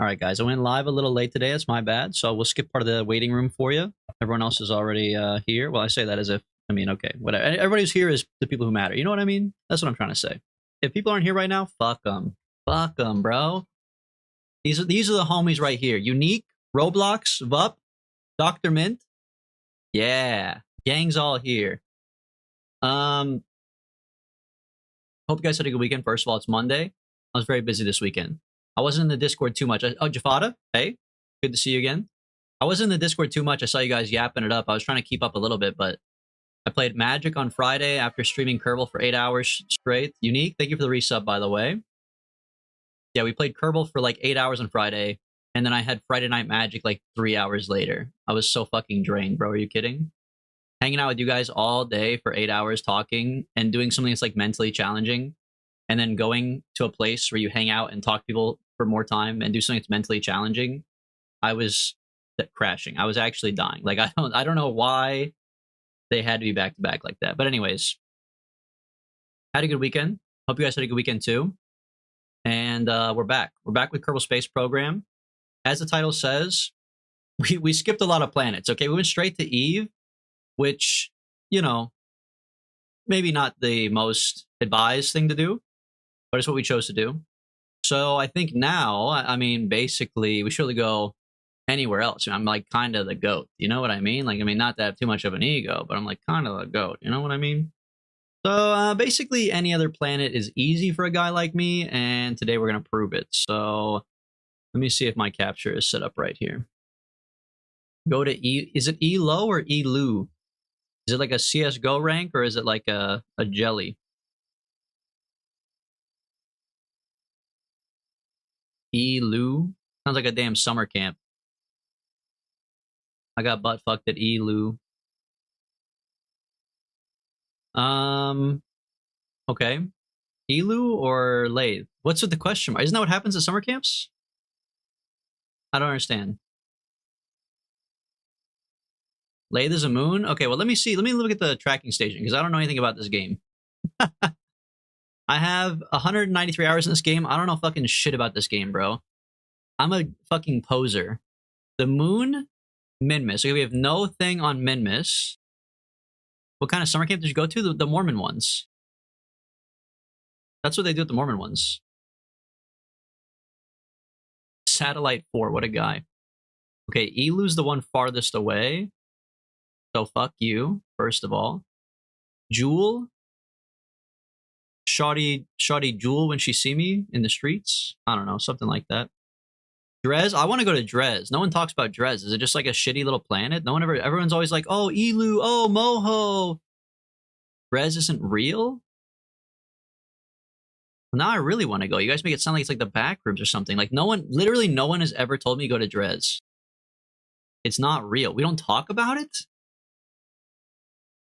All right, guys. I went live a little late today. That's my bad. So we'll skip part of the waiting room for you. Everyone else is already here. Well, I say that as if, I mean, okay, whatever. Everybody who's here is the people who matter. You know what I mean? That's what I'm trying to say. If people aren't here right now, fuck them. Fuck them, bro. These are the homies right here. Unique, Roblox, Vup, Dr. Mint. Yeah. Gang's all here. Hope you guys had a good weekend. First of all, it's Monday. I was very busy this weekend. I wasn't in the Discord too much. Oh, Jafada, hey, good to see you again. I wasn't in the Discord too much. I saw you guys yapping it up. I was trying to keep up a little bit, but I played Magic on Friday after streaming Kerbal for 8 hours straight. Unique, thank you for the resub, by the way. Yeah, we played Kerbal for like 8 hours on Friday, and then I had Friday Night Magic like 3 hours later. I was so fucking drained, bro. Are you kidding? Hanging out with you guys all day for 8 hours talking and doing something that's like mentally challenging, and then going to a place where you hang out and talk to people for more time and do something that's mentally challenging, I was crashing. I was actually dying. Like I don't know why they had to be back to back like that. But anyways, had a good weekend. Hope you guys had a good weekend too. And we're back. We're back with Kerbal Space Program. As the title says, we skipped a lot of planets. Okay, we went straight to Eve, which, you know, maybe not the most advised thing to do, but it's what we chose to do. So I think now, I mean, basically, we should go anywhere else. I'm like kind of the goat. You know what I mean? Like, I mean, not to have too much of an ego, but I'm like kind of the goat. You know what I mean? So basically, any other planet is easy for a guy like me, and today we're going to prove it. So let me see if my capture is set up right here. Go to E. Is it E-Low or E-Lu? Is it like a CSGO rank, or is it like a jelly? E-Lu? Sounds like a damn summer camp. I got butt fucked at E-Lu. Okay. Elu or Lathe? What's with the question mark? Isn't that what happens at summer camps? I don't understand. Lathe is a moon? Okay, well, let me see. Let me look at the tracking station, because I don't know anything about this game. I have 193 hours in this game. I don't know fucking shit about this game, bro. I'm a fucking poser. The moon, Minmus. Okay, we have no thing on Minmus. What kind of summer camp did you go to? The Mormon ones. That's what they do at the Mormon ones. Satellite 4, what a guy. Okay, Elu's the one farthest away. So fuck you, first of all. Jewel? Shoddy Jewel when she see me in the streets? I don't know, something like that. Drez? I want to go to Drez. No one talks about Drez. Is it just like a shitty little planet? No one ever, everyone's always like, oh, Elu, oh, Moho. Drez isn't real? Now I really want to go. You guys make it sound like it's like the back rooms or something. Like no one, literally no one has ever told me to go to Drez. It's not real. We don't talk about it?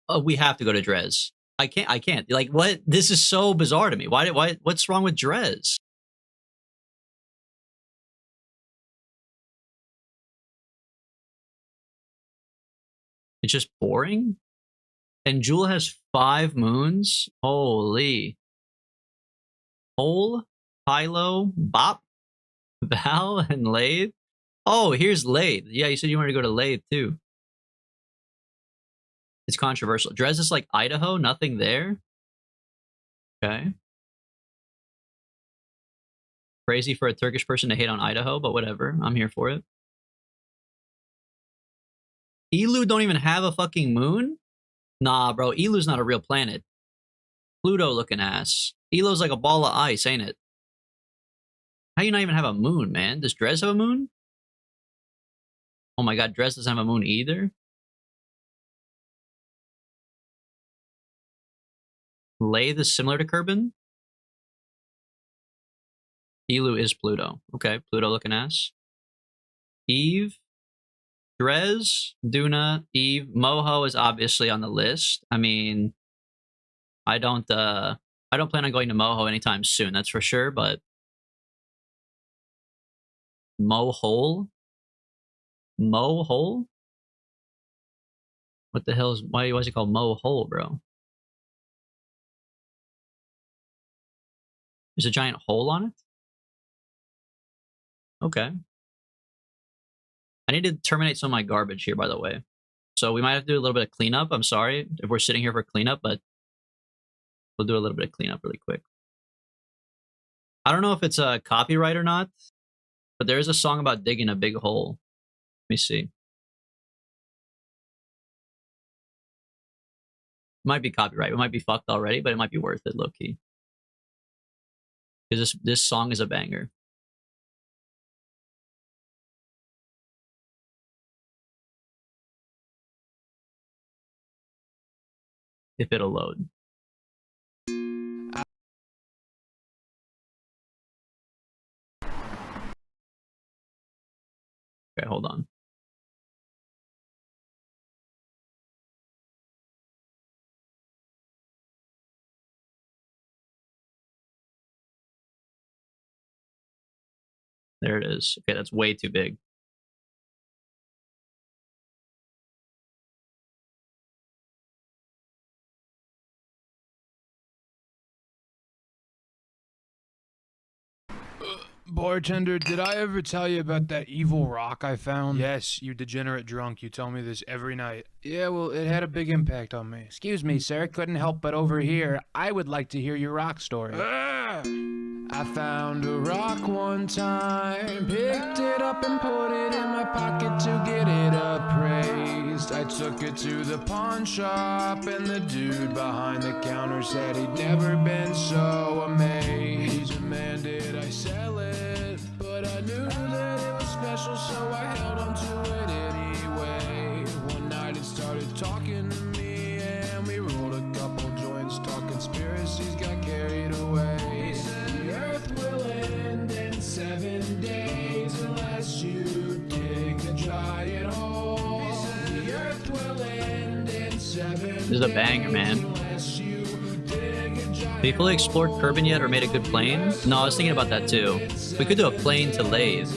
Oh, we have to go to Drez. I can't. Like, what? This is so bizarre to me. Why, what's wrong with Drez? It's just boring? And Jewel has 5 moons? Holy. Hole, Philo, Bop, Val, and Lathe? Oh, here's Lathe. Yeah, you said you wanted to go to Lathe, too. It's controversial. Drez is like Idaho, nothing there? Okay. Crazy for a Turkish person to hate on Idaho, but whatever. I'm here for it. Elu don't even have a fucking moon? Nah, bro. Elu's not a real planet. Pluto looking ass. Elu's like a ball of ice, ain't it? How you not even have a moon, man? Does Drez have a moon? Oh my god, Drez doesn't have a moon either? Lathe is similar to Kerbin? Elu is Pluto. Okay, Pluto looking ass. Eve, Drez, Duna, Eve, Moho is obviously on the list. I mean, I don't plan on going to Moho anytime soon, that's for sure, but Mohole? Mohole? What the hell is, why is it called Mohole, bro? There's a giant hole on it? Okay. I need to terminate some of my garbage here, by the way. So we might have to do a little bit of cleanup. I'm sorry if we're sitting here for cleanup, but we'll do a little bit of cleanup really quick. I don't know if it's a copyright or not, but there is a song about digging a big hole. Let me see. Might be copyright. It might be fucked already, but it might be worth it, low key. Because this song is a banger. If it'll load. Okay, hold on. There it is. Okay, that's way too big. Bartender, did I ever tell you about that evil rock I found? Yes, you degenerate drunk. You tell me this every night. Yeah, well, it had a big impact on me. Excuse me, sir. Couldn't help but overhear. I would like to hear your rock story. I found a rock one time, picked it up and put it in my pocket to get it appraised. I took it to the pawn shop and the dude behind the counter said he'd never been so amazed. He demanded I sell it, but I knew that it was special, so I held on to it anyway. One night it started talking to me and we rolled a couple joints, talk conspiracies, got carried away. He said the earth will end in 7 days unless you dig a giant hole. He said the earth will end in 7 days. This is a banger, man. Have you fully explored Kerbal yet or made a good plane? No, I was thinking about that too. We could do a plane to lathe.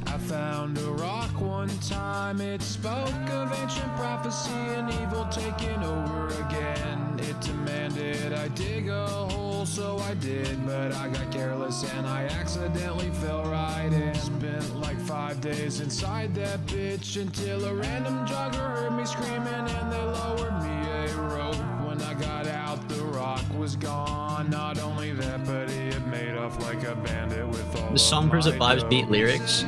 I found a rock one time. It spoke of ancient prophecy and evil taking over again. It demanded I dig a hole, so I did, but I got careless and I accidentally fell right in. Spent like 5 days inside that bitch until a random jogger heard me screaming and they lowered me a rope. When I got out, the rock was gone. Not only that, but it made off like a bandit with all The song proves that vibes beat lyrics.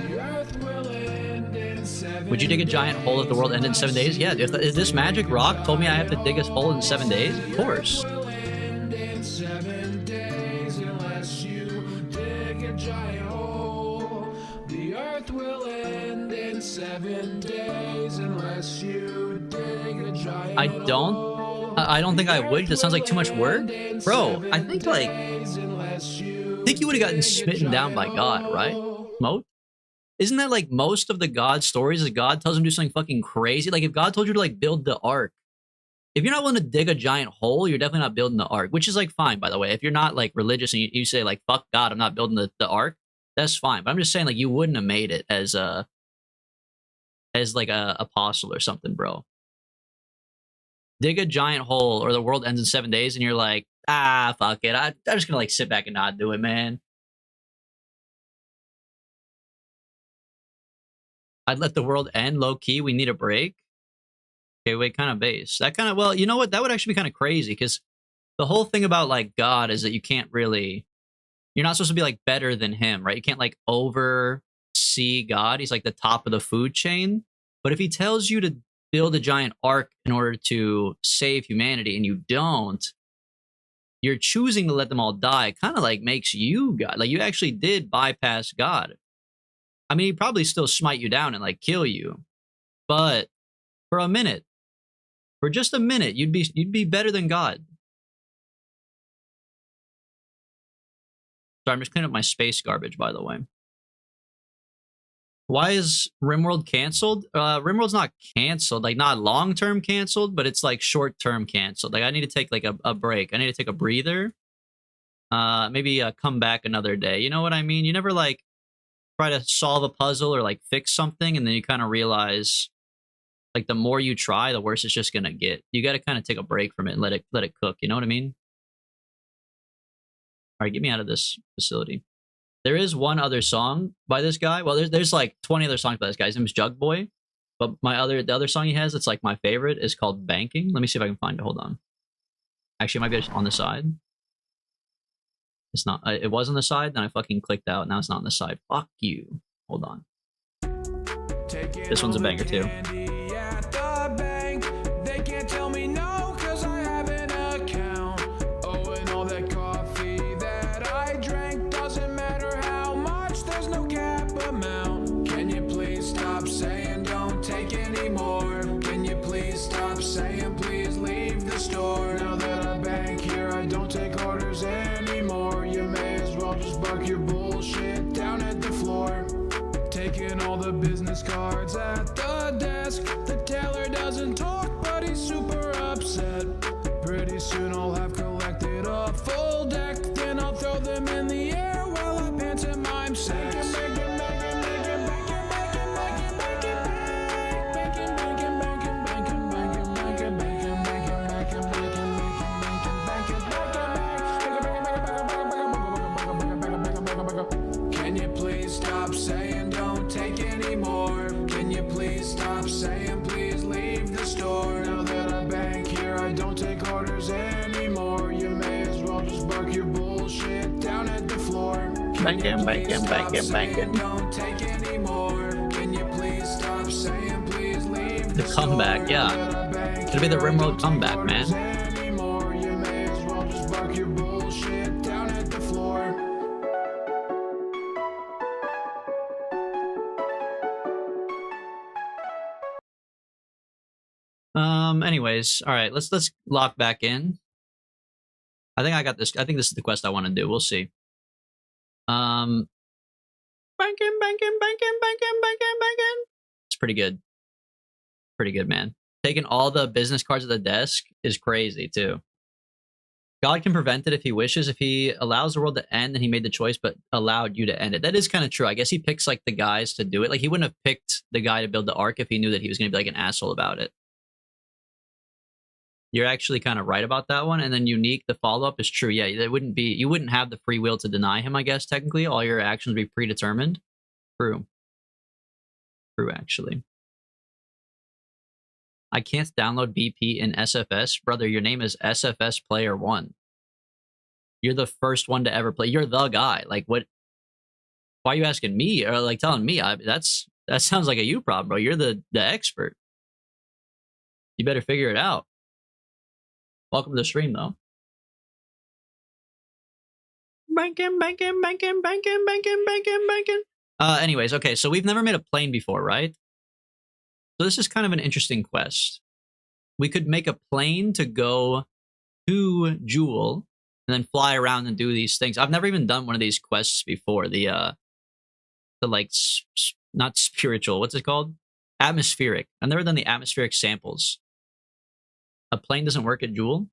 Would you dig a giant hole if the world ended in 7 days? Yeah, if this magic rock told me I have to dig a hole in 7 days, of course. The earth will end in 7 days unless you dig a giant hole. I don't think I would. That sounds like too much work. Bro, I think you would have gotten smitten down by God, right? Mo? Isn't that like most of the God stories is God tells him to do something fucking crazy? Like if God told you to like build the ark, if you're not willing to dig a giant hole, you're definitely not building the ark, which is like fine, by the way. If you're not like religious and you say like, fuck God, I'm not building the ark, that's fine. But I'm just saying like you wouldn't have made it as like a apostle or something, bro. Dig a giant hole or the world ends in 7 days and you're like, ah, fuck it. I'm just gonna like sit back and not do it, man. I'd let the world end low key. We need a break. Okay, wait, kind of base. That kind of, well, you know what? That would actually be kind of crazy because the whole thing about like God is that you can't really, you're not supposed to be like better than him, right? You can't like oversee God. He's like the top of the food chain. But if he tells you to build a giant ark in order to save humanity and you don't, you're choosing to let them all die. It kind of like makes you God. Like you actually did bypass God. I mean, he'd probably still smite you down and like kill you. But for a minute, for just a minute, you'd be better than God. Sorry, I'm just cleaning up my space garbage, by the way. Why is RimWorld canceled? RimWorld's not canceled, like not long-term canceled, but it's like short-term canceled. Like I need to take like a break. I need to take a breather. Maybe come back another day. You know what I mean? You never like try to solve a puzzle or like fix something and then you kind of realize Like the more you try, the worse it's just gonna get. You got to kind of take a break from it and let it cook. You know what I mean? All right, get me out of this facility. There is one other song by this guy. Well, there's like 20 other songs by this guy. His name is Jug Boy. But the other song he has that's like my favorite is called Banking. Let me see if I can find it. Hold on. Actually, it might be on the side. It's not. It was on the side. Then I fucking clicked out. Now it's not on the side. Fuck you. Hold on. This one's a banger too. All the business cards at the desk. The teller doesn't talk, but he's super upset. Pretty soon I'll have collected a full deck. Then I'll throw them in the air while I pantomime sex. Can you please stop saying don't take any more? Can you please stop saying please leave the store? Now that I bank here, I don't take orders anymore. You may as well just bark your bullshit down at the floor. Banking. Don't take any more. Can you please stop saying please leave the comeback, yeah. It's gonna be the Rimworld comeback, man. You may as well just bark your bullshit down at the floor. Anyways, all right, let's lock back in. I think I got this. I think this is the quest I want to do. We'll see. Banking. It's pretty good. Pretty good, man. Taking all the business cards at the desk is crazy too. God can prevent it if he wishes. If he allows the world to end, then he made the choice, but allowed you to end it. That is kind of true. I guess he picks like the guys to do it. Like he wouldn't have picked the guy to build the ark if he knew that he was going to be like an asshole about it. You're actually kind of right about that one. And then unique, the follow-up is true. Yeah, there wouldn't be, you wouldn't have the free will to deny him, I guess, technically. All your actions would be predetermined. True. True, actually. I can't download BP in SFS. Brother, your name is SFS Player 1. You're the first one to ever play. You're the guy. Like, what? Why are you asking me? Or, like, telling me? That sounds like a you problem, bro. You're the expert. You better figure it out. Welcome to the stream, though. Banking. Anyways, okay, so we've never made a plane before, right? So this is kind of an interesting quest. We could make a plane to go to Jewel and then fly around and do these things. I've never even done one of these quests before. The like, not spiritual, what's it called? Atmospheric. I've never done the atmospheric samples. A plane doesn't work at Jewel.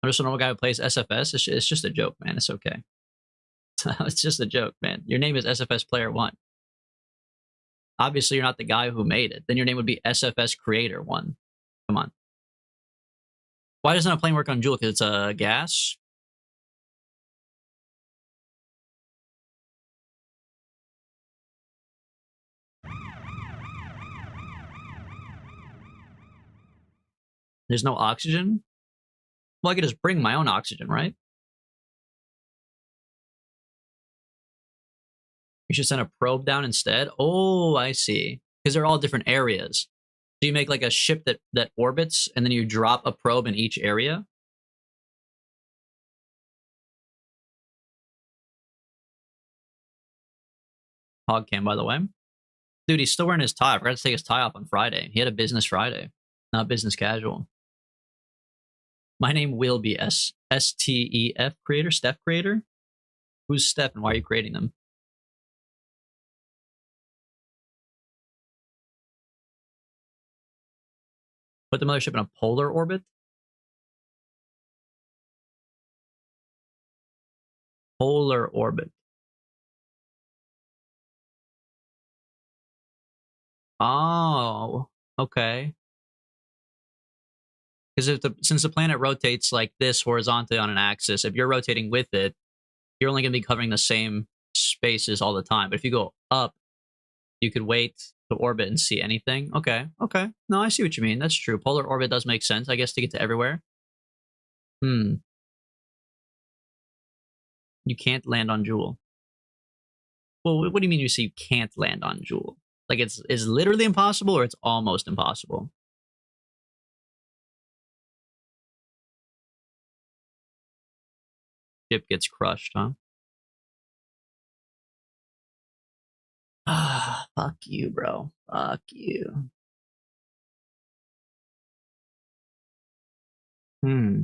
I'm just a normal guy who plays SFS. It's just a joke, man. It's okay. It's just a joke, man. Your name is SFS Player 1. Obviously, you're not the guy who made it. Then your name would be SFS Creator 1. Come on. Why doesn't a plane work on Jewel? Because it's a gas? There's no oxygen? Well, I could just bring my own oxygen, right? You should send a probe down instead? Oh, I see. Because they're all different areas. So you make like a ship that orbits, and then you drop a probe in each area? Hogcam, by the way. Dude, he's still wearing his tie. I forgot to take his tie off on Friday. He had a business Friday, not business casual. My name will be STEF Creator, Steph Creator. Who's Steph and why are you creating them? Put the mothership in a polar orbit? Polar orbit. Oh, okay. Because since the planet rotates like this horizontally on an axis, if you're rotating with it, you're only going to be covering the same spaces all the time. But if you go up, you could wait to orbit and see anything. Okay, okay. No, I see what you mean. That's true. Polar orbit does make sense, I guess, to get to everywhere. Hmm. You can't land on Jewel. Well, what do you mean you say you can't land on Jewel? Like it's literally impossible or it's almost impossible? Ship gets crushed, huh? Ah, fuck you, bro. Fuck you. Hmm.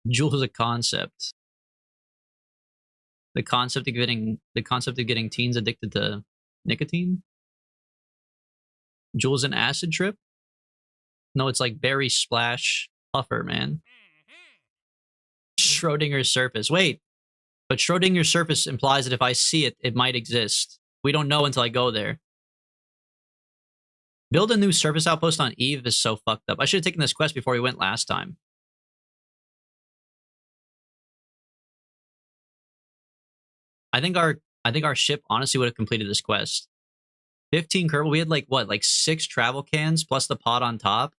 Jewel is a concept. The concept of getting teens addicted to nicotine. Jewel's an acid trip. No, it's like berry splash puffer, man. Schrodinger's surface. Wait, but Schrodinger's surface implies that if I see it, it might exist. We don't know until I go there. Build a new surface outpost on Eve is so fucked up. I should have taken this quest before we went last time. I think our ship honestly would have completed this quest. 15 Kerbal. We had like what, like 6 travel cans plus the pod on top.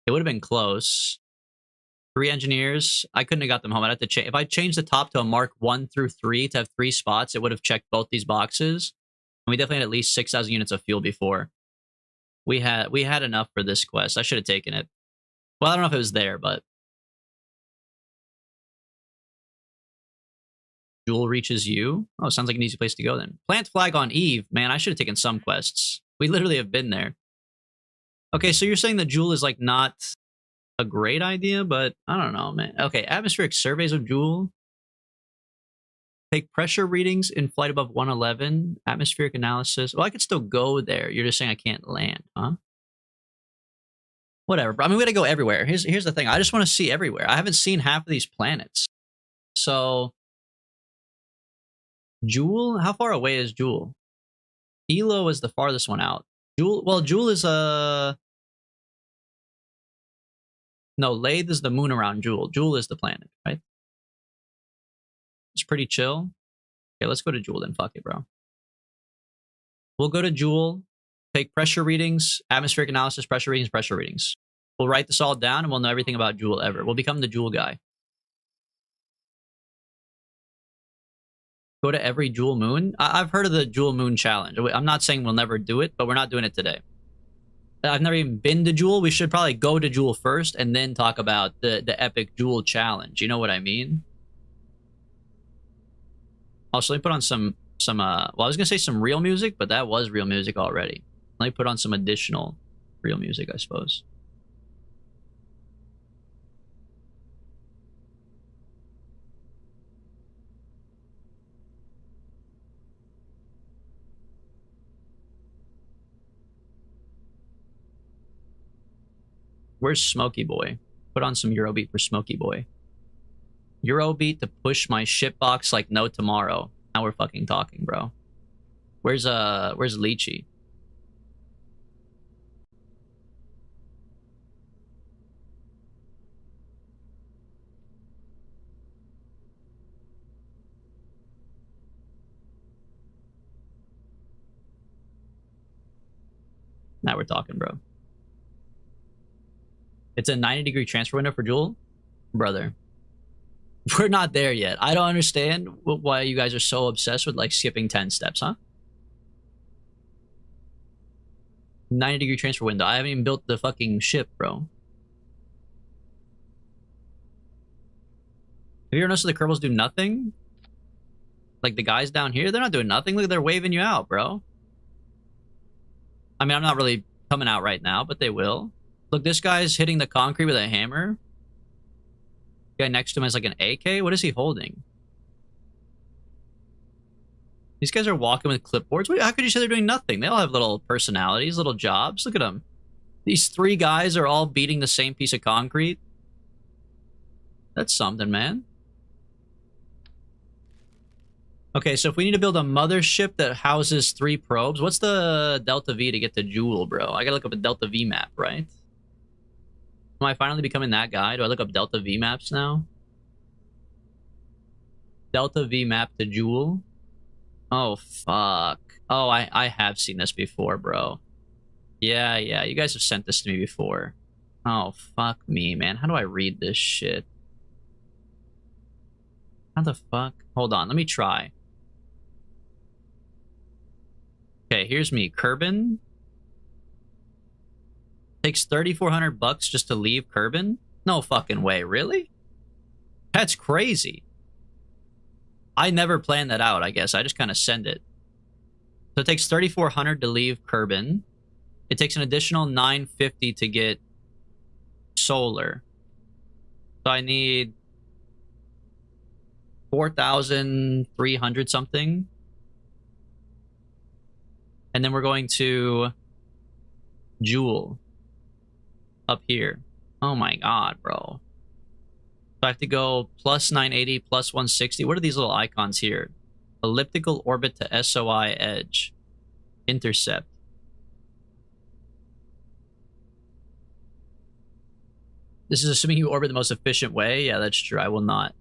It would have been close. 3 engineers. I couldn't have got them home. I'd have to change. If I changed the top to a Mark 1 through 3 to have 3 spots, it would have checked both these boxes. And we definitely had at least 6,000 units of fuel before. We had enough for this quest. I should have taken it. Well, I don't know if it was there, but Jewel reaches you. Oh, sounds like an easy place to go then. Plant flag on Eve. Man, I should have taken some quests. We literally have been there. Okay, so you're saying that Jewel is like not a great idea, but I don't know, man. Okay, atmospheric surveys of Jewel. Take pressure readings in flight above 111. Atmospheric analysis. Well, I could still go there. You're just saying I can't land, huh? Whatever. I mean, we gotta go everywhere. Here's the thing. I just want to see everywhere. I haven't seen half of these planets. So, Jewel? How far away is Jewel? Elo is the farthest one out. Jewel is no, Lathe is the moon around Jewel. Jewel is the planet, right? It's pretty chill. Okay, let's go to Jewel then. Fuck it, bro. We'll go to Jewel, take pressure readings, atmospheric analysis, pressure readings, pressure readings. We'll write this all down and we'll know everything about Jewel ever. We'll become the Jewel guy. Go to every Jewel moon. I've heard of the Jewel moon challenge. I'm not saying we'll never do it, but we're not doing it today. I've never even been to Jewel. We should probably go to Jewel first and then talk about the epic Jewel challenge. You know what I mean? Also, let me put on some well, I was gonna say some real music, but that was real music already. Let me put on some additional real music, I suppose. Where's Smokey Boy? Put on some Eurobeat for Smokey Boy. Eurobeat to push my ship box like no tomorrow. Now we're fucking talking, bro. Where's Lychee? Now we're talking, bro. It's a 90-degree transfer window for Jewel? Brother. We're not there yet. I don't understand why you guys are so obsessed with like skipping 10 steps, huh? 90-degree transfer window. I haven't even built the fucking ship, bro. Have you ever noticed the Kerbals do nothing? Like the guys down here, they're not doing nothing. Look, they're waving you out, bro. I mean, I'm not really coming out right now, but they will. Look, this guy's hitting the concrete with a hammer. The guy next to him has like an AK. What is he holding? These guys are walking with clipboards. How could you say they're doing nothing? They all have little personalities, little jobs. Look at them. These 3 guys are all beating the same piece of concrete. That's something, man. Okay, so if we need to build a mothership that houses 3 probes, what's the Delta V to get to Jewel, bro? I gotta look up a Delta V map, right? Am I finally becoming that guy? Do I look up Delta V maps now? Delta V map to Jewel? Oh, fuck. Oh, I have seen this before, bro. Yeah, you guys have sent this to me before. Oh, fuck me, man. How do I read this shit? How the fuck? Hold on, let me try. Okay, here's me. Kerbin. Takes 3,400 bucks just to leave Kerbin? No fucking way, really? That's crazy. I never planned that out, I guess. I just kind of send it. So it takes 3,400 to leave Kerbin. It takes an additional 950 to get solar. So I need 4,300 something. And then we're going to Jewel up here. Oh my god, bro. So I have to go plus 980, plus 160. What are these little icons here? Elliptical orbit to SOI edge. Intercept. This is assuming you orbit the most efficient way. Yeah, that's true. I will not.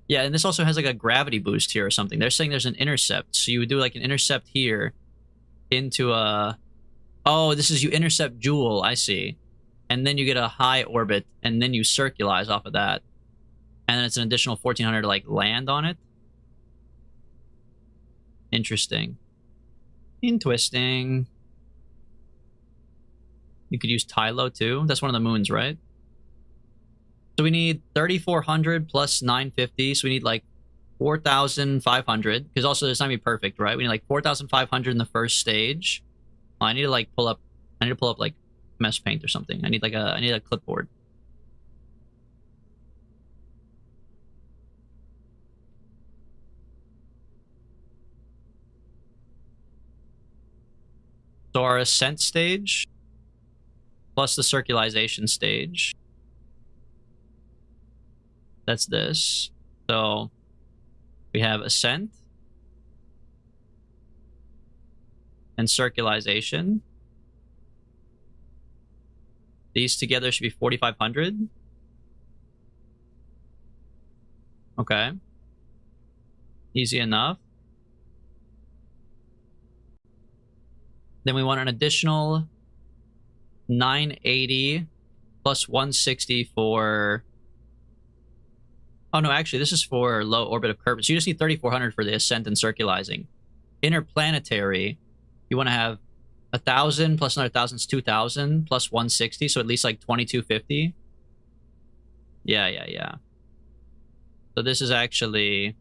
Yeah, and this also has like a gravity boost here or something. They're saying there's an intercept. So you would do like an intercept here into a... Oh, this is you intercept Jewel. I see. And then you get a high orbit, and then you circulize off of that. And then it's an additional 1,400 to like land on it. Interesting. Interesting. You could use Tylo too. That's one of the moons, right? So we need 3,400 plus 950. So we need like 4,500. Because also it's not gonna be perfect, right? We need like 4,500 in the first stage. Oh, I need to like pull up. I need to pull up like mesh paint or something. I need a clipboard. So our ascent stage plus the circulization stage. That's this. So we have ascent and circulization. These together should be 4,500. Okay. Easy enough. Then we want an additional 980 plus 160 for... Oh, no, actually, this is for low orbit of Kerbal. So you just need 3,400 for the ascent and circulizing. Interplanetary, you want to have 1,000 plus another 1,000 is 2,000 plus 160, so at least like 2,250. Yeah. So this is actually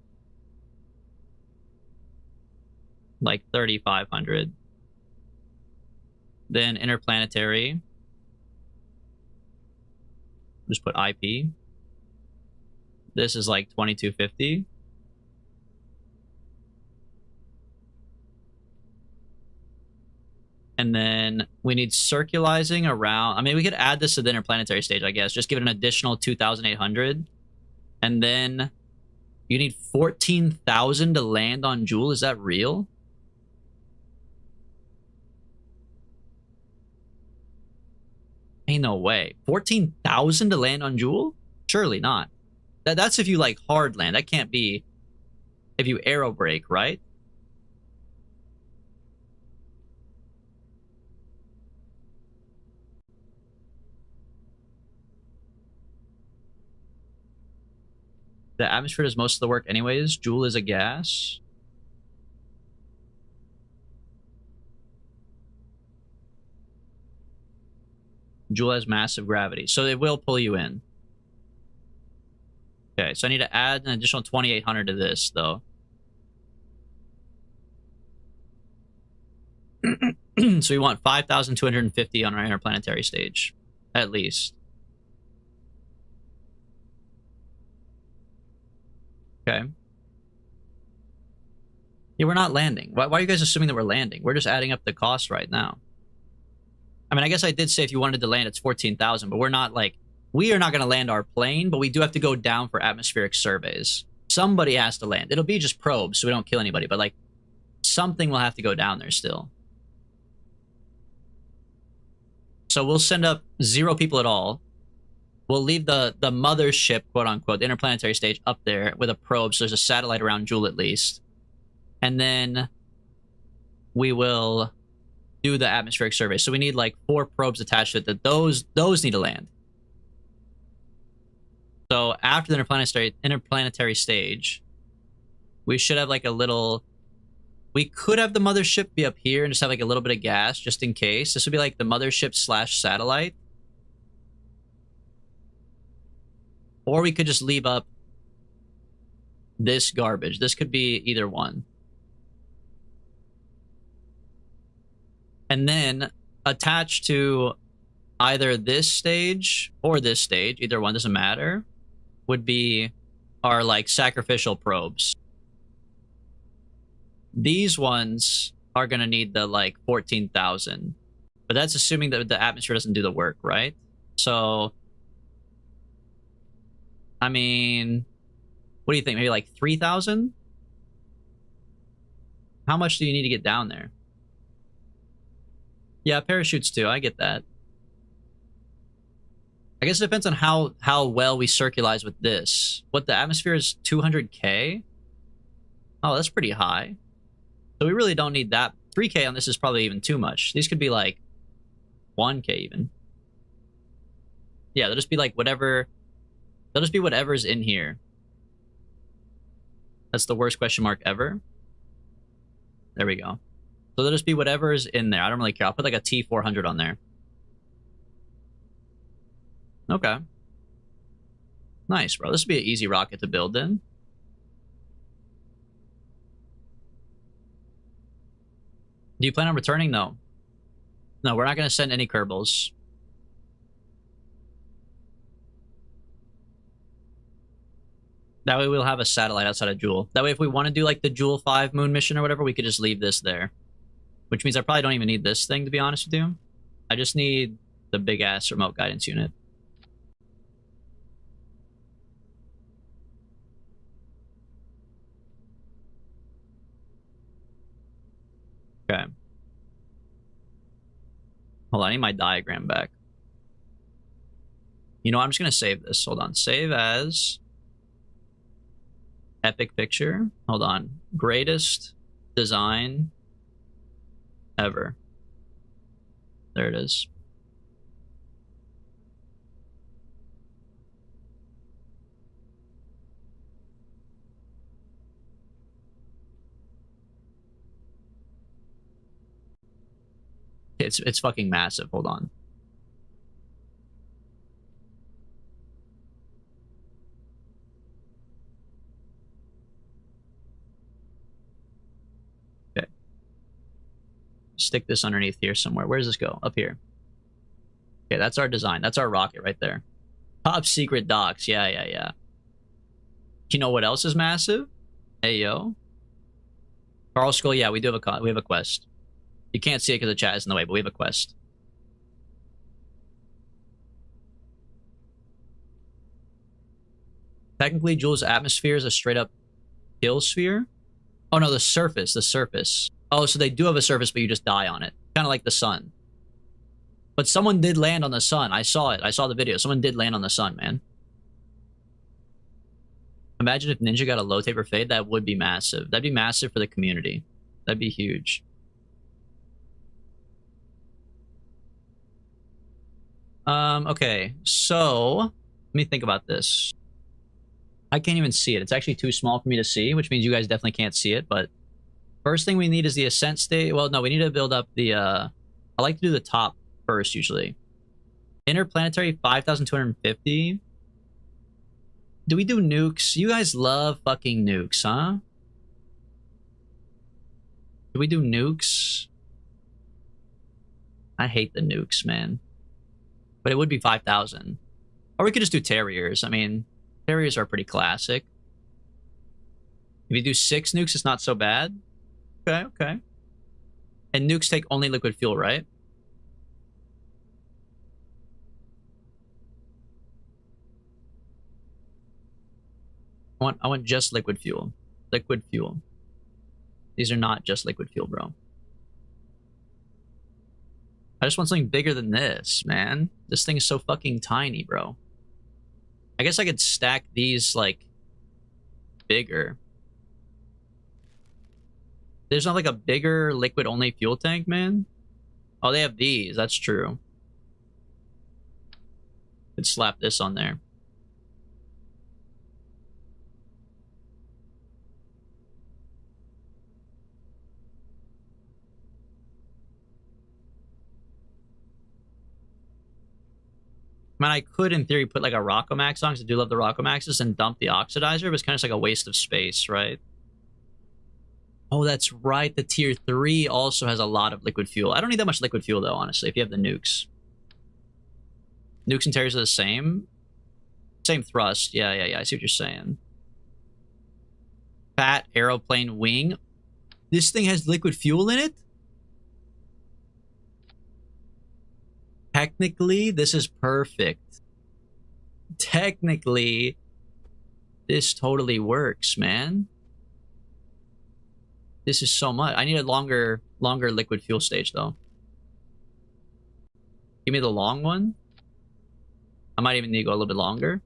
like 3,500. Then interplanetary. Just put IP. This is like 2,250. And then we need circulizing around... I mean, we could add this to the interplanetary stage, I guess. Just give it an additional 2,800. And then you need 14,000 to land on Jewel. Is that real? Ain't no way. 14,000 to land on Jewel? Surely not. That's if you like hard land. That can't be if you aero brake, right? The atmosphere does most of the work anyways. Joule is a gas. Joule has massive gravity, so it will pull you in. Okay, so I need to add an additional 2,800 to this, though. So we want 5,250 on our interplanetary stage, at least. Okay. Yeah, we're not landing. Why are you guys assuming that we're landing? We're just adding up the cost right now. I mean, I guess I did say if you wanted to land, it's 14,000, but we're not like... We are not going to land our plane, but we do have to go down for atmospheric surveys. somebody has to land. It'll be just probes, so we don't kill anybody, but like something will have to go down there still. So we'll send up 0 people at all. We'll leave the mothership, quote unquote, the interplanetary stage up there with a probe, so there's a satellite around Joule at least. And then we will do the atmospheric survey. So we need like 4 probes attached to it that those need to land. So after the interplanetary stage, we should have like a little... We could have the mothership be up here and just have like a little bit of gas just in case. This would be like the mothership / satellite. Or we could just leave up this garbage. This could be either one. And then attached to either this stage or this stage, either one, doesn't matter, would be our like sacrificial probes. These ones are going to need the like 14,000. But that's assuming that the atmosphere doesn't do the work, right? So... I mean, what do you think? Maybe like 3,000? How much do you need to get down there? Yeah, parachutes too. I get that. I guess it depends on how well we circularize with this. What, the atmosphere is 200k? Oh, that's pretty high. So we really don't need that. 3k on this is probably even too much. These could be like 1k even. Yeah, they'll just be like whatever... They'll just be whatever's in here. That's the worst question mark ever. There we go. So they'll just be whatever's in there. I don't really care. I'll put like a T400 on there. Okay. Nice, bro. This would be an easy rocket to build then. Do you plan on returning? No. No, we're not going to send any Kerbals. That way we'll have a satellite outside of Joule. That way if we want to do like the Joule 5 moon mission or whatever, we could just leave this there. Which means I probably don't even need this thing, to be honest with you. I just need the big-ass remote guidance unit. Okay. Hold on, I need my diagram back. You know, I'm just going to save this. Hold on. Save as... Epic picture. Hold on. Greatest design ever. There it is. It's fucking massive. Hold on. Stick this underneath here somewhere. Where does this go? Up here. Okay, that's our design. That's our rocket right there. Top secret docks. Yeah. You know what else is massive? Hey, yo. Carl Skull, yeah, we have a quest. You can't see it because the chat is in the way, but we have a quest. Technically, Joule's atmosphere is a straight-up kill sphere. Oh, no, the surface. Oh, so they do have a surface, but you just die on it. Kind of like the sun. But someone did land on the sun. I saw it. I saw the video. Someone did land on the sun, man. Imagine if Ninja got a low taper fade. That would be massive. That'd be massive for the community. That'd be huge. Okay. So, let me think about this. I can't even see it. It's actually too small for me to see, which means you guys definitely can't see it, but... First thing we need is the ascent stage. Well, no, we need to build up the, I like to do the top first, usually. Interplanetary, 5,250. Do we do nukes? You guys love fucking nukes, huh? Do we do nukes? I hate the nukes, man. But it would be 5,000. Or we could just do Terriers. I mean, Terriers are pretty classic. If you do 6 nukes, it's not so bad. Okay. And nukes take only liquid fuel, right? I want just liquid fuel. Liquid fuel. These are not just liquid fuel, bro. I just want something bigger than this, man. This thing is so fucking tiny, bro. I guess I could stack these, like, bigger. There's not, like, a bigger liquid-only fuel tank, man? Oh, they have these. That's true. Could slap this on there. Man, I could, in theory, put like a Rockomax on, because I do love the Rockomaxes, and dump the oxidizer, but it's kind of just like a waste of space, right? Oh, that's right. The tier 3 also has a lot of liquid fuel. I don't need that much liquid fuel, though, honestly, if you have the nukes. Nukes and tears are the same. Same thrust. Yeah, I see what you're saying. Fat aeroplane wing. This thing has liquid fuel in it? Technically, this is perfect. Technically, this totally works, man. This is so much. I need a longer liquid fuel stage, though. Give me the long one. I might even need to go a little bit longer.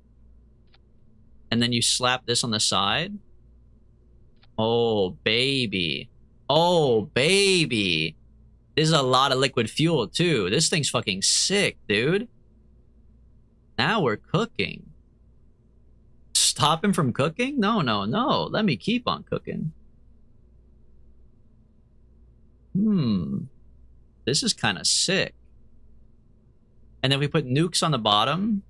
And then you slap this on the side. Oh, baby. Oh, baby. This is a lot of liquid fuel, too. This thing's fucking sick, dude. Now we're cooking. Stop him from cooking? No. Let me keep on cooking. This is kind of sick. And then we put nukes on the bottom.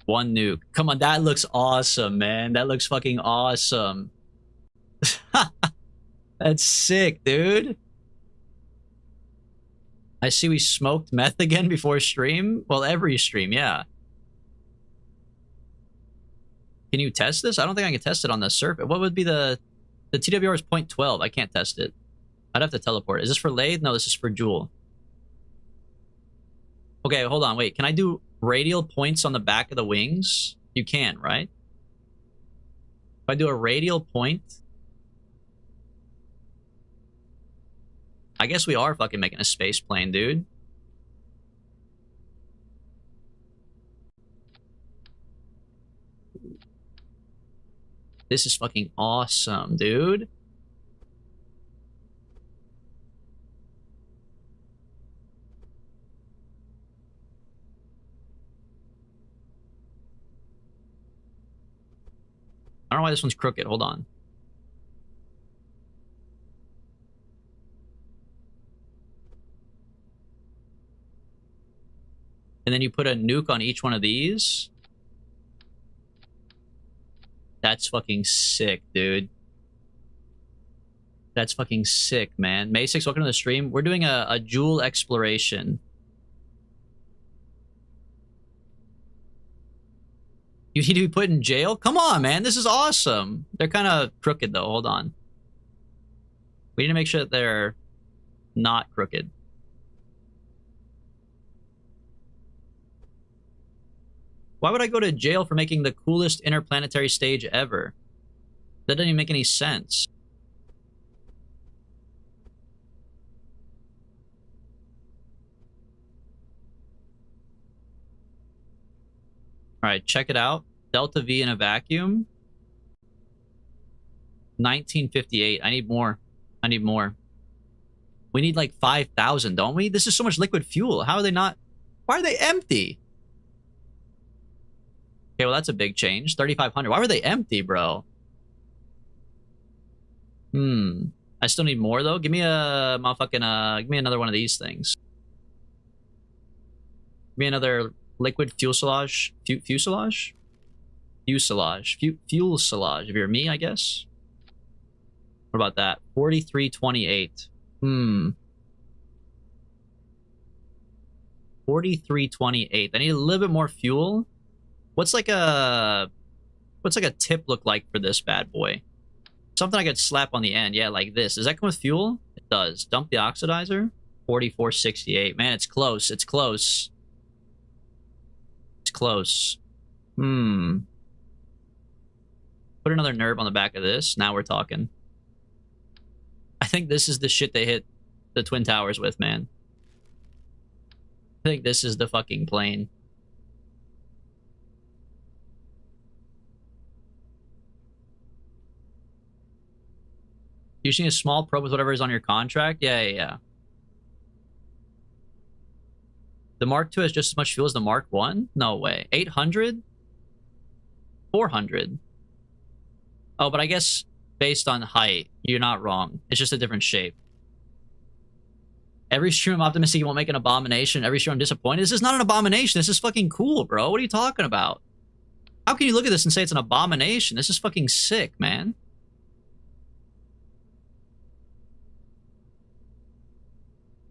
One nuke. Come on, that looks awesome, man. That looks fucking awesome. That's sick, dude. I see we smoked meth again before stream. Well, every stream, yeah. Can you test this? I don't think I can test it on the surface. What would be the TWR is 0.12. I can't test it. I'd have to teleport. Is this for lathe? No, this is for Joule. Okay, hold on. Wait, can I do radial points on the back of the wings? You can, right? If I do a radial point... I guess we are fucking making a space plane, dude. This is fucking awesome, dude. I don't know why this one's crooked. Hold on. And then you put a nuke on each one of these. That's fucking sick, dude. That's fucking sick, man. May6, welcome to the stream. We're doing a Joule exploration. You need to be put in jail? Come on, man. This is awesome. They're kind of crooked, though. Hold on. We need to make sure that they're not crooked. Why would I go to jail for making the coolest interplanetary stage ever? That doesn't even make any sense. Alright, check it out. Delta V in a vacuum. 1958. I need more. I need more. We need like 5,000, don't we? This is so much liquid fuel. How are they not... Why are they empty? Okay, well, that's a big change. 3,500. Why were they empty, bro? I still need more, though. Give me a motherfucking, give me another one of these things. Give me another liquid fuselage. Fuselage? Fuselage. Fuselage. If you're me, I guess. What about that? 4328. 4328. I need a little bit more fuel. What's like a tip look like for this bad boy? Something I could slap on the end. Yeah, like this. Does that come with fuel? It does. Dump the oxidizer. 4468. Man, it's close. It's close. It's close. Put another nerve on the back of this. Now we're talking. I think this is the shit they hit the Twin Towers with, man. I think this is the fucking plane. Using a small probe with whatever is on your contract? Yeah. The Mark II has just as much fuel as the Mark I? No way. 800? 400? Oh, but I guess based on height, you're not wrong. It's just a different shape. Every stream I'm optimistic you won't make an abomination. Every stream I'm disappointed. This is not an abomination. This is fucking cool, bro. What are you talking about? How can you look at this and say it's an abomination? This is fucking sick, man.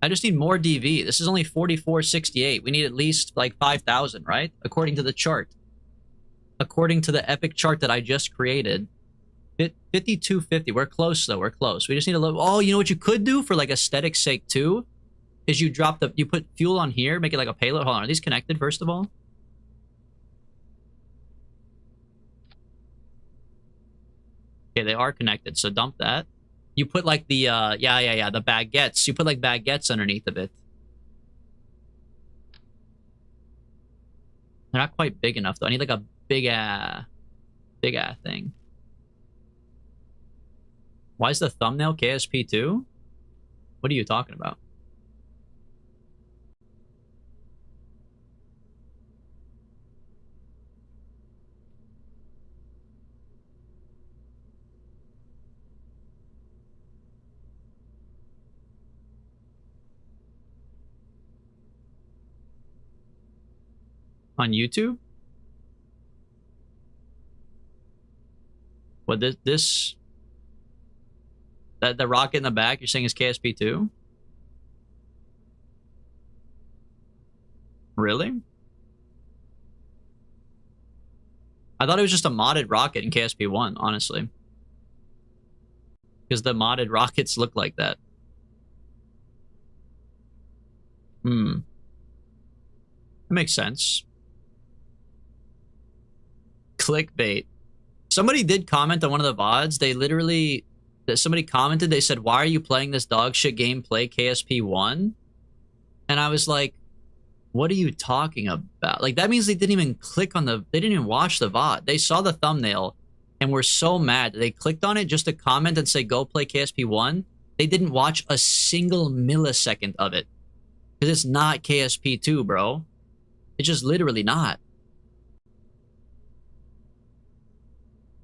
I just need more DV. This is only 4468. We need at least like 5,000, right? According to the chart. According to the epic chart that I just created. 5250. We're close though. We're close. We just need a little. Oh, you know what you could do for like aesthetic's sake too? Is you put fuel on here, make it like a payload. Hold on. Are these connected first of all? Okay, they are connected. So dump that. You put like the, the baguettes. You put like baguettes underneath of it. They're not quite big enough though. I need like a big ass thing. Why is the thumbnail KSP2? What are you talking about? On YouTube? What this the rocket in the back you're saying is KSP2? Really? I thought it was just a modded rocket in KSP1, honestly. Because the modded rockets look like that. That makes sense. Clickbait. Somebody did comment on one of the VODs. They literally... Somebody commented, they said, why are you playing this dog shit gameplay KSP1? And I was like, what are you talking about? Like, that means they didn't even click on the... They didn't even watch the VOD. They saw the thumbnail and were so mad that they clicked on it just to comment and say, go play KSP1. They didn't watch a single millisecond of it. Because it's not KSP2, bro. It's just literally not.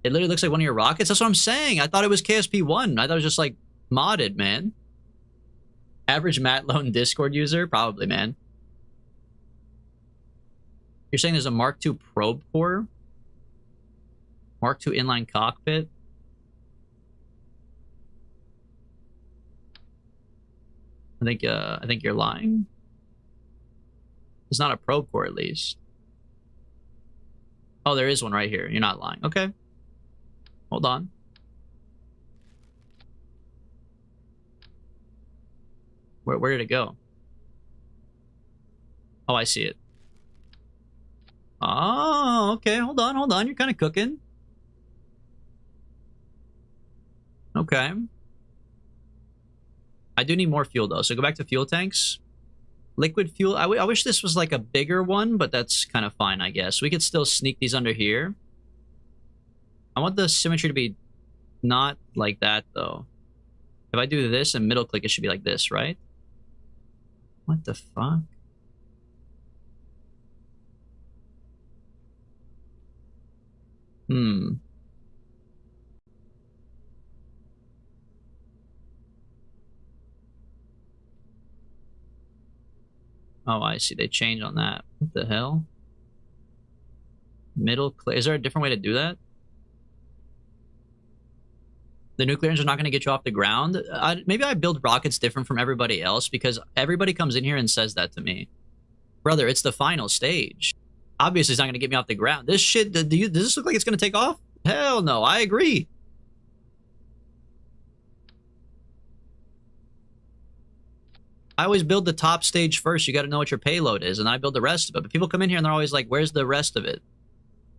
It literally looks like one of your rockets. That's what I'm saying. I thought it was KSP1. I thought it was just like modded, man. Average Matt Lone Discord user? Probably, man. You're saying there's a Mark II probe core? Mark II inline cockpit? I think you're lying. It's not a probe core, at least. Oh, there is one right here. You're not lying. Okay. Hold on. Where did it go? Oh, I see it. Oh, okay. Hold on. You're kind of cooking. Okay. I do need more fuel, though. So go back to fuel tanks. Liquid fuel. I wish this was like a bigger one, but that's kind of fine, I guess. We could still sneak these under here. I want the symmetry to be not like that, though. If I do this and middle click, it should be like this, right? What the fuck? Oh, I see. They changed on that. What the hell? Middle click. Is there a different way to do that? The nuclear engine are not going to get you off the ground. Maybe I build rockets different from everybody else because everybody comes in here and says that to me. Brother, it's the final stage. Obviously, it's not going to get me off the ground. This shit, does this look like it's going to take off? Hell no, I agree. I always build the top stage first. You got to know what your payload is, and I build the rest of it. But people come in here and they're always like, where's the rest of it?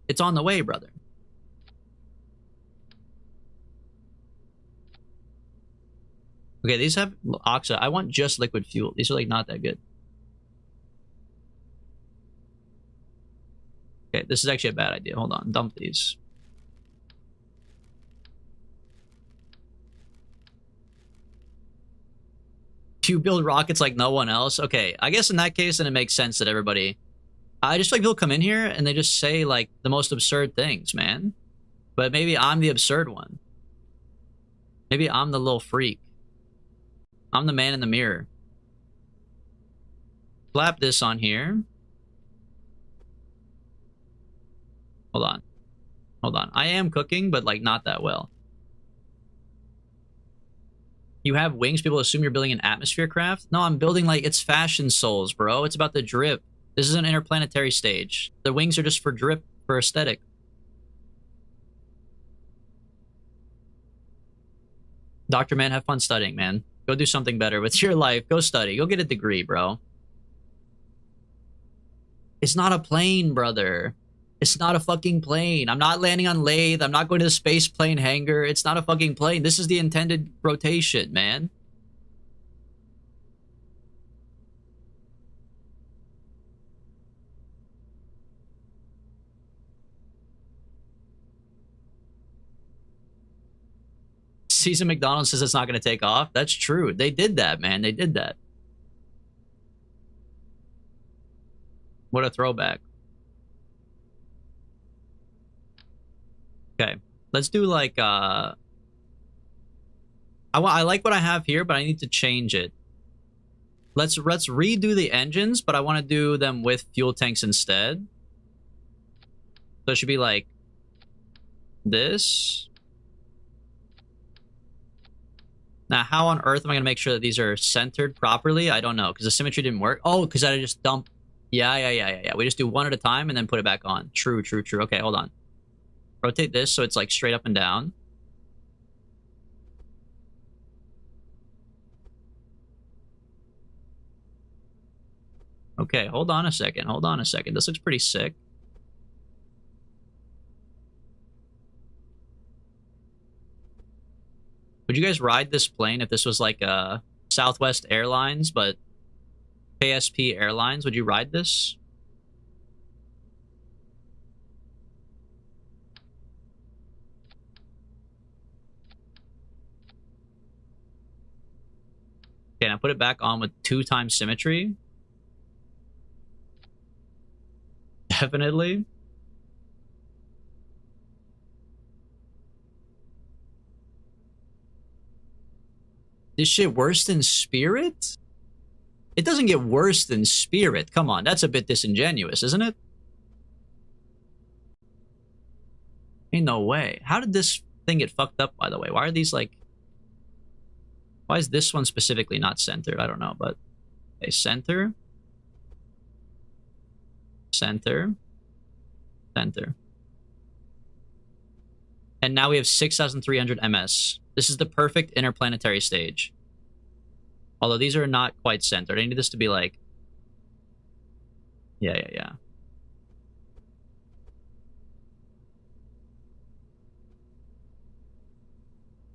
It's on the way, brother. Okay, these have oxide. I want just liquid fuel. These are like not that good. Okay, this is actually a bad idea. Hold on, dump these. You build rockets like no one else? Okay, I guess in that case, then it makes sense that everybody... I just feel like people come in here and they just say like the most absurd things, man. But maybe I'm the absurd one. Maybe I'm the little freak. I'm the man in the mirror. Slap this on here. Hold on. Hold on. I am cooking, but like not that well. You have wings, people assume you're building an atmosphere craft? No, I'm building like, it's fashion souls, bro. It's about the drip. This is an interplanetary stage. The wings are just for drip, for aesthetic. Dr. Man, have fun studying, man. Go do something better with your life. Go study. Go get a degree, bro. It's not a plane, brother. It's not a fucking plane. I'm not landing on Lathe. I'm not going to the space plane hangar. It's not a fucking plane. This is the intended rotation, man. Season McDonald's says it's not going to take off. That's true. They did that, man. They did that. What a throwback. Okay. Let's do like I like what I have here, but I need to change it. Let's redo the engines, but I want to do them with fuel tanks instead. So it should be like this. Now, how on earth am I going to make sure that these are centered properly? I don't know, because the symmetry didn't work. Oh, because I just dumped... Yeah. We just do one at a time and then put it back on. True. Okay, hold on. Rotate this so it's like straight up and down. Okay, hold on a second. This looks pretty sick. Would you guys ride this plane if this was like Southwest Airlines, but KSP Airlines? Would you ride this? Okay, now put it back on with 2x symmetry. Definitely. This shit worse than Spirit? It doesn't get worse than Spirit. Come on, that's a bit disingenuous, isn't it? Ain't no way. How did this thing get fucked up, by the way? Why are these like... Why is this one specifically not centered? I don't know, but... Okay, center. Center. Center. And now we have 6,300 ms. This is the perfect interplanetary stage. Although these are not quite centered. I need this to be like... Yeah.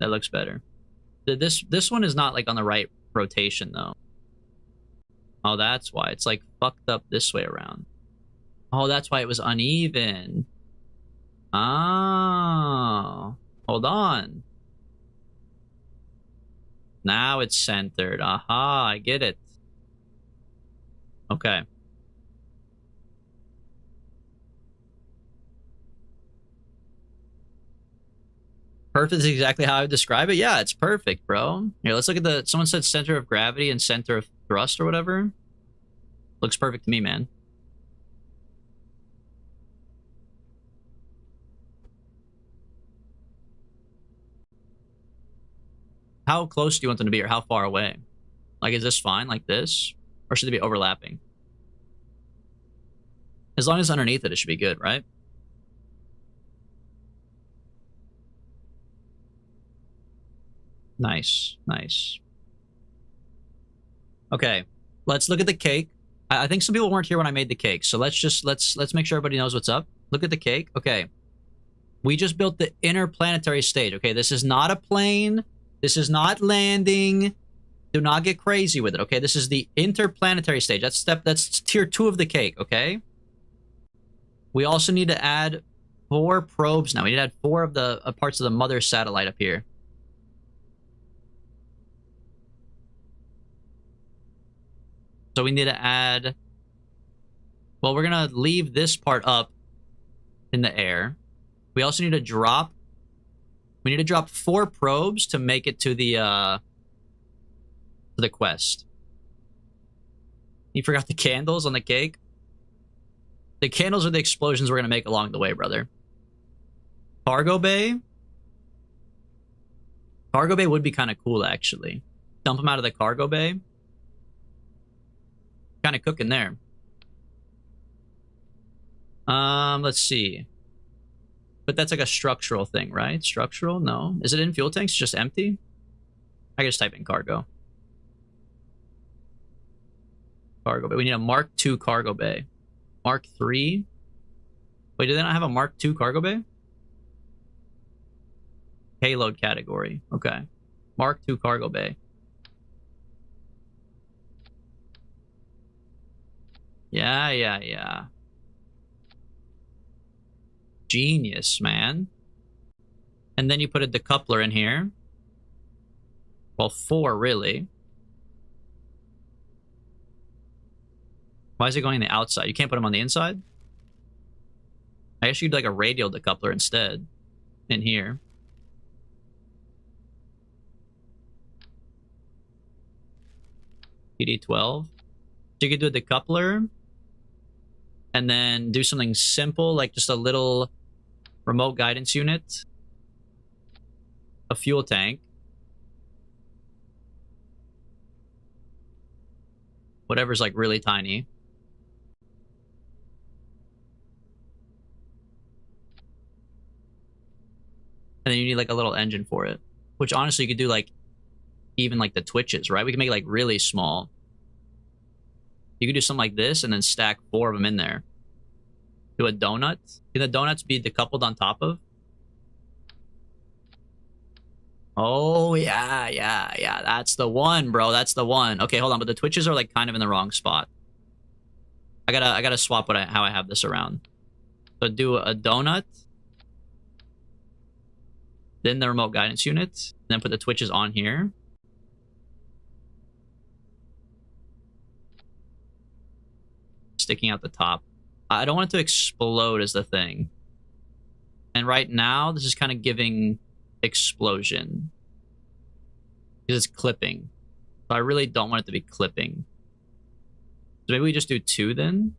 That looks better. This one is not like on the right rotation though. Oh, that's why. It's like fucked up this way around. Oh, that's why it was uneven. Oh. Hold on. Now it's centered. Aha, I get it. Okay. Perfect is exactly how I would describe it. Yeah, it's perfect, bro. Here, let's look at the... Someone said center of gravity and center of thrust or whatever. Looks perfect to me, man. How close do you want them to be or how far away? Like, is this fine like this? Or should they be overlapping? As long as underneath it, it should be good, right? Nice. Okay, let's look at the cake. I think some people weren't here when I made the cake, so let's make sure everybody knows what's up. Look at the cake. Okay. We just built the interplanetary stage. Okay, this is not a plane. This is not landing. Do not get crazy with it, okay? This is the interplanetary stage. That's tier 2 of the cake, okay? We also need to add 4 probes now. We need to add 4 of the parts of the mother satellite up here. So we need to add... Well, we're going to leave this part up in the air. We also need to drop... We need to drop 4 probes to make it to the quest. You forgot the candles on the cake? The candles are the explosions we're going to make along the way, brother. Cargo bay? Cargo bay would be kind of cool, actually. Dump them out of the cargo bay. Kind of cooking there. Let's see. But that's like a structural thing, right? Structural? No. Is it in fuel tanks? It's just empty? I can just type in cargo. Cargo bay. We need a Mark II cargo bay. Mark III? Wait, do they not have a Mark II cargo bay? Payload category. Okay. Mark II cargo bay. Yeah. Genius, man. And then you put a decoupler in here. Well, 4, really. Why is it going on the outside? You can't put them on the inside? I guess you could do like a radial decoupler instead. In here. PD12. So you could do a decoupler. And then do something simple, like just a little remote guidance unit. A fuel tank. Whatever's like really tiny. And then you need like a little engine for it. Which honestly you could do like even like the twitches, right? We can make it like really small. You could do something like this and then stack 4 of them in there. Do a donut. Can the donuts be decoupled on top of? Oh, yeah. That's the one, bro. That's the one. Okay, hold on. But the twitches are like kind of in the wrong spot. I gotta swap how I have this around. So do a donut. Then the remote guidance unit. And then put the twitches on here. Sticking out the top. I don't want it to explode is the thing. And right now, this is kind of giving explosion. Because it's clipping. So I really don't want it to be clipping. So maybe we just do 2 then?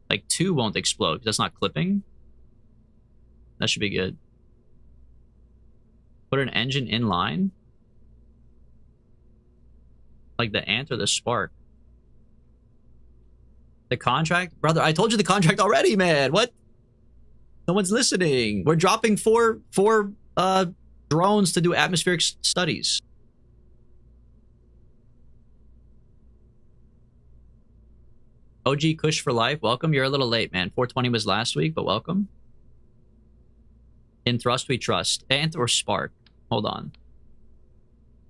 Like 2 won't explode because that's not clipping. That should be good. Put an engine in line. Like the ant or the spark. The contract? Brother, I told you the contract already, man. What? No one's listening. We're dropping four drones to do atmospheric studies. OG Kush for life. Welcome. You're a little late, man. 420 was last week, but welcome. In thrust we trust. Ant or spark? Hold on.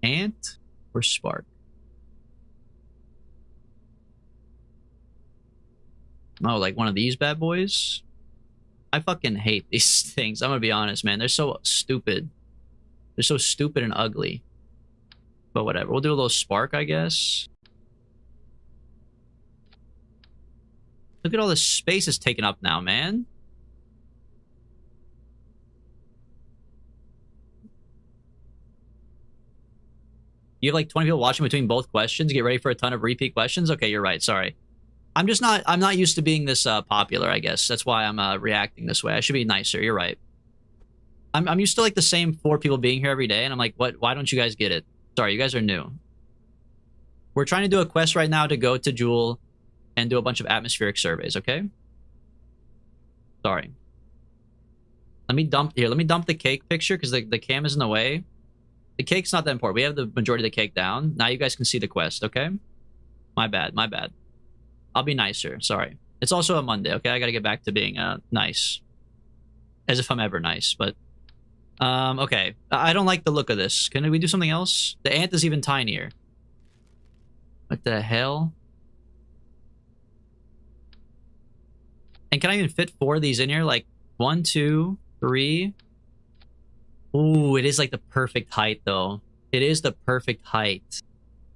Ant or spark? Oh, like one of these bad boys? I fucking hate these things. I'm gonna be honest, man. They're so stupid. They're so stupid and ugly. But whatever. We'll do a little spark, I guess. Look at all the space it's taken up now, man. You have like 20 people watching between both questions. Get ready for a ton of repeat questions. Okay, you're right. Sorry. I'm not used to being this popular, I guess. That's why I'm reacting this way. I should be nicer. You're right. I'm used to like the same 4 people being here every day, and I'm like, what? Why don't you guys get it? Sorry, you guys are new. We're trying to do a quest right now to go to Jewel and do a bunch of atmospheric surveys, okay? Sorry. Let me dump the cake picture because the cam is in the way. The cake's not that important. We have the majority of the cake down. Now you guys can see the quest, okay? My bad. I'll be nicer. Sorry. It's also a Monday, okay? I gotta get back to being nice. As if I'm ever nice, but Okay. I don't like the look of this. Can we do something else? The ant is even tinier. What the hell? And can I even fit 4 of these in here? Like 1, 2, 3. Ooh, it is like the perfect height though. It is the perfect height.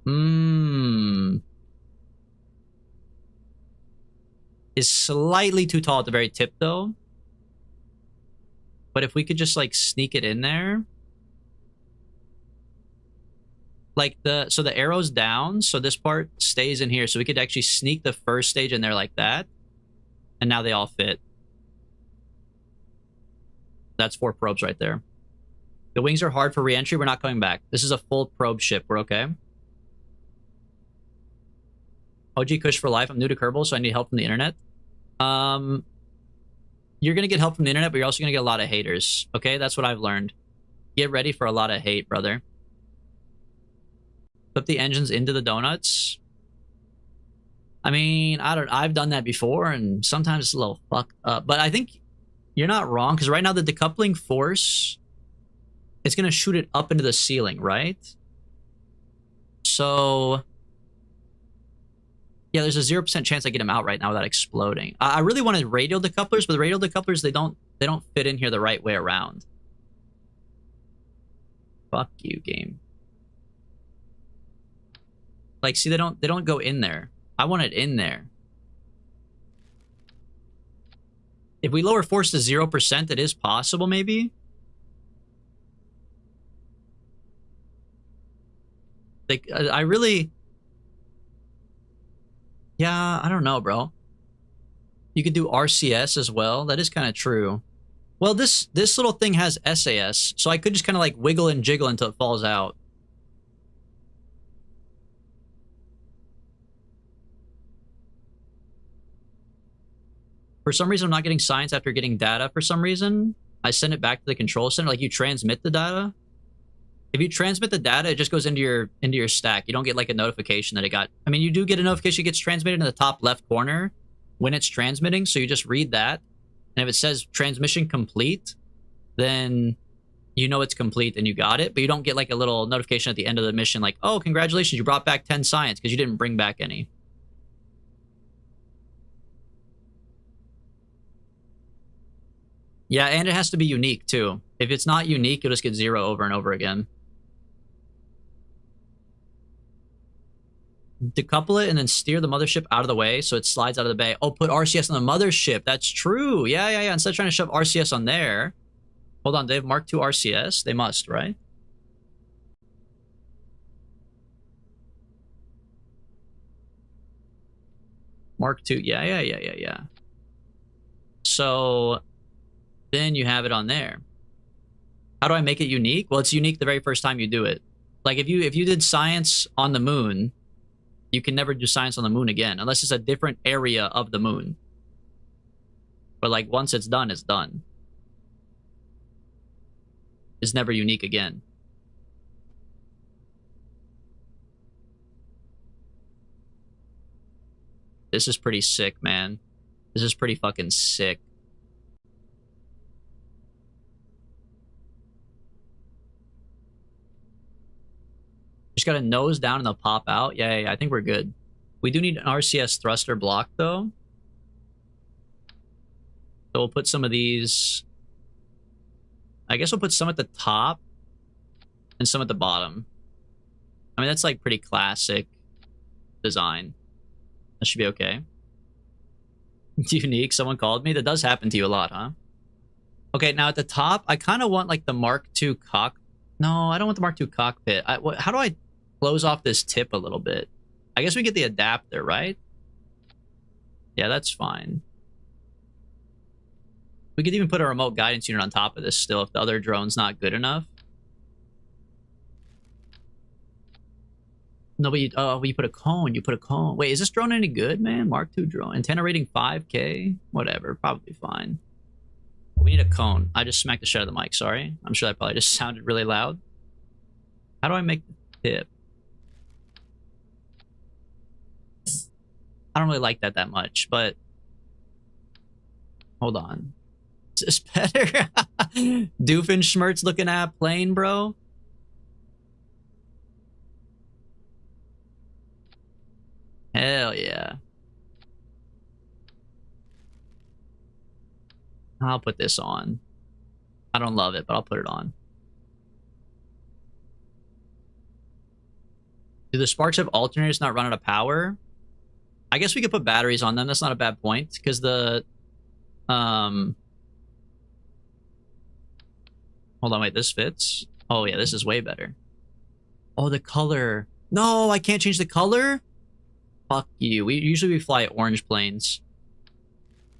Mmm. Is slightly too tall at the very tip though. But if we could just like sneak it in there. Like so the arrow's down, so this part stays in here. So we could actually sneak the first stage in there like that. And now they all fit. That's 4 probes right there. The wings are hard for re-entry. We're not coming back. This is a full probe ship. We're okay. OG Kush for life. I'm new to Kerbal, so I need help from the internet. You're going to get help from the internet, but you're also going to get a lot of haters. Okay? That's what I've learned. Get ready for a lot of hate, brother. Put the engines into the donuts. I mean, I've done that before, and sometimes it's a little fucked up. But I think you're not wrong, because right now the decoupling force, it's going to shoot it up into the ceiling, right? So yeah, there's a 0% chance I get them out right now without exploding. I really wanted radial decouplers, but the radial decouplers, they don't fit in here the right way around. Fuck you, game. Like, see, they don't go in there. I want it in there. If we lower force to 0%, it is possible, maybe. Like, I really... Yeah, I don't know, bro. You could do RCS as well. That is kind of true. Well, this little thing has SAS, so I could just kind of like wiggle and jiggle until it falls out. For some reason, I'm not getting science after getting data for some reason. I send it back to the control center. Like, you transmit the data. If you transmit the data, it just goes into your stack. You don't get like a notification that it got... I mean, you do get a notification it gets transmitted in the top left corner when it's transmitting, so you just read that. And if it says transmission complete, then you know it's complete and you got it. But you don't get like a little notification at the end of the mission like, oh, congratulations, you brought back 10 science, because you didn't bring back any. Yeah, and it has to be unique too. If it's not unique, you'll just get 0 over and over again. Decouple it and then steer the mothership out of the way so it slides out of the bay. Oh, put RCS on the mothership. That's true. Yeah. Instead of trying to shove RCS on there. Hold on, they have Mark II RCS? They must, right? Mark II. Yeah. So then you have it on there. How do I make it unique? Well, it's unique the very first time you do it. Like if you did science on the moon, you can never do science on the moon again, unless it's a different area of the moon. But like once it's done, it's done. It's never unique again. This is pretty sick, man. This is pretty fucking sick. Just got a nose down and they'll pop out. Yeah, I think we're good. We do need an RCS thruster block, though. So we'll put some of these... I guess we'll put some at the top and some at the bottom. I mean, that's like pretty classic design. That should be okay. Unique, someone called me. That does happen to you a lot, huh? Okay, now at the top, I kind of want like the Mark II cock... No, I don't want the Mark II cockpit. How do I close off this tip a little bit? I guess we get the adapter, right? Yeah, that's fine. We could even put a remote guidance unit on top of this still if the other drone's not good enough. No, but you put a cone. You put a cone. Wait, is this drone any good, man? Mark II drone. Antenna rating 5K? Whatever. Probably fine. We need a cone. I just smacked the shit out of the mic. Sorry. I'm sure that probably just sounded really loud. How do I make the tip? I don't really like that much, but... Hold on. Schmertz is better. Doofenshmirtz looking at plane, bro. Hell yeah. I'll put this on. I don't love it, but I'll put it on. Do the Sparks have alternators not run out of power? I guess we could put batteries on them. That's not a bad point, because the... Hold on, wait, this fits? Oh, yeah, this is way better. Oh, the color. No, I can't change the color? Fuck you. We fly orange planes.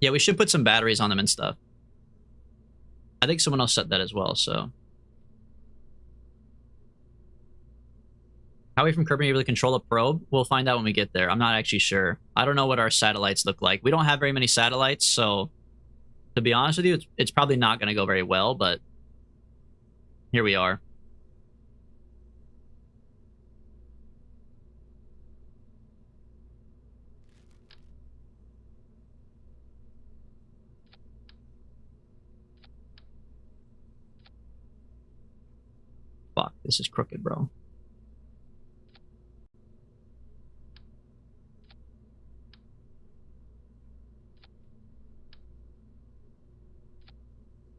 Yeah, we should put some batteries on them and stuff. I think someone else said that as well, so... How are we from Kerbal able to control a probe? We'll find out when we get there. I'm not actually sure. I don't know what our satellites look like. We don't have very many satellites, so... To be honest with you, it's probably not going to go very well, but... Here we are. Fuck, this is crooked, bro.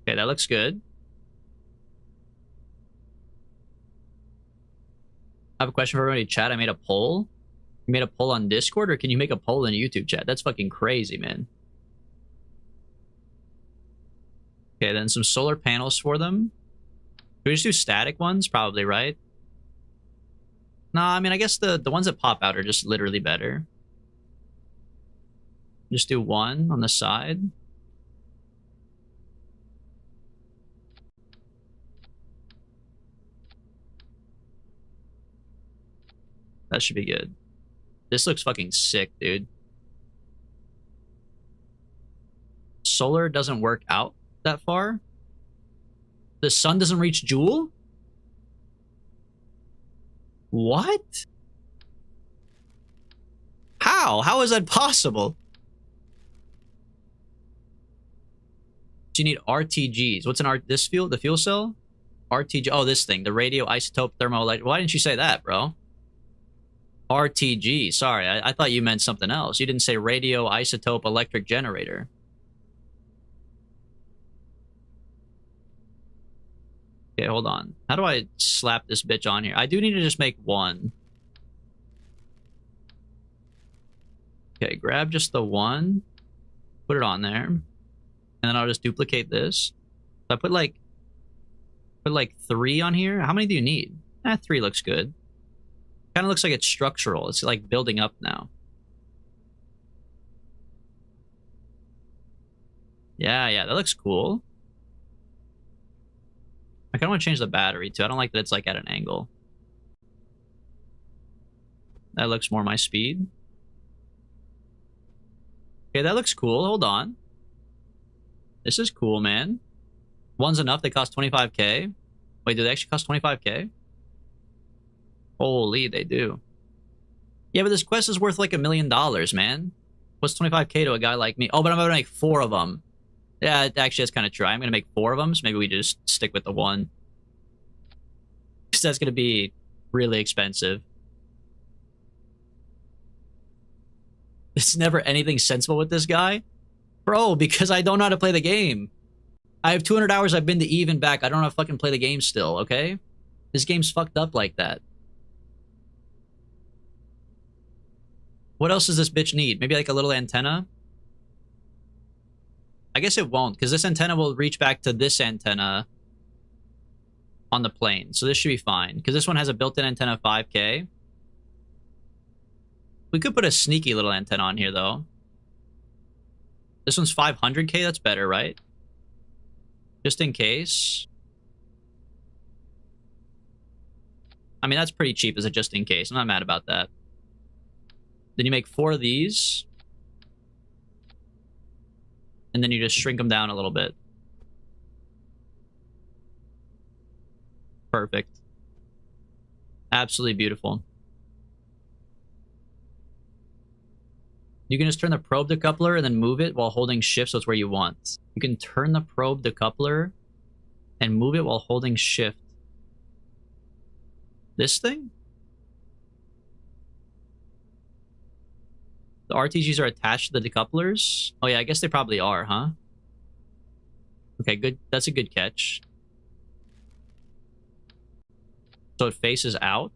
Okay, that looks good. I have a question for everybody in chat. I made a poll. You made a poll on Discord, or can you make a poll in YouTube chat? That's fucking crazy, man. Okay, then some solar panels for them. Do we just do static ones? Probably, right? Nah, I mean, I guess the ones that pop out are just literally better. Just do one on the side. That should be good. This looks fucking sick, dude. Solar doesn't work out that far. The sun doesn't reach Joule? What? How? How is that possible? Do you need RTGs? What's an this fuel? The fuel cell? RTG. Oh, this thing. The radio isotope thermoelectric. Why didn't you say that, bro? RTG. Sorry, I thought you meant something else. You didn't say radio isotope electric generator. Okay, hold on. How do I slap this bitch on here? I do need to just make one. Okay, grab just the one. Put it on there. And then I'll just duplicate this. So I put like 3 on here. How many do you need? 3 looks good. Kind of looks like it's structural. It's like building up now. Yeah, that looks cool. I kind of want to change the battery too. I don't like that it's like at an angle. That looks more my speed. Okay, that looks cool. Hold on. This is cool, man. One's enough. They cost 25k. Wait, do they actually cost 25k? Holy, they do. Yeah, but this quest is worth like $1 million, man. What's 25k to a guy like me? Oh, but I'm gonna make 4 of them. Yeah, actually, that's kind of true. I'm gonna make 4 of them, so maybe we just stick with the one. Because that's gonna be really expensive. It's never anything sensible with this guy. Bro, because I don't know how to play the game. I have 200 hours, I've been to Eve and back. I don't know how to fucking play the game still, okay? This game's fucked up like that. What else does this bitch need? Maybe like a little antenna? I guess it won't, because this antenna will reach back to this antenna on the plane. So this should be fine, because this one has a built-in antenna of 5K. We could put a sneaky little antenna on here, though. This one's 500K. That's better, right? Just in case. I mean, that's pretty cheap as a just in case. I'm not mad about that. Then you make 4 of these. And then you just shrink them down a little bit. Perfect. Absolutely beautiful. You can just turn the probe decoupler and then move it while holding shift so it's where you want. You can turn the probe decoupler and move it while holding shift. This thing? The RTGs are attached to the decouplers? Oh yeah, I guess they probably are, huh? Okay, good. That's a good catch. So it faces out?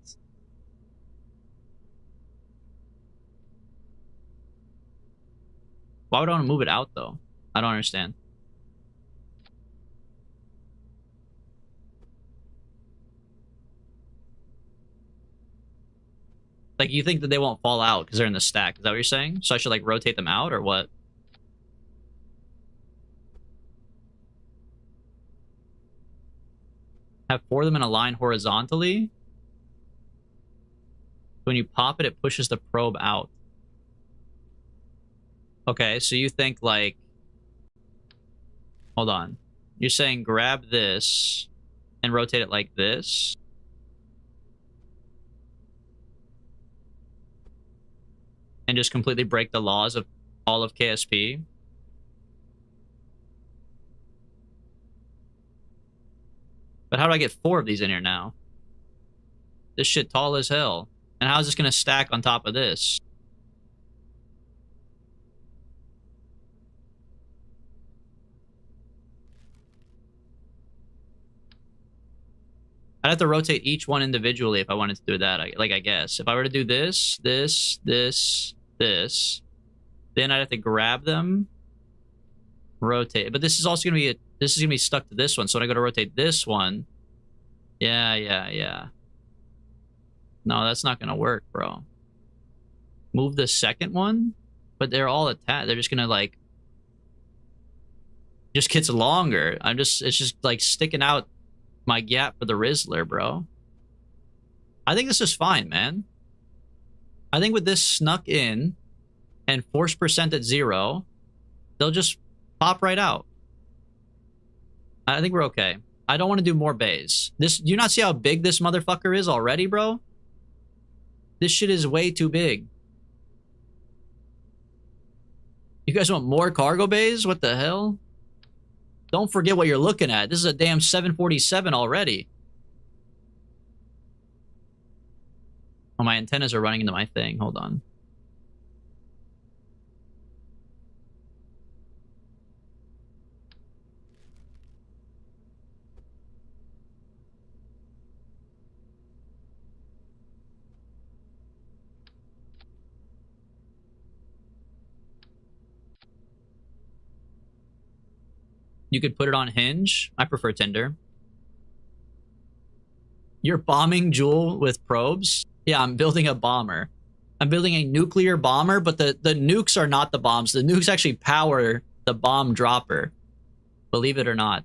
Why would I want to move it out, though? I don't understand. Like, you think that they won't fall out because they're in the stack. Is that what you're saying? So I should, like, rotate them out, or what? Have 4 of them in a line horizontally. When you pop it, it pushes the probe out. Okay, so you think, like... Hold on. You're saying grab this and rotate it like this. And just completely break the laws of all of KSP. But how do I get 4 of these in here now? This shit tall as hell. And how is this going to stack on top of this? I'd have to rotate each one individually if I wanted to do that. I guess. If I were to do this, this, then I'd have to grab them, rotate. But this is also going to be this is going to be stuck to this one. So when I go to rotate this one, yeah. No, that's not going to work, bro. Move the second one, but they're all attached. They're just going to, like, just gets longer. It's just, like, sticking out my gap for the Rizzler, bro. I think this is fine, man. I think with this snuck in and force percent at 0, they'll just pop right out. I think we're okay. I don't want to do more bays. Do you not see how big this motherfucker is already, bro? This shit is way too big. You guys want more cargo bays? What the hell? Don't forget what you're looking at. This is a damn 747 already. Oh, my antennas are running into my thing. Hold on. You could put it on hinge. I prefer Tinder. You're bombing Jewel with probes? Yeah, I'm building a bomber. I'm building a nuclear bomber, but the nukes are not the bombs. The nukes actually power the bomb dropper. Believe it or not.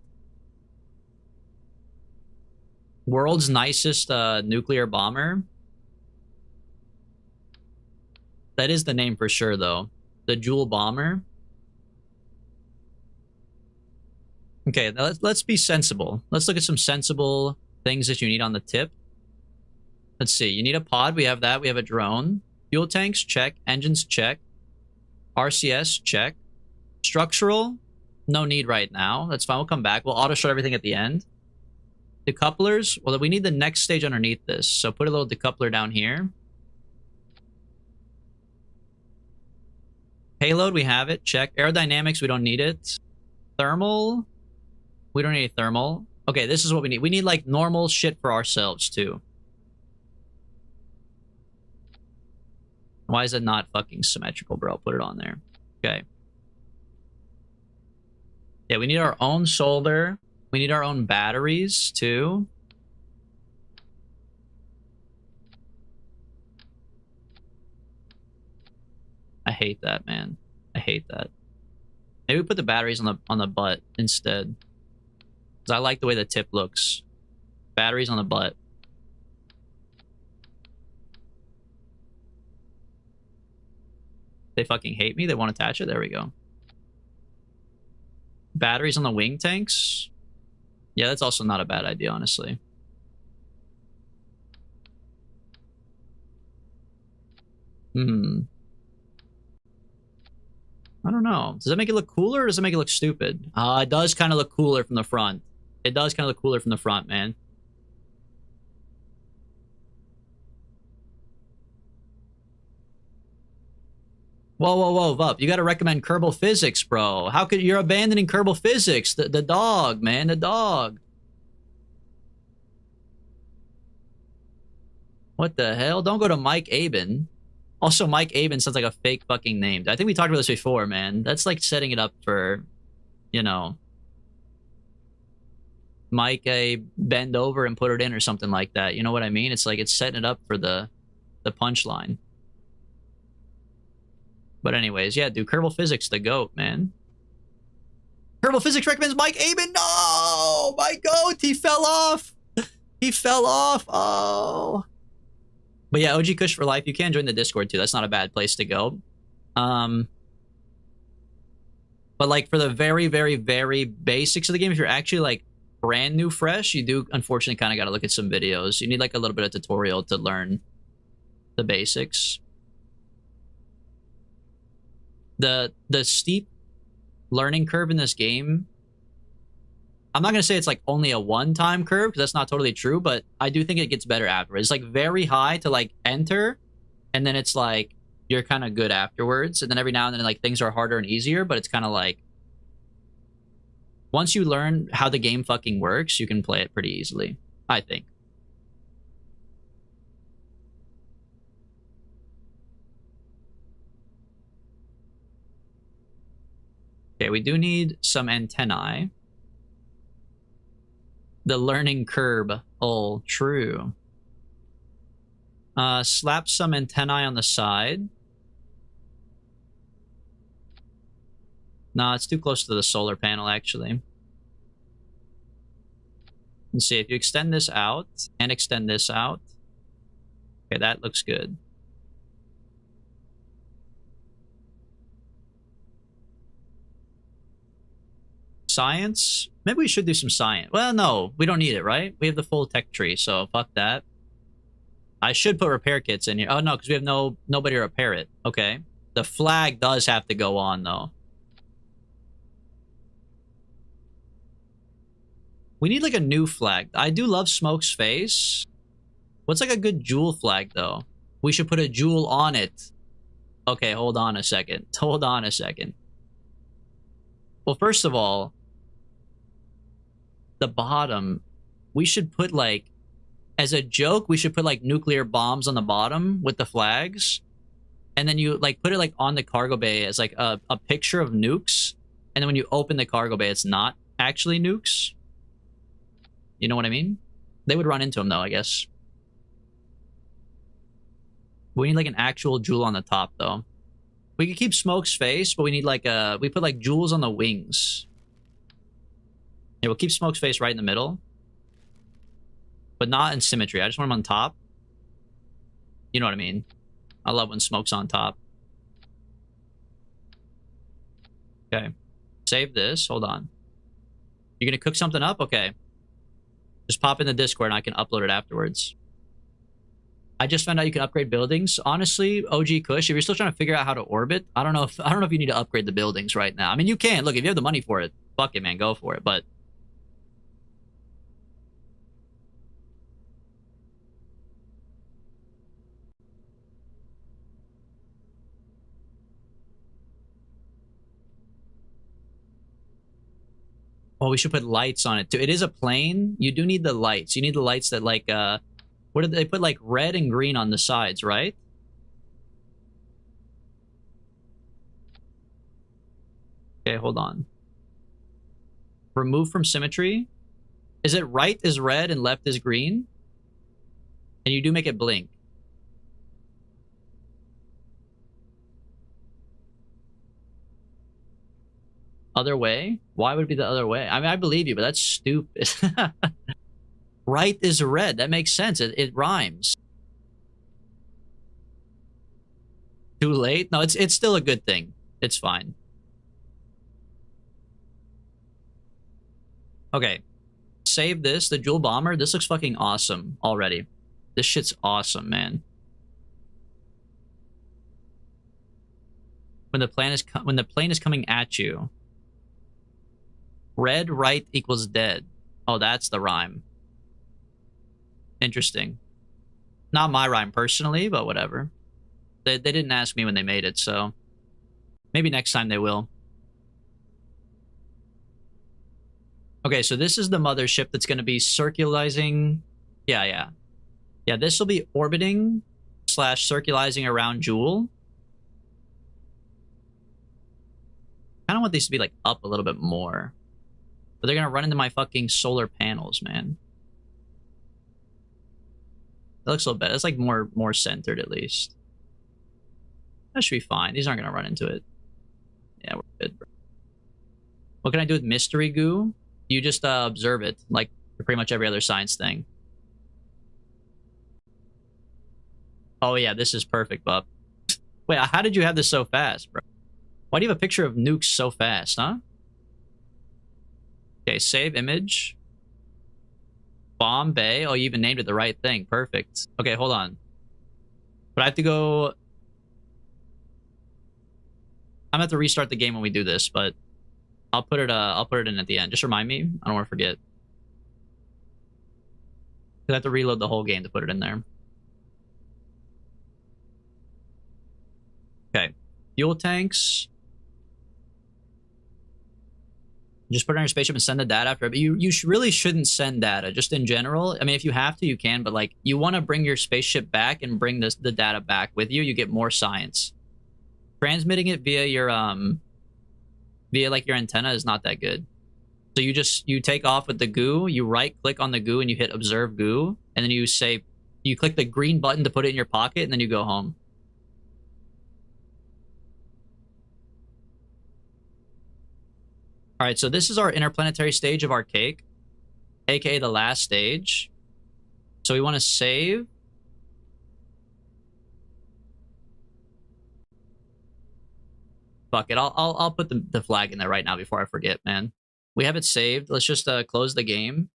World's nicest nuclear bomber. That is the name for sure, though. The Jewel bomber. Okay, now let's be sensible. Let's look at some sensible things that you need on the tip. Let's see. You need a pod. We have that. We have a drone. Fuel tanks, check. Engines, check. RCS, check. Structural, no need right now. That's fine. We'll come back. We'll auto-shut everything at the end. Decouplers, well, we need the next stage underneath this. So put a little decoupler down here. Payload, we have it. Check. Aerodynamics, we don't need it. Thermal, we don't need thermal. Okay, this is what we need. We need, like, normal shit for ourselves, too. Why is it not fucking symmetrical, bro? Put it on there. Okay. Yeah, we need our own solder. We need our own batteries, too. I hate that, man. I hate that. Maybe we put the batteries on the butt instead. Because I like the way the tip looks. Batteries on the butt. They fucking hate me. They won't attach it. There we go. Batteries on the wing tanks. Yeah, that's also not a bad idea, honestly. I don't know. Does that make it look cooler or does it make it look stupid? It does kind of look cooler from the front. It does kind of look cooler from the front, man. Whoa, whoa, whoa, Vup. You gotta recommend Kerbal Physics, bro. How could you're abandoning Kerbal Physics? The dog, man, the dog. What the hell? Don't go to Mike Aben. Also, Mike Aben sounds like a fake fucking name. I think we talked about this before, man. That's like setting it up for, you know, Mike bend over and put it in or something like that. You know what I mean? It's like it's setting it up for the punchline. But anyways, yeah, dude, Kerbal Physics, the GOAT, man. Kerbal Physics recommends Mike Aben. No! My GOAT, he fell off. He fell off. Oh. But yeah, OG Kush for life. You can join the Discord too. That's not a bad place to go. But like for the very, very, very basics of the game, if you're actually like brand new, fresh, you do unfortunately kind of got to look at some videos. You need like a little bit of tutorial to learn the basics. The steep learning curve in this game, I'm not going to say it's like only a one-time curve because that's not totally true, but I do think it gets better afterwards. It's like very high to like enter, and then it's like you're kind of good afterwards, and then every now and then like things are harder and easier, but it's kind of like once you learn how the game fucking works, you can play it pretty easily, I think. Okay, we do need some antennae. The learning curve. Oh, true. Slap some antennae on the side. Nah, it's too close to the solar panel, actually. Let's see, if you extend this out and extend this out. Okay, that looks good. Science? Maybe we should do some science. Well, no, we don't need it, right? We have the full tech tree, so fuck that. I should put repair kits in here. Oh, no, because we have nobody to repair it. Okay. The flag does have to go on, though. We need, like, a new flag. I do love Smoke's face. What's, like, a good jewel flag, though? We should put a jewel on it. Okay, hold on a second. Hold on a second. Well, first of all, the bottom, we should put like, as a joke, we should put like nuclear bombs on the bottom with the flags. And then you like put it like on the cargo bay as like a picture of nukes. And then when you open the cargo bay, it's not actually nukes. You know what I mean? They would run into them though, I guess. We need like an actual jewel on the top though. We could keep Smoke's face, but we need like we put like jewels on the wings. Yeah, we'll keep Smoke's face right in the middle. But not in symmetry. I just want him on top. You know what I mean? I love when Smoke's on top. Okay. Save this. Hold on. You're gonna cook something up? Okay. Just pop in the Discord and I can upload it afterwards. I just found out you can upgrade buildings. Honestly, OG Kush, if you're still trying to figure out how to orbit, I don't know if you need to upgrade the buildings right now. I mean, you can. Look, if you have the money for it, fuck it, man, go for it. But well, we should put lights on it too. It is a plane. You do need the lights. You need the lights that like what did they put, like red and green on the sides, right? Okay, hold on. Remove from symmetry. Is it right is red and left is green? And you do make it blink. Other way? Why would it be the other way? I mean, I believe you, but that's stupid. Right is red. That makes sense. It rhymes. Too late? No, it's still a good thing. It's fine. Okay. Save this. The Jewel Bomber. This looks fucking awesome already. This shit's awesome, man. when the plane is coming at you. Red right equals dead. Oh, that's the rhyme. Interesting. Not my rhyme personally, but whatever. They didn't ask me when they made it, so maybe next time they will. Okay, so this is the mothership that's going to be circularizing. Yeah. This will be orbiting / circularizing around Jewel. I kind of want these to be like up a little bit more, but they're going to run into my fucking solar panels, man. That looks a little better. It's like more centered at least. That should be fine. These aren't going to run into it. Yeah, we're good. What can I do with mystery goo? You just observe it, like pretty much every other science thing. Oh yeah, this is perfect, bub. Wait, how did you have this so fast, bro? Why do you have a picture of nukes so fast, huh? Okay, save image. Bomb Bay. Oh, you even named it the right thing. Perfect. Okay, hold on. But I have to go. I'm gonna have to restart the game when we do this, but I'll put it in at the end. Just remind me. I don't want to forget. I have to reload the whole game to put it in there. Okay. Fuel tanks. Just put it on your spaceship and send the data after it. But you really shouldn't send data, just in general. I mean, if you have to, you can, but like you want to bring your spaceship back and bring the data back with you. You get more science. Transmitting it via your like your antenna is not that good. So you take off with the goo, you right click on the goo and you hit observe goo, and then you click the green button to put it in your pocket, and then you go home. All right, so this is our interplanetary stage of our cake, aka the last stage. So we want to save. Fuck it, I'll put the flag in there right now before I forget, man. We have it saved. Let's just close the game.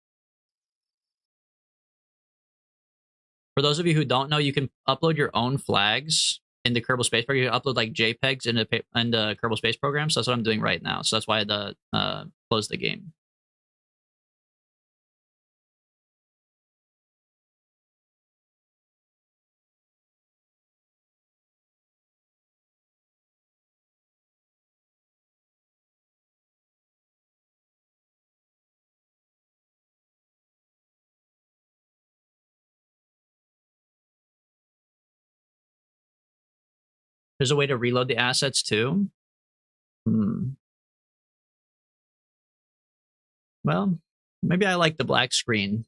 For those of you who don't know, you can upload your own flags in the Kerbal Space Program. You can upload like JPEGs into Kerbal Space Program. So that's what I'm doing right now. So that's why I had to close the game. There's a way to reload the assets too. Well, maybe I like the black screen.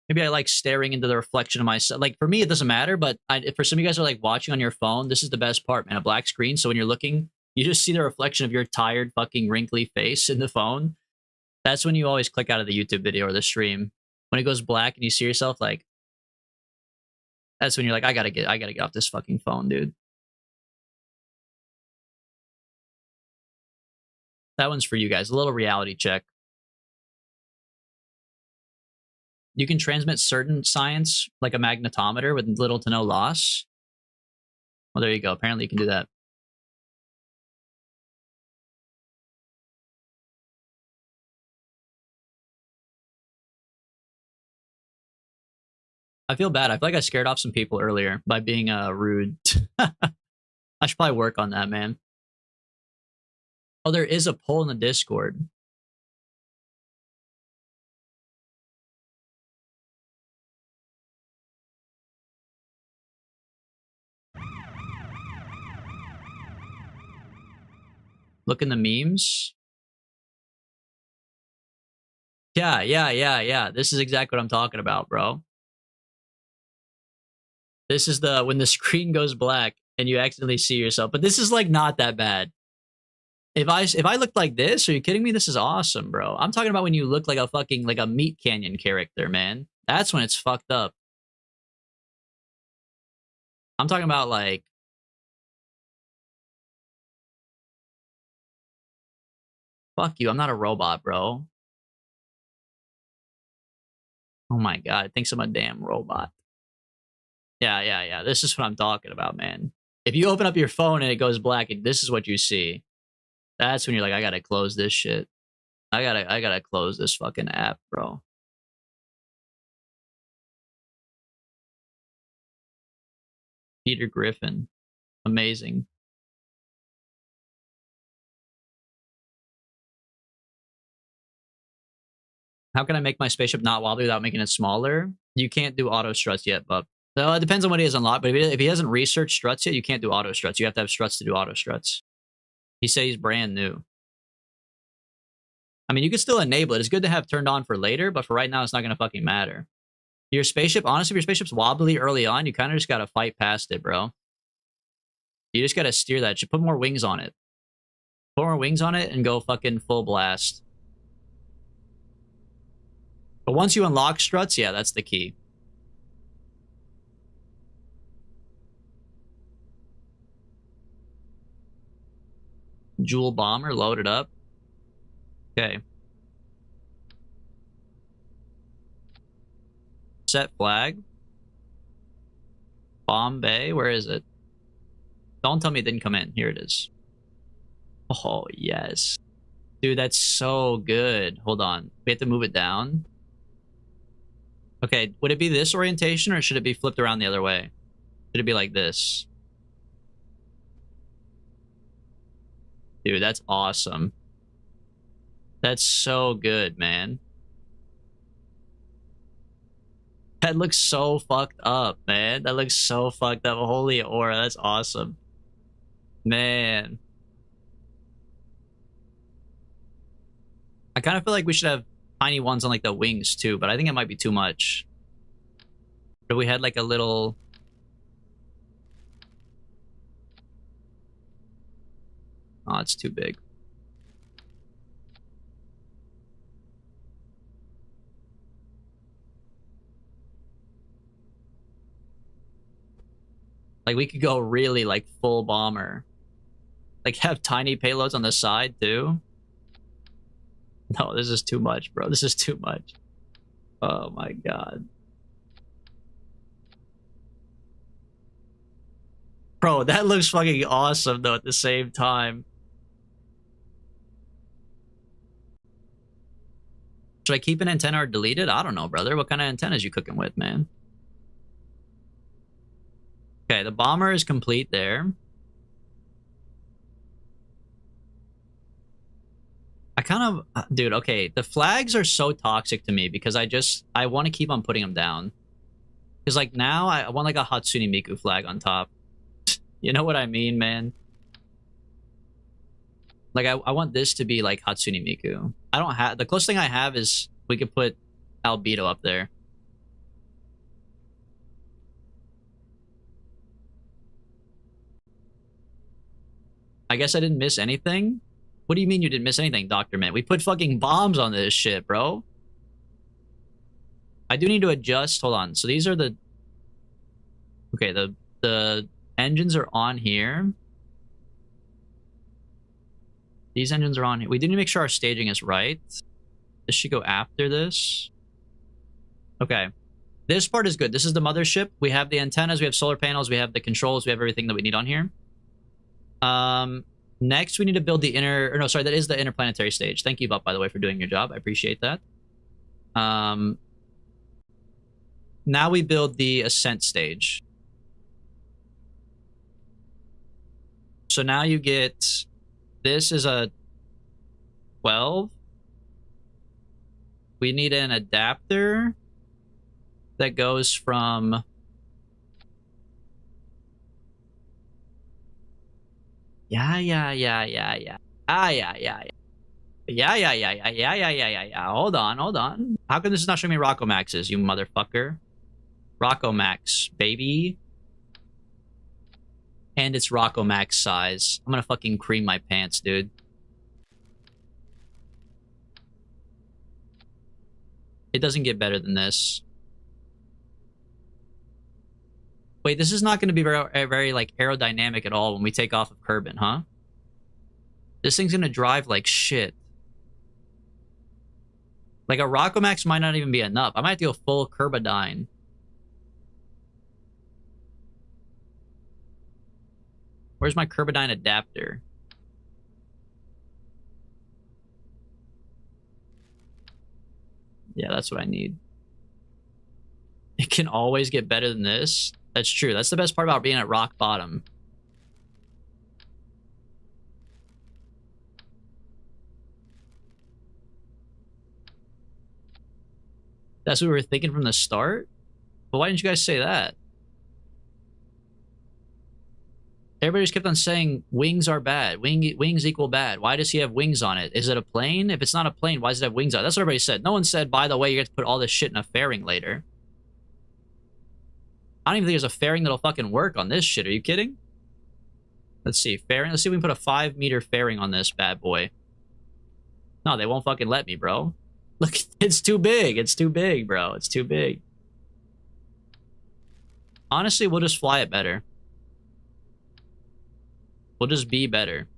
Maybe I like staring into the reflection of myself. Like for me, it doesn't matter, but for some of you guys who are like watching on your phone, this is the best part, man. A black screen. So when you're looking, you just see the reflection of your tired, fucking wrinkly face in the phone. That's when you always click out of the YouTube video or the stream. When it goes black and you see yourself, like, that's when you're like, I gotta get off this fucking phone, dude. That one's for you guys. A little reality check. You can transmit certain science, like a magnetometer, with little to no loss. Well, there you go. Apparently you can do that. I feel bad. I feel like I scared off some people earlier by being rude. I should probably work on that, man. Oh, there is a poll in the Discord. Look in the memes. Yeah. This is exactly what I'm talking about, bro. This is when the screen goes black and you accidentally see yourself. But this is like not that bad. If I looked like this, are you kidding me? This is awesome, bro. I'm talking about when you look like a fucking like a Meat Canyon character, man. That's when it's fucked up. I'm talking about like fuck you. I'm not a robot, bro. Oh my god, thinks I'm a damn robot. Yeah. This is what I'm talking about, man. If you open up your phone and it goes black, and this is what you see. That's when you're like, I gotta close this shit. I gotta close this fucking app, bro. Peter Griffin. Amazing. How can I make my spaceship not wobbly without making it smaller? You can't do auto struts yet, but well, it depends on what he has unlocked. But if he hasn't researched struts yet, you can't do auto struts. You have to have struts to do auto struts. He says he's brand new. I mean, you can still enable it. It's good to have turned on for later, but for right now, it's not gonna fucking matter. Your spaceship, honestly, if your spaceship's wobbly early on, you kind of just gotta fight past it, bro. You just gotta steer that. You put more wings on it. Put more wings on it and go fucking full blast. But once you unlock struts, yeah, that's the key. Jewel bomber loaded up. Okay. Set flag. Bombay, where is it? Don't tell me it didn't come in. Here it is. Oh, yes. Dude, that's so good. Hold on. We have to move it down. Okay, would it be this orientation or should it be flipped around the other way? Should it be like this? Dude, that's awesome. That's so good, man. That looks so fucked up, man. That looks so fucked up. Holy aura, that's awesome. Man. I kind of feel like we should have tiny ones on like the wings too, but I think it might be too much. But we had like a little... Oh, it's too big. Like we could go really like full bomber. Like have tiny payloads on the side too. No, this is too much, bro. This is too much. Oh my god. Bro, that looks fucking awesome though at the same time. Should I keep an antenna or delete it? I don't know, brother. What kind of antennas you cooking with, man? Okay, the bomber is complete there. I kind of... Dude, okay. The flags are so toxic to me because I want to keep on putting them down. Because, like, now I want, like, a Hatsune Miku flag on top. You know what I mean, man? Like, I want this to be, like, Hatsune Miku. I don't have... The closest thing I have is we could put Albedo up there. I guess I didn't miss anything? What do you mean you didn't miss anything, Dr. Man? We put fucking bombs on this shit, bro. I do need to adjust. Hold on. So these are the... Okay, the engines are on here. These engines are on here. We do need to make sure our staging is right. This should go after this. Okay. This part is good. This is the mothership. We have the antennas. We have solar panels. We have the controls. We have everything that we need on here. Next, we need to build the inner... Or no, sorry, that is the interplanetary stage. Thank you, Bup, by the way, for doing your job. I appreciate that. Now we build the ascent stage. So now you get... This is a 12. We need an adapter that goes from... Yeah. Hold on. How come this is not showing me Rocco Maxes, you motherfucker? Rocco Max, baby. And it's Rocco Max size. I'm gonna fucking cream my pants, dude. It doesn't get better than this. Wait, this is not going to be very like aerodynamic at all when we take off of Kerbal, huh? This thing's going to drive like shit. Like a Rocco Max might not even be enough. I might have to go full Kerbadine. Where's my Kerbadine adapter? Yeah, that's what I need. It can always get better than this. That's true. That's the best part about being at rock bottom. That's what we were thinking from the start? But why didn't you guys say that? Everybody just kept on saying wings are bad. Wings equal bad. Why does he have wings on it? Is it a plane? If it's not a plane, why does it have wings on it? That's what everybody said. No one said, by the way, you have to put all this shit in a fairing later. I don't even think there's a fairing that'll fucking work on this shit. Are you kidding? Let's see. Fairing. Let's see if we can put a 5-meter fairing on this bad boy. No, they won't fucking let me, bro. Look, it's too big. It's too big, bro. It's too big. Honestly, we'll just fly it better. We'll just be better.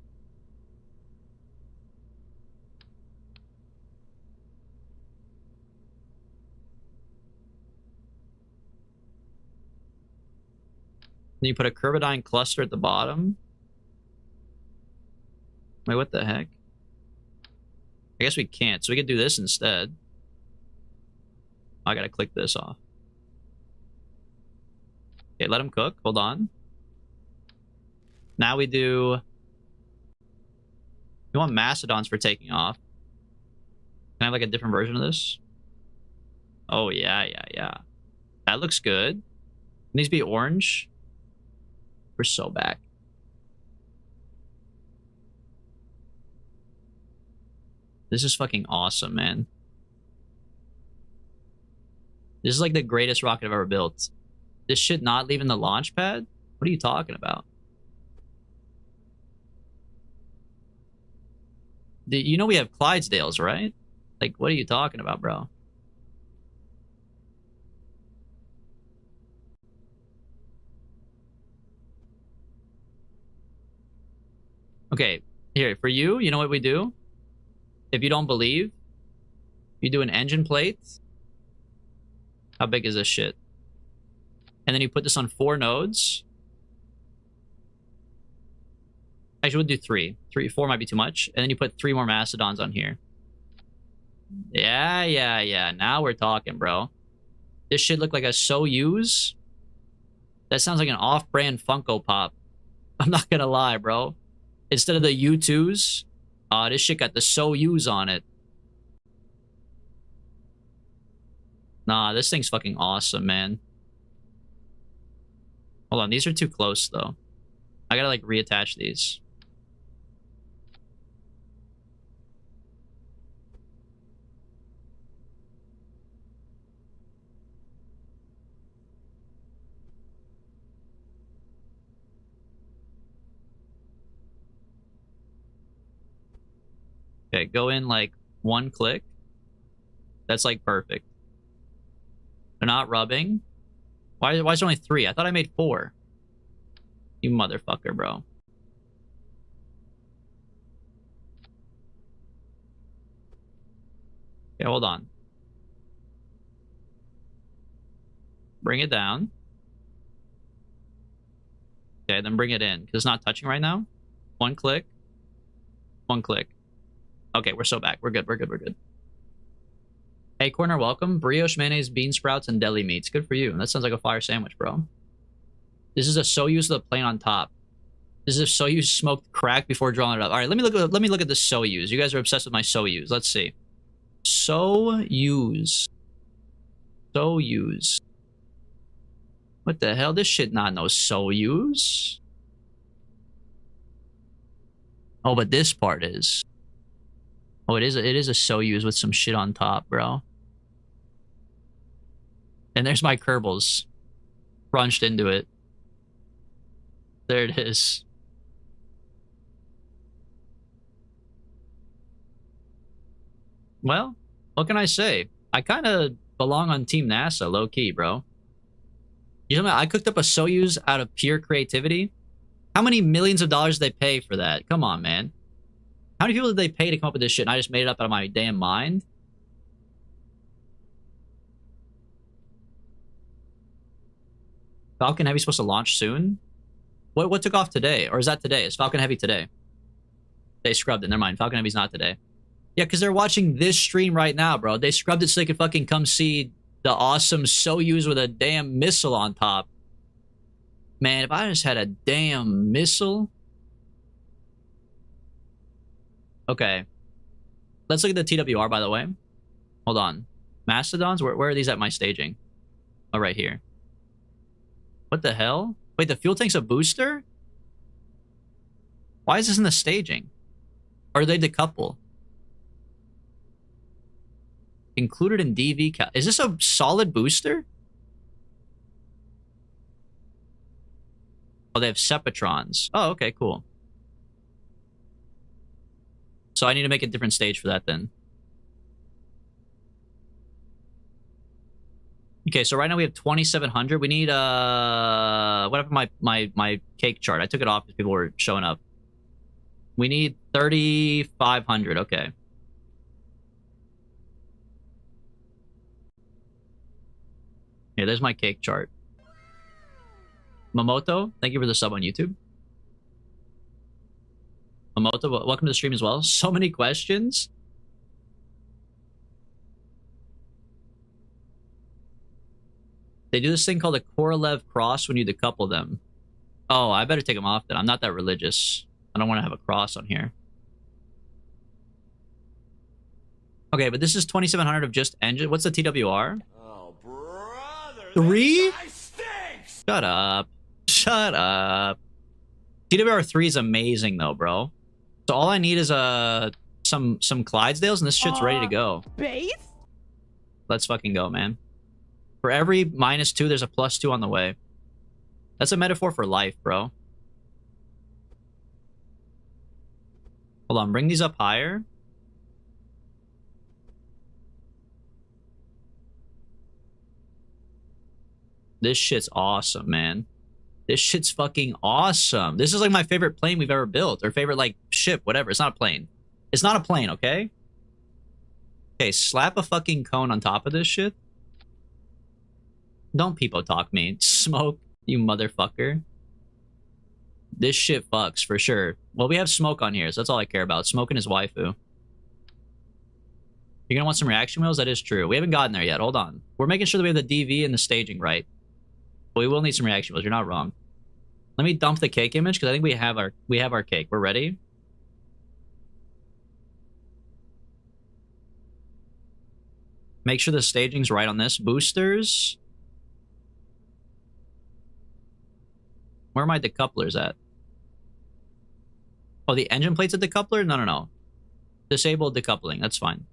Then you put a Kerbadine cluster at the bottom. Wait, what the heck? I guess we can't, so we could do this instead. I gotta click this off. Okay, let him cook. Hold on. Now we do... We want Mastodons for taking off. Can I have like a different version of this? Oh, yeah. That looks good. It needs to be orange. We're so back. This is fucking awesome, man. This is like the greatest rocket I've ever built. This shit not leaving the launch pad? What are you talking about? You know we have Clydesdales, right? Like, what are you talking about, bro? Okay, here, for you, you know what we do? If you don't believe, you do an engine plate. How big is this shit? And then you put this on 4 nodes. Actually, we'll do 3. 4 might be too much. And then you put 3 more Mastodons on here. Yeah. Now we're talking, bro. This shit look like a Soyuz. That sounds like an off-brand Funko Pop. I'm not gonna lie, bro. Instead of the U2s, this shit got the Soyuz on it. Nah, this thing's fucking awesome, man. Hold on, these are too close, though. I gotta, like, reattach these. Okay, go in, like, 1 click. That's, like, perfect. They're not rubbing. Why is there only 3? I thought I made 4. You motherfucker, bro. Okay, hold on. Bring it down. Okay, then bring it in, because it's not touching right now. 1 click. 1 click. Okay, we're so back. We're good. Hey, Corner, welcome. Brioche, mayonnaise, bean sprouts, and deli meats. Good for you. That sounds like a fire sandwich, bro. This is a Soyuz with a plane on top. This is a Soyuz smoked crack before drawing it up. All right, let me look at the Soyuz. You guys are obsessed with my Soyuz. Let's see. Soyuz. What the hell? This shit not no Soyuz. Oh, but this part is. Oh, it is a Soyuz with some shit on top, bro. And there's my Kerbals crunched into it. There it is. Well, what can I say? I kind of belong on Team NASA, low-key, bro. You know, I cooked up a Soyuz out of pure creativity. How many millions of dollars did they pay for that? Come on, man. How many people did they pay to come up with this shit and I just made it up out of my damn mind? Falcon Heavy supposed to launch soon? What took off today? Or is that today? Is Falcon Heavy today? They scrubbed it. Never mind. Falcon Heavy's not today. Yeah, because they're watching this stream right now, bro. They scrubbed it so they could fucking come see the awesome Soyuz with a damn missile on top. Man, if I just had a damn missile. Okay. Let's look at the TWR, by the way. Hold on. Mastodons? Where are these at my staging? Oh, right here. What the hell? Wait, the fuel tank's a booster? Why is this in the staging? Or are they decouple? Included in DV cal. Is this a solid booster? Oh, they have Sepatrons. Oh, okay, cool. So I need to make a different stage for that then. Okay, so right now we have 2,700. We need what happened to my cake chart? I took it off because people were showing up. We need 3,500. Okay. Here, there's my cake chart. Momoto, thank you for the sub on YouTube. Momoto, welcome to the stream as well. So many questions. They do this thing called a Korolev cross when you decouple them. Oh, I better take them off then. I'm not that religious. I don't want to have a cross on here. Okay, but this is 2,700 of just engine. What's the TWR? Oh, brother. 3? Stinks. Shut up. Shut up. TWR 3 is amazing though, bro. So all I need is some Clydesdales and this shit's ready to go. Base? Let's fucking go, man. For every -2, there's a +2 on the way. That's a metaphor for life, bro. Hold on, bring these up higher. This shit's awesome, man. This shit's fucking awesome. This is like my favorite plane we've ever built. Or favorite, like, ship, whatever. It's not a plane. It's not a plane, okay? Okay, slap a fucking cone on top of this shit. Don't peepo talk me. Smoke, you motherfucker. This shit fucks, for sure. Well, we have Smoke on here, so that's all I care about. Smoke and his waifu. You're gonna want some reaction wheels? That is true. We haven't gotten there yet. Hold on. We're making sure that we have the DV and the staging right. But we will need some reaction wheels. You're not wrong. Let me dump the cake image, because I think we have our cake. We're ready? Make sure the staging's right on this. Boosters. Where are my decouplers at? Oh, the engine plate's a decoupler? No, no, no. Disable decoupling. That's fine.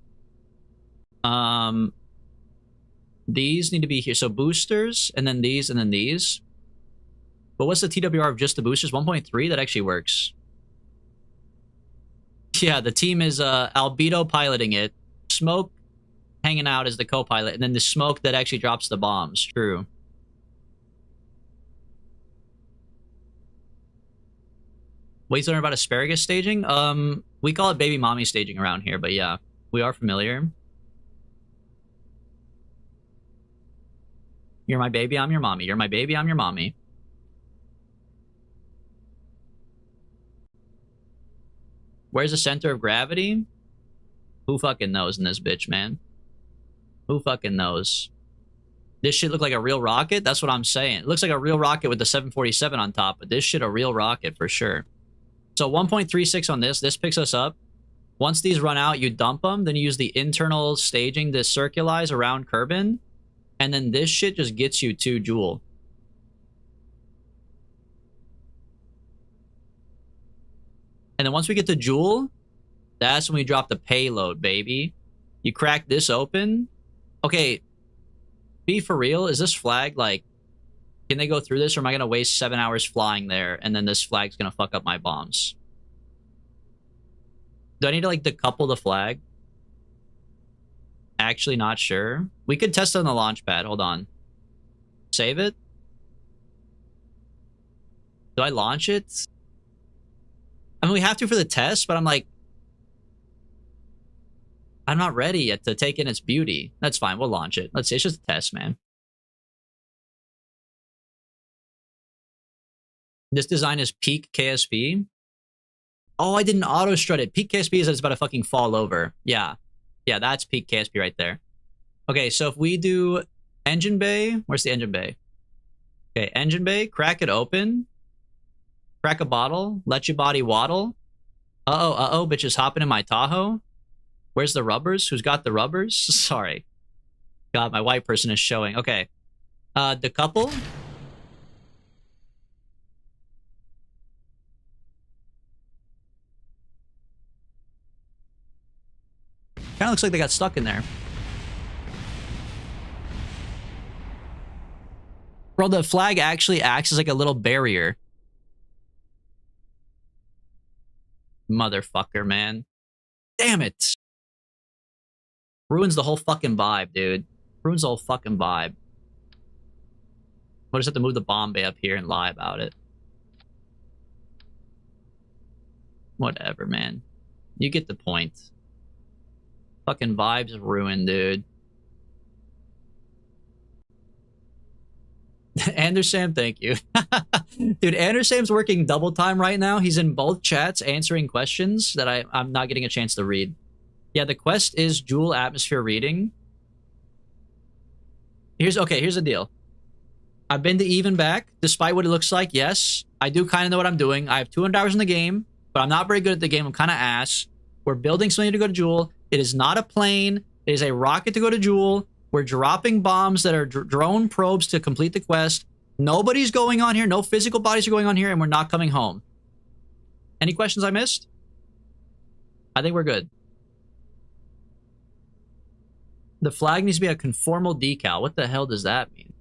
These need to be here. So boosters, and then these, and then these. But what's the TWR of just the boosters? 1.3? That actually works. Yeah, the team is Albedo piloting it. Smoke hanging out as the co-pilot, and then the Smoke that actually drops the bombs. True. Wait to learn about asparagus staging? We call it baby mommy staging around here, but yeah, we are familiar. You're my baby, I'm your mommy. You're my baby, I'm your mommy. Where's the center of gravity? Who fucking knows in this bitch, man? Who fucking knows? This shit look like a real rocket? That's what I'm saying. It looks like a real rocket with the 747 on top, but this shit a real rocket for sure. So 1.36 on this. This picks us up. Once these run out, you dump them. Then you use the internal staging to circularize around Kerbin. And then this shit just gets you to Joule. And then once we get to Joule, that's when we drop the payload, baby. You crack this open. Okay, be for real. Is this flag, like, can they go through this, or am I going to waste 7 hours flying there, and then this flag's going to fuck up my bombs? Do I need to, like, decouple the flag? Actually not sure. We could test it on the launch pad. Hold on. Save it? Do I launch it? I mean, we have to for the test, but I'm like, I'm not ready yet to take in its beauty. That's fine. We'll launch it. Let's see. It's just a test, man. This design is peak KSP. Oh, I didn't auto strut it. Peak KSP is that it's about to fucking fall over. Yeah. Yeah, that's peak KSP right there. Okay, so if we do engine bay, where's the engine bay? Okay, engine bay, crack it open. Crack a bottle, let your body waddle. Uh-oh, bitches hopping in my Tahoe. Where's the rubbers? Who's got the rubbers? Sorry. God, my white person is showing. Okay. The couple. Kind of looks like they got stuck in there. Bro, the flag actually acts as like a little barrier. Motherfucker, man. Damn it. Ruins the whole fucking vibe, dude. Ruins the whole fucking vibe. We'll just have to move the bomb bay up here and lie about it. Whatever, man. You get the point. Fucking vibes ruined, dude. Andersam, thank you. Dude, Andersam's working double time right now. He's in both chats answering questions that I'm not getting a chance to read. Yeah, the quest is Joule Atmosphere Reading. Here's the deal. I've been to even back, despite what it looks like. Yes, I do kind of know what I'm doing. I have 200 hours in the game, but I'm not very good at the game. I'm kind of ass. We're building something to go to Joule. It is not a plane. It is a rocket to go to Joule. We're dropping bombs that are drone probes to complete the quest. Nobody's going on here. No physical bodies are going on here, and we're not coming home. Any questions I missed? I think we're good. The flag needs to be a conformal decal. What the hell does that mean?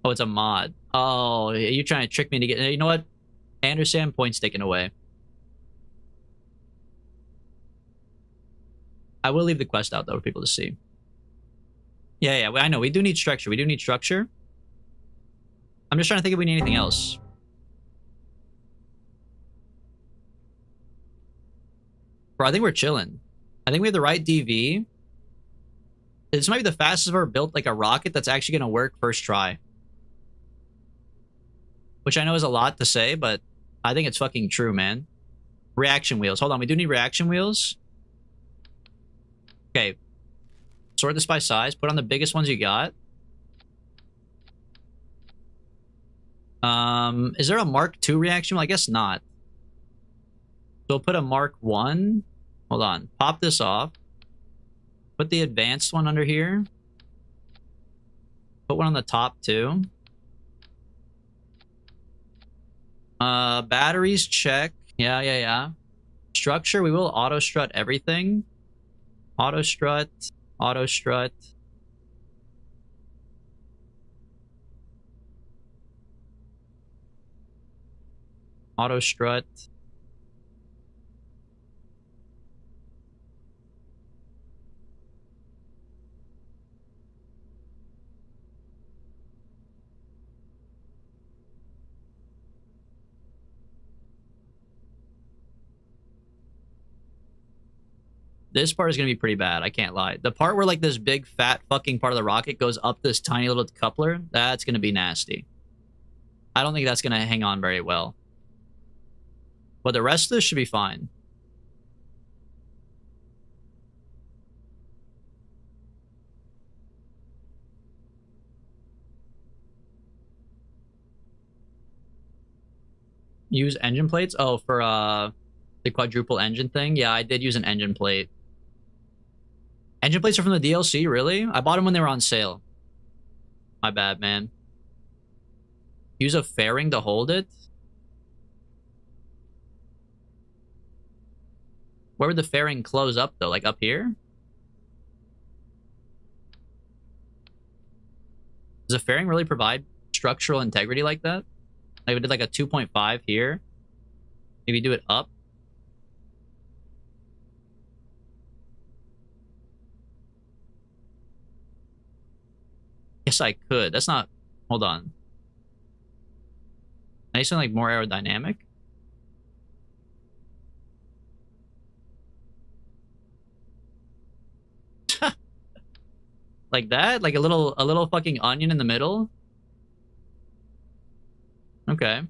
Oh, it's a mod. Oh, you're trying to trick me to get... You know what? Anderson, points taken away. I will leave the quest out, though, for people to see. Yeah, I know. We do need structure. We do need structure. I'm just trying to think if we need anything else. Bro, I think we're chilling. I think we have the right DV. This might be the fastest I've ever built, like, a rocket that's actually going to work first try. Which I know is a lot to say, but I think it's fucking true, man. Reaction wheels. Hold on, we do need reaction wheels. Okay. Sort this by size. Put on the biggest ones you got. Is there a Mark II reaction wheel? I guess not. So we'll put a Mark 1. Hold on. Pop this off. Put the advanced one under here. Put one on the top too. Batteries, check. Yeah. Structure, we will auto strut everything. Auto strut. Auto strut. Auto strut. This part is going to be pretty bad. I can't lie. The part where like this big fat fucking part of the rocket goes up this tiny little coupler, that's going to be nasty. I don't think that's going to hang on very well. But the rest of this should be fine. Use engine plates? Oh, for the quadruple engine thing? Yeah, I did use an engine plate. Engine plates are from the DLC, really? I bought them when they were on sale. My bad, man. Use a fairing to hold it? Where would the fairing close up, though? Like up here? Does a fairing really provide structural integrity like that? Like we did like a 2.5 here. Maybe do it up. Yes, I could. That's not... Hold on. I need something like more aerodynamic. Like that? Like a little fucking onion in the middle? Okay.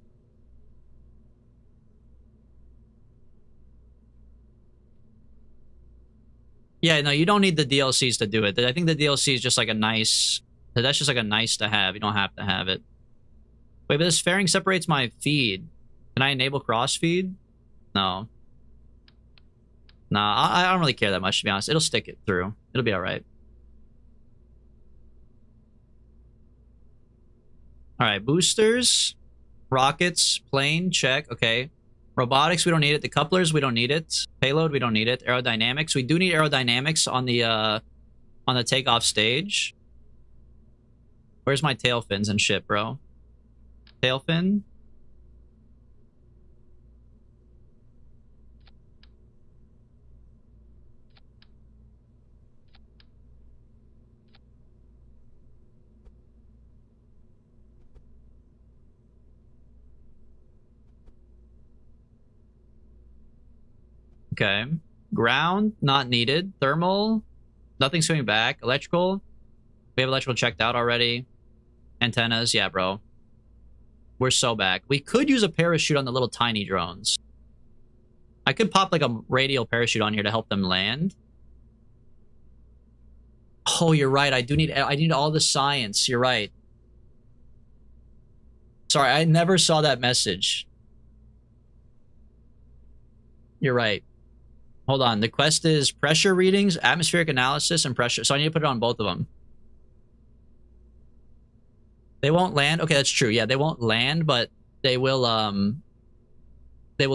Yeah, no, you don't need the DLCs to do it. I think the DLC is just like a nice... That's just like a nice to have. You don't have to have it. Wait, but this fairing separates my feed. Can I enable cross feed? No. Nah, I don't really care that much, to be honest. It'll stick it through. It'll be alright. Alright, boosters. Rockets. Plane, check. Okay. Robotics, we don't need it. The couplers, we don't need it. Payload, we don't need it. Aerodynamics, we do need aerodynamics on the takeoff stage. Where's my tail fins and shit, bro? Tail fin. Okay. Ground, not needed. Thermal, nothing's coming back. Electrical, we have electrical checked out already. Antennas, yeah, bro. We're so back. We could use a parachute on the little tiny drones. I could pop like a radial parachute on here to help them land. Oh, you're right. I need all the science. You're right. Sorry, I never saw that message. You're right. Hold on. The quest is pressure readings, atmospheric analysis, and pressure. So I need to put it on both of them. They won't land. Okay, that's true. Yeah, they won't land, but they will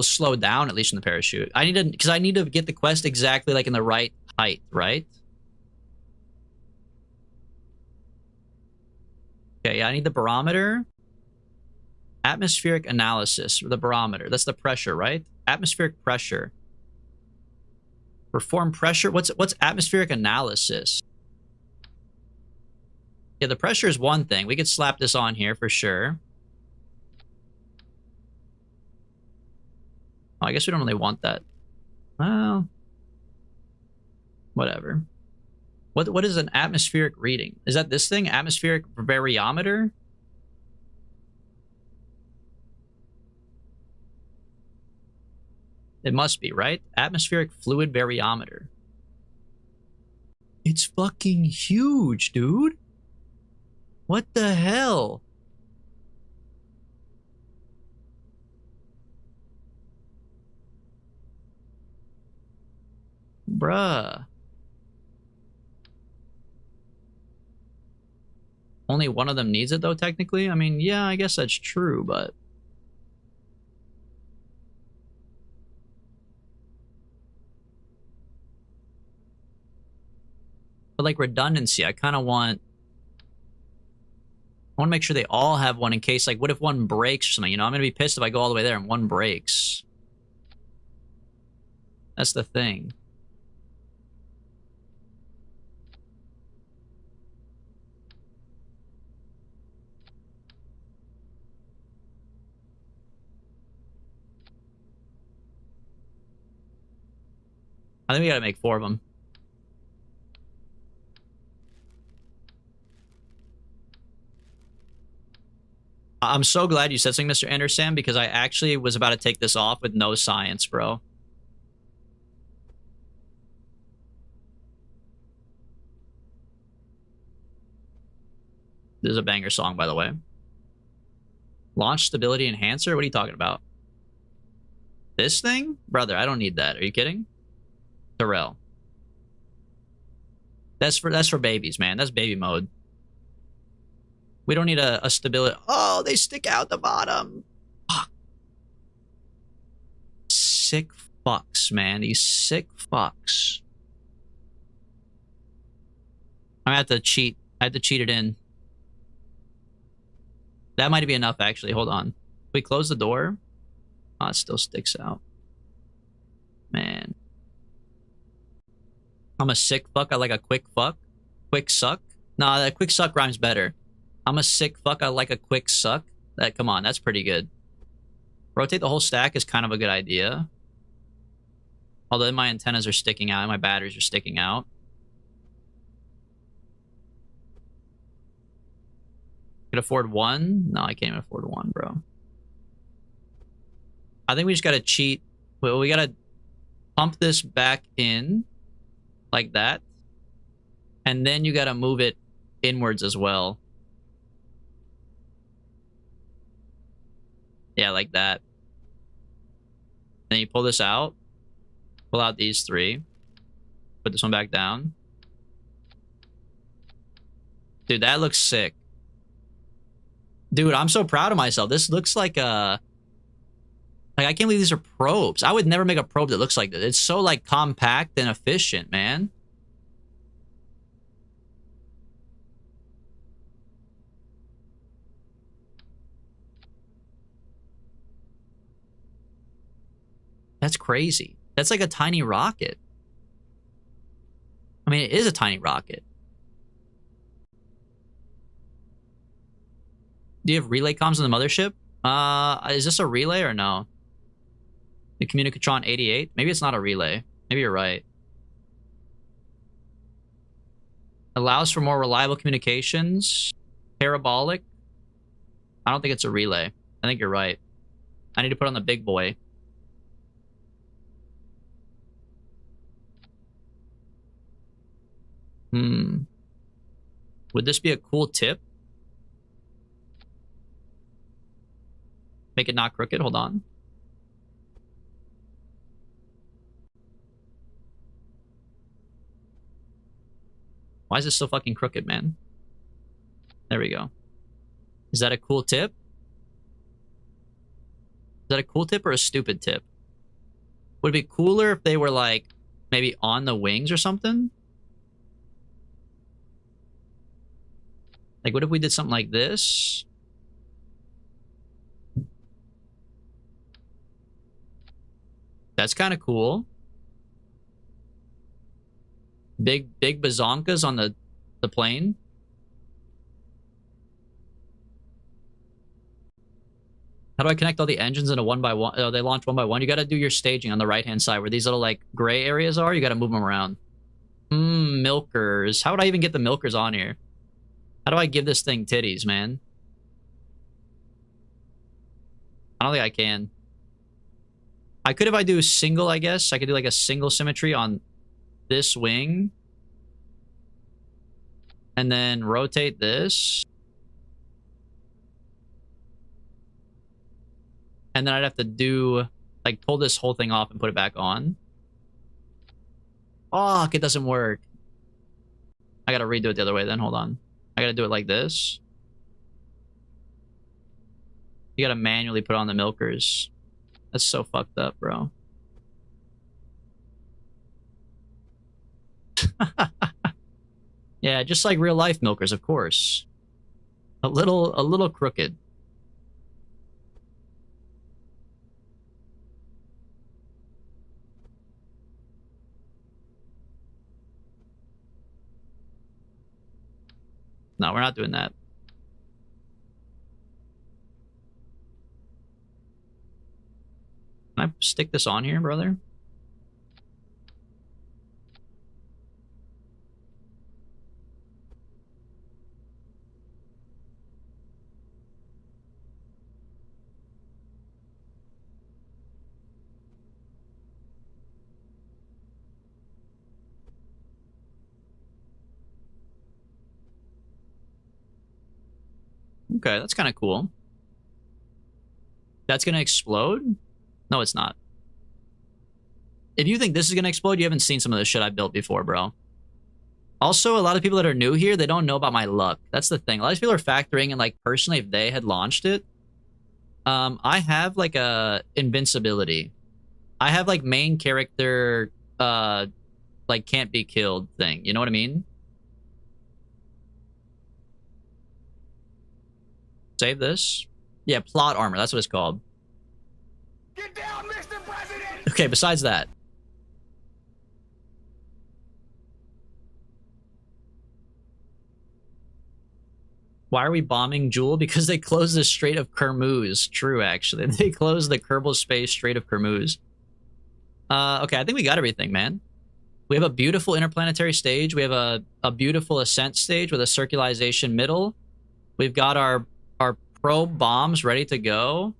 slow down, at least in the parachute. I need to get the quest exactly like in the right height, right? Okay, yeah, I need the barometer. Atmospheric analysis, the barometer. That's the pressure, right? Atmospheric pressure. Perform pressure. What's atmospheric analysis? Yeah, the pressure is one thing. We could slap this on here for sure. Oh, I guess we don't really want that. Well, whatever. What is an atmospheric reading? Is that this thing? Atmospheric variometer? It must be, right? Atmospheric fluid variometer. It's fucking huge, dude. What the hell? Bruh. Only one of them needs it, though, technically? I mean, yeah, I guess that's true, but... But, like, redundancy, I kind of want... I want to make sure they all have one in case, like, what if one breaks or something? You know, I'm going to be pissed if I go all the way there and one breaks. That's the thing. I think we gotta make 4 of them. I'm so glad you said something, Mr. Anderson, because I actually was about to take this off with no science, bro. This is a banger song, by the way. Launch stability enhancer? What are you talking about? This thing? Brother, I don't need that. Are you kidding? Terrell. That's for babies, man. That's baby mode. We don't need a stability. Oh, they stick out the bottom. Fuck. Sick fucks, man. These sick fucks. I'm gonna have to cheat. I have to cheat it in. That might be enough, actually. Hold on. We close the door. Oh, it still sticks out. Man. I'm a sick fuck. I like a quick fuck. Quick suck. Nah, that quick suck rhymes better. I'm a sick fuck. I like a quick suck. That, come on, that's pretty good. Rotate the whole stack is kind of a good idea. Although my antennas are sticking out and my batteries are sticking out. Could afford one? No, I can't even afford one, bro. I think we just gotta cheat. Well, we gotta pump this back in like that. And then you gotta move it inwards as well. Yeah, like that. Then you pull this out. Pull out these three. Put this one back down. Dude, that looks sick. Dude, I'm so proud of myself. This looks like a... Like, I can't believe these are probes. I would never make a probe that looks like this. It's so, like, compact and efficient, man. That's crazy. That's like a tiny rocket. I mean, it is a tiny rocket. Do you have relay comms on the mothership? Is this a relay or no? The Communicatron 88? Maybe it's not a relay. Maybe you're right. Allows for more reliable communications. Parabolic. I don't think it's a relay. I think you're right. I need to put on the big boy. Would this be a cool tip? Make it not crooked. Hold on. Why is this so fucking crooked, man? There we go. Is that a cool tip? Is that a cool tip or a stupid tip? Would it be cooler if they were like maybe on the wings or something? Like, what if we did something like this? That's kind of cool. Big bazonkas on the plane. How do I connect all the engines in a one by one? Oh, they launch one by one. You got to do your staging on the right-hand side where these little, like, gray areas are. You got to move them around. Milkers. How would I even get the milkers on here? How do I give this thing titties, man? I don't think I can. I could if I do single, I guess. I could do like a single symmetry on this wing. And then rotate this. And then I'd have to do, like, pull this whole thing off and put it back on. Fuck, it doesn't work. I gotta redo it the other way then, hold on. I gotta do it like this. You gotta manually put on the milkers. That's so fucked up, bro. Yeah, just like real life milkers, of course. A little crooked. No, we're not doing that. Can I stick this on here, brother? Okay, that's kind of cool. That's gonna explode? No, it's not. If you think this is gonna explode, you haven't seen some of the shit I built before, bro. Also, a lot of people that are new here, they don't know about my luck. That's the thing. A lot of people are factoring in, like, personally, if they had launched it. I have, like, a invincibility. I have, like, main character, like, can't be killed thing. You know what I mean? Save this. Yeah, plot armor. That's what it's called. Get down, Mr. President! Okay, besides that. Why are we bombing Jewel? Because they closed the Strait of Kermuz. True, actually. They closed the Kerbal Space Strait of Kermuz. Okay, I think we got everything, man. We have a beautiful interplanetary stage. We have a beautiful ascent stage with a circularization middle. We've got our probe bombs ready to go.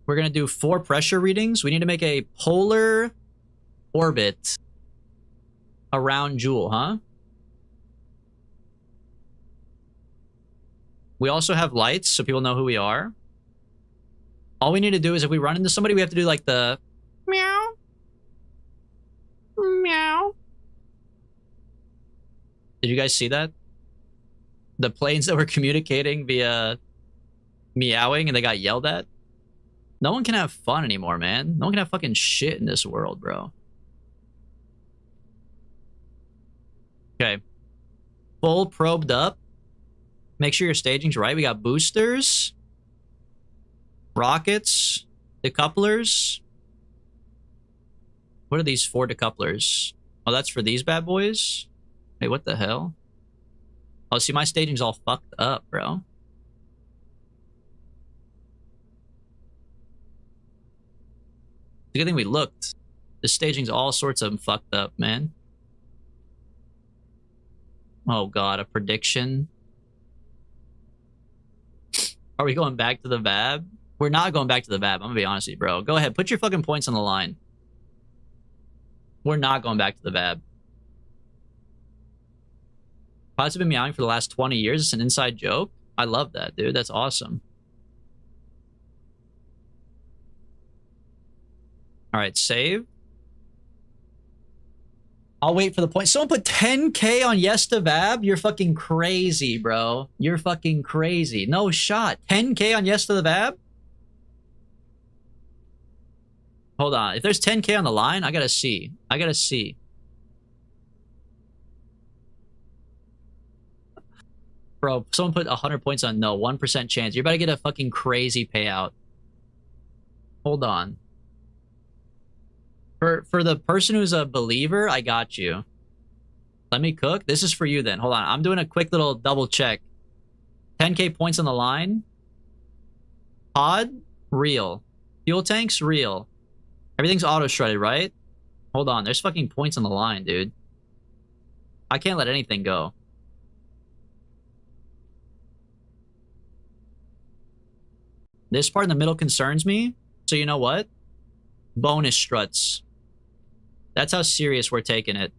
We're gonna do 4 pressure readings. We need to make a polar orbit around Jewel, huh? We also have lights, so people know who we are. All we need to do is if we run into somebody, we have to do like the meow. Meow. Did you guys see that? The planes that were communicating via meowing and they got yelled at? No one can have fun anymore, man. No one can have fucking shit in this world, bro. Okay. Full probed up. Make sure your staging's right. We got boosters. Rockets. Decouplers. What are these 4 decouplers? Oh, that's for these bad boys? Wait, what the hell? Oh, see, my staging's all fucked up, bro. It's a good thing we looked. The staging's all sorts of fucked up, man. Oh god, a prediction. Are we going back to the VAB? We're not going back to the VAB, I'm gonna be honest with you, bro. Go ahead, put your fucking points on the line. We're not going back to the VAB. Pods have been meowing for the last 20 years. It's an inside joke. I love that, dude. That's awesome. All right, save. I'll wait for the point. Someone put 10K on yes to VAB? You're fucking crazy, bro. You're fucking crazy. No shot. 10K on yes to the VAB? Hold on. If there's 10K on the line, I gotta see. I gotta see. Bro, someone put 100 points on no. 1% chance. You're about to get a fucking crazy payout. Hold on. For the person who's a believer, I got you. Let me cook. This is for you then. Hold on. I'm doing a quick little double check. 10K points on the line. Pod, real. Fuel tanks, real. Everything's auto-shredded, right? Hold on. There's fucking points on the line, dude. I can't let anything go. This part in the middle concerns me. So you know what? Bonus struts. That's how serious we're taking it.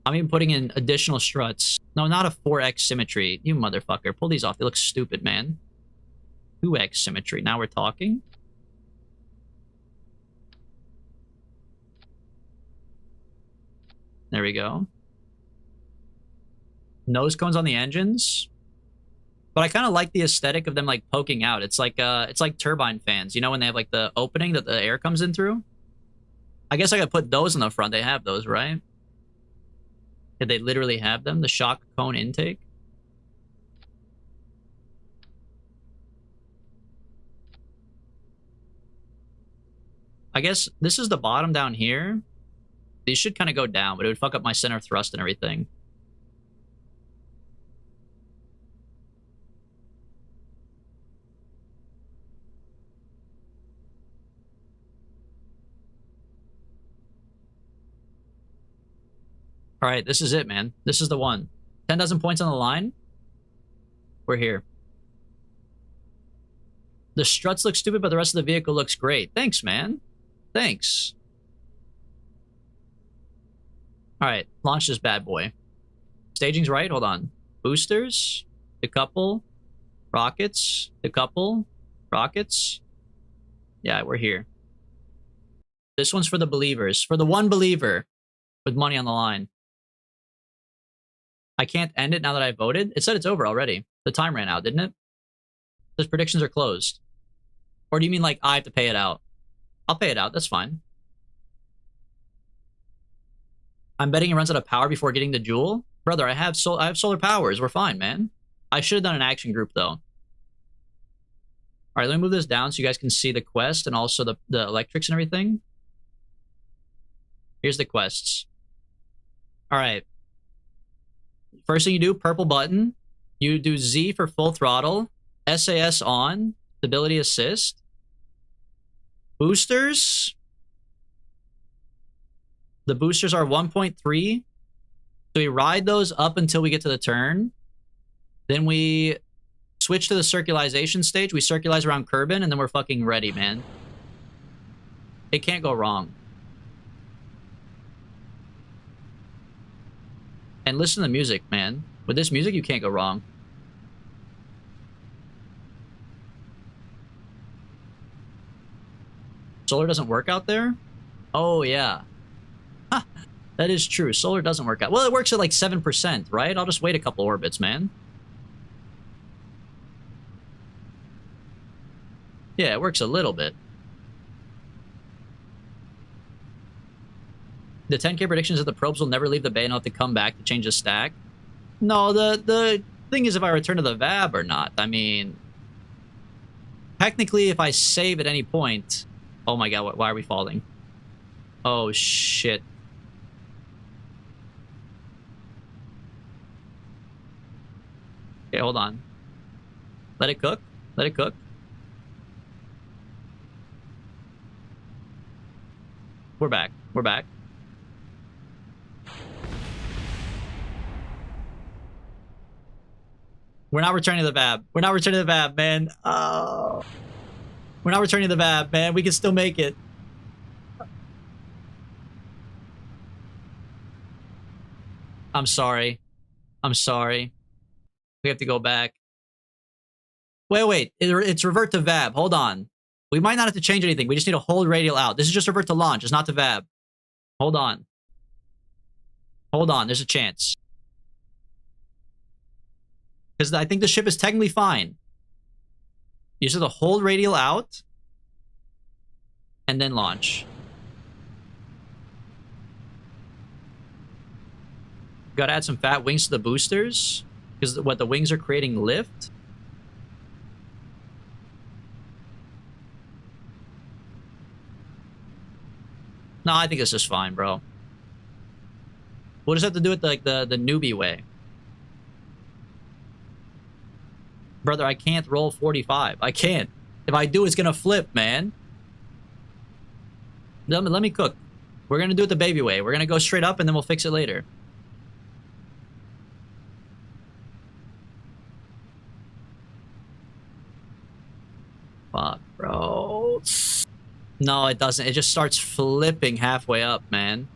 I'm even putting in additional struts. No, not a 4x symmetry. You motherfucker. Pull these off. They look stupid, man. 2x symmetry. Now we're talking. There we go. Nose cones on the engines. But I kind of like the aesthetic of them like poking out. It's like turbine fans. You know when they have like the opening that the air comes in through? I guess I could put those in the front. They have those, right? Did they literally have them? The shock cone intake? I guess this is the bottom down here. These should kind of go down, but it would fuck up my center of thrust and everything. All right, this is it, man. This is the one. 10,000 points on the line. We're here. The struts look stupid, but the rest of the vehicle looks great. Thanks, man. Thanks. All right, launch this bad boy. Staging's right. Hold on. Boosters, decouple, rockets, decouple, rockets. Yeah, we're here. This one's for the believers. For the one believer with money on the line. I can't end it now that I voted. It said it's over already. The time ran out, didn't it? Those predictions are closed. Or do you mean like I have to pay it out? I'll pay it out. That's fine. I'm betting it runs out of power before getting the Jewel. Brother, I have solar powers. We're fine, man. I should have done an action group, though. All right, let me move this down so you guys can see the quest and also the electrics and everything. Here's the quests. All right. First thing you do, purple button. You do Z for full throttle. SAS on. Stability assist. Boosters. The boosters are 1.3. So we ride those up until we get to the turn. Then we switch to the circularization stage. We circularize around Kerbin, and then we're fucking ready, man. It can't go wrong. And listen to the music, man. With this music, you can't go wrong. Solar doesn't work out there? Oh, yeah. Huh. That is true. Solar doesn't work out. Well, it works at like 7%, right? I'll just wait a couple orbits, man. Yeah, it works a little bit. The 10K predictions that the probes will never leave the bay and I'll have to come back to change the stack. No, the thing is if I return to the VAB or not. I mean, technically, if I save at any point... Oh my god, why are we falling? Oh, shit. Okay, hold on. Let it cook. Let it cook. We're back. We're back. We're not returning to the VAB. We're not returning to the VAB, man. Oh. We're not returning to the VAB, man. We can still make it. I'm sorry. I'm sorry. We have to go back. Wait. It's revert to VAB. Hold on. We might not have to change anything. We just need to hold radial out. This is just revert to launch. It's not to VAB. Hold on. Hold on. There's a chance. Because I think the ship is technically fine. You just have to hold radial out. And then launch. Gotta add some fat wings to the boosters. Because what, the wings are creating lift? No, I think this is fine, bro. We'll just have to do it like the newbie way. Brother, I can't roll 45. I can't. If I do, it's gonna flip, man. Let me cook. We're gonna do it the baby way. We're gonna go straight up and then we'll fix it later. Fuck, bro. No, it doesn't. It just starts flipping halfway up, man.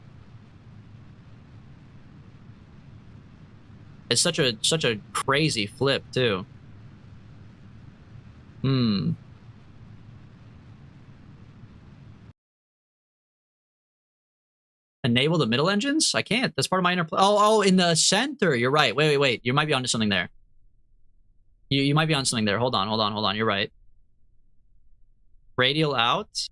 It's such a crazy flip, too. Enable the middle engines? I can't. That's part of my inner... Oh, in the center. You're right. Wait. You might be onto something there. You might be on something there. Hold on. You're right. Radial out.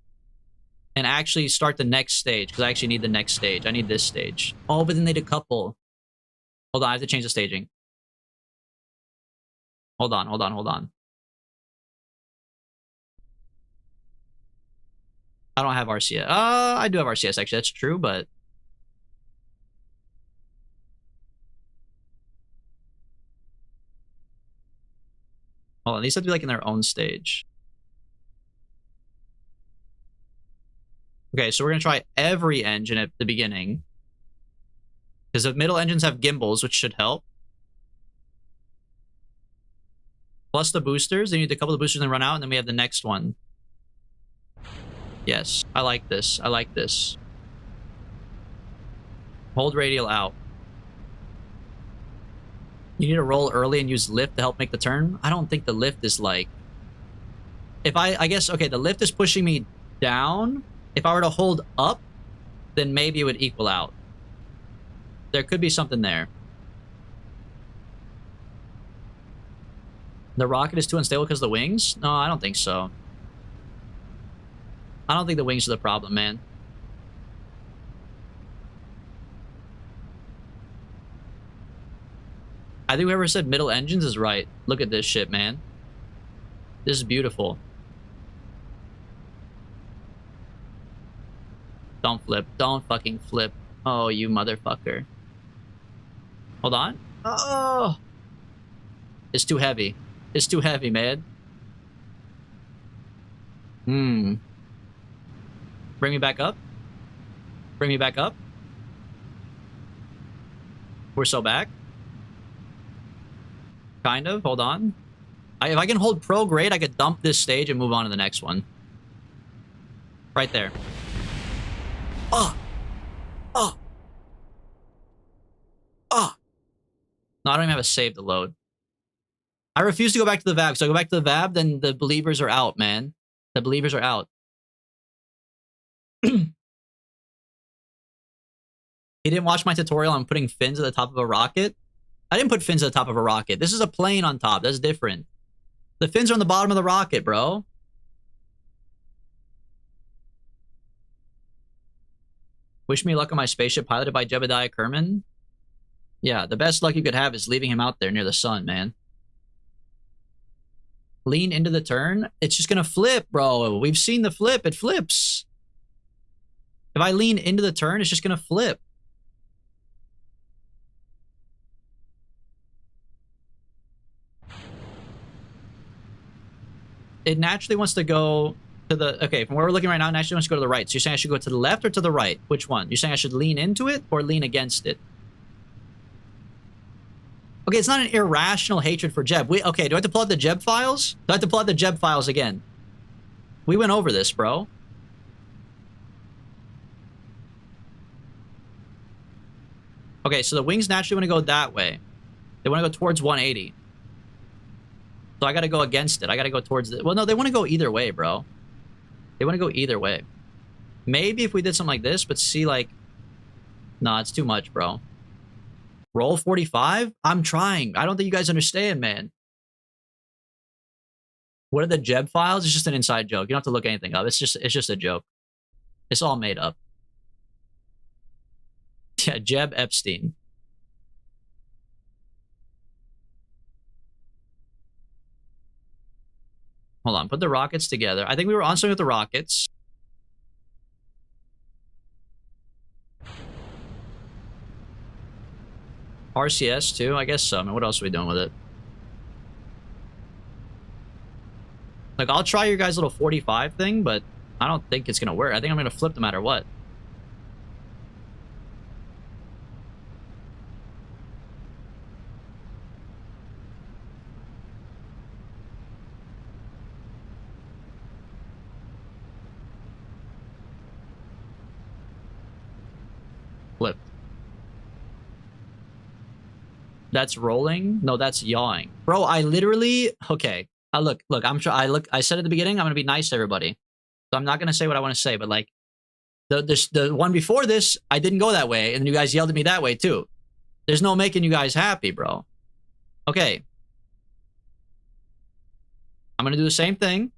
And actually start the next stage. Because I actually need the next stage. I need this stage. Oh, but then they decouple. Hold on. I have to change the staging. Hold on. I don't have RCS. I do have RCS, actually. That's true, but... Hold on. These have to be, like, in their own stage. Okay, so we're going to try every engine at the beginning. Because the middle engines have gimbals, which should help. Plus the boosters. They need to couple the boosters and run out, and then we have the next one. Yes, I like this. Hold radial out. You need to roll early and use lift to help make the turn. I don't think the lift is like... If I guess, okay, the lift is pushing me down. If I were to hold up, then maybe it would equal out. There could be something there. The rocket is too unstable because of the wings? No, I don't think so. I don't think the wings are the problem, man. I think whoever said middle engines is right. Look at this shit, man. This is beautiful. Don't flip. Don't fucking flip. Oh, you motherfucker. Hold on. Oh! It's too heavy. It's too heavy, man. Bring me back up. Bring me back up. We're so back. Kind of. Hold on. If I can hold pro, great. I could dump this stage and move on to the next one. Right there. Oh! Oh! Oh! No, I don't even have a save to load. I refuse to go back to the VAB. So I go back to the VAB, then the believers are out, man. The believers are out. He didn't watch my tutorial on putting fins at the top of a rocket. I didn't put fins at the top of a rocket. This is a plane on top. That's different. The fins are on the bottom of the rocket, bro. Wish me luck on my spaceship piloted by Jebediah Kerman. Yeah, the best luck you could have is leaving him out there near the sun, man. Lean into the turn. It's just gonna flip, bro. We've seen the flip. It flips. If I lean into the turn, it's just gonna flip. It naturally wants to go to the... Okay, from where we're looking right now, it naturally wants to go to the right. So you're saying I should go to the left or to the right? Which one? You're saying I should lean into it or lean against it? Okay, it's not an irrational hatred for Jeb. Okay, do I have to pull out the Jeb files? Do I have to pull out the Jeb files again? We went over this, bro. Okay, so the wings naturally want to go that way. They want to go towards 180. So I got to go against it. I got to go towards the... Well, no, they want to go either way, bro. They want to go either way. Maybe if we did something like this, but see, like... Nah, it's too much, bro. Roll 45? I'm trying. I don't think you guys understand, man. What are the Jeb files? It's just an inside joke. You don't have to look anything up. It's just a joke. It's all made up. Yeah, Jeb Epstein. Hold on, put the rockets together. I think we were on something with the rockets. RCS too, I guess so. I mean, what else are we doing with it? Like, I'll try your guys' little 45 thing, but I don't think it's gonna work. I think I'm gonna flip no matter what. Flip. That's rolling? No, that's yawing. Bro, I literally... Okay. Look, I said at the beginning, I'm gonna be nice to everybody. So I'm not gonna say what I want to say, but like... The one before this, I didn't go that way, and you guys yelled at me that way, too. There's no making you guys happy, bro. Okay. I'm gonna do the same thing.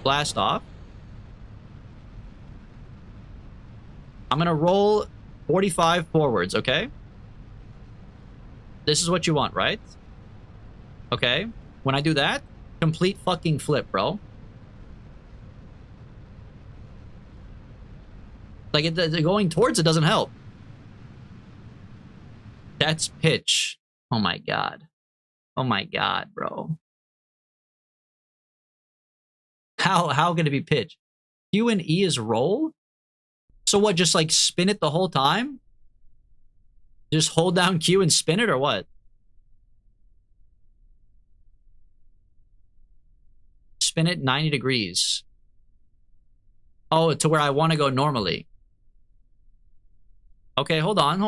Blast off. I'm gonna roll 45 forwards, okay? This is what you want, right? Okay. When I do that, complete fucking flip, bro. Like, going towards it doesn't help. That's pitch. Oh my god. Oh my god, bro. How can it be pitch? Q and E is roll? So what, just like spin it the whole time? Just hold down Q and spin it or what? Spin it 90 degrees. Oh, to where I want to go normally. Okay, hold on.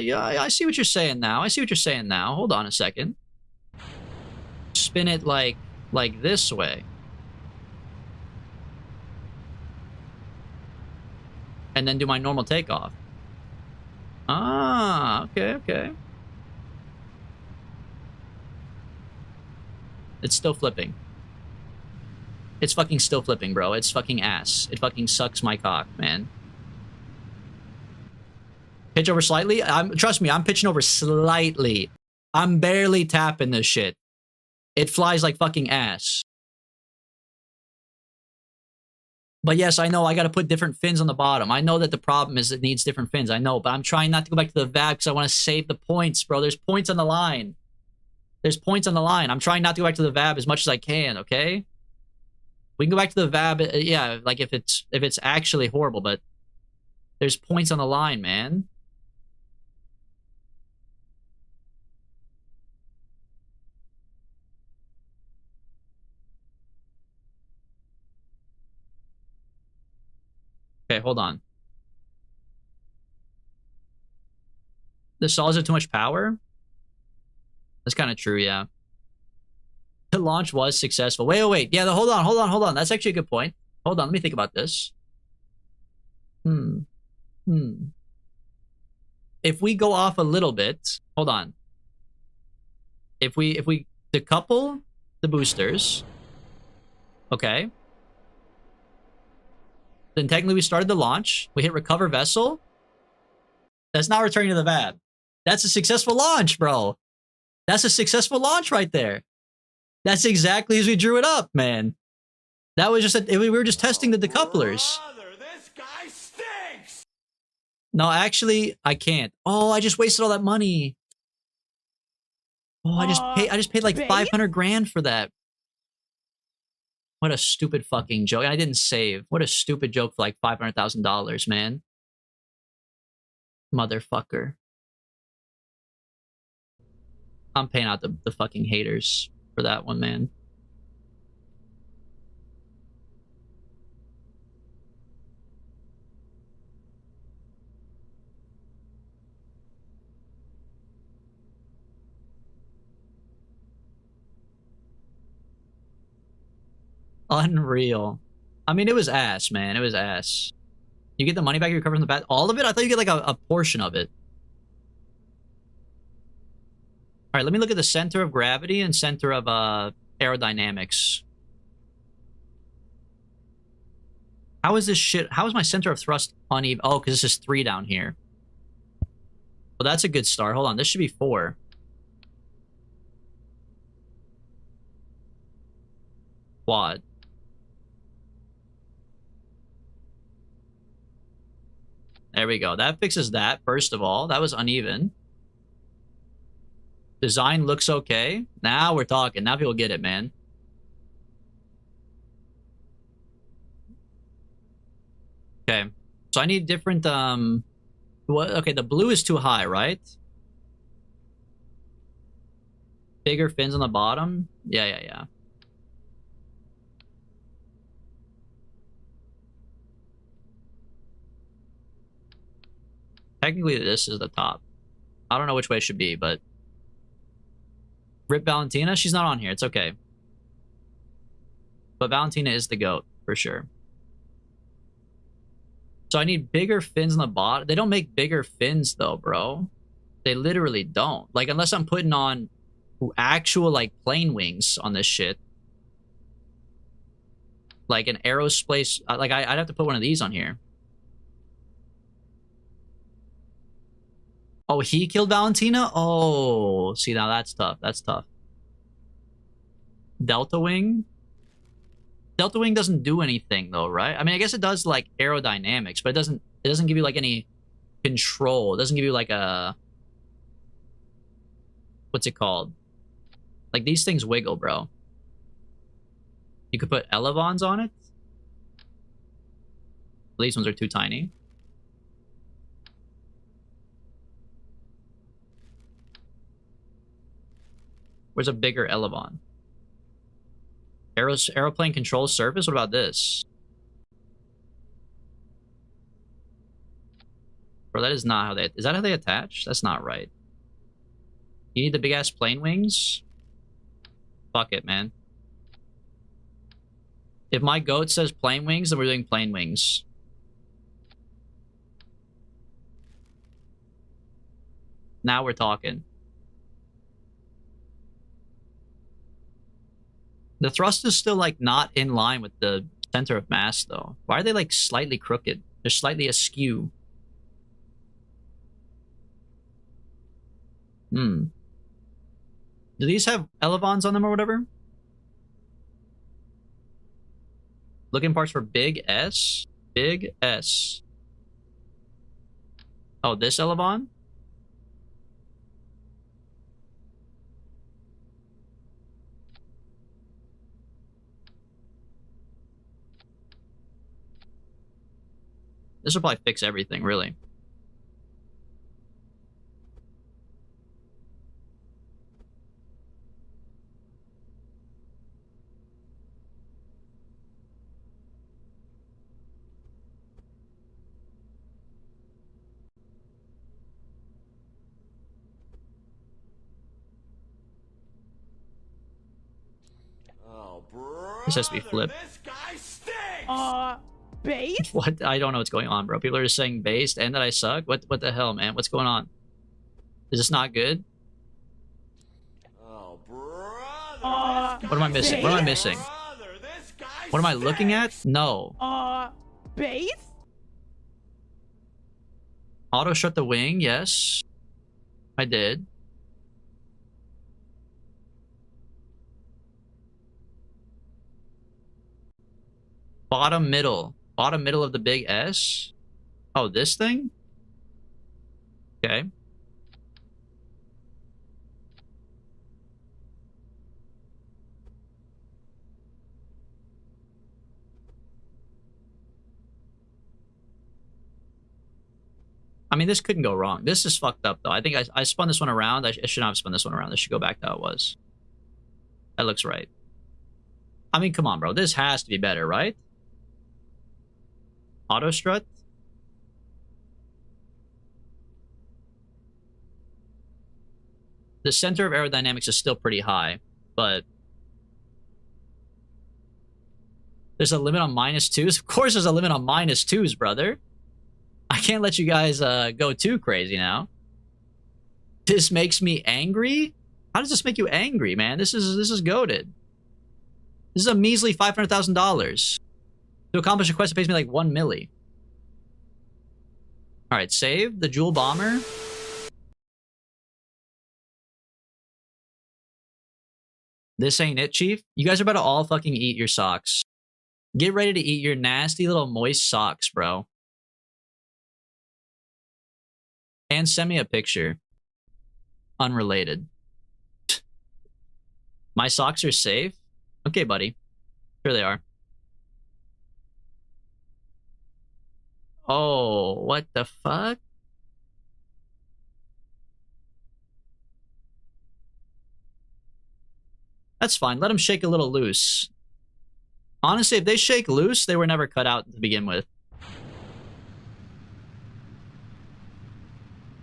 Yeah, I see what you're saying now. Hold on a second. Spin it like this way. And then do my normal takeoff. Ah, okay. It's still flipping. It's fucking still flipping, bro. It's fucking ass. It fucking sucks my cock, man. Pitch over slightly? Trust me, I'm pitching over slightly. I'm barely tapping this shit. It flies like fucking ass. But yes, I know I gotta put different fins on the bottom. I know that the problem is it needs different fins. I know, but I'm trying not to go back to the VAB because I want to save the points, bro. There's points on the line. I'm trying not to go back to the VAB as much as I can, okay? We can go back to the VAB, yeah, like if it's actually horrible, but there's points on the line, man. Okay, hold on. The saws have too much power? That's kind of true, yeah. The launch was successful. Wait. Yeah, hold on. That's actually a good point. Hold on, let me think about this. Hmm. If we go off a little bit, hold on. If we decouple the boosters, okay. Then technically we started the launch. We hit recover vessel. That's not returning to the VAD. That's a successful launch, bro. That's a successful launch right there. That's exactly as we drew it up, man. That was just we were just testing the decouplers. Brother, this guy stinks! No, actually, I can't. Oh, I just wasted all that money. Oh, I just paid like 500 grand for that. What a stupid fucking joke. And I didn't save. What a stupid joke for like $500,000, man. Motherfucker. I'm paying out the fucking haters for that one, man. Unreal. I mean, it was ass, man. It was ass. You get the money back you recover from the bat. All of it? I thought you get like a portion of it. All right, let me look at the center of gravity and center of aerodynamics. How is this shit? How is my center of thrust uneven? Oh, because this is 3 down here. Well, that's a good start. Hold on, this should be 4. Quad. There we go. That fixes that, first of all. That was uneven. Design looks okay. Now we're talking. Now people get it, man. Okay. So I need different, what? Okay, the blue is too high, right? Bigger fins on the bottom? Yeah. Technically, this is the top. I don't know which way it should be, but... Rip Valentina? She's not on here. It's okay. But Valentina is the GOAT, for sure. So I need bigger fins on the bottom. They don't make bigger fins, though, bro. They literally don't. Like, unless I'm putting on actual, like, plane wings on this shit. Like an aerospace... Like, I'd have to put one of these on here. Oh, he killed Valentina? Oh, see, now that's tough. That's tough. Delta Wing? Delta Wing doesn't do anything, though, right? I mean, I guess it does, like, aerodynamics, but it doesn't give you, like, any control. It doesn't give you, like, a... What's it called? Like, these things wiggle, bro. You could put elevons on it. These ones are too tiny. Where's a bigger elevon? Aeroplane control surface? What about this? Bro, that is not how they... Is that how they attach? That's not right. You need the big-ass plane wings? Fuck it, man. If my goat says plane wings, then we're doing plane wings. Now we're talking. The thrust is still, like, not in line with the center of mass, though. Why are they, like, slightly crooked? They're slightly askew. Do these have elevons on them or whatever? Looking parts for big S? Big S. Oh, this elevon? This will probably fix everything, really. This has to be flipped. This guy stinks. Base? What? I don't know what's going on, bro. People are just saying based and that I suck. What the hell, man? What's going on? Is this not good? Oh, brother. What am I missing? What am I missing? Brother, this guy What am I looking at? No. Base? Auto shut the wing, yes. I did. Bottom middle. Bottom middle of the big S? Oh, this thing? Okay. I mean, this couldn't go wrong. This is fucked up, though. I think I spun this one around. I should not have spun this one around. This should go back to how it was. That looks right. I mean, come on, bro. This has to be better, right? Auto strut? The center of aerodynamics is still pretty high, but there's a limit on -2s. Of course there's a limit on -2s, brother. I can't let you guys go too crazy now. This makes me angry? How does this make you angry, man? This is goated. This is a measly $500,000. To accomplish a quest, it pays me like 1 milli. Alright, save the Jewel Bomber. This ain't it, Chief. You guys are about to all fucking eat your socks. Get ready to eat your nasty little moist socks, bro. And send me a picture. Unrelated. My socks are safe? Okay, buddy. Sure they are. Oh, what the fuck? That's fine. Let them shake a little loose. Honestly, if they shake loose, they were never cut out to begin with.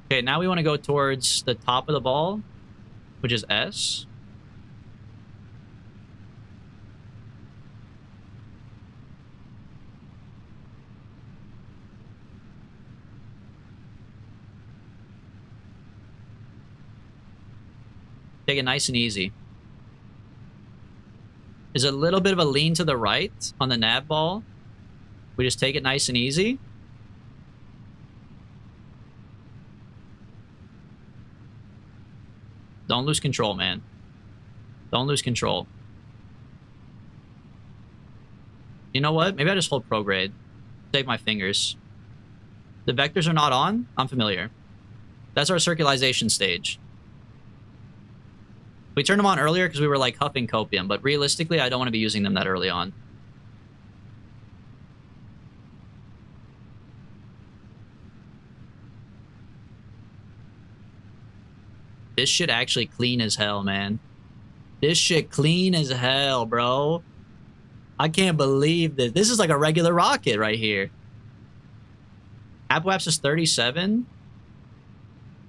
Okay, now we want to go towards the top of the ball, which is S. Take it nice and easy. There's a little bit of a lean to the right on the nav ball. We just take it nice and easy. Don't lose control, man. Don't lose control. You know what? Maybe I just hold prograde. Save my fingers. The vectors are not on? I'm familiar. That's our circularization stage. We turned them on earlier because we were like huffing copium, but realistically, I don't want to be using them that early on. This shit actually clean as hell, man. This shit clean as hell, bro. I can't believe this. This is like a regular rocket right here. Apoapsis is 37.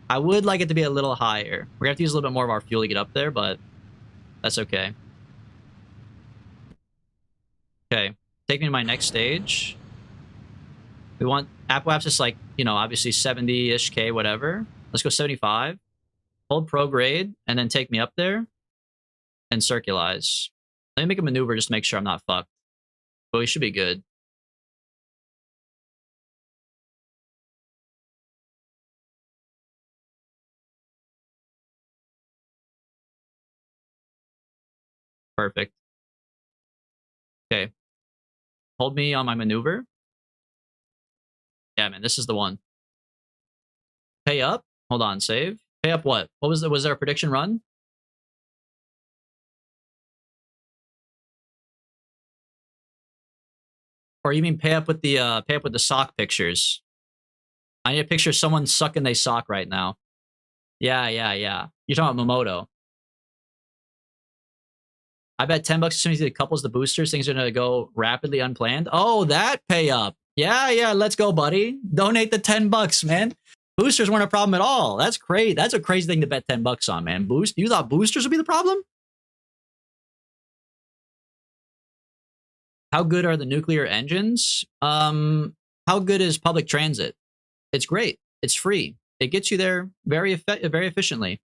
I would like it to be a little higher. We're gonna have to use a little bit more of our fuel to get up there, but that's okay. Okay, take me to my next stage. We want Apoapsis like, you know, obviously 70-ish K, whatever. Let's go 75. Hold prograde, and then take me up there and circularize. Let me make a maneuver just to make sure I'm not fucked. But we should be good. Perfect. Okay. Hold me on my maneuver. Yeah, man, this is the one. Pay up. Hold on, save. Pay up what? What was there a prediction run? Or you mean pay up with the sock pictures? I need a picture of someone sucking their sock right now. Yeah. You're talking about Momoto. I bet $10 as soon as he couples the boosters, things are gonna go rapidly unplanned. Oh, that pay up. Yeah, let's go, buddy. Donate the $10, man. Boosters weren't a problem at all. That's crazy. That's a crazy thing to bet $10 on, man. You thought boosters would be the problem? How good are the nuclear engines? How good is public transit? It's great. It's free. It gets you there very efficiently.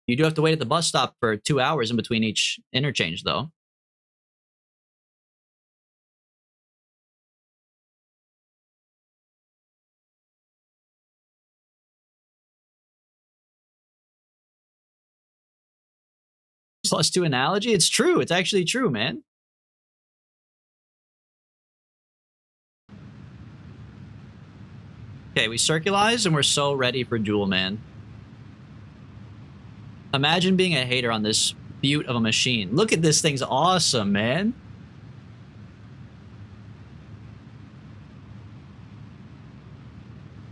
You do have to wait at the bus stop for 2 hours in between each interchange, though. +2 analogy? It's true. It's actually true, man. Okay, we circulized and we're so ready for duel, man. Imagine being a hater on this beaut of a machine. Look at this thing's awesome, man.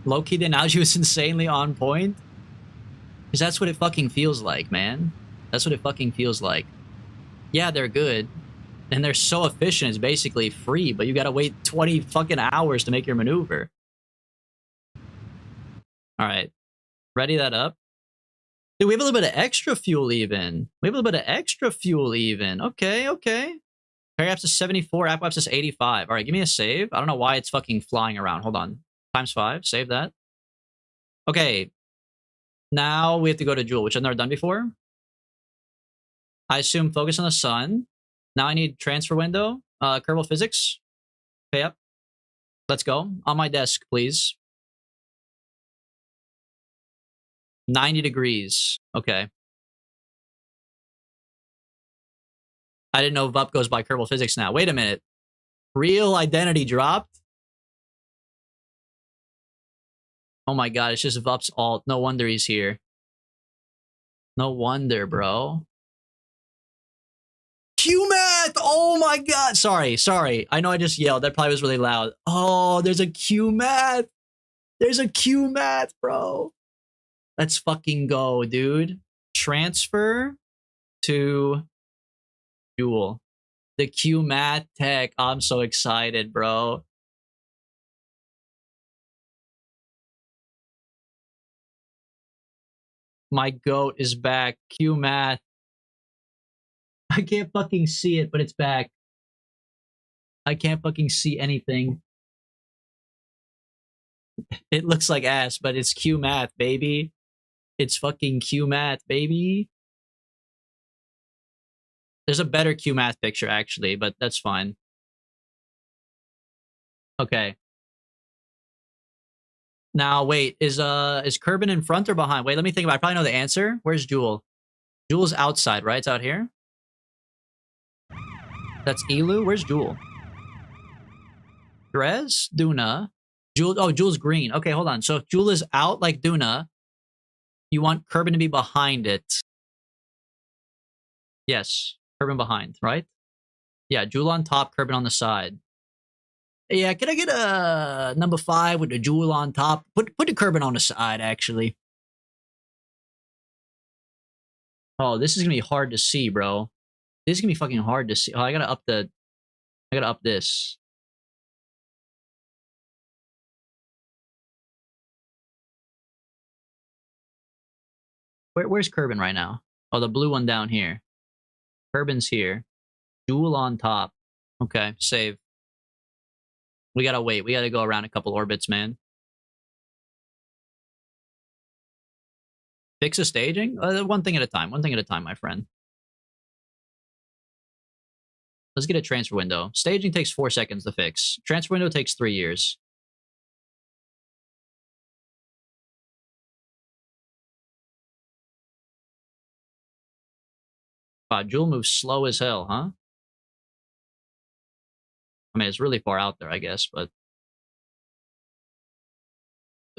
Low-key, the analogy was insanely on point. Because that's what it fucking feels like, man. That's what it fucking feels like. Yeah, they're good. And they're so efficient, it's basically free, but you gotta wait 20 fucking hours to make your maneuver. Alright. Ready that up. Dude, we have a little bit of extra fuel even. Okay, okay. Paragraphs is 74, Apocalypse is 85. Alright, give me a save. I don't know why it's fucking flying around. Hold on. ×5, save that. Okay. Now we have to go to Jewel, which I've never done before. I assume focus on the sun. Now I need transfer window. Kerbal physics. Pay up. Let's go. On my desk, please. 90 degrees. Okay. I didn't know VUP goes by Kerbal physics now. Wait a minute. Real identity dropped? Oh my god, it's just VUP's alt. No wonder he's here. No wonder, bro. QMath! Oh my god! Sorry. I know I just yelled. That probably was really loud. Oh, there's a QMath! There's a QMath, bro. Let's fucking go, dude. Transfer to Duel. The QMath tech. I'm so excited, bro. My goat is back. QMath. I can't fucking see it, but it's back. I can't fucking see anything. It looks like ass, but it's QMath, baby. It's fucking QMath, baby. There's a better QMath picture, actually, but that's fine. Okay. Now, wait, is Kerbin in front or behind? Wait, let me think about it. I probably know the answer. Where's Jewel? Jewel's outside, right? It's out here? That's Elu? Where's Jewel? Drez? Duna? Jewel? Oh, Jewel's green. Okay, hold on. So if Jewel is out like Duna, you want Kerbin to be behind it. Yes, Kerbin behind, right? Yeah, Jewel on top, Kerbin on the side. Yeah, can I get a number 5 with the Jewel on top? Put the Kerbin on the side, actually. Oh, this is gonna be hard to see, bro. This is gonna be fucking hard to see. Oh, I gotta up this. Where's Kerbin right now? Oh, the blue one down here. Kerbin's here. Jewel on top. Okay, save. We gotta wait. We gotta go around a couple orbits, man. Fix a staging? One thing at a time. One thing at a time, my friend. Let's get a transfer window. Staging takes 4 seconds to fix. Transfer window takes 3 years. Wow, Jewel moves slow as hell, huh? I mean, it's really far out there, I guess, but...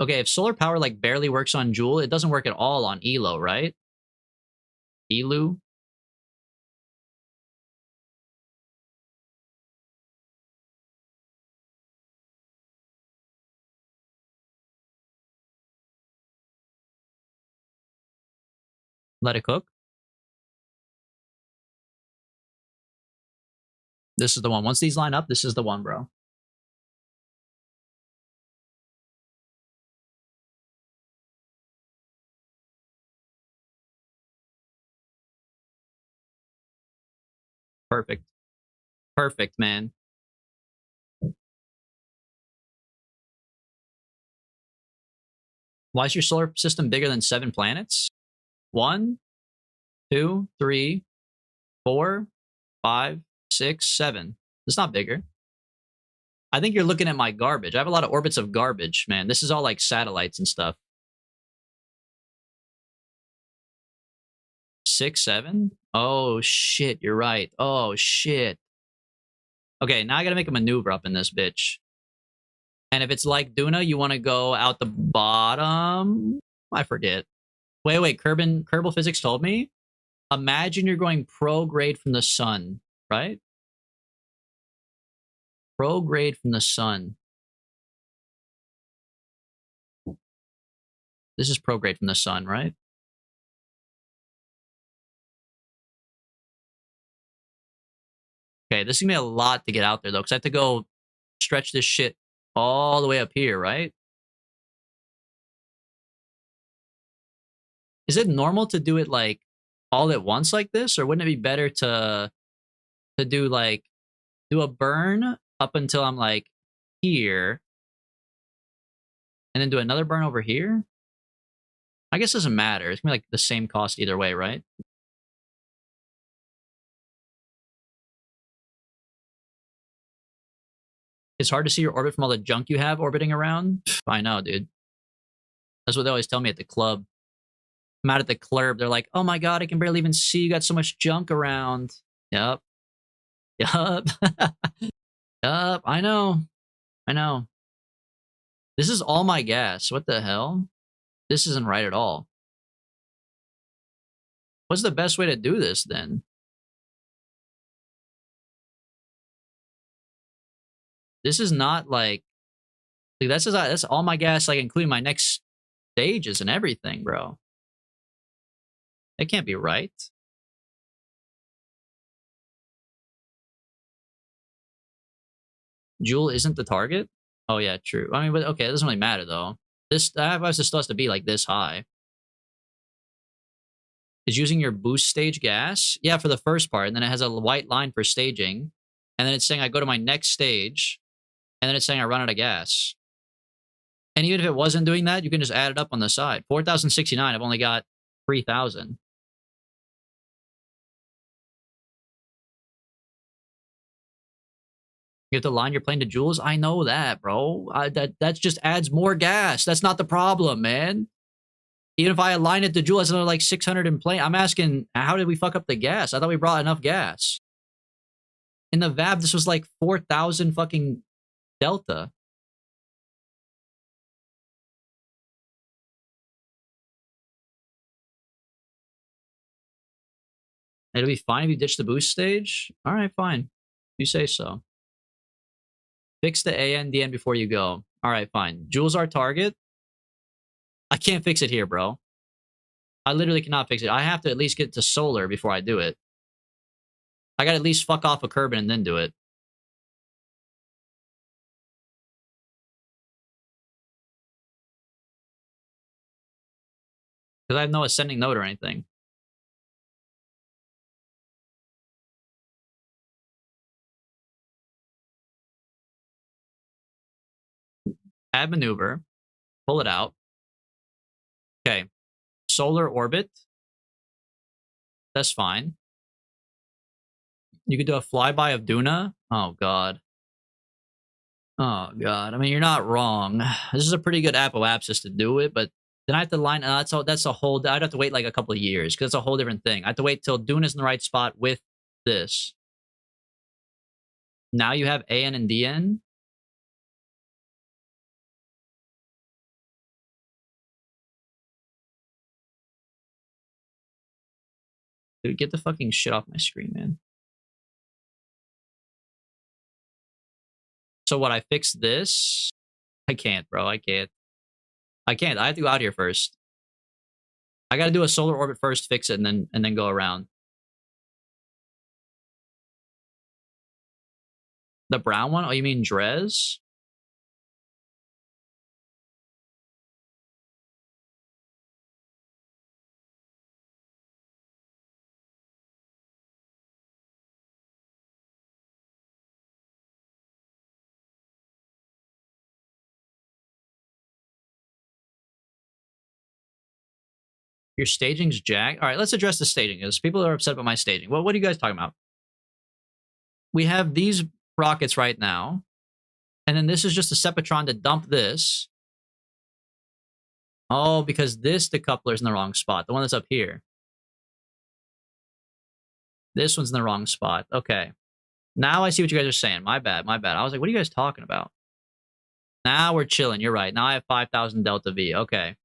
Okay, if solar power, like, barely works on Jewel, it doesn't work at all on Elo, right? Elu? Let it cook? This is the one. Once these line up, this is the one, bro. Perfect. Perfect, man. Why is your solar system bigger than 7 planets? 1, 2, 3, 4, 5, 6, 7. It's not bigger. I think you're looking at my garbage. I have a lot of orbits of garbage, man. This is all like satellites and stuff. 6, 7? Oh, shit. You're right. Oh, shit. Okay, now I gotta make a maneuver up in this bitch. And if it's like Duna, you want to go out the bottom? I forget. Wait. Kerbal Physics told me. Imagine you're going prograde from the sun, right? Prograde from the sun. This is prograde from the sun, right? Okay, this is gonna be a lot to get out there though, because I have to go stretch this shit all the way up here, right? Is it normal to do it like all at once like this, or wouldn't it be better to do like do a burn up until I'm like here, and then do another burn over here? I guess it doesn't matter. It's gonna be like the same cost either way, right? It's hard to see your orbit from all the junk you have orbiting around. I know, dude. That's what they always tell me at the club. I'm out at the club. They're like, "Oh my god, I can barely even see. You got so much junk around." Yep. Yup. Yup. I know. I know. This is all my gas. What the hell? This isn't right at all. What's the best way to do this then? This is not like that's all my gas, like including my next stages and everything, bro. That can't be right. Jewel isn't the target? Oh yeah, true. I mean, but okay, it doesn't really matter though. This that still has to be like this high. Is using your boost stage gas? Yeah, for the first part, and then it has a white line for staging, and then it's saying I go to my next stage, and then it's saying I run out of gas. And even if it wasn't doing that, you can just add it up on the side. 4,069, I've only got 3,000. You have to line your plane to joules? I know that, bro. That just adds more gas. That's not the problem, man. Even if I align it to joule, that's another like 600 in plane. I'm asking, how did we fuck up the gas? I thought we brought enough gas. In the VAB, this was like 4,000 fucking delta. It'll be fine if you ditch the boost stage? Alright, fine. You say so. Fix the ANDN before you go. Alright, fine. Joule's our target. I can't fix it here, bro. I literally cannot fix it. I have to at least get to solar before I do it. I gotta at least fuck off a Kerbin and then do it. Because I have no ascending node or anything. Add maneuver. Pull it out. Okay. Solar orbit. That's fine. You could do a flyby of Duna. Oh, God. Oh, God. I mean, you're not wrong. This is a pretty good apoapsis to do it, but then I have to line... that's a whole... I'd have to wait like a couple of years, because it's a whole different thing. I have to wait till Duna's in the right spot with this. Now you have AN and DN. Dude, get the fucking shit off my screen, man. So what, I fix this? I can't, bro. I can't. I can't. I have to go out here first. I gotta do a solar orbit first, fix it, and then go around. The brown one? Oh, you mean Drez? Your staging's jacked. All right, let's address the staging. Because people are upset about my staging. Well, what are you guys talking about? We have these rockets right now. And then this is just a Sepatron to dump this. Oh, because this decoupler's in the wrong spot. The one that's up here. This one's in the wrong spot. Okay. Now I see what you guys are saying. My bad, my bad. I was like, what are you guys talking about? Now we're chilling. You're right. Now I have 5,000 Delta V. Okay.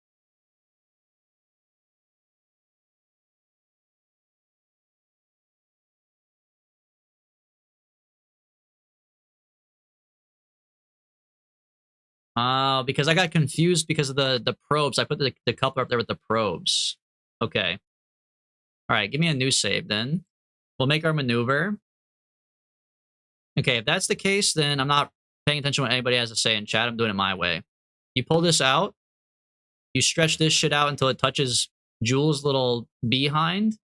Because I got confused because of the probes. I put the coupler up there with the probes. Okay. All right, give me a new save then. We'll make our maneuver. Okay, if that's the case, then I'm not paying attention to what anybody has to say in chat. I'm doing it my way. You pull this out. You stretch this shit out until it touches Jules' little behind.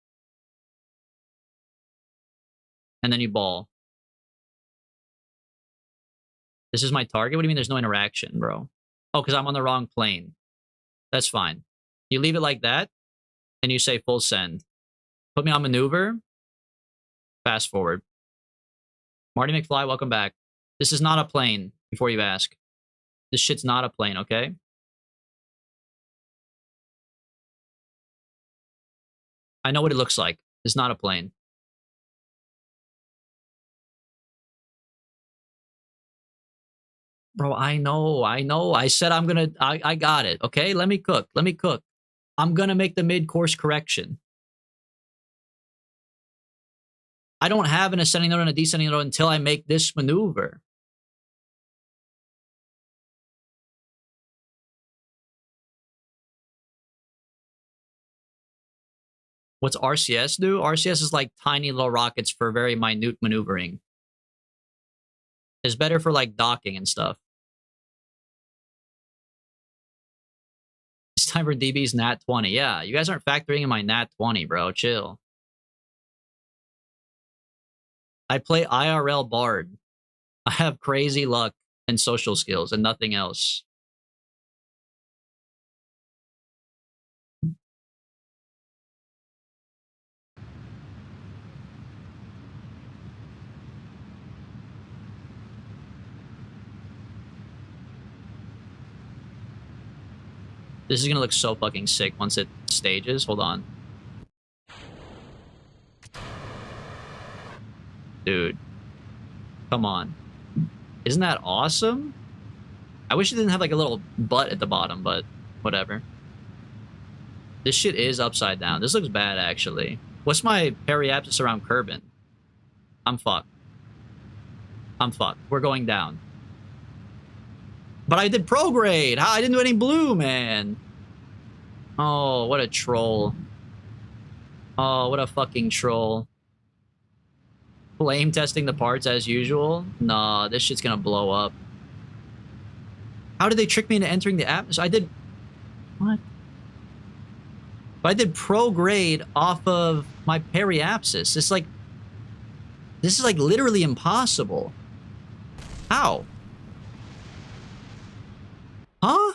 And then you ball. This is my target? What do you mean there's no interaction, bro? Oh, because I'm on the wrong plane. That's fine. You leave it like that, and you say full send. Put me on maneuver. Fast forward. Marty McFly, welcome back. This is not a plane, before you ask. This shit's not a plane, okay? I know what it looks like. It's not a plane. Bro, I know. I said I'm gonna, I got it, okay? Let me cook. I'm gonna make the mid-course correction. I don't have an ascending node and a descending node until I make this maneuver. What's RCS do? RCS is like tiny little rockets for very minute maneuvering. It's better for like docking and stuff. It's time for DB's Nat 20. Yeah, you guys aren't factoring in my Nat 20, bro. Chill. I play IRL Bard. I have crazy luck and social skills and nothing else. This is gonna look so fucking sick once it stages. Hold on. Dude. Come on. Isn't that awesome? I wish it didn't have like a little butt at the bottom, but whatever. This shit is upside down. This looks bad, actually. What's my periapsis around Kerbal? I'm fucked. I'm fucked. We're going down. But I did prograde. I didn't do any blue, man. Oh, what a troll. Oh, what a fucking troll. Flame testing the parts as usual? Nah, this shit's gonna blow up. How did they trick me into entering the atmosphere? I did... What? But I did prograde off of my periapsis. It's like... This is like literally impossible. How? Huh?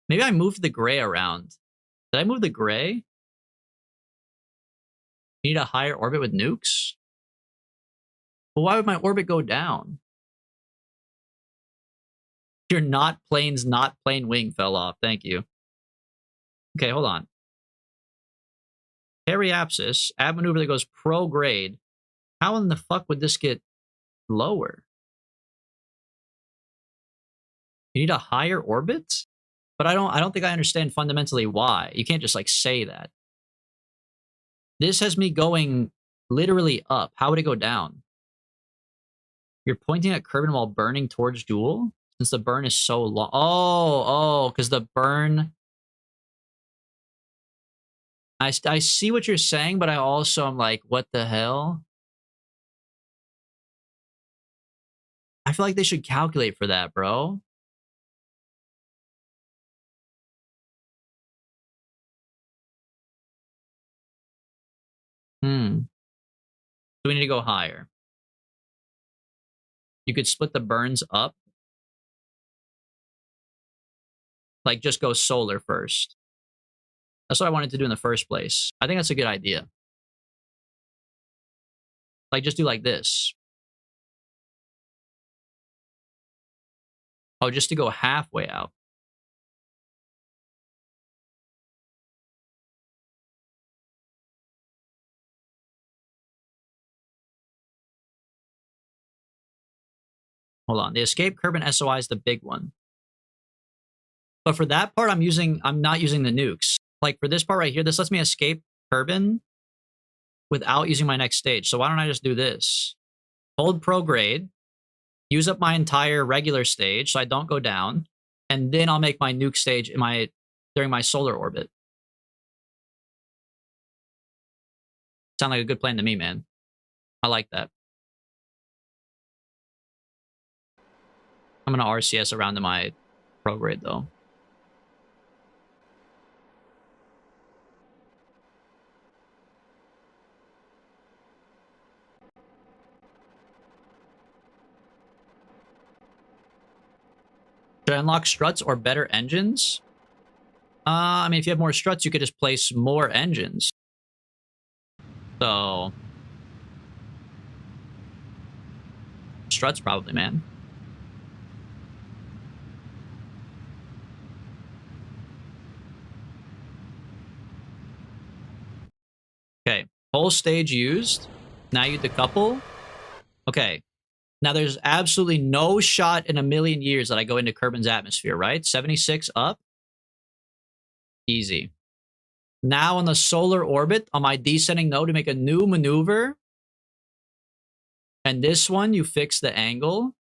Maybe I moved the gray around. Did I move the gray? You need a higher orbit with nukes? Well, why would my orbit go down? Your not plane wing fell off. Thank you. Okay, hold on. Periapsis, ab maneuver that goes prograde. How in the fuck would this get lower? You need a higher orbit? But I don't think I understand fundamentally why. You can't just like say that. This has me going literally up. How would it go down? You're pointing at Kerbal while burning towards Jewel? Since the burn is so long. Oh, because the burn... I see what you're saying, but I also am like, what the hell? I feel like they should calculate for that, bro. So we need to go higher. You could split the burns up. Like, just go solar first. That's what I wanted to do in the first place. I think that's a good idea. Like, just do like this. Oh, just to go halfway out. Hold on. The escape Kerbal SOI is the big one. But for that part, I'm not using the nukes. Like for this part right here, this lets me escape Kerbal without using my next stage. So why don't I just do this? Hold prograde, use up my entire regular stage so I don't go down, and then I'll make my nuke stage during my solar orbit. Sound like a good plan to me, man. I like that. I'm gonna RCS around to my prograde though. Should I unlock struts or better engines? I mean, if you have more struts, you could just place more engines. So, struts probably, man. Okay, whole stage used. Now you decouple. Okay, now there's absolutely no shot in a million years that I go into Kerbin's atmosphere, right? 76 up. Easy. Now on the solar orbit, on my descending node, to make a new maneuver. And this one, you fix the angle.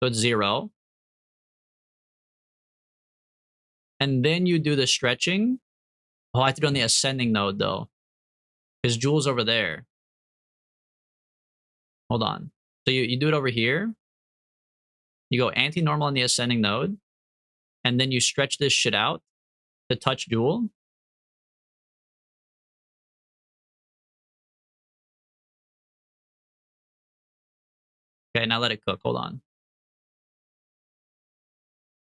So it's 0. And then you do the stretching. Oh, I have to do it on the ascending node, though. Because Joule's over there. Hold on. So you do it over here. You go anti-normal on the ascending node. And then you stretch this shit out to touch Joule. Okay, now let it cook. Hold on.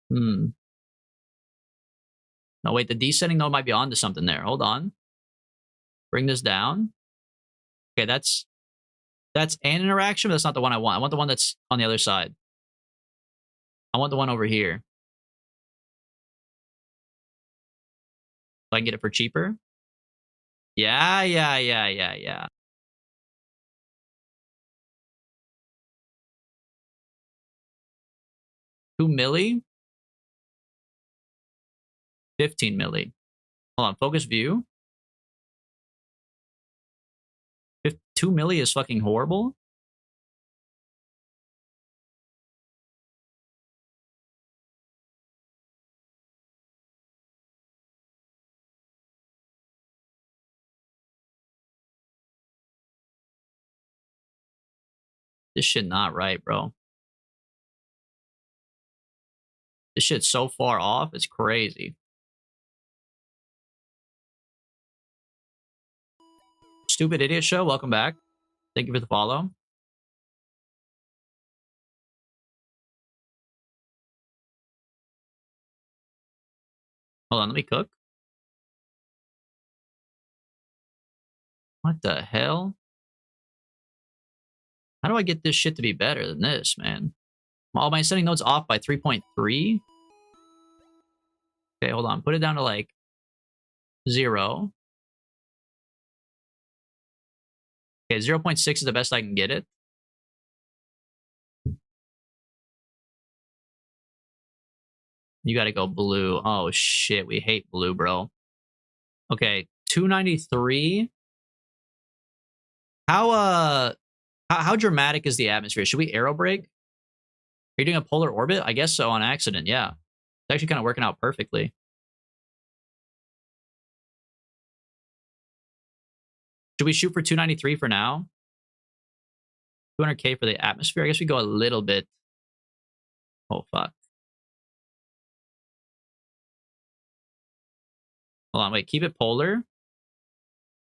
No, wait, the descending node might be onto something there. Hold on. Bring this down. Okay, that's an interaction, but that's not the one I want. I want the one that's on the other side. I want the one over here. So I can get it for cheaper. Yeah. 2 milli? 15 milli. Hold on, focus view. 2 milli is fucking horrible. This shit not right, bro. This shit's so far off, it's crazy. Stupid Idiot Show, welcome back. Thank you for the follow. Hold on, let me cook. What the hell? How do I get this shit to be better than this, man? All my setting nodes off by 3.3. Okay, hold on. Put it down to like 0. Okay, 0.6 is the best I can get it. You gotta go blue. Oh shit, we hate blue, bro. Okay, 293. How dramatic is the atmosphere? Should we aero brake? Are you doing a polar orbit? I guess so, on accident, yeah. It's actually kind of working out perfectly. Should we shoot for 293 for now? 200k for the atmosphere? I guess we go a little bit. Oh, fuck. Hold on, wait, keep it polar.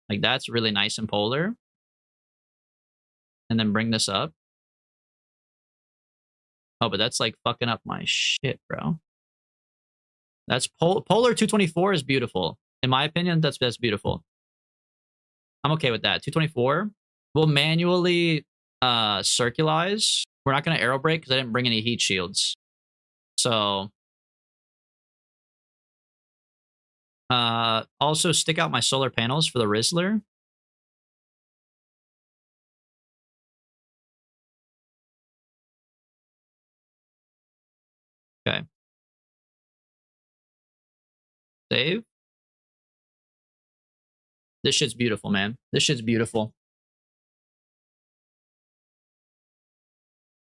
Like, that's really nice and polar. And then bring this up. Oh, but that's like fucking up my shit, bro. That's Polar 224 is beautiful. In my opinion, that's beautiful. I'm okay with that. 224. We'll manually circulize. We're not going to aero brake because I didn't bring any heat shields. So also stick out my solar panels for the Rizzler. Okay. Save. This shit's beautiful, man. This shit's beautiful.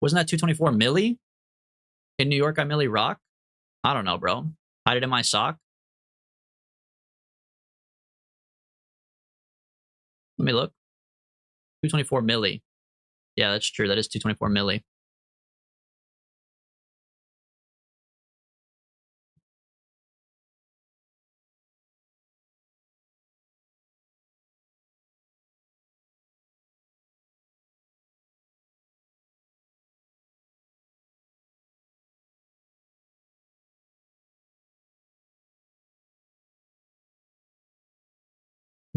Wasn't that 224 milli? In New York, I milli rock? I don't know, bro. Hide it in my sock. Let me look. 224 milli. Yeah, that's true. That is 224 milli.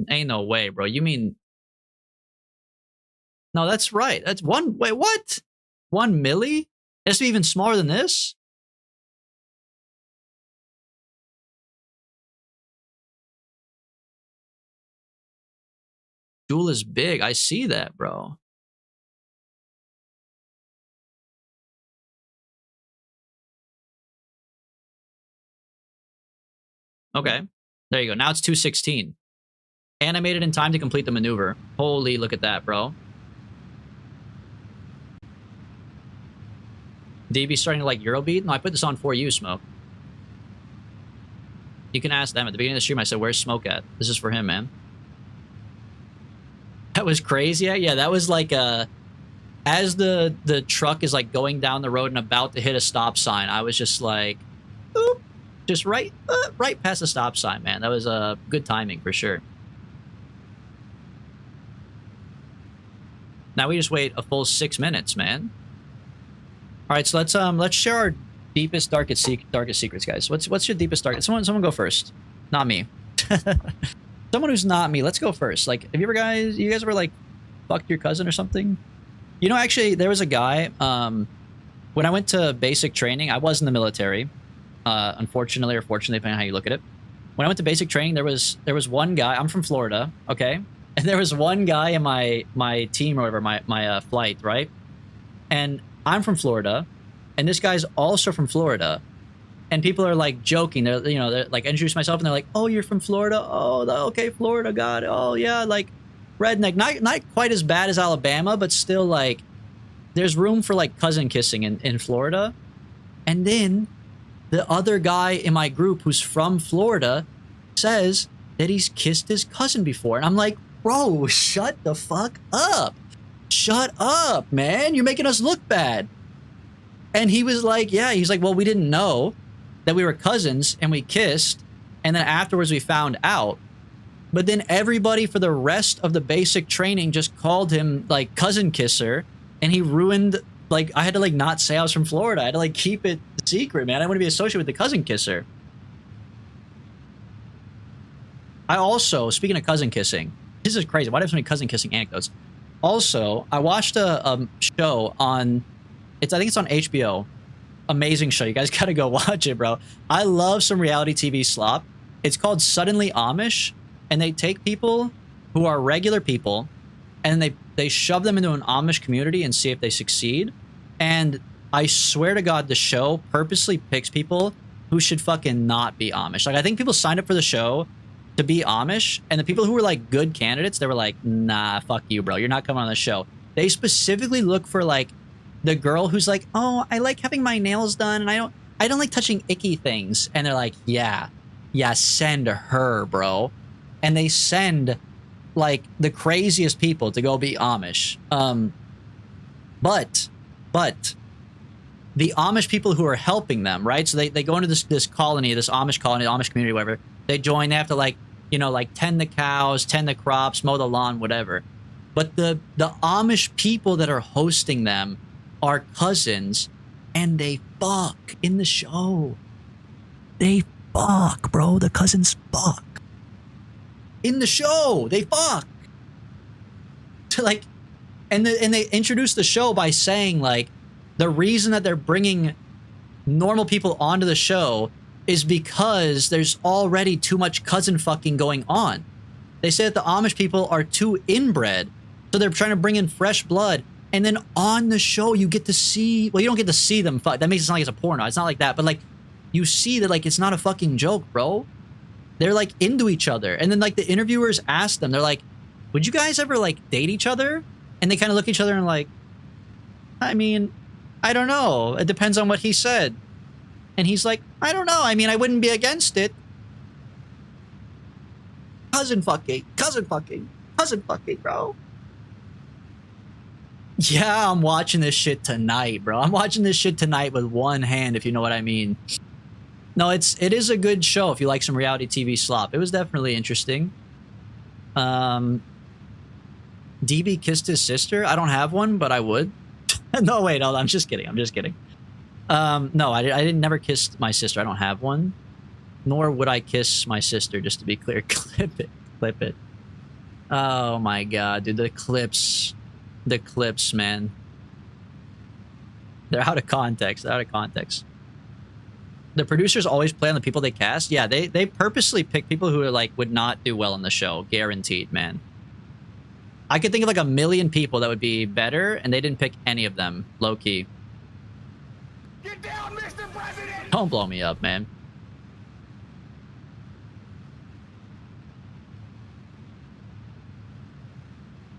Ain't no way, bro. You mean... No, that's right. That's one... Wait, what? 1 milli? It has to be even smaller than this? Joule is big. I see that, bro. Okay. There you go. Now it's 216. Animated in time to complete the maneuver. Holy, look at that, bro. DB starting to like Eurobeat? No, I put this on for you, Smoke. You can ask them. At the beginning of the stream, I said, where's Smoke at? This is for him, man. That was crazy. Yeah, that was like as the truck is like going down the road and about to hit a stop sign, I was just like, oop, just right past the stop sign, man. That was good timing for sure. Now we just wait a full 6 minutes, man. All right, so let's share our deepest, darkest secrets, guys. What's your deepest, darkest? Someone go first. Not me. Someone who's not me. Let's go first. Like, have you guys ever like fucked your cousin or something? You know, actually, there was a guy. When I went to basic training, I was in the military. Unfortunately or fortunately, depending on how you look at it. When I went to basic training, there was one guy. I'm from Florida, okay, and there was one guy in my team or whatever, my flight, right? And I'm from Florida, and this guy's also from Florida. And people are like joking. They're like introduce myself, and they're like, "Oh, you're from Florida? Oh, okay, Florida, got it. Oh, yeah, like redneck. Not quite as bad as Alabama, but still like there's room for like cousin kissing in Florida." And then the other guy in my group who's from Florida says that he's kissed his cousin before, and I'm like, "Bro, shut the fuck up! Shut up, man! You're making us look bad." And he was like, "Yeah," he's like, "Well, we didn't know that we were cousins and we kissed, and then afterwards we found out. But then everybody for the rest of the basic training just called him like cousin kisser, and he ruined, like, I had to like not say I was from Florida. I had to like keep it secret, man. I want to be associated with the cousin kisser." I also, speaking of cousin kissing, this is crazy. Why do I have so many cousin kissing anecdotes? Also, I watched a show on, I think it's on HBO. Amazing show. You guys gotta go watch it, bro. I love some reality TV slop. It's called Suddenly Amish, and they take people who are regular people and they shove them into an Amish community and see if they succeed. And I swear to God, the show purposely picks people who should fucking not be Amish. Like, I think people signed up for the show to be Amish, and the people who were like good candidates, they were like, "Nah, fuck you, bro. You're not coming on the show." They specifically look for like the girl who's like, "Oh, I like having my nails done, and I don't like touching icky things." And they're like, yeah, send her, bro. And they send like the craziest people to go be Amish. But the Amish people who are helping them, right? So they go into this colony, this Amish colony, Amish community, whatever. They join. They have to like tend the cows, tend the crops, mow the lawn, whatever. But the Amish people that are hosting them are cousins, and they fuck in the show. They fuck, bro. The cousins fuck. In the show, they fuck. Like, and they introduce the show by saying, like, the reason that they're bringing normal people onto the show is because there's already too much cousin fucking going on. They say that the Amish people are too inbred, so they're trying to bring in fresh blood. And then on the show, you get to see, well, you don't get to see them fuck. That makes it sound like it's a porno. It's not like that, but like, you see that, like, it's not a fucking joke, bro. They're like into each other. And then like the interviewers ask them, they're like, would you guys ever like date each other? And they kind of look at each other and like, I mean, I don't know. It depends on what he said. And he's like, I don't know. I mean, I wouldn't be against it. Cousin fucking, bro. Yeah, I'm watching this shit tonight, bro. I'm watching this shit tonight with one hand, if you know what I mean. No, it is a good show if you like some reality TV slop. It was definitely interesting. DB kissed his sister. I don't have one, but I would. No, wait, no, I'm just kidding. No, I didn't never kiss my sister. I don't have one. Nor would I kiss my sister, just to be clear. Clip it. Oh my god, dude, the clips, man. They're out of context. The producers always play on the people they cast. Yeah, they purposely pick people who are like would not do well on the show, guaranteed, man. I could think of like a million people that would be better, and they didn't pick any of them, low key. Get down, Mr. President! Don't blow me up, man.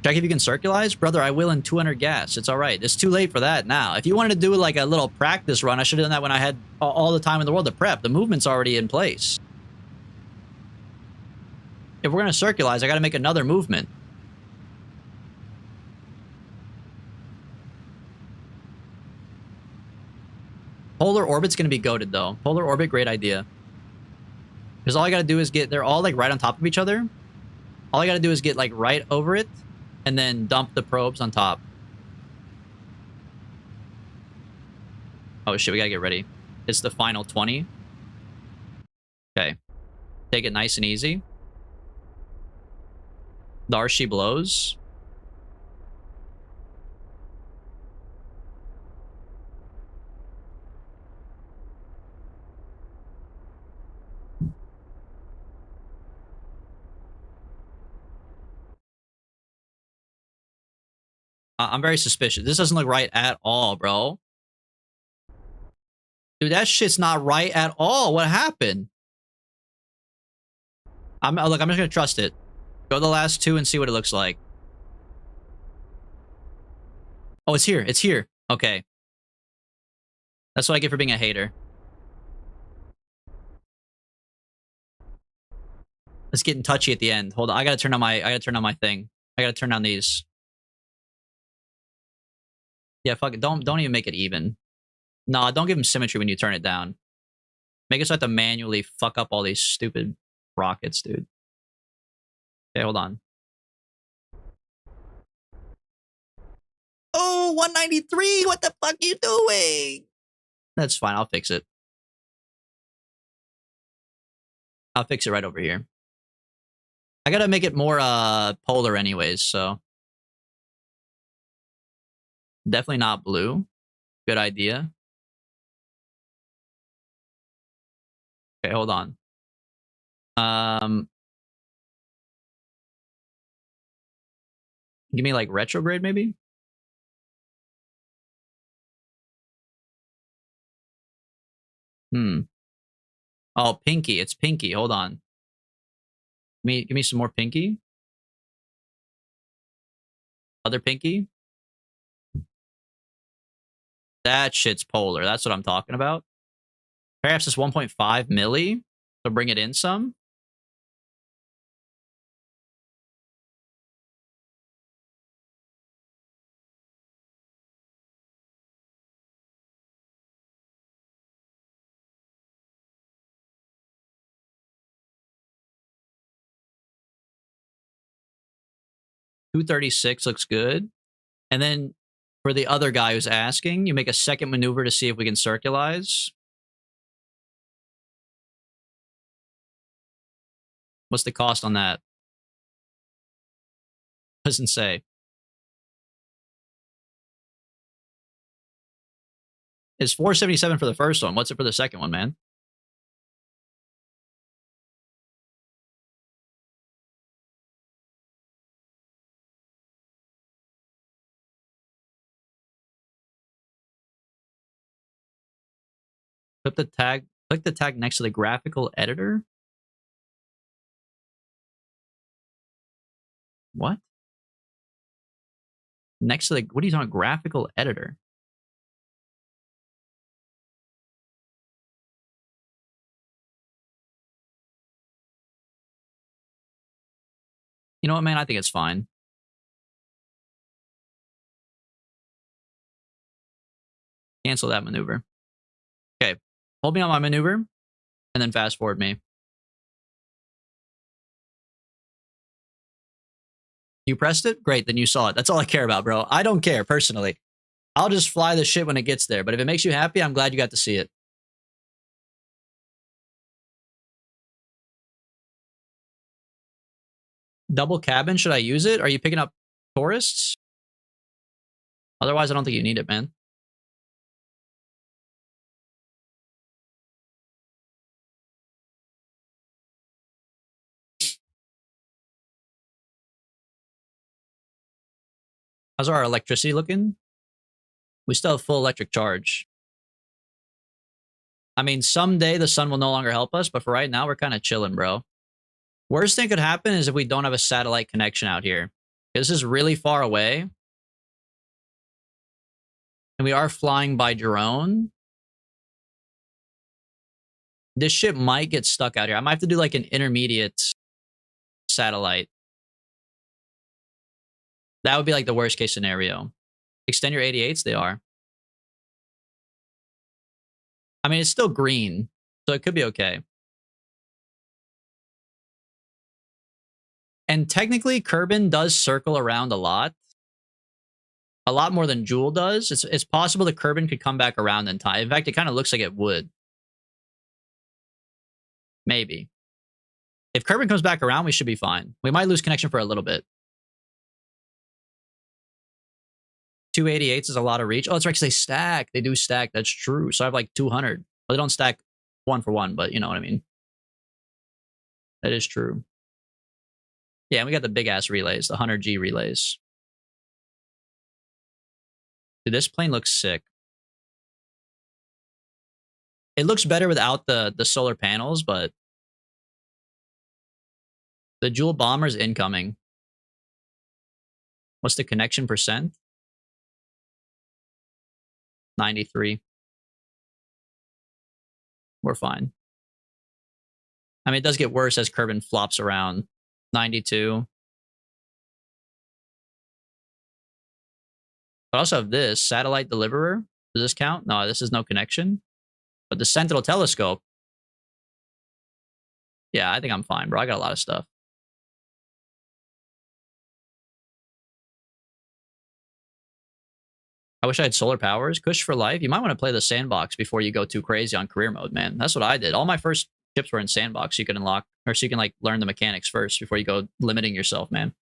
Check if you can circularize? Brother, I will in 200 gas. It's all right. It's too late for that now. If you wanted to do like a little practice run, I should have done that when I had all the time in the world to prep. The movement's already in place. If we're going to circularize, I got to make another movement. Polar orbit's going to be goated, though. Polar orbit, great idea. Because all I got to do is get... They're all like right on top of each other. All I got to do is get like right over it. And then dump the probes on top. Oh shit, we gotta get ready. It's the final 20. Okay. Take it nice and easy. Darcy blows. I'm very suspicious. This doesn't look right at all, bro. Dude, that shit's not right at all. What happened? Look, I'm just gonna trust it. Go to the last two and see what it looks like. Oh, it's here. It's here. Okay. That's what I get for being a hater. It's getting touchy at the end. Hold on. I gotta turn on my thing. I gotta turn on these. Yeah, fuck it. Don't even make it even. Nah, don't give him symmetry when you turn it down. Make it so I have to manually fuck up all these stupid rockets, dude. Okay, hold on. Oh, 193! What the fuck are you doing? That's fine, I'll fix it. I'll fix it right over here. I gotta make it more polar anyways, so. Definitely not blue. Good idea. Okay, hold on. Give me like retrograde maybe? Oh, pinky. It's pinky. Hold on. Give me some more pinky. Other pinky. That shit's polar. That's what I'm talking about. Perhaps it's 1.5 milli. So bring it in some. $236 looks good. And then for the other guy who's asking, you make a second maneuver to see if we can circularize. What's the cost on that? Doesn't say. It's 477 for the first one. What's it for the second one, man? Click the tag next to the graphical editor. What? Next to the, what are you talking about? Graphical editor? You know what, man? I think it's fine. Cancel that maneuver. Okay. Hold me on my maneuver and then fast forward me. You pressed it? Great, then you saw it. That's all I care about, bro. I don't care, personally. I'll just fly the shit when it gets there. But if it makes you happy, I'm glad you got to see it. Double cabin, should I use it? Are you picking up tourists? Otherwise, I don't think you need it, man. How's our electricity looking? We still have full electric charge. I mean, someday the sun will no longer help us, but for right now, we're kind of chilling, bro. Worst thing could happen is if we don't have a satellite connection out here. This is really far away. And we are flying by drone. This ship might get stuck out here. I might have to do like an intermediate satellite. That would be like the worst case scenario. Extend your 88s, they are. I mean, it's still green, so it could be okay. And technically, Kerbal does circle around a lot more than Jewel does. It's possible that Kerbal could come back around in time. In fact, it kind of looks like it would. Maybe. If Kerbal comes back around, we should be fine. We might lose connection for a little bit. 288s is a lot of reach. Oh, that's right, because they stack. They do stack. That's true. So I have like 200. Well, they don't stack one for one, but you know what I mean. That is true. Yeah, and we got the big-ass relays, the 100G relays. Dude, this plane looks sick. It looks better without the solar panels, but the Jewel bomber's incoming. What's the connection percent? 93. We're fine. I mean, it does get worse as Kerbal flops around. 92. But I also have this satellite deliverer. Does this count? No, this is no connection. But the Sentinel telescope. Yeah, I think I'm fine, bro. I got a lot of stuff. I wish I had solar powers. Kush for life. You might want to play the sandbox before you go too crazy on career mode, man. That's what I did. All my first ships were in sandbox. So you can unlock, or so you can like learn the mechanics first before you go limiting yourself, man.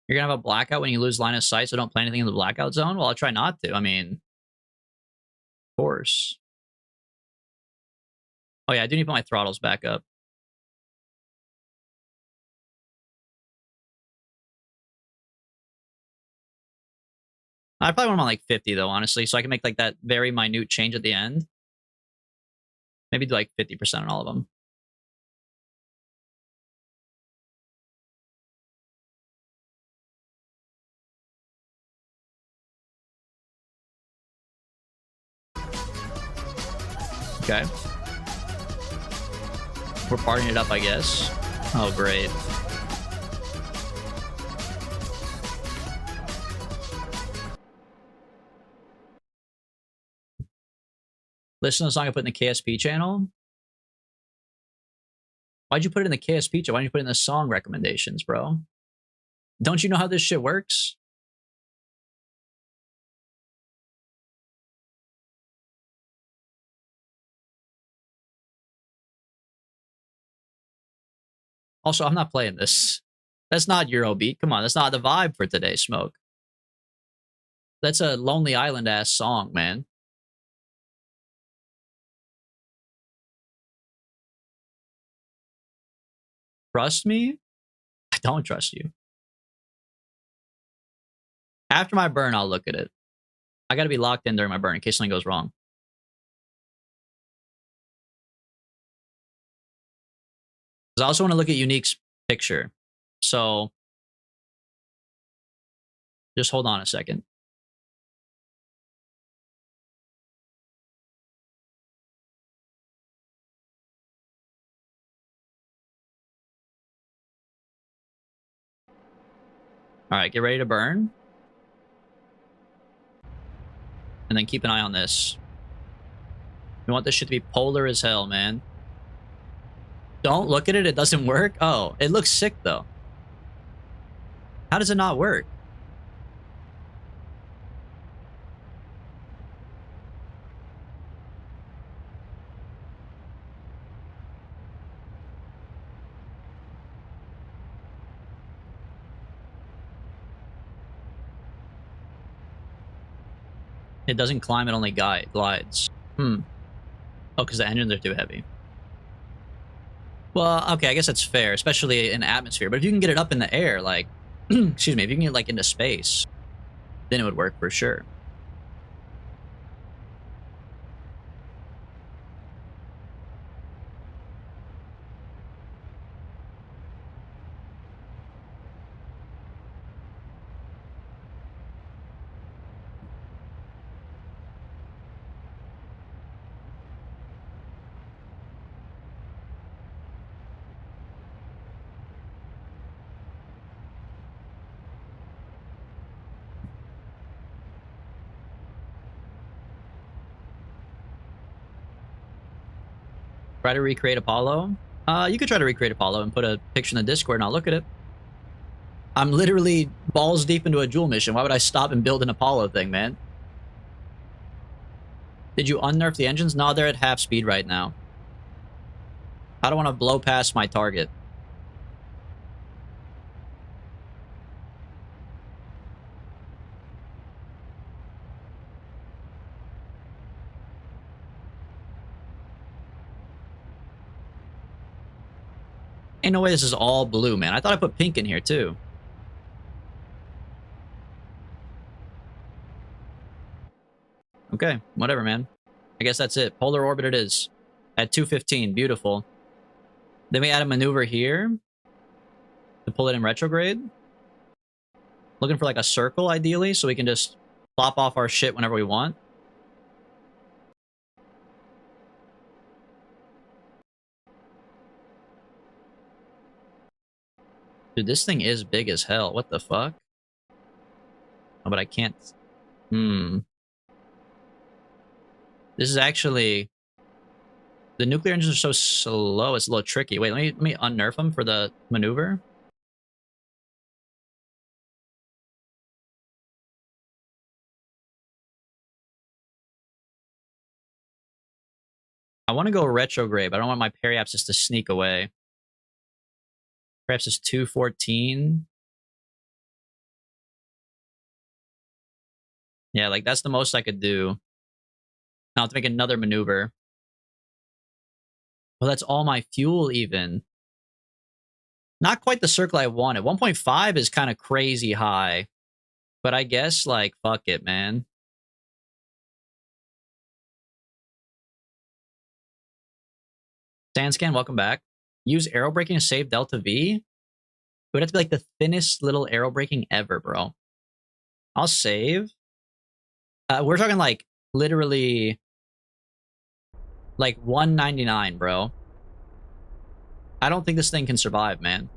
You're gonna have a blackout when you lose line of sight, so don't play anything in the blackout zone? Well, I'll try not to. I mean, of course. Oh yeah, I do need to put my throttles back up. I probably want them on like 50 though, honestly, so I can make like that very minute change at the end. Maybe do like 50% on all of them. Okay. We're partying it up, I guess. Oh, great. Listen to the song I put in the KSP channel. Why'd you put it in the KSP channel? Why didn't you put it in the song recommendations, bro? Don't you know how this shit works? Also, I'm not playing this. That's not Eurobeat. Come on, that's not the vibe for today, Smoke. That's a Lonely Island ass song, man. Trust me? I don't trust you. After my burn, I'll look at it. I gotta be locked in during my burn in case something goes wrong. 'Cause I also want to look at Unique's picture. So just hold on a second. All right, get ready to burn. And then keep an eye on this. We want this shit to be polar as hell, man. Don't look at it. It doesn't work. Oh, it looks sick, though. How does it not work? It doesn't climb, it only glides. Oh, because the engines are too heavy. Well, okay, I guess that's fair, especially in atmosphere. But if you can get it up in the air, like, excuse me, if you can get like into space, then it would work for sure. Try to recreate Apollo. You could try to recreate Apollo and put a picture in the Discord and I'll look at it. I'm literally balls deep into a Joule mission. Why would I stop and build an Apollo thing, man? Did you unnerf the engines? No, they're at half speed right now. I don't want to blow past my target. Ain't no way this is all blue, man. I thought I put pink in here, too. Okay, whatever, man. I guess that's it. Polar orbit it is. At 215, beautiful. Then we add a maneuver here to pull it in retrograde. Looking for like a circle, ideally, so we can just plop off our shit whenever we want. Dude, this thing is big as hell. What the fuck? Oh, but I can't... This is actually... The nuclear engines are so slow, it's a little tricky. Wait, let me unnerf them for the maneuver. I want to go retrograde, but I don't want my periapsis to sneak away. Perhaps it's 214. Yeah, like that's the most I could do. Now I have to make another maneuver. Well, that's all my fuel even. Not quite the circle I wanted. 1.5 is kind of crazy high. But I guess, like, fuck it, man. Sandscan, welcome back. Use aero braking to save Delta V? It would have to be like the thinnest little aero braking ever, bro. I'll save. We're talking like literally like 199, bro. I don't think this thing can survive, man.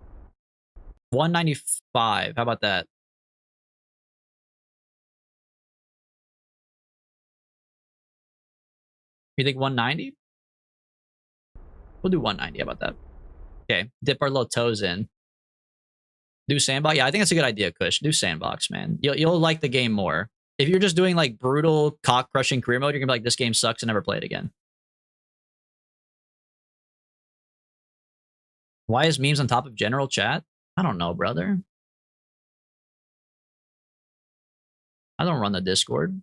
195. How about that? You think 190? We'll do 190. How about that? Okay. Dip our little toes in. Do sandbox. Yeah, I think that's a good idea, Kush. Do sandbox, man. You'll like the game more. If you're just doing like brutal cock crushing career mode, you're gonna be like, this game sucks and never play it again. Why is memes on top of general chat? I don't know, brother. I don't run the Discord.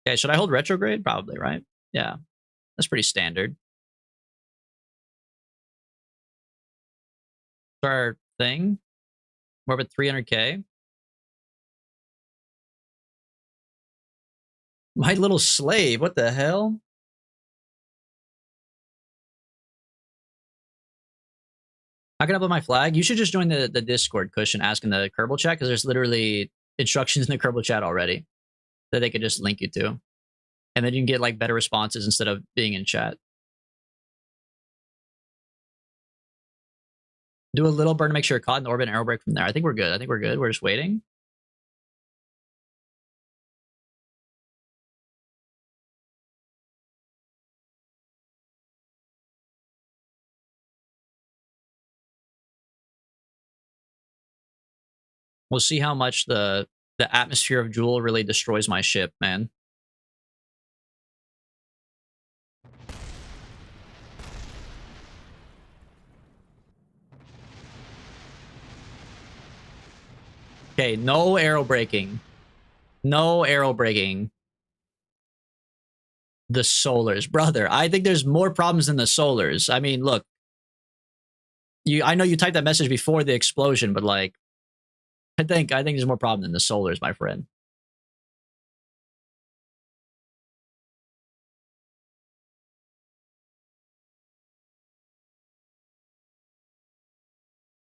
Okay, should I hold retrograde? Probably, right? Yeah, that's pretty standard. Our thing. We're at 300k. My little slave. What the hell? How can I put my flag? You should just join the Discord, Kush, and ask in the Kerbal chat, because there's literally instructions in the Kerbal chat already that they could just link you to. And then you can get like better responses instead of being in chat. Do a little burn to make sure caught in orbit and arrow break from there. I think we're good. I think we're good. We're just waiting. We'll see how much the atmosphere of Jewel really destroys my ship, man. Okay, no arrow breaking. No arrow breaking. The solars. Brother, I think there's more problems than the solars. I mean, look. I know you typed that message before the explosion, but like, I think there's more problem than the solars, my friend.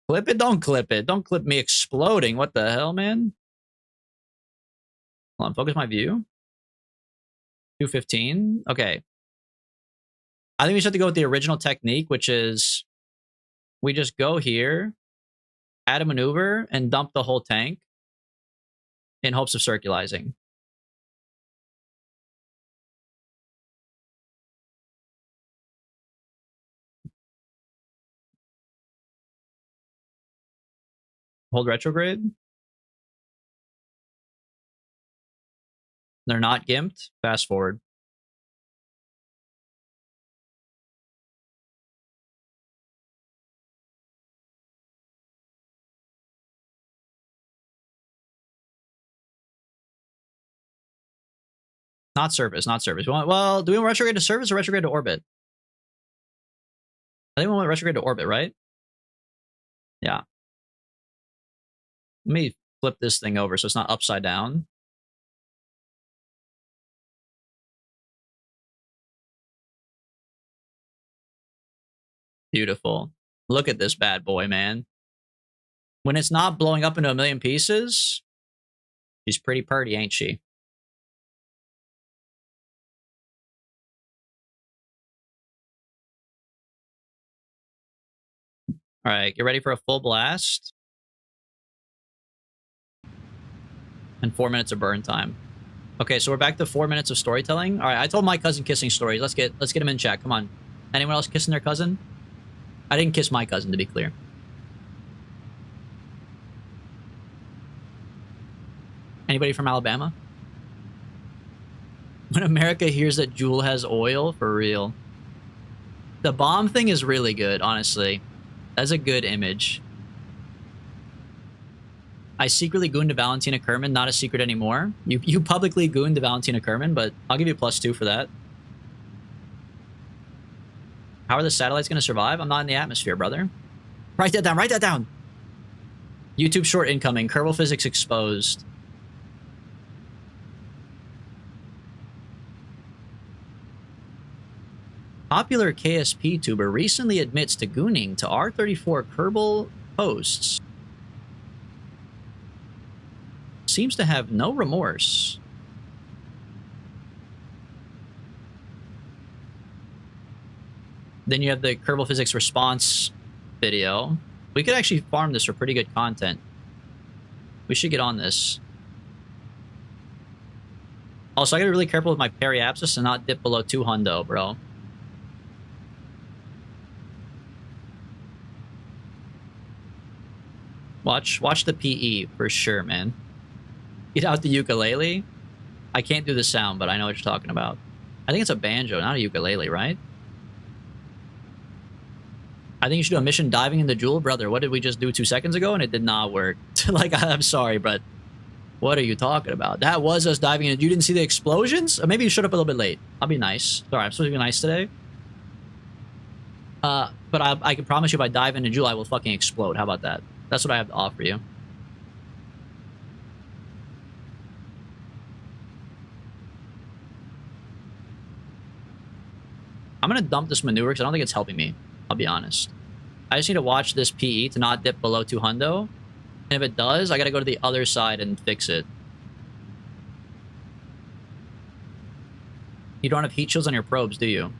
Clip it, don't clip it. Don't clip me exploding. What the hell, man? Hold on, focus my view. 215. Okay. I think we should have to go with the original technique, which is we just go here, add a maneuver, and dump the whole tank in hopes of circularizing. Hold retrograde. They're not gimped. Fast forward. Not surface, not surface. Well, do we want retrograde to surface or retrograde to orbit? I think we want retrograde to orbit, right? Yeah. Let me flip this thing over so it's not upside down. Beautiful. Look at this bad boy, man. When it's not blowing up into a million pieces, she's pretty purty, ain't she? All right, get ready for a full blast. And 4 minutes of burn time. Okay, so we're back to 4 minutes of storytelling. All right, I told my cousin kissing stories. Let's get him in chat. Come on. Anyone else kissing their cousin? I didn't kiss my cousin, to be clear. Anybody from Alabama? When America hears that Jewel has oil, for real. The bomb thing is really good, honestly. That's a good image. I secretly gooned to Valentina Kerman, not a secret anymore. You publicly gooned to Valentina Kerman, but I'll give you a +2 for that. How are the satellites going to survive? I'm not in the atmosphere, brother. Write that down, write that down! YouTube short incoming, Kerbal physics exposed. Popular KSP tuber recently admits to gooning to R34 Kerbal hosts. Seems to have no remorse. Then you have the Kerbal Physics response video. We could actually farm this for pretty good content. We should get on this. Also, I gotta be really careful with my periapsis and not dip below 2 hundo, bro. Watch the PE for sure, man. Get out the ukulele. I can't do the sound, but I know what you're talking about. I think it's a banjo, not a ukulele, right? I think you should do a mission diving in the jewel. Brother, what did we just do 2 seconds ago? And it did not work. Like, I'm sorry, but what are you talking about? That was us diving in. You didn't see the explosions? Or maybe you showed up a little bit late. I'll be nice. Sorry, I'm supposed to be nice today. But I can promise you if I dive into jewel, I will fucking explode. How about that? That's what I have to offer you. I'm gonna dump this maneuver because I don't think it's helping me. I'll be honest. I just need to watch this PE to not dip below 2 hundo. And if it does, I gotta go to the other side and fix it. You don't have heat shields on your probes, do you?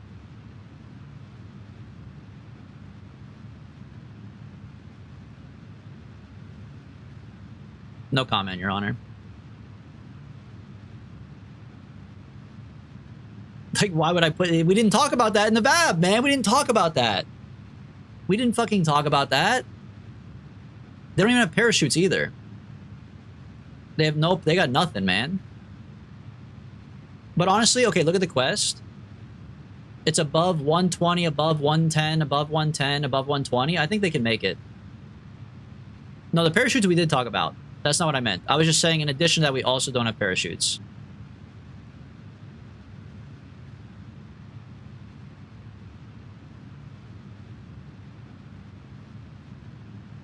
No comment, Your Honor. Like, why would I put it? We didn't talk about that in the VAB, man. We didn't talk about that. We didn't fucking talk about that. They don't even have parachutes either. They have no, they got nothing, man. But honestly, okay, look at the quest. It's above 120, above 110, above 110, above 120. I think they can make it. No, the parachutes we did talk about. That's not what I meant. I was just saying in addition to that, we also don't have parachutes.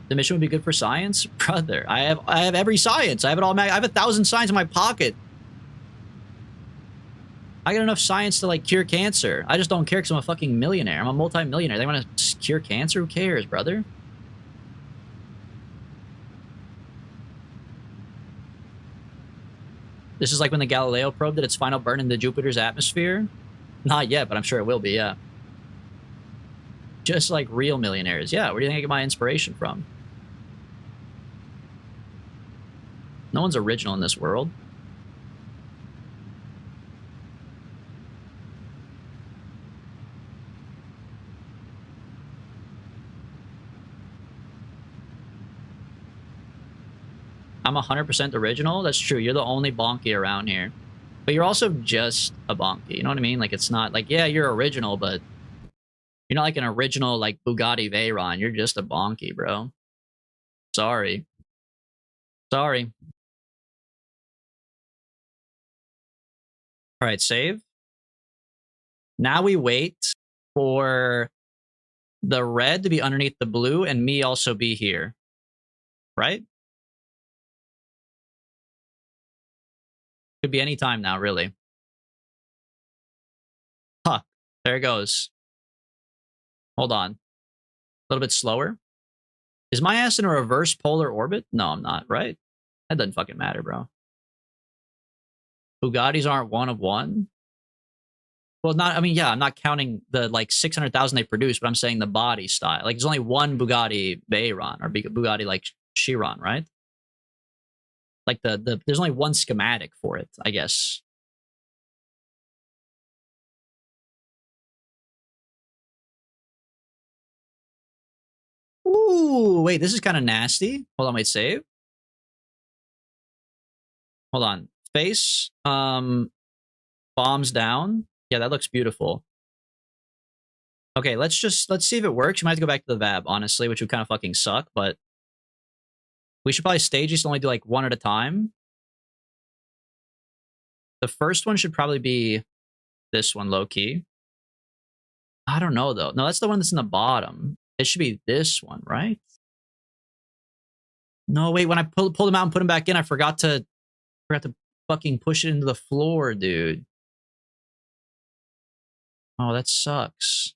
The mission would be good for science? Brother, I have every science. I have it all. I have 1,000 science in my pocket. I got enough science to, like, cure cancer. I just don't care because I'm a fucking millionaire. I'm a multi-millionaire. They want to cure cancer? Who cares, brother? This is like when the Galileo probe did its final burn into Jupiter's atmosphere? Not yet, but I'm sure it will be, yeah. Just like real millionaires. Yeah, where do you think I get my inspiration from? No one's original in this world. I'm 100% original. That's true. You're the only bonky around here. But you're also just a bonky. You know what I mean? Like, it's not like, yeah, you're original, but you're not like an original, like, Bugatti Veyron. You're just a bonky, bro. Sorry. Sorry. All right, save. Now we wait for the red to be underneath the blue and me also be here. Right? Could be any time now, really. Huh. There it goes. Hold on. A little bit slower. Is my ass in a reverse polar orbit? No, I'm not, right? That doesn't fucking matter, bro. Bugattis aren't one of one? Well, not, I mean, yeah, I'm not counting the, like, 600,000 they produce, but I'm saying the body style. Like, there's only one Bugatti Veyron, or Bugatti, like, Chiron, right? Like, there's only one schematic for it, I guess. Ooh, wait, this is kind of nasty. Hold on, wait, save. Hold on. Face, bombs down. Yeah, that looks beautiful. Okay, let's see if it works. You might have to go back to the VAB, honestly, which would kind of fucking suck, but we should probably stage these to only do, like, one at a time. The first one should probably be this one, low-key. I don't know, though. No, that's the one that's in the bottom. It should be this one, right? No, wait, when I pulled him out and put him back in, I forgot to fucking push it into the floor, dude. Oh, that sucks.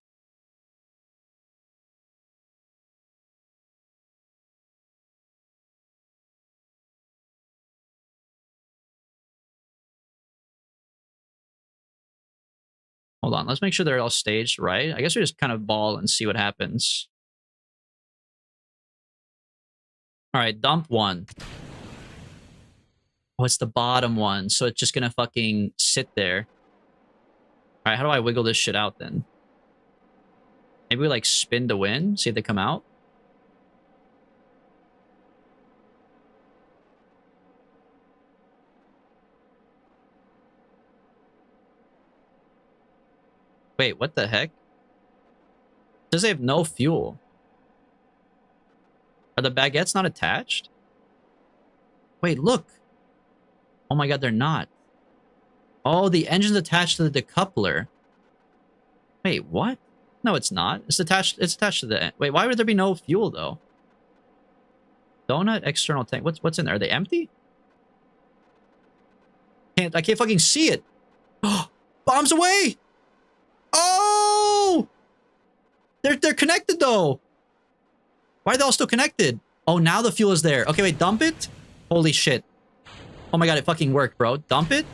Hold Hold on. Let's make sure they're all staged right. I guess we just kind of ball and see what happens. All right, dump one. Oh, it's the bottom one. So it's just going to fucking sit there. All right, how do I wiggle this shit out then? Maybe we like spin to win, see if they come out. Wait, what the heck? It says they have no fuel. Are the baguettes not attached? Wait, look. Oh my god, they're not. Oh, the engine's attached to the decoupler. Wait, what? No, it's not. It's attached to the... Wait, why would there be no fuel, though? Donut external tank. What's in there? Are they empty? I can't fucking see it. Bombs away! Oh! They're connected, though. Why are they all still connected? Oh, now the fuel is there. Okay, wait, dump it? Holy shit. Oh my god, it fucking worked, bro. Dump it?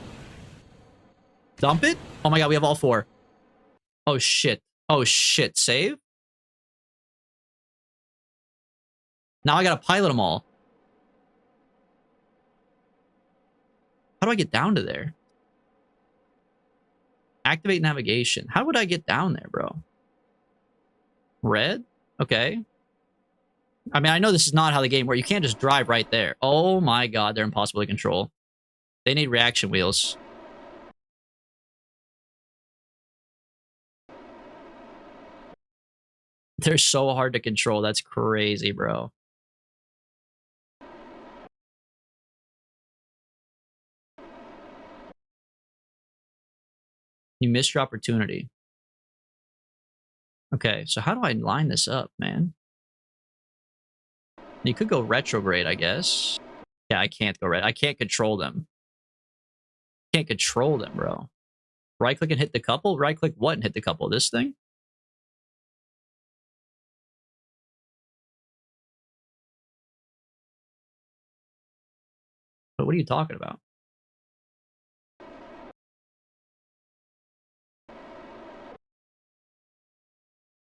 Dump it? Oh my god, we have all 4. Oh shit. Oh shit. Save? Now I gotta pilot them all. How do I get down to there? Activate navigation. How would I get down there, bro? Red? Okay. I mean, I know this is not how the game works. You can't just drive right there. Oh my god, they're impossible to control. They need reaction wheels. They're so hard to control. That's crazy, bro. You missed your opportunity. Okay, so how do I line this up, man? You could go retrograde, I guess. Yeah, I can't go red. I can't control them. Can't control them, bro. Right click and hit the couple? Right click what and hit the couple? This thing? But what are you talking about?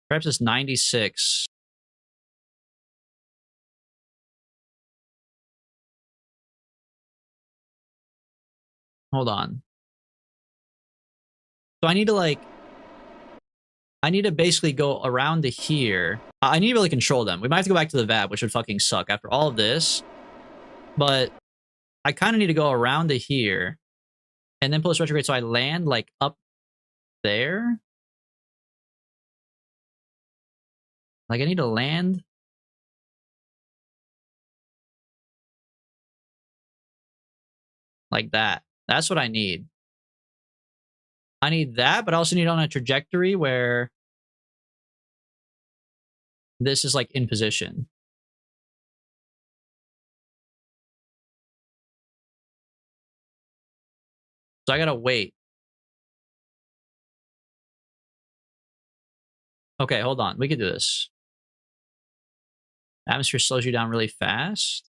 Perhaps it's 96. Hold on. So I need to like... I need to basically go around to here. I need to really control them. We might have to go back to the VAB, which would fucking suck after all of this. But I kind of need to go around to here. And then pull this retrograde so I land like up there. Like I need to land... like that. That's what I need. I need that, but I also need it on a trajectory where this is like in position. So I gotta wait. Okay, hold on. We can do this. Atmosphere slows you down really fast.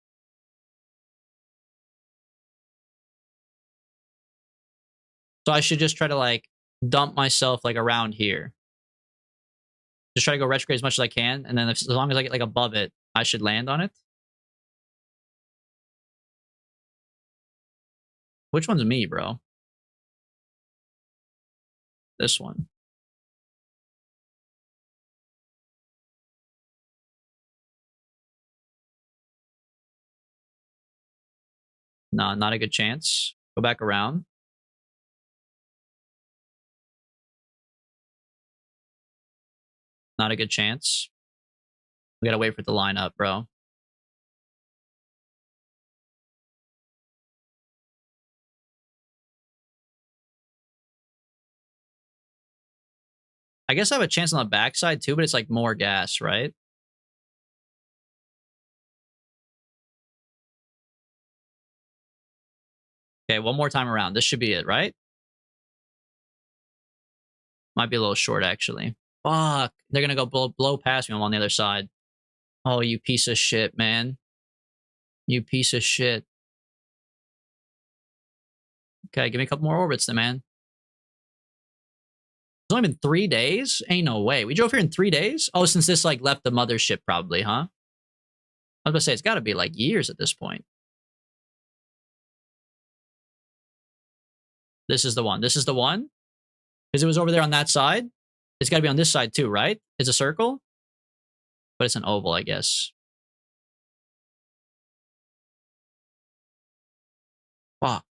So I should just try to like dump myself like around here. Just try to go retrograde as much as I can, and then as long as I get like above it, I should land on it. Which one's me, bro? This one. No, not a good chance. Go back around. Not a good chance. We gotta wait for it to line up, bro. I guess I have a chance on the backside too, but it's like more gas, right? Okay, one more time around. This should be it, right? Might be a little short, actually. Fuck. They're gonna go blow past me. I'm on the other side. Oh, you piece of shit, man. You piece of shit. Okay, give me a couple more orbits then, man. It's only been 3 days? Ain't no way. We drove here in 3 days? Oh, since this, like, left the mothership probably, huh? I was gonna say, it's gotta be, like, years at this point. This is the one. This is the one? Because it was over there on that side? It's gotta be on this side too, right? It's a circle? But it's an oval, I guess. Fuck.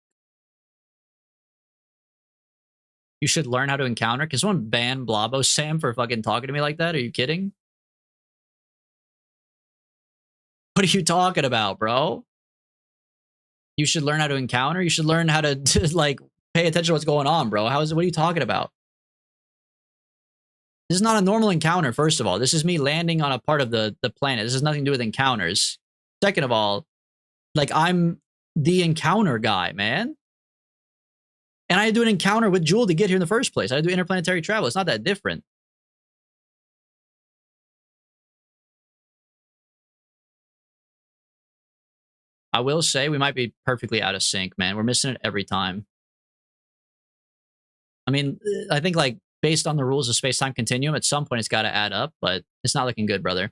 You should learn how to encounter? Can someone ban Blobo Sam for fucking talking to me like that? Are you kidding? What are you talking about, bro? You should learn how to encounter? You should learn how to like, pay attention to what's going on, bro. What are you talking about? This is not a normal encounter, first of all. This is me landing on a part of the planet. This has nothing to do with encounters. Second of all, like, I'm the encounter guy, man. And I had to do an encounter with Jewel to get here in the first place. I had to do interplanetary travel. It's not that different. I will say we might be perfectly out of sync, man. We're missing it every time. I mean, I think, like, based on the rules of space-time continuum, at some point it's got to add up, but it's not looking good, brother.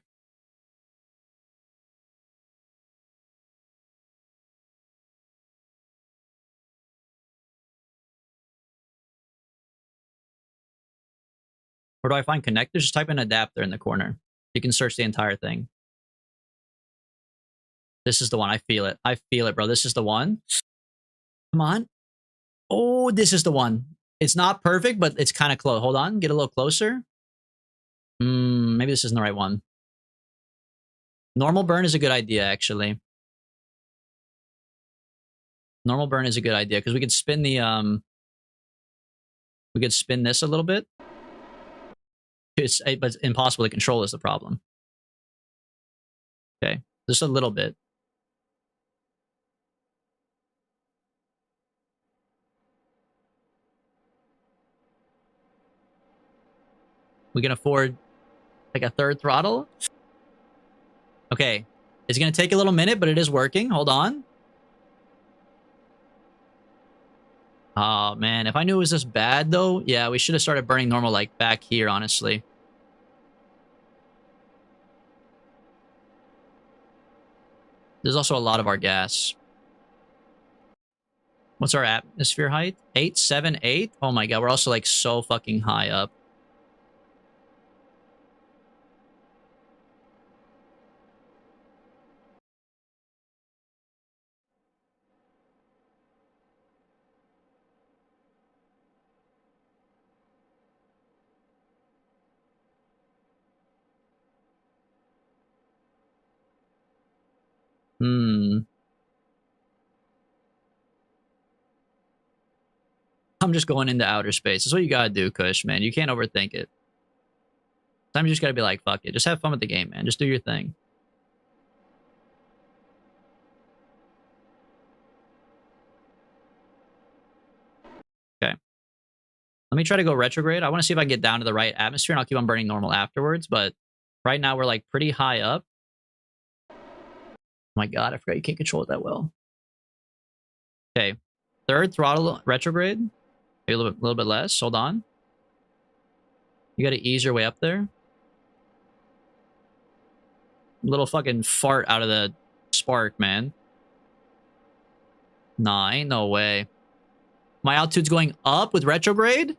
Where do I find connectors? Just type in adapter in the corner. You can search the entire thing. This is the one. I feel it. I feel it, bro. This is the one. Come on. Oh, this is the one. It's not perfect, but it's kind of close. Hold on. Get a little closer. Maybe this isn't the right one. Normal burn is a good idea, actually. Normal burn is a good idea, because we could spin the, we could spin this a little bit. But it's impossible to control is the problem. Okay. Just a little bit. We can afford like a third throttle. Okay. It's going to take a little minute, but it is working. Hold on. Oh, man. If I knew it was this bad, though, yeah, we should have started burning normal, like, back here, honestly. There's also a lot of our gas. What's our atmosphere height? 878? Oh my god, we're also, like, so fucking high up. I'm just going into outer space. That's what you gotta do, Kush, man. You can't overthink it. Sometimes you just gotta be like, fuck it. Just have fun with the game, man. Just do your thing. Okay. Let me try to go retrograde. I want to see if I can get down to the right atmosphere, and I'll keep on burning normal afterwards. But right now, we're, like, pretty high up. Oh my god, I forgot you can't control it that well. Okay. Third throttle retrograde. Maybe a little bit less. Hold on. You gotta ease your way up there. Little fucking fart out of the spark, man. 9? No way. My altitude's going up with retrograde?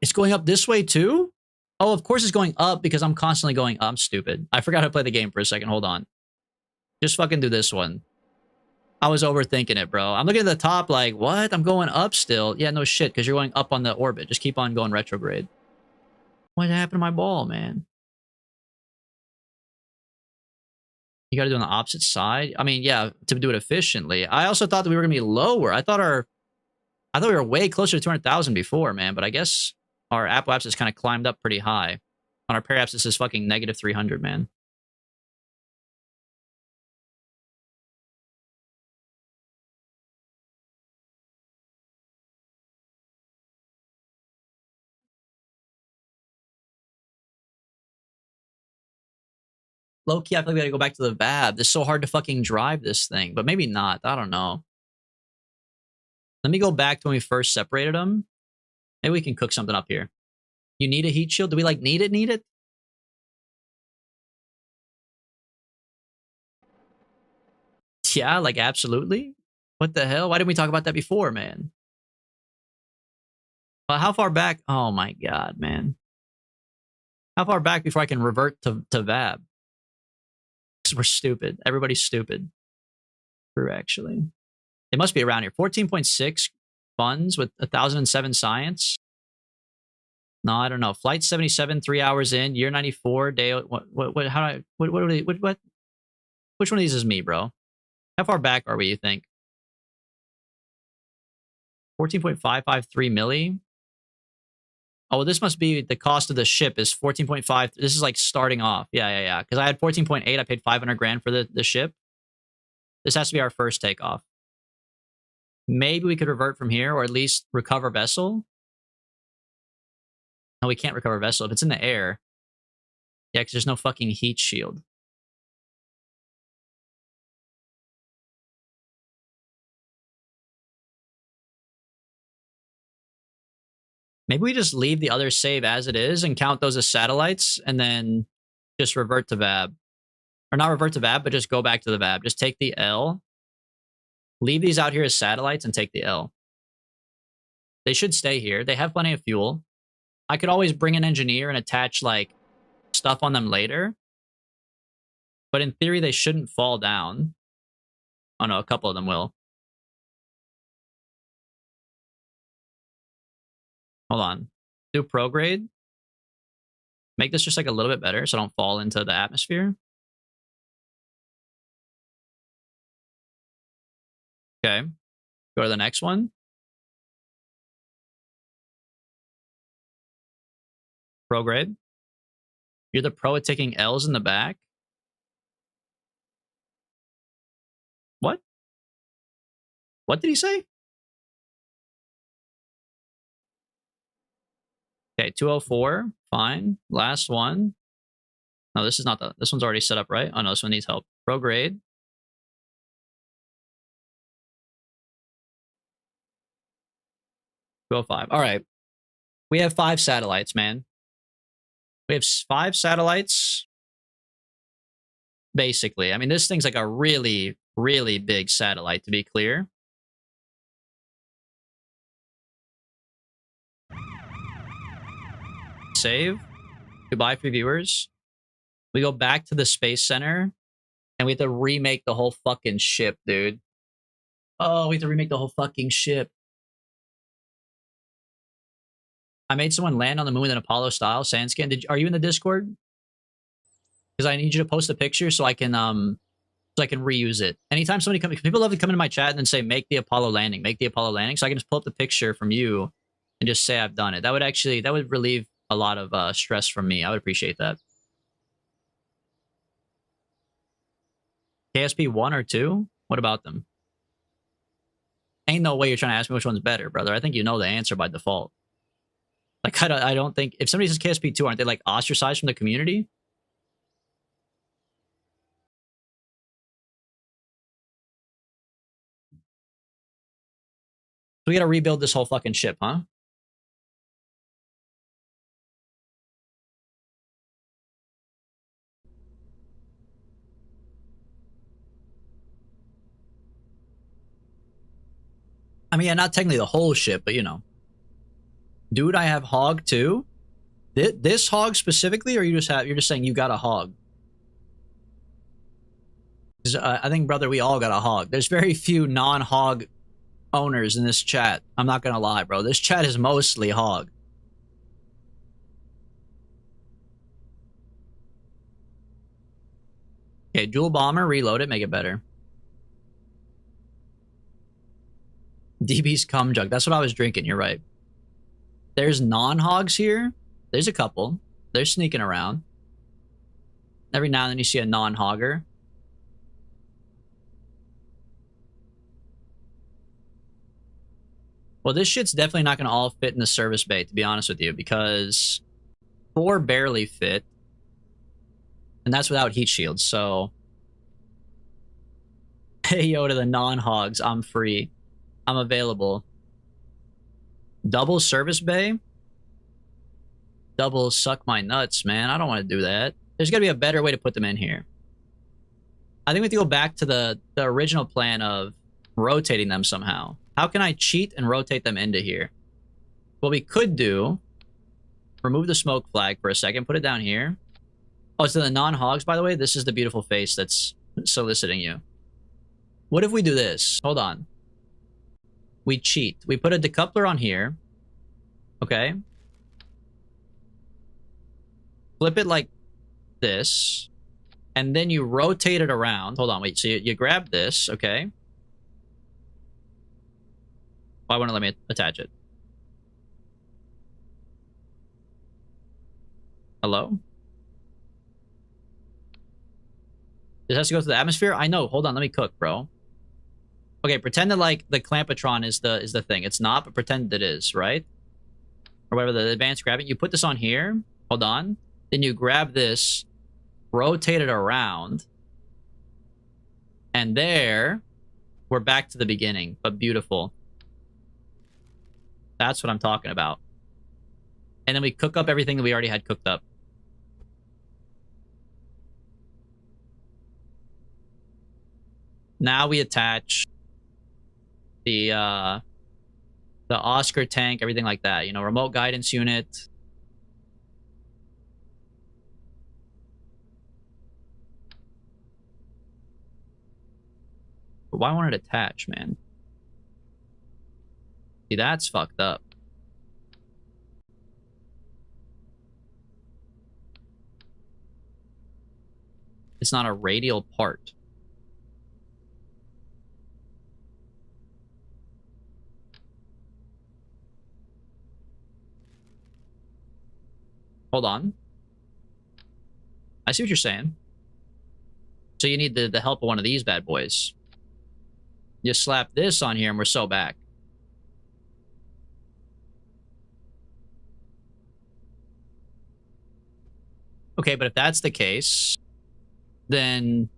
It's going up this way too? Oh, of course it's going up because I'm constantly going up. I'm stupid. I forgot how to play the game for a second. Hold on. Just fucking do this one. I was overthinking it, bro. I'm looking at the top like, what? I'm going up still. Yeah, no shit, because you're going up on the orbit. Just keep on going retrograde. What happened to my ball, man? You got to do it on the opposite side? I mean, yeah, to do it efficiently. I also thought that we were going to be lower. I thought we were way closer to 200,000 before, man. But I guess our apoapsis kind of climbed up pretty high. On our periapsis is fucking negative 300, man. Low-key, I feel like we gotta go back to the VAB. It's so hard to fucking drive this thing, but maybe not. I don't know. Let me go back to when we first separated them. Maybe we can cook something up here. You need a heat shield? Do we, like, need it? Yeah, like, absolutely. What the hell? Why didn't we talk about that before, man? How far back? Oh, my God, man. How far back before I can revert to VAB? Because we're stupid. Everybody's stupid. True, actually. It must be around here. 14.6 funds with 1,007 science. No, I don't know. Flight 77, 3 hours in. Year 94. Day. What? How do I? What? Which one of these is me, bro? How far back are we? You think? 14.553 milli. Oh, well, this must be the cost of the ship is 14.5. This is like starting off. Yeah. Because I had 14.8. I paid 500 grand for the ship. This has to be our first takeoff. Maybe we could revert from here, or at least recover vessel. No, we can't recover vessel if it's in the air. Yeah, because there's no fucking heat shield. Maybe we just leave the other save as it is and count those as satellites, and then just revert to VAB. Or not revert to VAB, but just go back to the VAB. Just take the L. Leave these out here as satellites and take the L. They should stay here. They have plenty of fuel. I could always bring an engineer and attach, like, stuff on them later. But in theory, they shouldn't fall down. Oh no, a couple of them will. Hold on. Do prograde. Make this just like a little bit better so I don't fall into the atmosphere. Okay. Go to the next one. Prograde. You're the pro at taking L's in the back. What? What did he say? Okay, 204. Fine. Last one. No, this is not the... This one's already set up, right? Oh, no, this one needs help. Prograde. Go 5. All right. We have 5 satellites, man. We have 5 satellites. Basically. I mean, this thing's like a really, really big satellite, to be clear. Save. Goodbye for viewers. We go back to the Space Center, and we have to remake the whole fucking ship, dude. Oh, we have to remake the whole fucking ship. I made someone land on the moon in Apollo style sand scan. Are you in the Discord? Because I need you to post a picture so I can reuse it. Anytime somebody comes, people love to come into my chat and then say, "Make the Apollo landing, make the Apollo landing," so I can just pull up the picture from you and just say I've done it. That would relieve a lot of stress from me. I would appreciate that. KSP 1 or 2? What about them? Ain't no way you're trying to ask me which one's better, brother. I think you know the answer by default. Like, I don't think... If somebody says KSP 2, aren't they, like, ostracized from the community? We gotta rebuild this whole fucking ship, huh? I mean, yeah, not technically the whole ship, but you know. Dude, I have hog too. This hog specifically, or you're just saying you got a hog? I think, brother, we all got a hog. There's very few non-hog owners in this chat. I'm not gonna lie, bro. This chat is mostly hog. Okay, dual bomber, reload it, make it better. DB's cum jug. That's what I was drinking. You're right. There's non-hogs here. There's a couple. They're sneaking around. Every now and then you see a non-hogger. Well, this shit's definitely not going to all fit in the service bay, to be honest with you, because 4 barely fit. And that's without heat shields, so... Hey yo to the non-hogs, I'm free. I'm available. Double service bay? Double suck my nuts, man. I don't want to do that. There's got to be a better way to put them in here. I think we have to go back to the original plan of rotating them somehow. How can I cheat and rotate them into here? What we could do, remove the smoke flag for a second, put it down here. Oh, so the non-hogs, by the way, this is the beautiful face that's soliciting you. What if we do this? Hold on. We cheat. We put a decoupler on here. Okay. Flip it like this. And then you rotate it around. Hold on, wait. So you grab this, okay. Why won't it let me attach it? Hello? This has to go through the atmosphere? I know. Hold on, let me cook, bro. Okay, pretend that like the clampatron is the thing. It's not, but pretend it is, right? Or whatever, the advanced grabbing. You put this on here. Hold on. Then you grab this, rotate it around, and there, we're back to the beginning, but beautiful. That's what I'm talking about. And then we cook up everything that we already had cooked up. Now we attach the Oscar tank, everything like that. You know, remote guidance unit. But why won't it attach, man? See, that's fucked up. It's not a radial part. Hold on. I see what you're saying. So you need the help of one of these bad boys. You slap this on here and we're so back. Okay, but if that's the case, then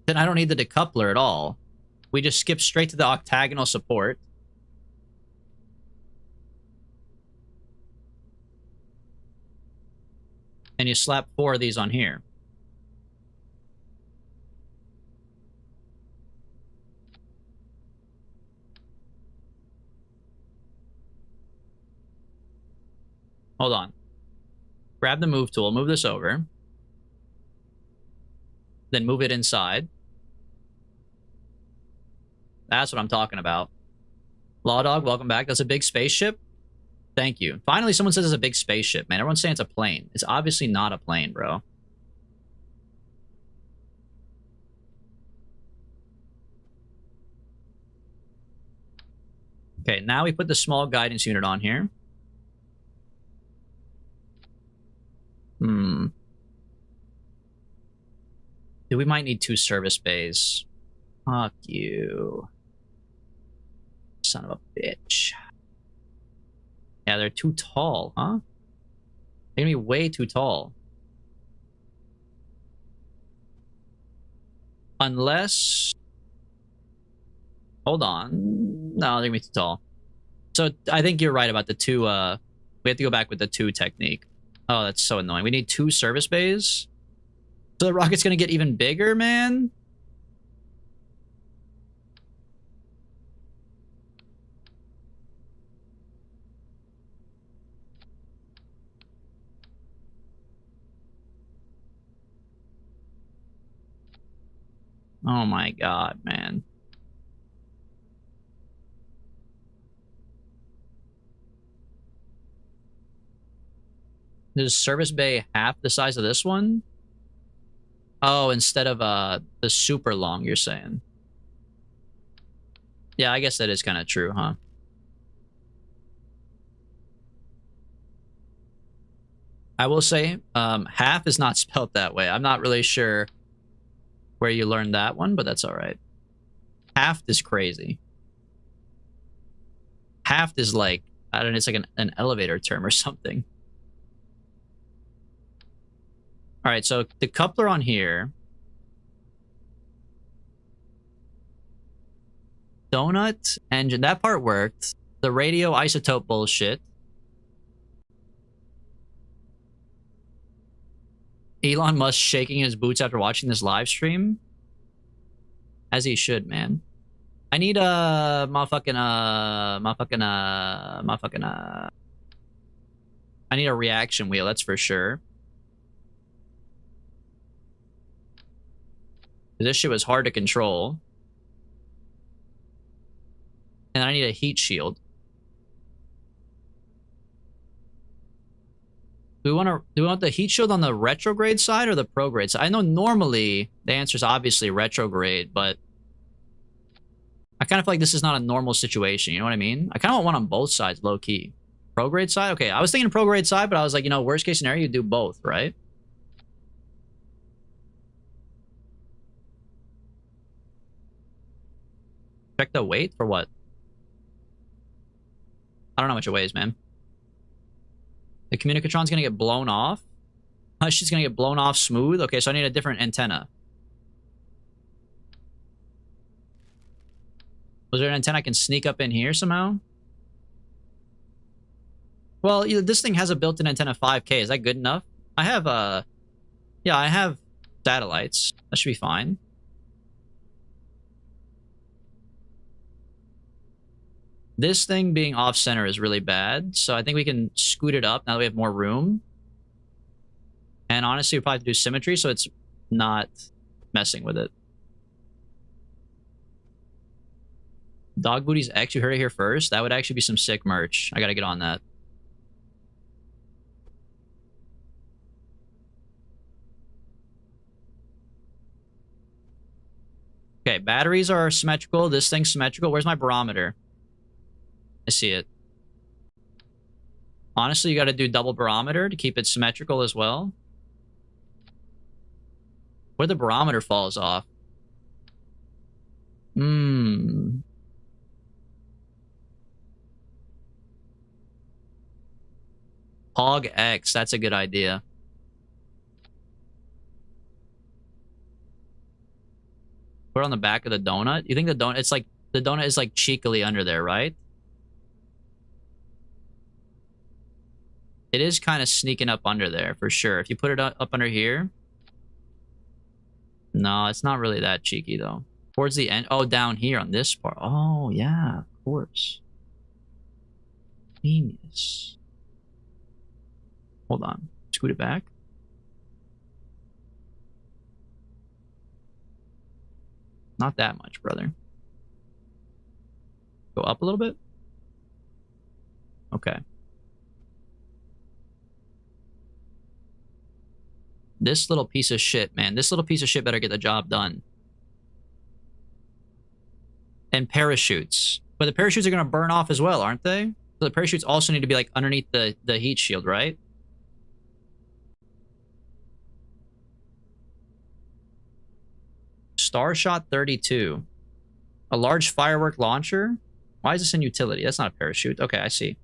I don't need the decoupler at all. We just skip straight to the octagonal support. And you slap 4 of these on here. Hold on. Grab the move tool, move this over. Then move it inside. That's what I'm talking about. Law Dog, welcome back. That's a big spaceship. Thank you. Finally, someone says it's a big spaceship, man. Everyone's saying it's a plane. It's obviously not a plane, bro. Okay, now we put the small guidance unit on here. Dude, we might need 2 service bays. Fuck you. Son of a bitch. Yeah, they're too tall, huh? They're gonna be way too tall. Unless... Hold on. No, they're gonna be too tall. So I think you're right about the 2, we have to go back with the 2 technique. Oh, that's so annoying. We need 2 service bays? So the rocket's gonna get even bigger, man? Oh my god, man. Is service bay half the size of this one? Oh, instead of the super long, you're saying. Yeah, I guess that is kind of true, huh? I will say, half is not spelled that way. I'm not really sure where you learned that one, but that's all right. Half is crazy. Half is like, I don't know, it's like an elevator term or something. All right, so the coupler on here. Donut engine. That part worked. The radio isotope bullshit. Elon Musk shaking his boots after watching this live stream. As he should, man. I need a I need a reaction wheel, that's for sure. This shit was hard to control. And I need a heat shield. Do we want the heat shield on the retrograde side or the prograde side? I know normally the answer is obviously retrograde, but I kind of feel like this is not a normal situation. You know what I mean? I kind of want one on both sides, low key. Prograde side? Okay, I was thinking prograde side, but I was like, you know, worst case scenario, you do both, right? Check the weight for what? I don't know how much it weighs, man. The communicatron's gonna get blown off. She's gonna get blown off smooth. Okay, so I need a different antenna. Was there an antenna I can sneak up in here somehow? Well, this thing has a built-in antenna 5K. Is that good enough? I have, yeah, I have satellites. That should be fine. This thing being off-center is really bad, so I think we can scoot it up now that we have more room. And honestly, we probably have to do symmetry, so it's not messing with it. Dog Booties X, you heard it here first. That would actually be some sick merch. I gotta get on that. Okay, batteries are symmetrical. This thing's symmetrical. Where's my barometer? I see it. Honestly, you gotta do double barometer to keep it symmetrical as well. Where the barometer falls off. Hog X, that's a good idea. Put it on the back of the donut. You think the donut, it's like, the donut is like cheekily under there, right? It is kind of sneaking up under there for sure. If you put it up under here. No, it's not really that cheeky though. Towards the end. Oh, down here on this part. Oh, yeah, of course. Genius. Hold on. Scoot it back. Not that much, brother. Go up a little bit. Okay. This little piece of shit, man. This little piece of shit better get the job done. And parachutes. But the parachutes are going to burn off as well, aren't they? So the parachutes also need to be like underneath the heat shield, right? Starshot 32. A large firework launcher? Why is this in utility? That's not a parachute. Okay, I see.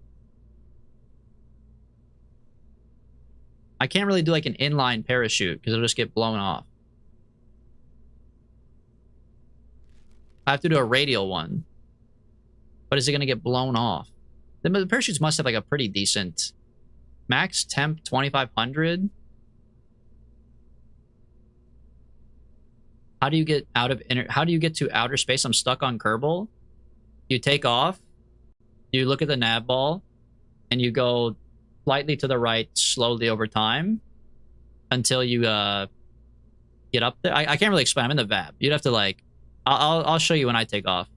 I can't really do like an inline parachute because it'll just get blown off. I have to do a radial one. But is it going to get blown off? The parachutes must have like a pretty decent max temp 2500. How do you get out of how do you get to outer space? I'm stuck on Kerbal. You take off, you look at the nav ball, and you go slightly to the right slowly over time until you get up there. I can't really explain. I'm in the VAB. You'd have to like I'll show you when I take off.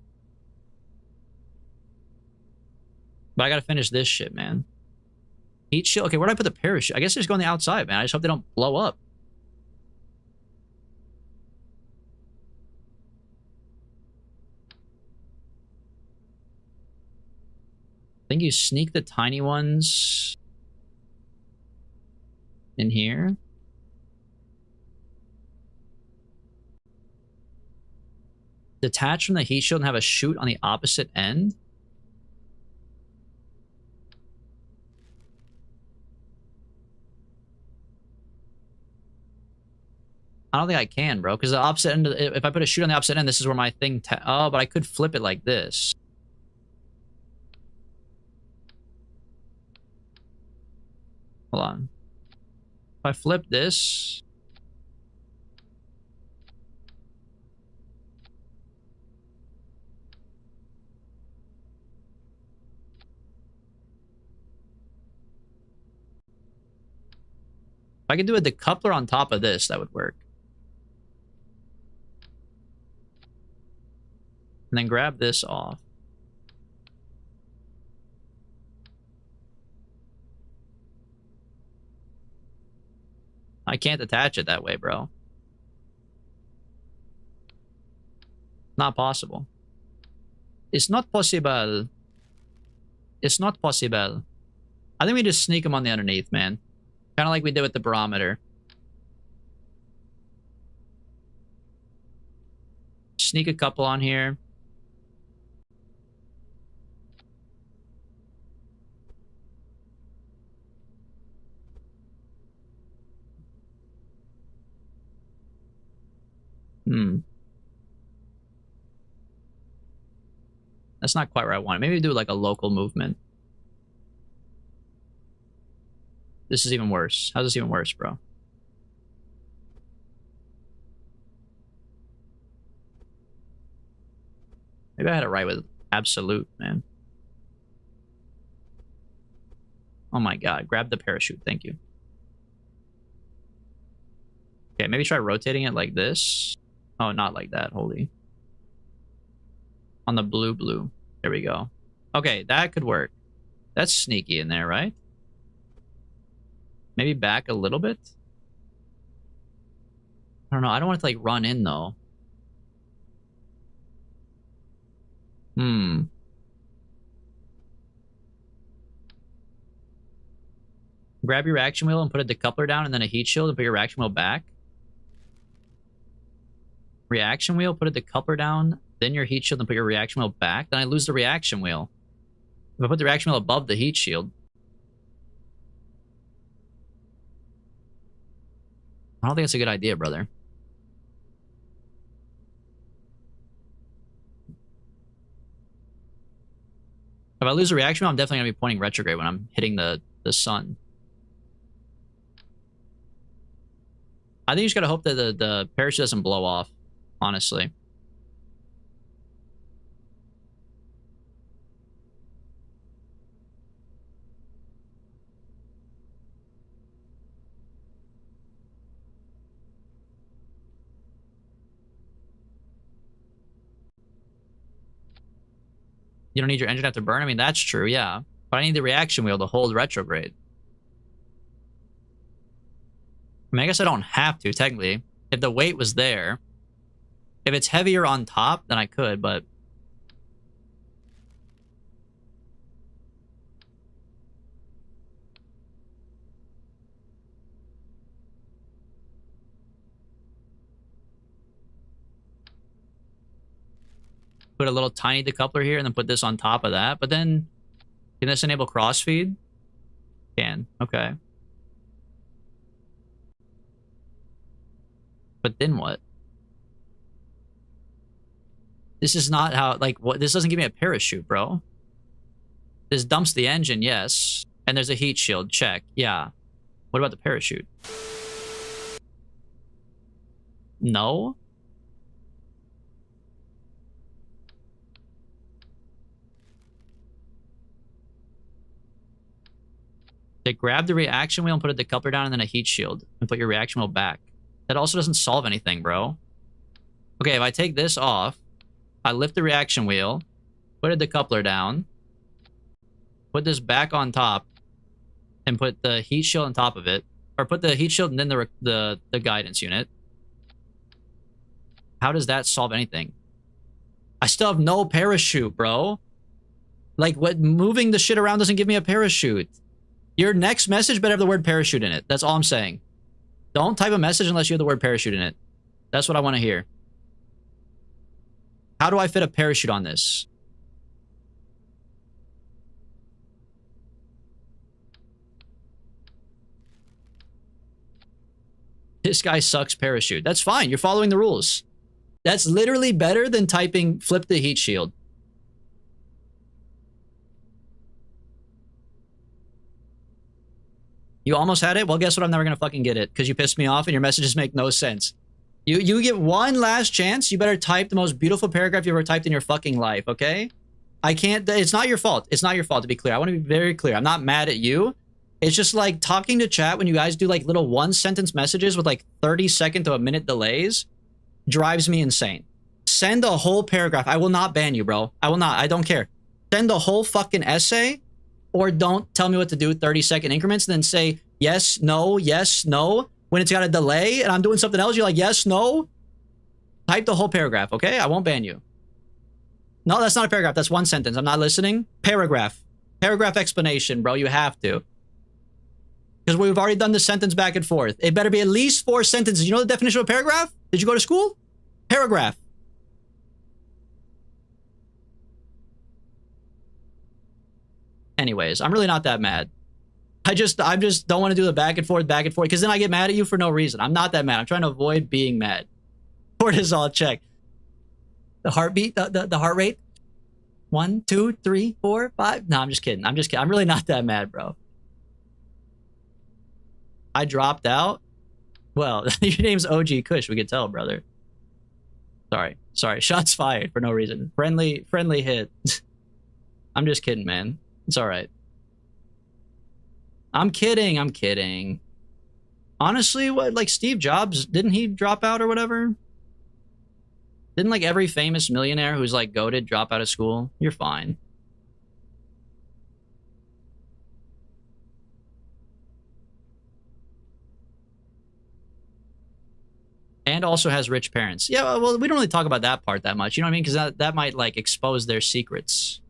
But I gotta finish this shit, man. Heat shield. Okay, where do I put the parachute? I guess they just go on the outside, man. I just hope they don't blow up. I think you sneak the tiny ones in here. Detach from the heat shield and have a chute on the opposite end. I don't think I can, bro, because the opposite end, if I put a chute on the opposite end, this is where my thing, oh, but I could flip it like this. Hold on. If I flip this... If I could do a decoupler on top of this, that would work. And then grab this off. I can't attach it that way, bro. Not possible. It's not possible. It's not possible. I think we just sneak them on the underneath, man. Kind of like we did with the barometer. Sneak a couple on here. That's not quite where I want it. Maybe do like a local movement. This is even worse. How's this even worse, bro? Maybe I had it right with absolute, man. Oh my god. Grab the parachute. Thank you. Okay, maybe try rotating it like this. Oh, not like that. Holy. On the blue. There we go. Okay, that could work. That's sneaky in there, right? Maybe back a little bit? I don't know. I don't want it to, like, run in, though. Grab your reaction wheel and put a decoupler down and then a heat shield and put your reaction wheel back. Reaction wheel, put a decoupler down, then your heat shield and put your reaction wheel back. Then I lose the reaction wheel. If I put the reaction wheel above the heat shield. I don't think that's a good idea, brother. If I lose the reaction wheel, I'm definitely going to be pointing retrograde when I'm hitting the sun. I think you just got to hope that the parachute doesn't blow off, honestly. You don't need your engine to have to burn? I mean, that's true, yeah. But I need the reaction wheel to hold retrograde. I mean, I guess I don't have to, technically. If the weight was there. If it's heavier on top, then I could, but... Put a little tiny decoupler here and then put this on top of that. But then, can this enable crossfeed? Can. Okay. But then what? This is not how, like, what? This doesn't give me a parachute, bro. This dumps the engine, yes. And there's a heat shield, check. Yeah. What about the parachute? No? They grab the reaction wheel and put a decoupler down and then a heat shield and put your reaction wheel back. That also doesn't solve anything, bro. Okay, if I take this off, I lift the reaction wheel, put a decoupler down, put this back on top, and put the heat shield on top of it. Or put the heat shield and then the guidance unit. How does that solve anything? I still have no parachute, bro. Like, what? Moving the shit around doesn't give me a parachute. Your next message better have the word parachute in it. That's all I'm saying. Don't type a message unless you have the word parachute in it. That's what I want to hear. How do I fit a parachute on this? This guy sucks parachute. That's fine. You're following the rules. That's literally better than typing flip the heat shield. You almost had it? Well, guess what? I'm never going to fucking get it because you pissed me off and your messages make no sense. You get one last chance. You better type the most beautiful paragraph you ever typed in your fucking life, okay? I can't... It's not your fault. It's not your fault, to be clear. I want to be very clear. I'm not mad at you. It's just like talking to chat when you guys do like little one-sentence messages with like 30-second to a minute delays drives me insane. Send a whole paragraph. I will not ban you, bro. I will not. I don't care. Send a whole fucking essay or don't tell me what to do 30-second increments and then say yes, no, yes, no. When it's got a delay and I'm doing something else, you're like, yes, no. Type the whole paragraph, okay? I won't ban you. No, that's not a paragraph. That's one sentence. I'm not listening. Paragraph. Paragraph explanation, bro. You have to. Because we've already done the sentence back and forth. It better be at least 4 sentences. You know the definition of a paragraph? Did you go to school? Paragraph. Anyways, I'm really not that mad. I just don't want to do the back and forth, because then I get mad at you for no reason. I'm not that mad. I'm trying to avoid being mad. Cortisol check. The heartbeat, the heart rate. 1, 2, 3, 4, 5. No, I'm just kidding. I'm just kidding. I'm really not that mad, bro. I dropped out. Well, your name's OG Kush. We could tell, brother. Sorry. Shots fired for no reason. Friendly hit. I'm just kidding, man. It's all right. I'm kidding. Honestly, what, like Steve Jobs, didn't he drop out or whatever? Didn't like every famous millionaire who's like goated drop out of school? You're fine. And also has rich parents. Yeah, well, we don't really talk about that part that much. You know what I mean? Because that might like expose their secrets.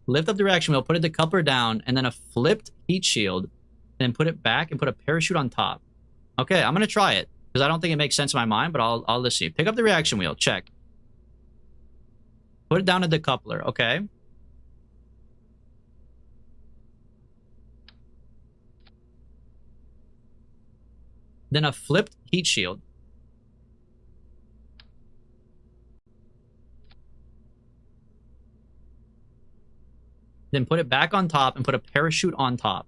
Lift up the reaction wheel, put a decoupler down, and then a flipped heat shield, and then put it back and put a parachute on top. Okay, I'm gonna try it because I don't think it makes sense in my mind, but I'll listen. Pick up the reaction wheel, check. Put it down a decoupler, okay. Then a flipped heat shield. Then put it back on top and put a parachute on top.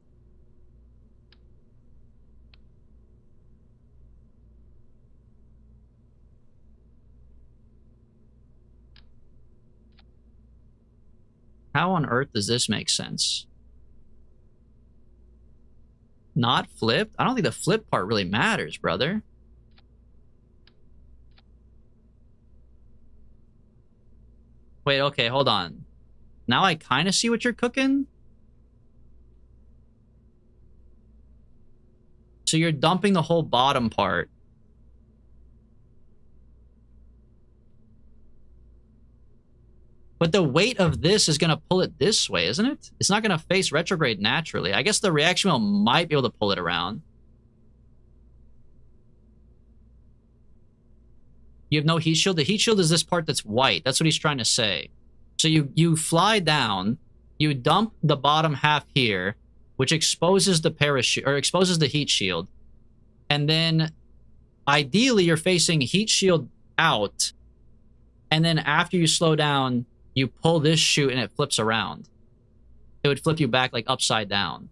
How on earth does this make sense? Not flipped? I don't think the flip part really matters, brother. Wait, okay, hold on. Now I kind of see what you're cooking. So you're dumping the whole bottom part. But the weight of this is going to pull it this way, isn't it? It's not going to face retrograde naturally. I guess the reaction wheel might be able to pull it around. You have no heat shield? The heat shield is this part that's white. That's what he's trying to say. So you fly down, you dump the bottom half here, which exposes the parachute, or exposes the heat shield. And then, ideally, you're facing heat shield out. And then after you slow down, you pull this chute and it flips around. It would flip you back like upside down.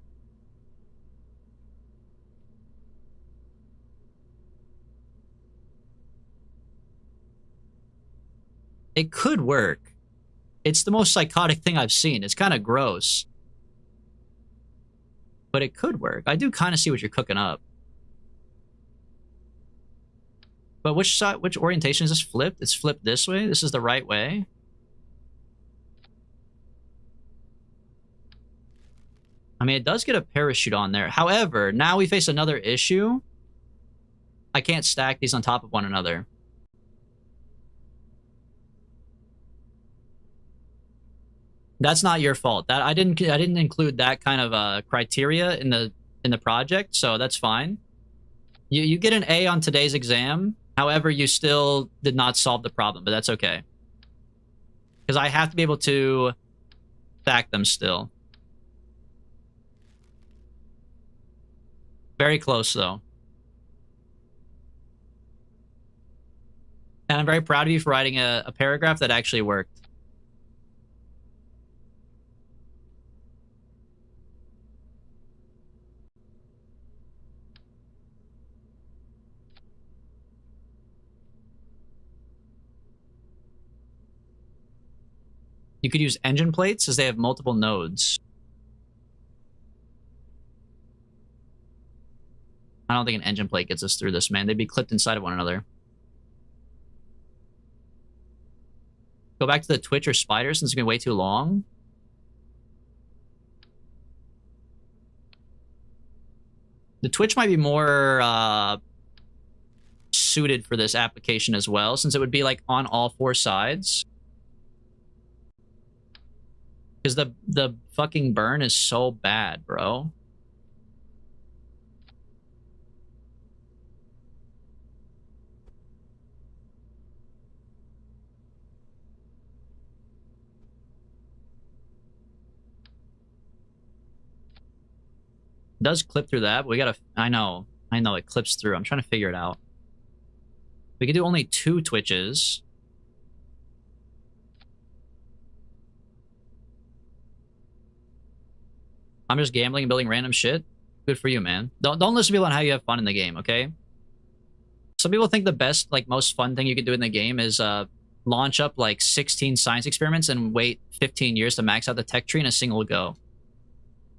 It could work. It's the most psychotic thing I've seen. It's kind of gross. But it could work. I do kind of see what you're cooking up. But which side, which orientation is this flipped? It's flipped this way? This is the right way? I mean, it does get a parachute on there. However, now we face another issue. I can't stack these on top of one another. That's not your fault. That I didn't include that kind of criteria in the project, so that's fine. You get an A on today's exam. However, you still did not solve the problem, but that's okay. Because I have to be able to Stack them still. Very close, though. And I'm very proud of you for writing a paragraph that actually worked. You could use engine plates as they have multiple nodes. I don't think an engine plate gets us through this, man. They'd be clipped inside of one another. Go back to the Twitch or Spider since it's going to be way too long. The Twitch might be more suited for this application as well, since it would be like on all four sides. Because the fucking burn is so bad, bro. It does clip through that, but we gotta... I know it clips through. I'm trying to figure it out. We could do only 2 Twitches. I'm just gambling and building random shit. Good for you, man. Don't listen to people on how you have fun in the game, okay? Some people think the best, like, most fun thing you could do in the game is launch up like 16 science experiments and wait 15 years to max out the tech tree in a single go.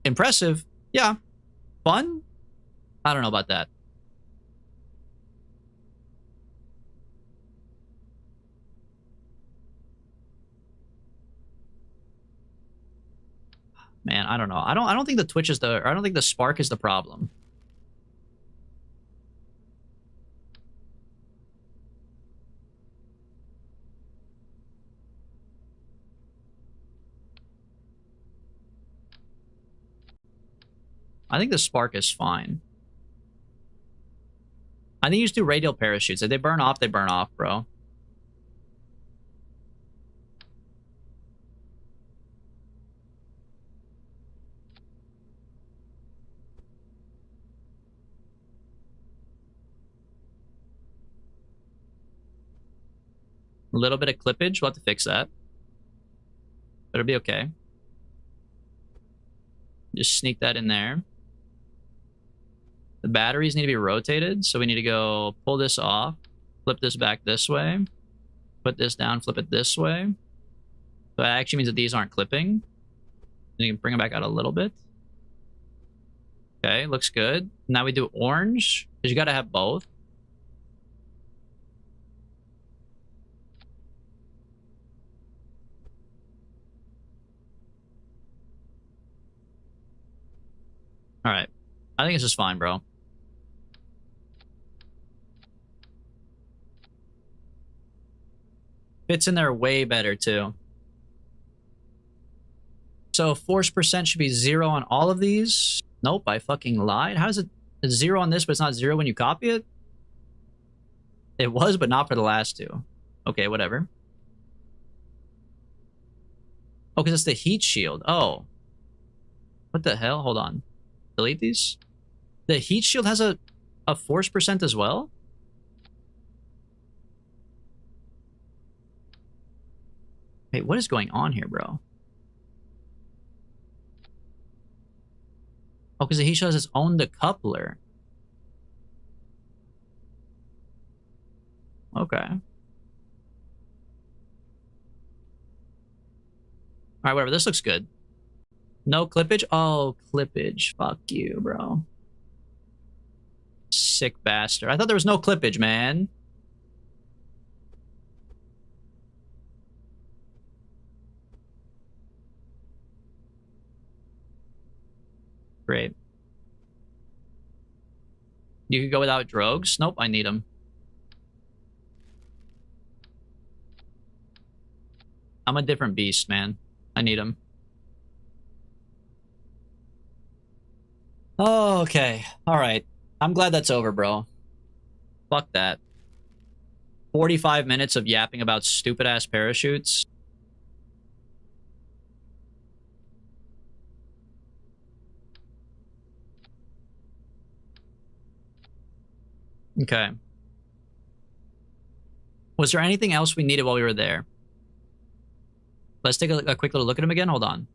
Impressive. Yeah. Fun? I don't know about that. Man, I don't know. I don't think the Twitch is the... I don't think the spark is the problem. I think the spark is fine. I think you just do radial parachutes. If they burn off, bro. A little bit of clippage. We'll have to fix that. But it'll be okay. Just sneak that in there. The batteries need to be rotated, so we need to go pull this off, flip this back this way, put this down, flip it this way. So that actually means that these aren't clipping. You can bring them back out a little bit. Okay, looks good. Now we do orange, because you got to have both. All right. I think this is fine, bro. Fits in there way better, too. So force percent should be 0 on all of these. Nope, I fucking lied. How is it? It's 0 on this, but it's not 0 when you copy it? It was, but not for the last 2. Okay, whatever. Oh, because it's the heat shield. Oh. What the hell? Hold on. Delete these. The heat shield has a force percent as well? Wait, what is going on here, bro? Oh, because the heat shield has its own decoupler. Okay. All right, whatever. This looks good. No clippage? Oh, clippage. Fuck you, bro. Sick bastard. I thought there was no clippage, man. Great. You could go without drogues? Nope, I need them. I'm a different beast, man. I need them. Oh, okay. All right. I'm glad that's over, bro. Fuck that. 45 minutes of yapping about stupid-ass parachutes. Okay. Was there anything else we needed while we were there? Let's take a quick little look at them again. Hold on.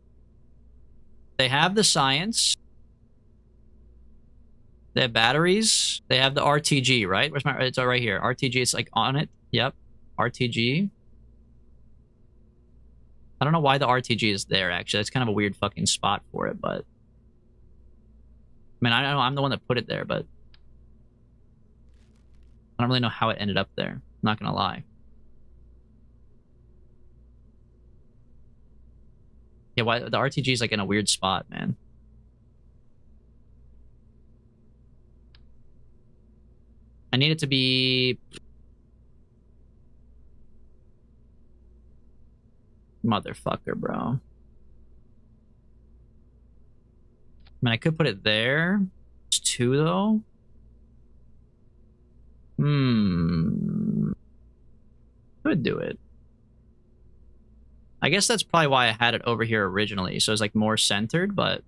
They have the science. They have batteries. They have the RTG, right? Where's my? It's right here. RTG. It's like on it. Yep. RTG. I don't know why the RTG is there. Actually, it's kind of a weird fucking spot for it. But I mean, I don't know. I'm the one that put it there, but I don't really know how it ended up there. I'm not gonna lie. Yeah, why the RTG is like in a weird spot, man. I need it to be motherfucker, bro. I mean, I could put it there. It's 2 though. Could do it. I guess that's probably why I had it over here originally. So it's like more centered, but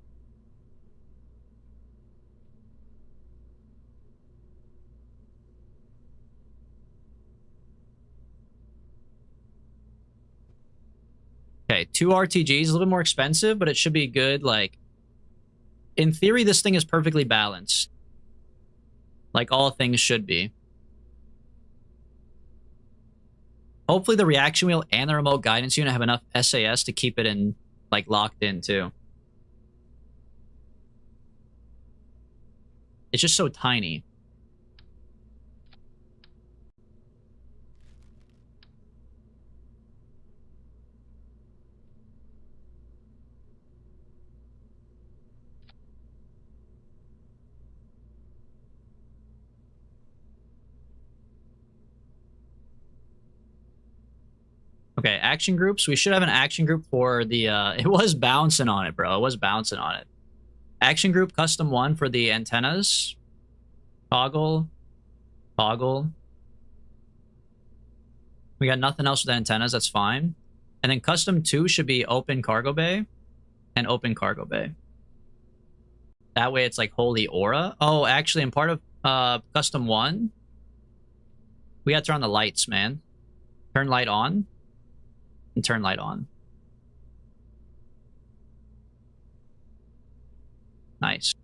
okay, 2 RTGs, a little bit more expensive, but it should be good. Like, in theory, this thing is perfectly balanced. Like all things should be. Hopefully the reaction wheel and the remote guidance unit have enough SAS to keep it in, like, locked in too. It's just so tiny. Okay, action groups. We should have an action group for the, it was bouncing on it, bro. It was bouncing on it. Action group custom 1 for the antennas. Toggle. Toggle. We got nothing else with the antennas. That's fine. And then custom 2 should be open cargo bay and open cargo bay. That way it's like holy aura. Oh, actually, in part of custom 1, we got to turn on the lights, man. Turn light on. And turn light on. Nice.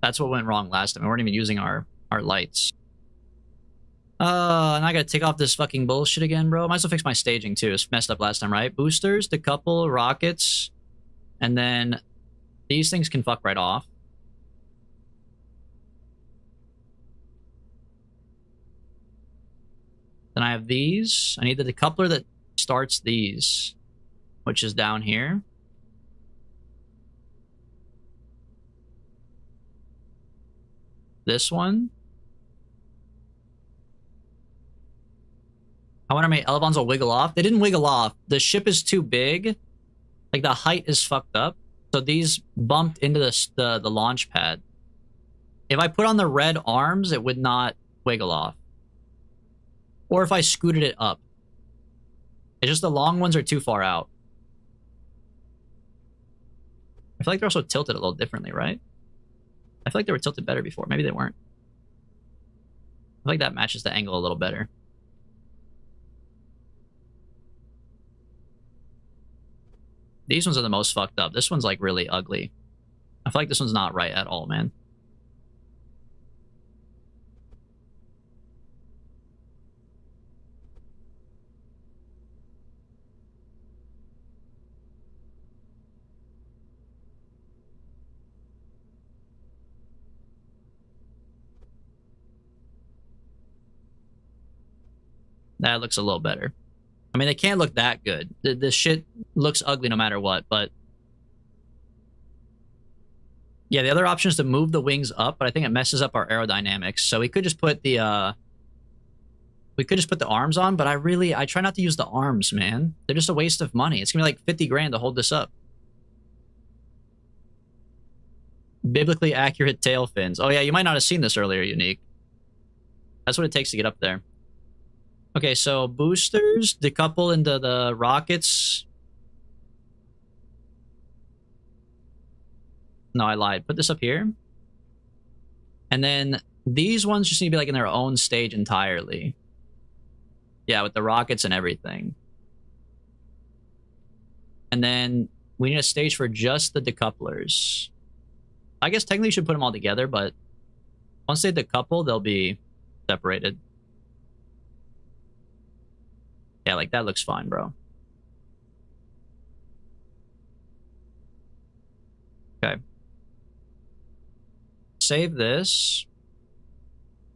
That's what went wrong last time. We weren't even using our lights. And I gotta take off this fucking bullshit again, bro. Might as well fix my staging too. It's messed up last time, right? Boosters, decouple, rockets, and then these things can fuck right off. Then I have these. I need the decoupler that starts these, which is down here. This one. I wonder how many elevons will wiggle off. They didn't wiggle off. The ship is too big. Like, the height is fucked up. So these bumped into the launch pad. If I put on the red arms, it would not wiggle off. Or if I scooted it up. It's just the long ones are too far out. I feel like they're also tilted a little differently, right? I feel like they were tilted better before. Maybe they weren't. I feel like that matches the angle a little better. These ones are the most fucked up. This one's like really ugly. I feel like this one's not right at all, man. That looks a little better. I mean, they can't look that good. This shit looks ugly no matter what, but... Yeah, the other option is to move the wings up, but I think it messes up our aerodynamics. So we could just put the, we could just put the arms on, but I try not to use the arms, man. They're just a waste of money. It's gonna be like 50 grand to hold this up. Biblically accurate tail fins. Oh yeah, you might not have seen this earlier, Unique. That's what it takes to get up there. Okay, so boosters, decouple into the rockets. No, I lied. Put this up here. And then these ones just need to be like in their own stage entirely. Yeah, with the rockets and everything. And then we need a stage for just the decouplers. I guess technically you should put them all together, but once they decouple, they'll be separated. Yeah, like that looks fine, bro. Okay. Save this.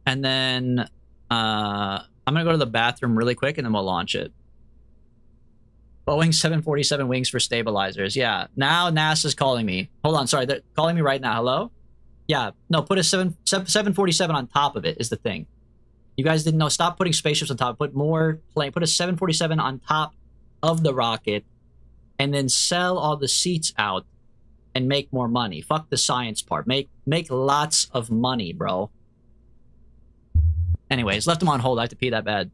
And then I'm going to go to the bathroom really quick and then we'll launch it. Boeing 747 wings for stabilizers. Yeah, now NASA's calling me. Hold on, sorry, they're calling me right now. Hello? Yeah, no, put a 747 on top of it is the thing. You guys didn't know. Stop putting spaceships on top. Put more plane. Put a 747 on top of the rocket and then sell all the seats out and make more money. Fuck the science part. Make lots of money, bro. Anyways, left them on hold. I have to pee that bad.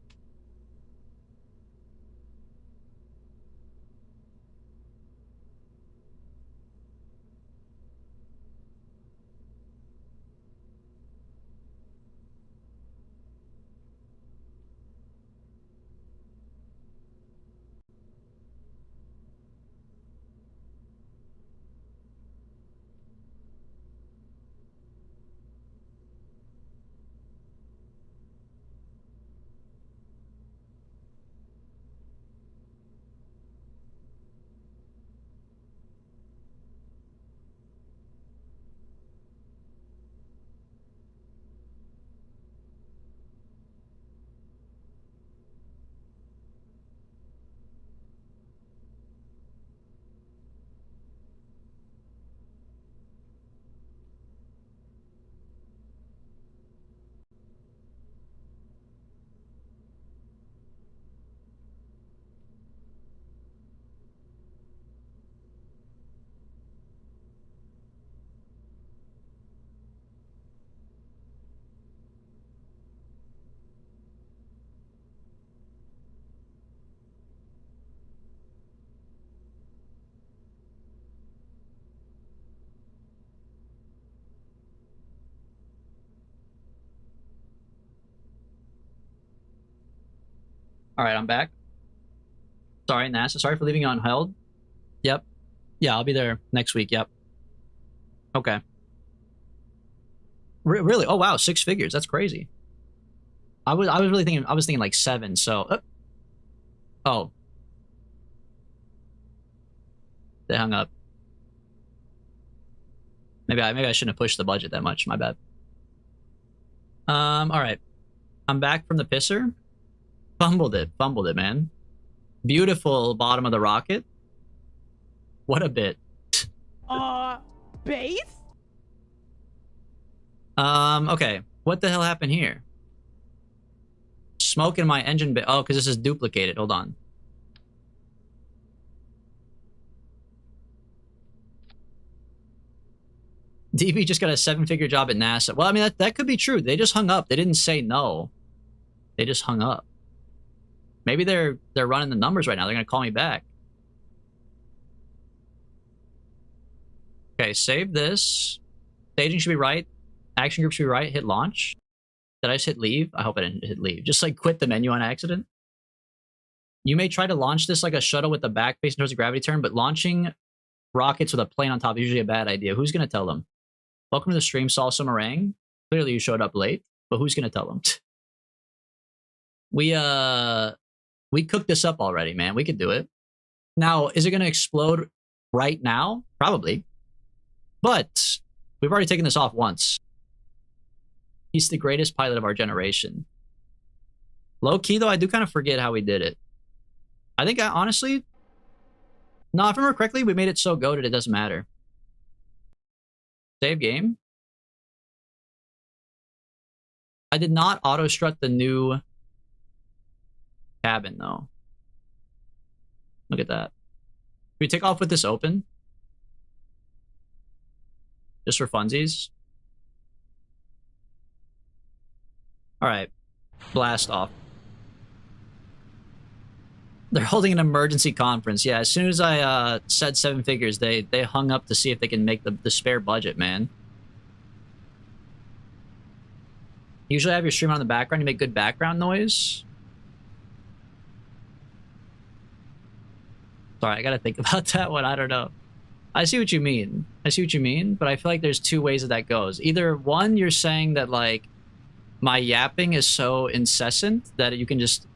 All right, I'm back. Sorry, NASA. Sorry for leaving you on hold. Yep. Yeah, I'll be there next week. Yep. Okay. Really? Oh wow, 6 figures. That's crazy. I was really thinking. I was thinking like 7. So. Oh. They hung up. Maybe I shouldn't have pushed the budget that much. My bad. All right. I'm back from the pisser. Fumbled it, man. Beautiful bottom of the rocket. What a bit. Base? Okay. What the hell happened here? Smoke in my engine bay. Oh, because this is duplicated. Hold on. DB just got a 7-figure job at NASA. Well, I mean, that could be true. They just hung up. They didn't say no. They just hung up. Maybe they're running the numbers right now. They're going to call me back. Okay, save this. Staging should be right. Action group should be right. Hit launch. Did I just hit leave? I hope I didn't hit leave. Just like quit the menu on accident. You may try to launch this like a shuttle with the back facing towards the gravity turn, but launching rockets with a plane on top is usually a bad idea. Who's going to tell them? Welcome to the stream, Salsa Meringue. Clearly you showed up late, but who's going to tell them? We cooked this up already, man. We could do it. Now, is it going to explode right now? Probably. But we've already taken this off once. He's the greatest pilot of our generation. Low key, though, I do kind of forget how we did it. I think honestly, no, if I remember correctly, we made it so goated it doesn't matter. Save game. I did not auto strut the new cabin though. Look at that. Can we take off with this open? Just for funsies. All right, blast off. They're holding an emergency conference. Yeah, as soon as I said 7 figures, they hung up to see if they can make the spare budget, man. Usually I have your stream on the background. You make good background noise. Sorry, I gotta think about that one. I don't know. I see what you mean. I see what you mean, but I feel like there's two ways that goes. Either one, you're saying that like my yapping is so incessant that you can just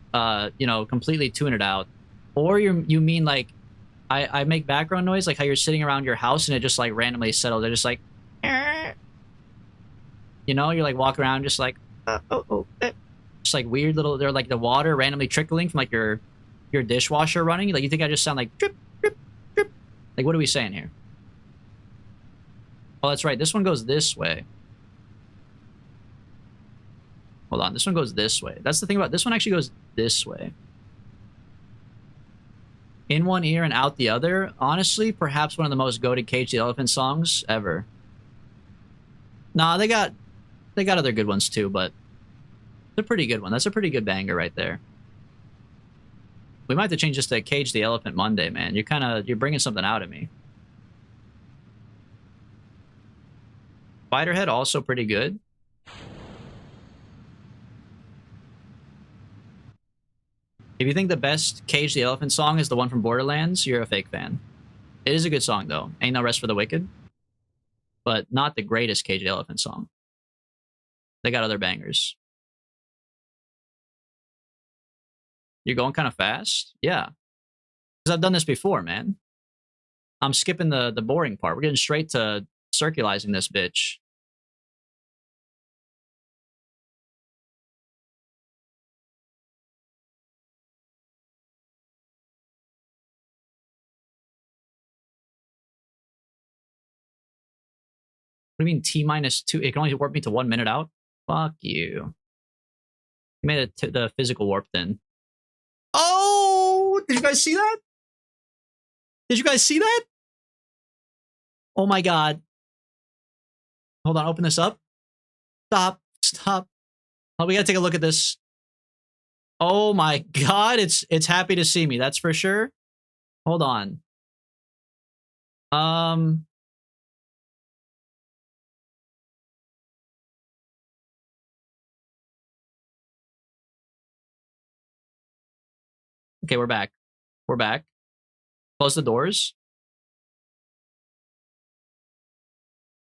you know, completely tune it out, or you mean like I make background noise, like how you're sitting around your house and it just like randomly settles. They're just like, you know, you're like walking around just like, just like weird little. They're like the water randomly trickling from like your dishwasher running. Like you think I just sound like drip, drip, drip. Like what are we saying here? Oh, that's right. This one goes this way. Hold on. This one goes this way. That's the thing about this one. Actually goes this way. In one ear and out the other. Honestly, perhaps one of the most goated Cage the Elephant songs ever. Nah, they got other good ones too, but it's a pretty good one. That's a pretty good banger right there. We might have to change this to Cage the Elephant Monday, man. You're bringing something out of me. Spiderhead also pretty good. If you think the best Cage the Elephant song is the one from Borderlands, you're a fake fan. It is a good song, though. Ain't No Rest for the Wicked. But not the greatest Cage the Elephant song. They got other bangers. You're going kind of fast? Yeah. Because I've done this before, man. I'm skipping the boring part. We're getting straight to circularizing this bitch. What do you mean T-2? It can only warp me to 1 minute out? Fuck you. You made it the physical warp then. Oh! Did you guys see that? Did you guys see that? Oh my god. Hold on, open this up. Stop. Stop. Oh, we gotta take a look at this. Oh my god, it's happy to see me, that's for sure. Hold on. Okay, we're back. We're back. Close the doors.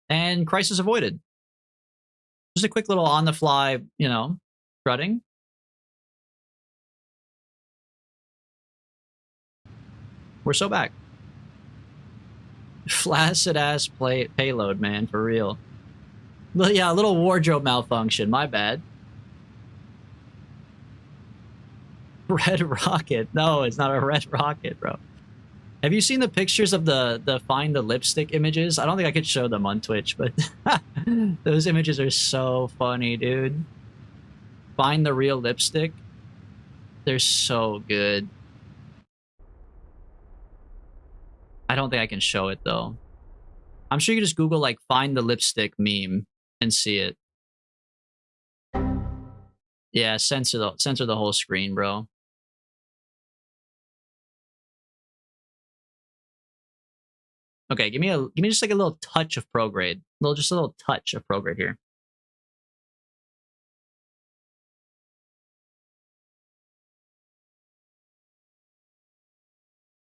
And crisis avoided. Just a quick little on-the-fly, you know, strutting. We're so back. Flaccid-ass payload, man, for real. Yeah, a little wardrobe malfunction, my bad. Red rocket. No, it's not a red rocket, bro. Have you seen the pictures of the find the lipstick images? I don't think I could show them on Twitch, but those images are so funny, dude. Find the real lipstick. They're so good. I don't think I can show it though. I'm sure you can just Google like find the lipstick meme and see it. Yeah, censor the whole screen, bro. Okay, give me just like a little touch of prograde. Just a little touch of prograde here.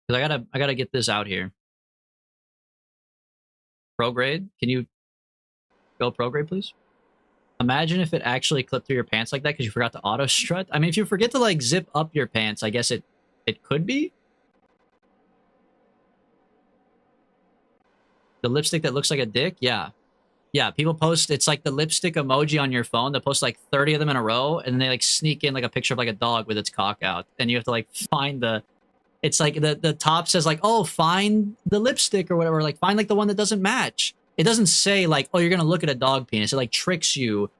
Cause I gotta get this out here. Prograde, can you go prograde, please? Imagine if it actually clipped through your pants like that because you forgot to auto strut. I mean, if you forget to like zip up your pants, I guess it could be. The lipstick that looks like a dick, yeah. Yeah, people post, it's like the lipstick emoji on your phone. They post like 30 of them in a row, and then they like sneak in like a picture of like a dog with its cock out. And you have to like find the, it's like the top says like, oh, find the lipstick or whatever. Like find like the one that doesn't match. It doesn't say like, oh, you're gonna look at a dog penis. It like tricks you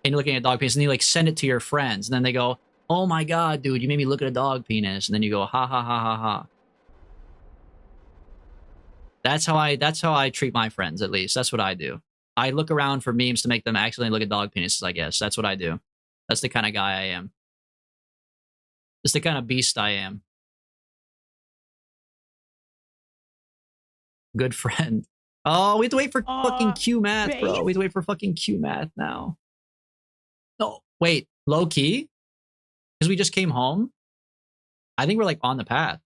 into looking at a dog penis, and you like send it to your friends. And then they go, oh my god, dude, you made me look at a dog penis. And then you go, ha ha ha ha ha. That's how I treat my friends, at least. That's what I do. I look around for memes to make them accidentally look at dog penises, I guess. That's what I do. That's the kind of guy I am. It's the kind of beast I am. Good friend. Oh, we have to wait for fucking Q math, bro. We have to wait for fucking Q math now. Wait, low key? Because we just came home? I think we're like on the path.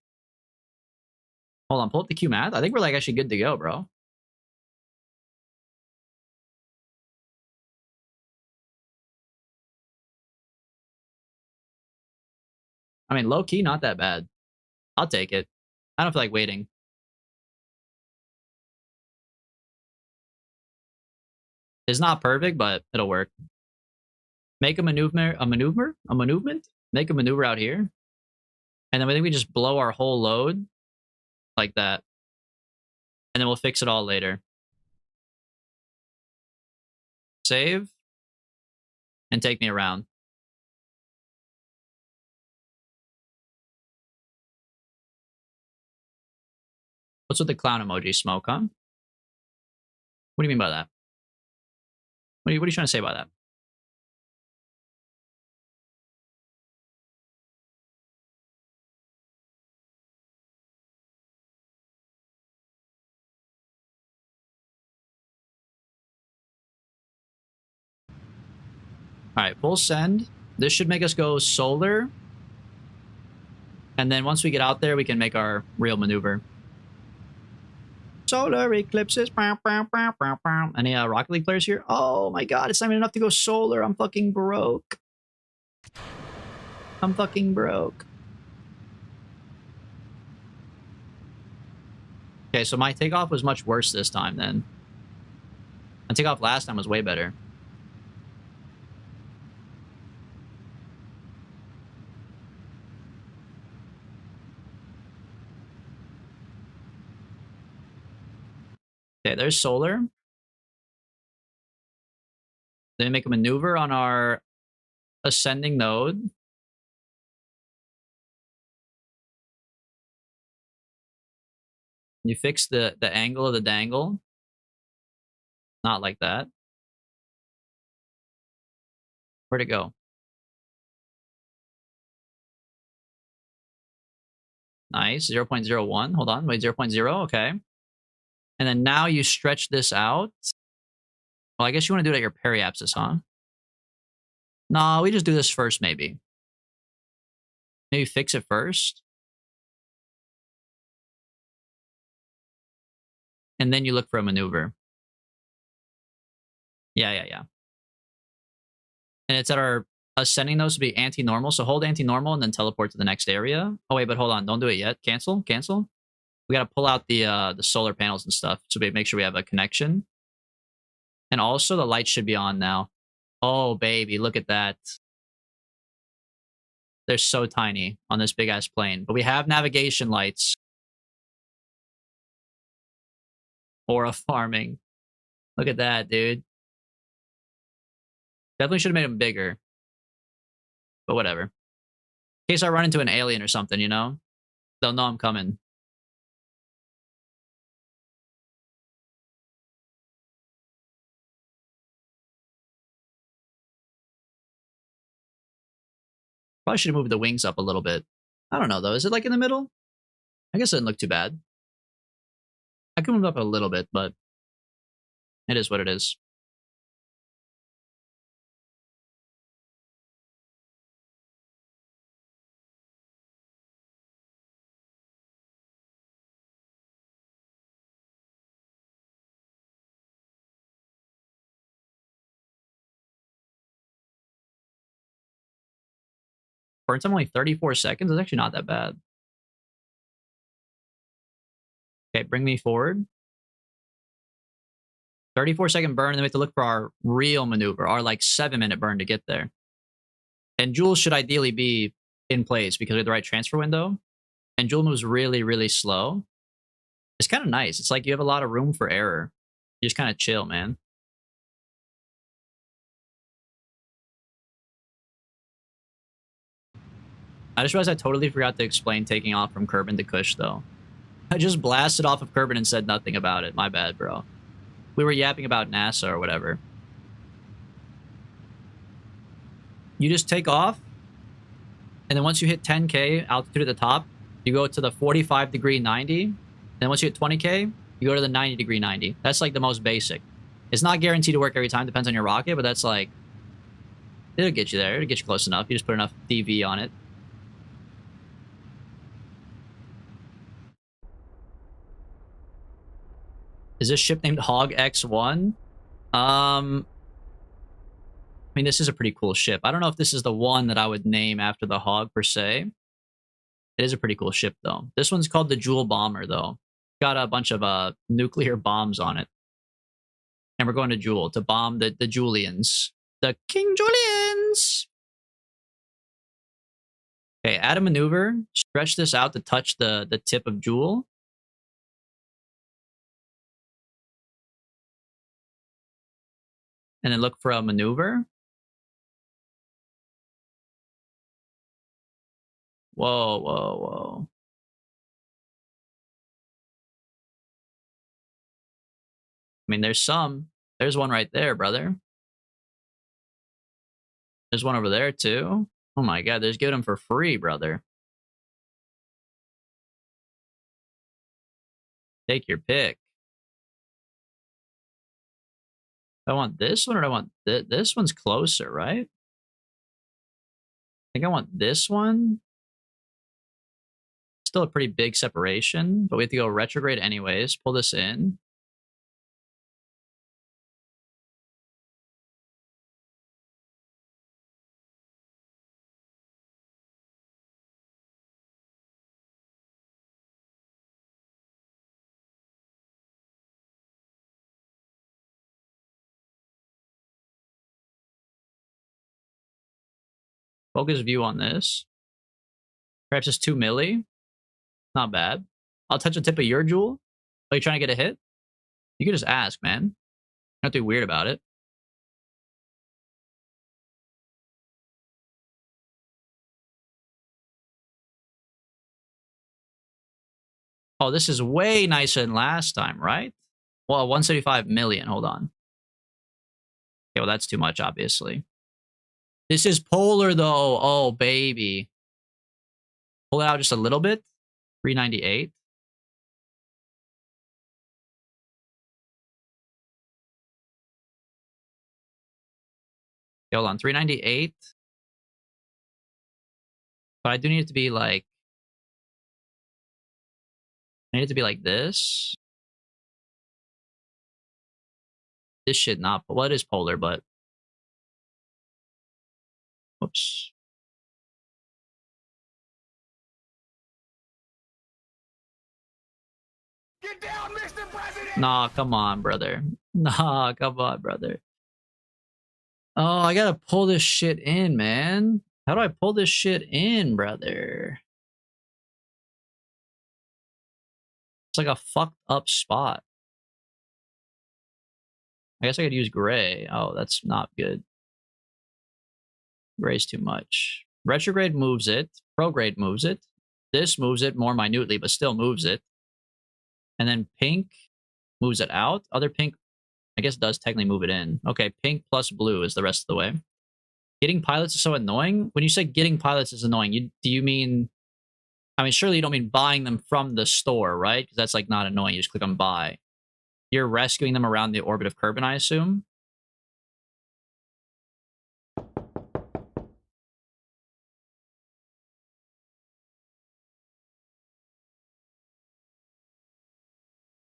Hold on, pull up the Q math. I think we're like actually good to go, bro. I mean, low key, not that bad. I'll take it. I don't feel like waiting. It's not perfect, but it'll work. Make a maneuver, make a maneuver out here. And then I think we just blow our whole load like that. And then we'll fix it all later. Save. And take me around. What's with the clown emoji, Smoke, huh? What do you mean by that? What are you trying to say by that? All right, full send. This should make us go solar. And then once we get out there, we can make our real maneuver. Solar eclipses. Any Rocket League players here? Oh my god, it's not even enough to go solar. I'm fucking broke. I'm fucking broke. Okay, so my takeoff was much worse this time then. My takeoff last time was way better. Okay, there's solar. Then we make a maneuver on our ascending node. You fix the angle of the dangle. Not like that. Where'd it go? Nice. 0.01. Hold on. Wait, 0.0. Okay. And then now you stretch this out. Well, I guess you want to do it at your periapsis, huh? No, we just do this first, maybe. Maybe fix it first. And then you look for a maneuver. Yeah. And it's at our ascending those to be anti-normal. So hold anti-normal and then teleport to the next area. Oh, wait, but hold on. Don't do it yet. Cancel. We got to pull out the solar panels and stuff so we make sure we have a connection. And also the lights should be on now. Oh, baby, look at that. They're so tiny on this big-ass plane. But we have navigation lights. Aura farming. Look at that, dude. Definitely should have made them bigger. But whatever. In case I run into an alien or something, you know? They'll know I'm coming. Probably should have moved the wings up a little bit. I don't know, though. Is it like in the middle? I guess it didn't look too bad. I could move up a little bit, but it is what it is. Burn time only 34 seconds? It's actually not that bad. Okay, bring me forward. 34-second burn, and then we have to look for our real maneuver, our like 7-minute burn to get there. And Jules should ideally be in place because we have the right transfer window. And Jules moves really, really slow. It's kind of nice. It's like you have a lot of room for error. You just kind of chill, man. I just realized I totally forgot to explain taking off from Kerbin to Kush, though. I just blasted off of Kerbin and said nothing about it. My bad, bro. We were yapping about NASA or whatever. You just take off, and then once you hit 10K altitude at the top, you go to the 45-degree 90, and then once you hit 20K, you go to the 90-degree 90. That's like the most basic. It's not guaranteed to work every time, depends on your rocket, but that's like It'll get you there. It'll get you close enough. You just put enough DV on it. Is this ship named Hog X1? I mean, this is a pretty cool ship. I don't know if this is the one that I would name after the Hog per se. It is a pretty cool ship, though. This one's called the Jewel Bomber, though. Got a bunch of nuclear bombs on it. And we're going to Jewel to bomb the Julians. The King Julians! Okay, add a maneuver. Stretch this out to touch the tip of Jewel. And then look for a maneuver. Whoa, whoa, whoa. I mean, there's some. There's one right there, brother. There's one over there, too. Oh my god, there's get them for free, brother. Take your pick. I want this one or do I want this one's closer, right? I think I want this one. Still a pretty big separation, but we have to go retrograde anyways. Pull this in. Focus view on this. Perhaps it's 2 milli. Not bad. I'll touch the tip of your jewel. Are you trying to get a hit? You can just ask, man. You don't have to be weird about it. Oh, this is way nicer than last time, right? Well, 175 million. Hold on. Okay, well, that's too much, obviously. This is polar, though. Oh, baby. Pull it out just a little bit. 398. Okay, hold on. 398. But I do need it to be like... I need it to be like this. This should not... Well, it is polar, but... Whoops. Get down, Mr. President! Nah, come on, brother. Nah, come on, brother. Oh, I gotta pull this shit in, man. How do I pull this shit in, brother? It's like a fucked up spot. I guess I could use gray. Oh, that's not good. Gray's too much. Retrograde moves it. Prograde moves it. This moves it more minutely, but still moves it. And then pink moves it out. Other pink, I guess, does technically move it in. Okay, pink plus blue is the rest of the way. Getting pilots is so annoying. When you say getting pilots is annoying, do you mean... I mean, surely you don't mean buying them from the store, right? Because that's, like, not annoying. You just click on buy. You're rescuing them around the orbit of Kerbal, I assume?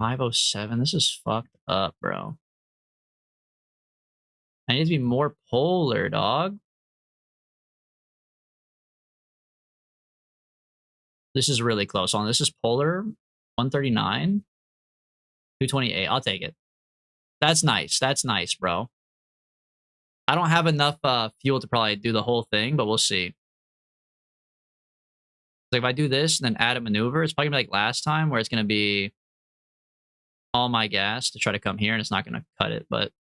$507. This is fucked up, bro. I need to be more polar, dog. This is really close. On this is polar. 139. 228. I'll take it. That's nice. That's nice, bro. I don't have enough fuel to probably do the whole thing, but we'll see. Like if I do this and then add a maneuver, it's probably gonna be like last time where it's gonna be all my gas to try to come here and it's not gonna cut it, but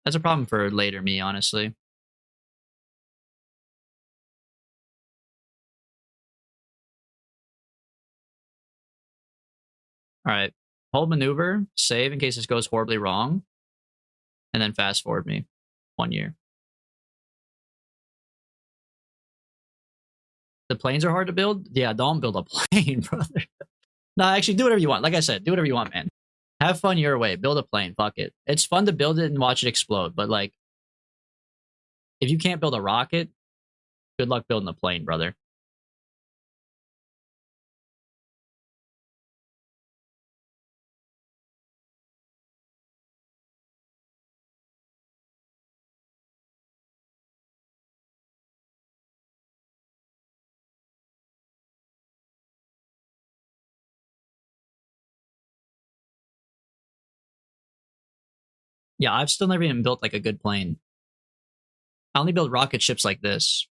that's a problem for later me, honestly. All right, hold maneuver, save in case this goes horribly wrong, and then fast forward me 1 year. The planes are hard to build? Yeah, don't build a plane, brother. No, actually, do whatever you want. Like I said, do whatever you want, man. Have fun your way. Build a plane. Fuck it. It's fun to build it and watch it explode, but like, if you can't build a rocket, good luck building a plane, brother. Yeah, I've still never even built like a good plane. I only build rocket ships like this.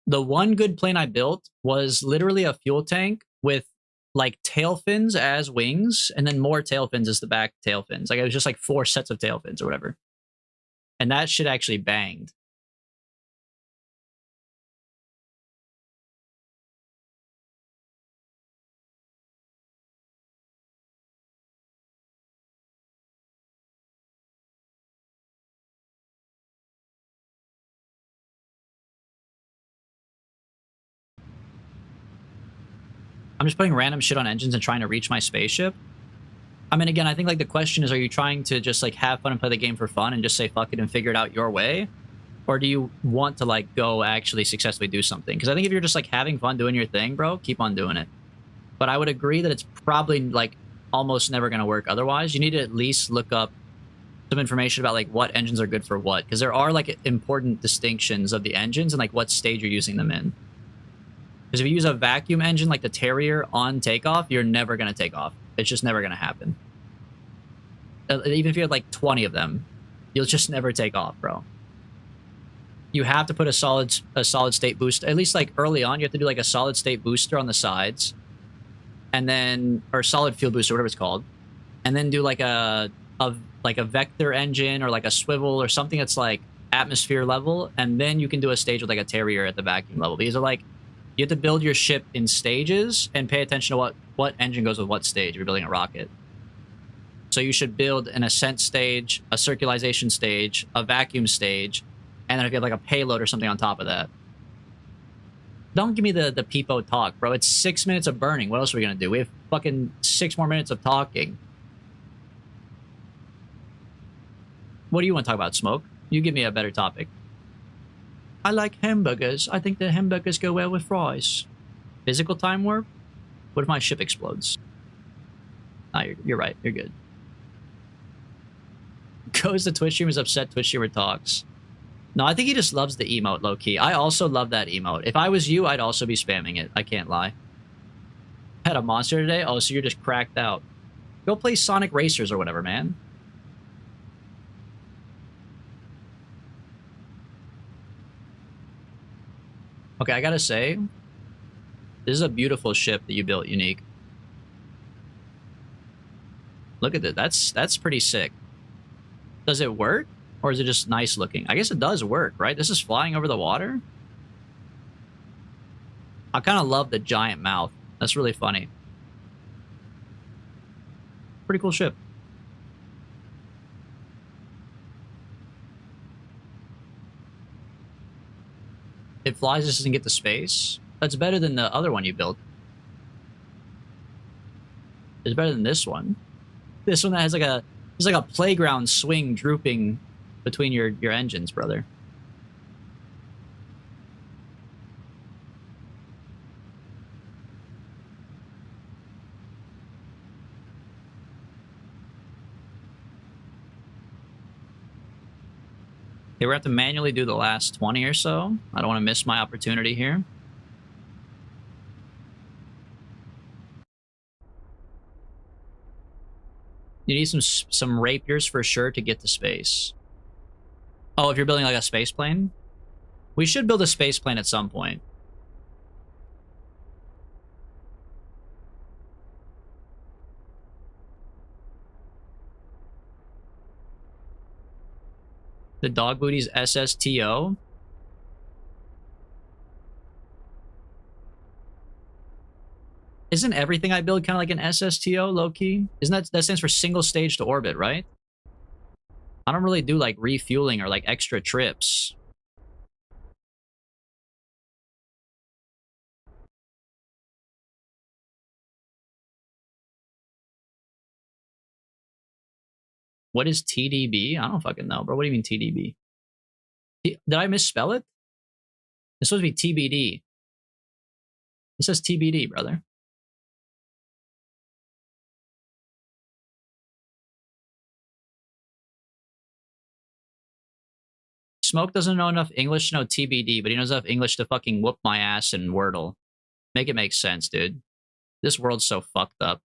The one good plane I built was literally a fuel tank with like tail fins as wings, and then more tail fins as the back tail fins. Like it was just like 4 sets of tail fins or whatever. And that shit actually banged. I'm just putting random shit on engines and trying to reach my spaceship. I mean, again, I think like the question is, are you trying to just like have fun and play the game for fun and just say fuck it and figure it out your way? Or do you want to like go actually successfully do something? Because I think if you're just like having fun doing your thing, bro, keep on doing it. But I would agree that it's probably like almost never going to work otherwise. You need to at least look up some information about like what engines are good for what. Because there are like important distinctions of the engines and like what stage you're using them in. Because if you use a vacuum engine like the Terrier on takeoff, you're never going to take off. It's just never going to happen. Even if you had like 20 of them, you'll just never take off, bro. You have to put a solid state booster, at least like early on. You have to do like a solid state booster on the sides, and then or solid fuel booster, whatever it's called, and then do like a vector engine or like a swivel or something that's like atmosphere level, and then you can do a stage with like a Terrier at the vacuum level. These are like you have to build your ship in stages and pay attention to what engine goes with what stage if you're building a rocket. So you should build an ascent stage, a circularization stage, a vacuum stage, and then if you have like a payload or something on top of that. Don't give me the peepo talk, bro. It's 6 minutes of burning. What else are we gonna do? We have fucking 6 more minutes of talking. What do you want to talk about, Smoke? You give me a better topic. I like hamburgers. I think the hamburgers go well with fries. Physical time warp? What if my ship explodes? Ah, you're right. You're good. Goes to Twitch streamers upset Twitch streamer talks. No, I think he just loves the emote, low-key. I also love that emote. If I was you, I'd also be spamming it. I can't lie. Had a monster today? Oh, so you're just cracked out. Go play Sonic Racers or whatever, man. Okay, I gotta say, this is a beautiful ship that you built, Unique. Look at it. That's pretty sick. Does it work? Or is it just nice looking? I guess it does work, right? This is flying over the water. I kind of love the giant mouth. That's really funny. Pretty cool ship. It flies, just doesn't get to space. That's better than the other one you built. It's better than this one. This one that has like a there's like a playground swing drooping between your engines, brother. Okay, we're gonna have to manually do the last 20 or so. I don't want to miss my opportunity here. You need some rapiers for sure to get to space. Oh, if you're building like a space plane? We should build a space plane at some point. The dog booty's SSTO. Isn't everything I build kind of like an SSTO, low-key? Isn't that stands for single stage to orbit, right? I don't really do like refueling or like extra trips. What is TDB? I don't fucking know, bro. What do you mean TDB? Did I misspell it? It's supposed to be TBD. It says TBD, brother. Smoke doesn't know enough English to know TBD, but he knows enough English to fucking whoop my ass in Wordle. Make it make sense, dude. This world's so fucked up.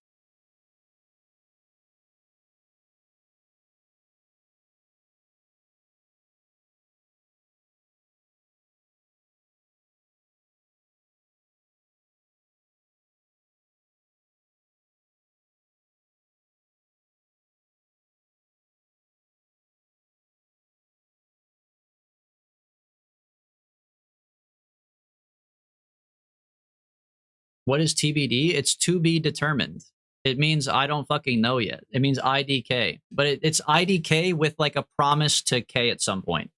What is TBD? It's to be determined. It means I don't fucking know yet. It means IDK. But it's IDK with like a promise to K at some point.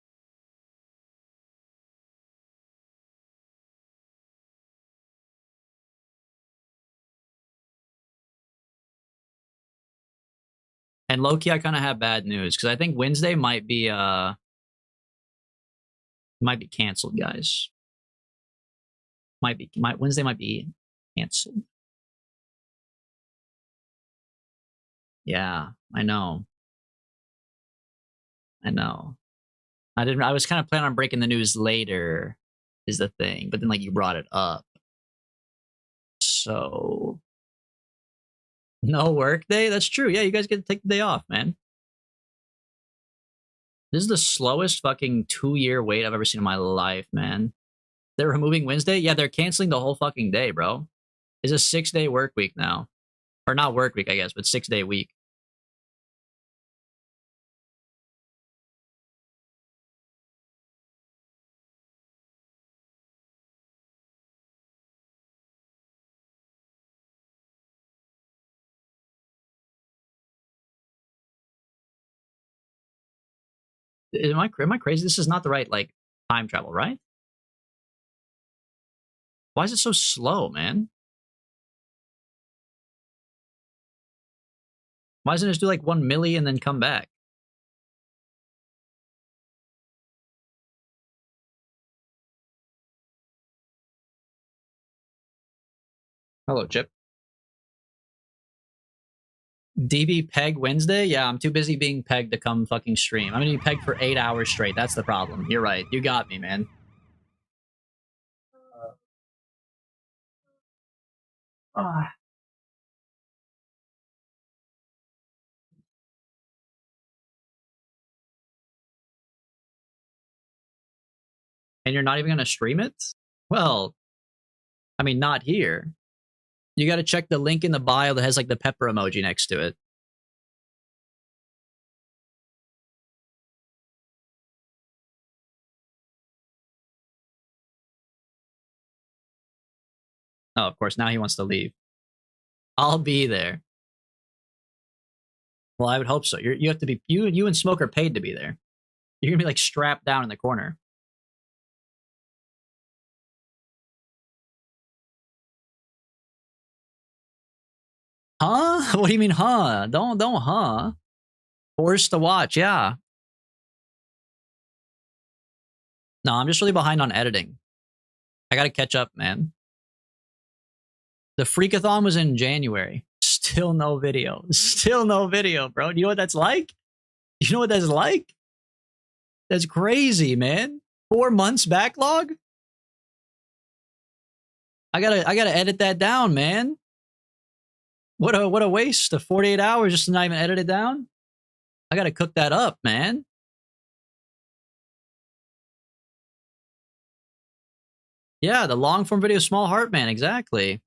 And low-key, I kind of have bad news because I think Wednesday might be canceled, guys. Wednesday might be canceled. Yeah, I know. I was kind of planning on breaking the news later, is the thing, but then like you brought it up. So no work day? That's true. Yeah, you guys get to take the day off, man. This is the slowest fucking 2-year wait I've ever seen in my life, man. They're removing Wednesday? Yeah, they're canceling the whole fucking day, bro. It's a 6-day work week now. Or not work week, I guess, but 6-day week. Am I crazy? This is not the right, like, time travel, right? Why is it so slow, man? Why doesn't it just do like 1 milli and then come back? Hello, Chip. DB Peg Wednesday? Yeah, I'm too busy being pegged to come fucking stream. I'm gonna be pegged for 8 hours straight. That's the problem. You're right. You got me, man. And you're not even gonna stream it? Well, I mean, not here. You gotta check the link in the bio that has like the pepper emoji next to it. Oh, of course, now he wants to leave. I'll be there. Well, I would hope so. You have to be you and Smoke are paid to be there. You're gonna be like strapped down in the corner. Huh? What do you mean, huh? Don't huh? Forced to watch, yeah. No, I'm just really behind on editing. I gotta catch up, man. The Freakathon was in January. Still no video. Still no video, bro. You know what that's like? You know what that's like? That's crazy, man. 4 months backlog? I gotta edit that down, man. What a waste of 48 hours just to not even edit it down. I gotta cook that up, man. Yeah, the long form video, Small Heart Man, exactly.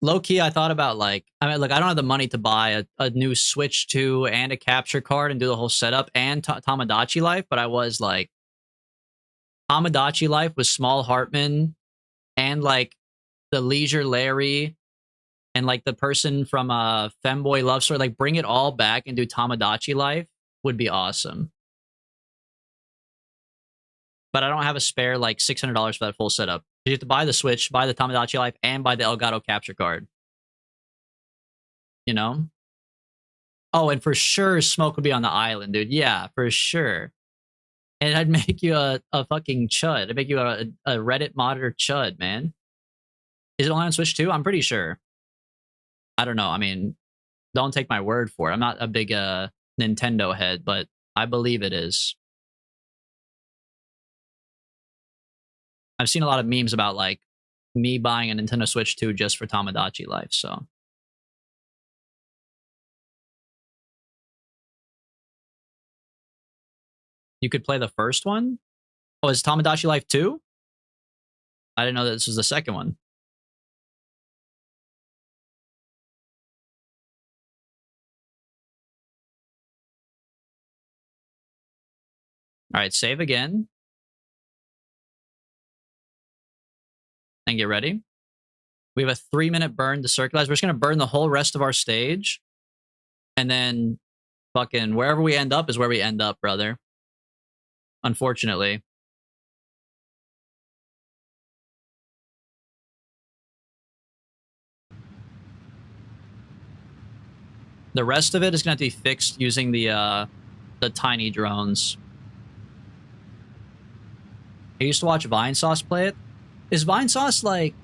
Low key, I thought about like, I mean, look, I don't have the money to buy a new Switch 2 and a capture card and do the whole setup and Tamagotchi Life, but I was like, Tamagotchi Life with Small Hartman and like the Leisure Larry and like the person from Femboy Love Story, like bring it all back and do Tamagotchi Life would be awesome. But I don't have a spare like $600 for that full setup. You have to buy the Switch, buy the Tamagotchi Life, and buy the Elgato capture card. you know? Oh, and for sure, Smoke would be on the island, dude. Yeah, for sure. And I'd make you a fucking chud. I'd make you a Reddit monitor chud, man. Is it only on Switch too? I'm pretty sure. I don't know. I mean, don't take my word for it. I'm not a big Nintendo head, but I believe it is. I've seen a lot of memes about like me buying a Nintendo Switch 2 just for Tamagotchi Life, so. You could play the first one? Oh, is Tamagotchi Life 2? I didn't know that this was the second one. All right, save again. And get ready. We have a 3-minute burn to circularize. We're just going to burn the whole rest of our stage. And then fucking wherever we end up is where we end up, brother. Unfortunately. The rest of it is going to have to be fixed using the tiny drones. I used to watch Vinesauce play it. Is Vinesauce like...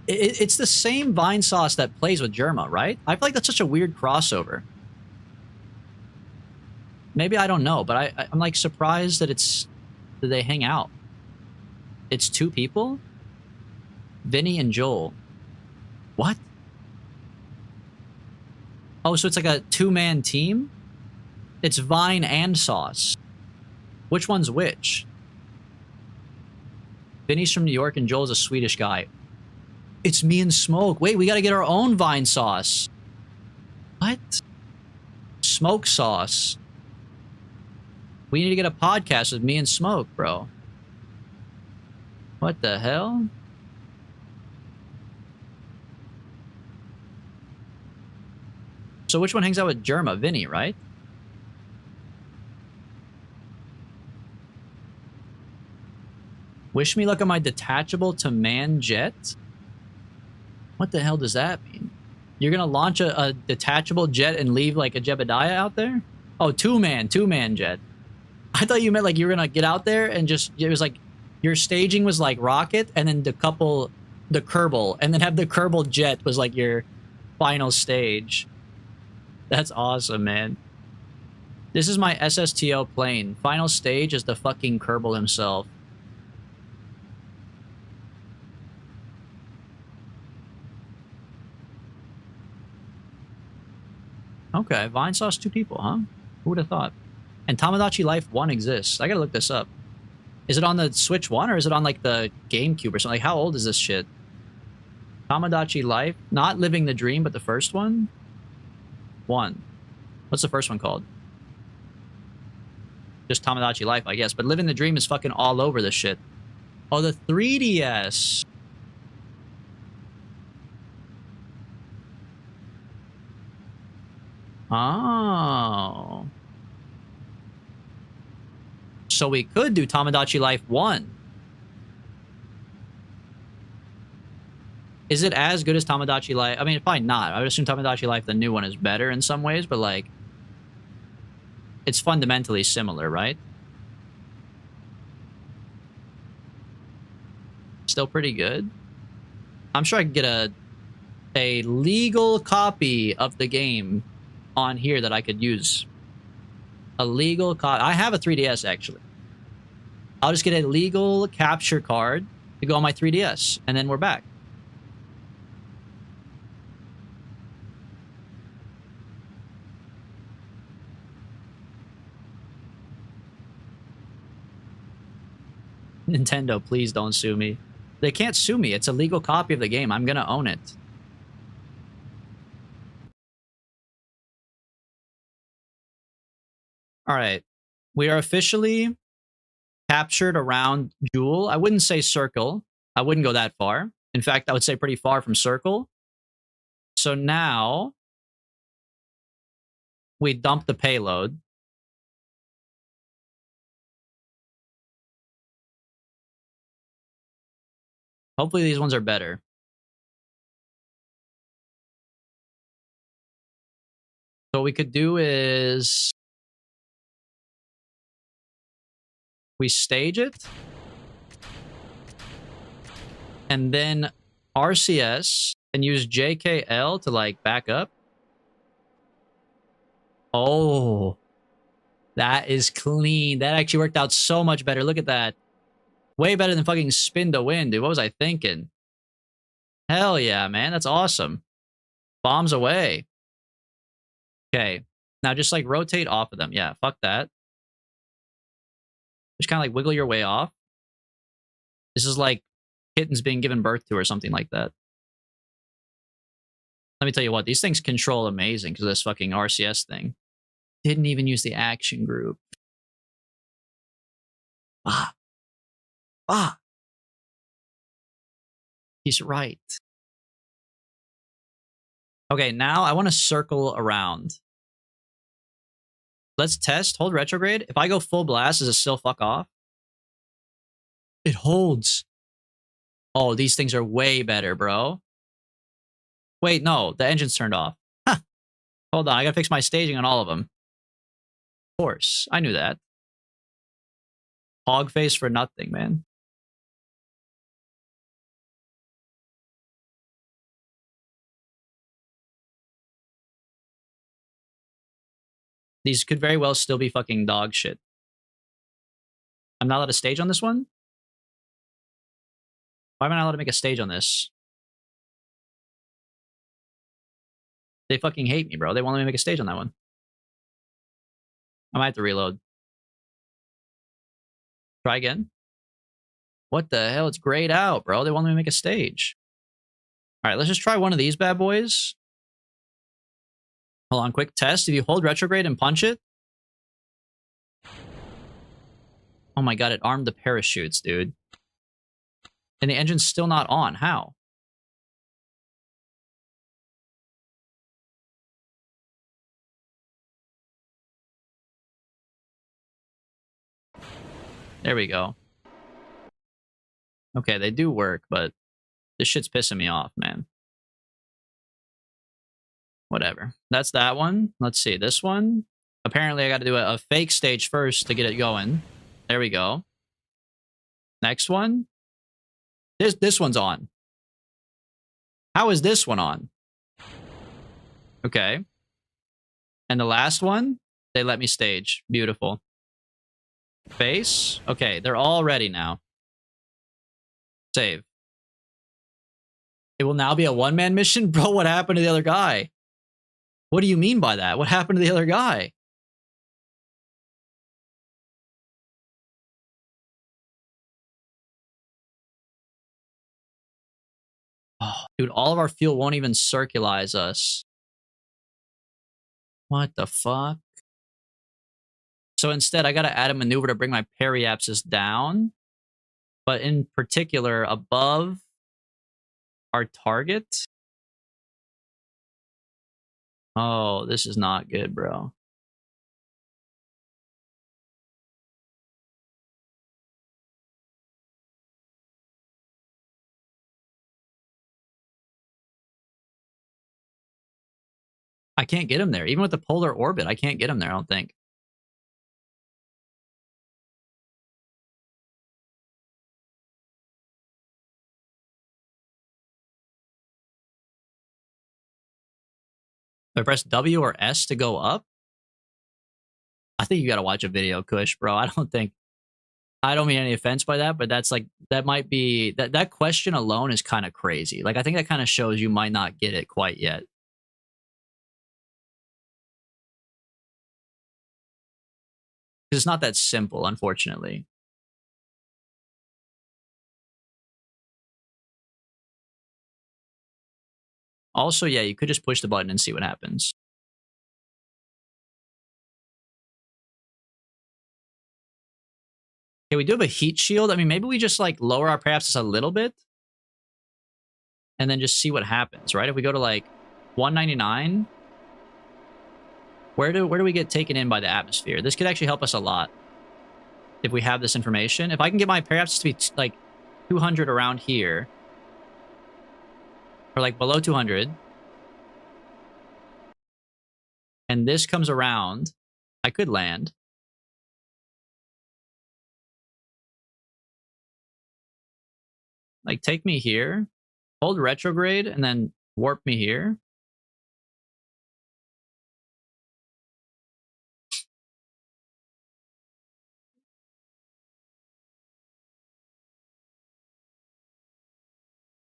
It's the same Vinesauce that plays with Germa, right? I feel like that's such a weird crossover. Maybe I don't know, but I'm like surprised that that they hang out. It's 2 people? Vinny and Joel. What? Oh, so it's like a 2-man team? It's Vine and Sauce. Which one's which? Vinny's from New York and Joel's a Swedish guy. It's me and Smoke. Wait, we gotta get our own Vinesauce. What? Smoke Sauce. We need to get a podcast with me and Smoke, bro. What the hell? So which one hangs out with Germa? Vinny, right? Wish me luck on my detachable to man jet? What the hell does that mean? You're gonna launch a detachable jet and leave like a Jebediah out there? Oh, two-man jet. I thought you meant like you were gonna get out there and just, it was like, your staging was like rocket and then the Kerbal, and then have the Kerbal jet was like your final stage. That's awesome, man. This is my SSTO plane. Final stage is the fucking Kerbal himself. Okay, Vinesauce 2 people, huh? Who would have thought? And Tamagotchi Life 1 exists. I gotta look this up. Is it on the Switch 1 or is it on like the GameCube or something? Like, how old is this shit? Tamagotchi Life? Not Living the Dream, but the first one? 1. What's the first one called? Just Tamagotchi Life, I guess. But Living the Dream is fucking all over this shit. Oh, the 3DS. Oh. So we could do Tamagotchi Life 1. Is it as good as Tamagotchi Life? I mean, probably not. I would assume Tamagotchi Life, the new one, is better in some ways, but like, it's fundamentally similar, right? Still pretty good. I'm sure I could get a legal copy of the game on here that I could use. A legal copy. I have a 3DS, actually. I'll just get a legal capture card to go on my 3DS, and then we're back. Nintendo, please don't sue me. They can't sue me. It's a legal copy of the game. I'm gonna own it. All right. We are officially captured around Jewel. I wouldn't say circle. I wouldn't go that far. In fact, I would say pretty far from circle. So now we dump the payload. Hopefully these ones are better. So what we could do is we stage it and then RCS and use JKL to like back up. Oh, that is clean. That actually worked out so much better. Look at that. Way better than fucking spin to win, dude. What was I thinking? Hell yeah, man. That's awesome. Bombs away. Okay. Now just like rotate off of them. Yeah, fuck that. Just kind of like wiggle your way off. This is like kittens being given birth to or something like that. Let me tell you what, these things control amazing because of this fucking RCS thing. Didn't even use the action group. Ah. Ah. He's right. Okay, now I want to circle around. Let's test. Hold retrograde. If I go full blast, does it still fuck off? It holds. Oh, these things are way better, bro. Wait, no. The engine's turned off. Huh. Hold on. I gotta fix my staging on all of them. Of course. I knew that. Hog face for nothing, man. These could very well still be fucking dog shit. I'm not allowed to stage on this one? Why am I not allowed to make a stage on this? They fucking hate me, bro. They won't let me make a stage on that one. I might have to reload. Try again. What the hell? It's grayed out, bro. They won't let me make a stage. All right, let's just try one of these bad boys. Hold on, quick test. If you hold retrograde and punch it. Oh my god, it armed the parachutes, dude. And the engine's still not on. How? There we go. Okay, they do work, but this shit's pissing me off, man. Whatever. That's that one. Let's see. This one. Apparently, I got to do a fake stage first to get it going. There we go. Next one. This one's on. How is this one on? Okay. And the last one, they let me stage. Beautiful. Face. Okay, they're all ready now. Save. It will now be a one-man mission? Bro, what happened to the other guy? What do you mean by that? What happened to the other guy? Oh, dude, all of our fuel won't even circularize us. What the fuck? So instead, I got to add a maneuver to bring my periapsis down, but in particular above our target. Oh, this is not good, bro. I can't get him there. Even with the polar orbit, I can't get him there, I don't think. If I press W or S to go up, I think you got to watch a video, Kush, bro. I don't mean any offense by that, but that's like, that might be, that question alone is kind of crazy. Like, I think that kind of shows you might not get it quite yet. Because it's not that simple, unfortunately. Also, yeah, you could just push the button and see what happens. Okay, we do have a heat shield. I mean, maybe we just like lower our periapsis a little bit and then just see what happens, right? If we go to like 199, where do we get taken in by the atmosphere? This could actually help us a lot if we have this information. If I can get my periapsis to be like 200 around here, or like below 200, and this comes around, I could land. Like, take me here, hold retrograde, and then warp me here.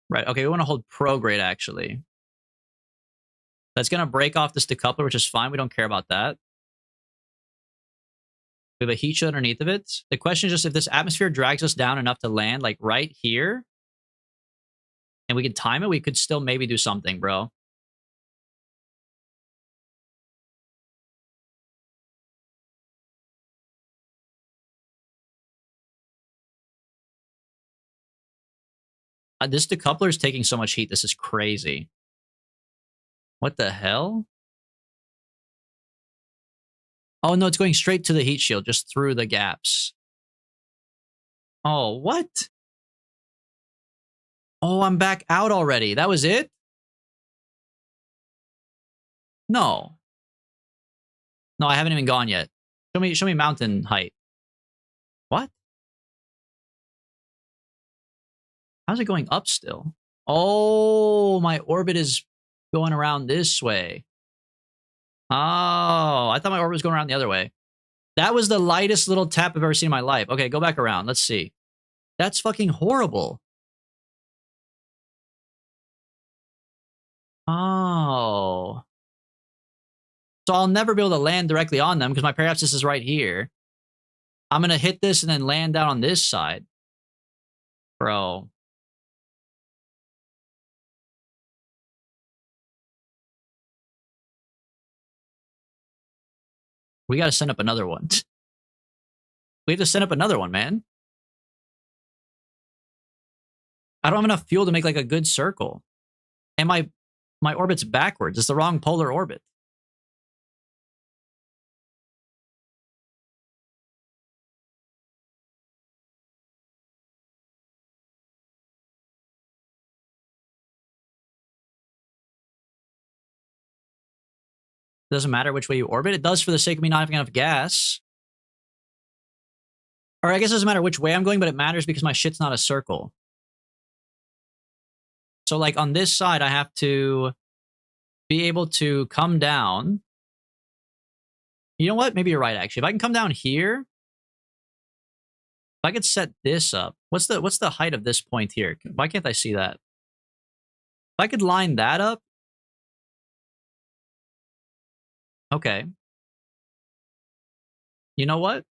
Right, okay, we want to hold prograde, actually. That's going to break off this decoupler, which is fine. We don't care about that. We have a heat shield underneath of it. The question is just if this atmosphere drags us down enough to land, like, right here, and we can time it, we could still maybe do something, bro. This decoupler is taking so much heat. This is crazy. What the hell? Oh, no, it's going straight to the heat shield, just through the gaps. Oh, what? Oh, I'm back out already. That was it? No. No, I haven't even gone yet. Show me mountain height. What? How's it going up still? Oh, my orbit is going around this way. Oh, I thought my orbit was going around the other way. That was the lightest little tap I've ever seen in my life. Okay, go back around. Let's see. That's fucking horrible. Oh. So I'll never be able to land directly on them because my periapsis is right here. I'm going to hit this and then land down on this side. Bro. We got to send up another one. We have to send up another one, man. I don't have enough fuel to make like a good circle. And my orbit's backwards. It's the wrong polar orbit. Doesn't matter which way you orbit. It does for the sake of me not having enough gas. Or I guess it doesn't matter which way I'm going, but it matters because my shit's not a circle. So like on this side, I have to be able to come down. You know what? Maybe you're right, actually. If I can come down here, if I could set this up. What's the height of this point here? Why can't I see that? If I could line that up. Okay. You know what?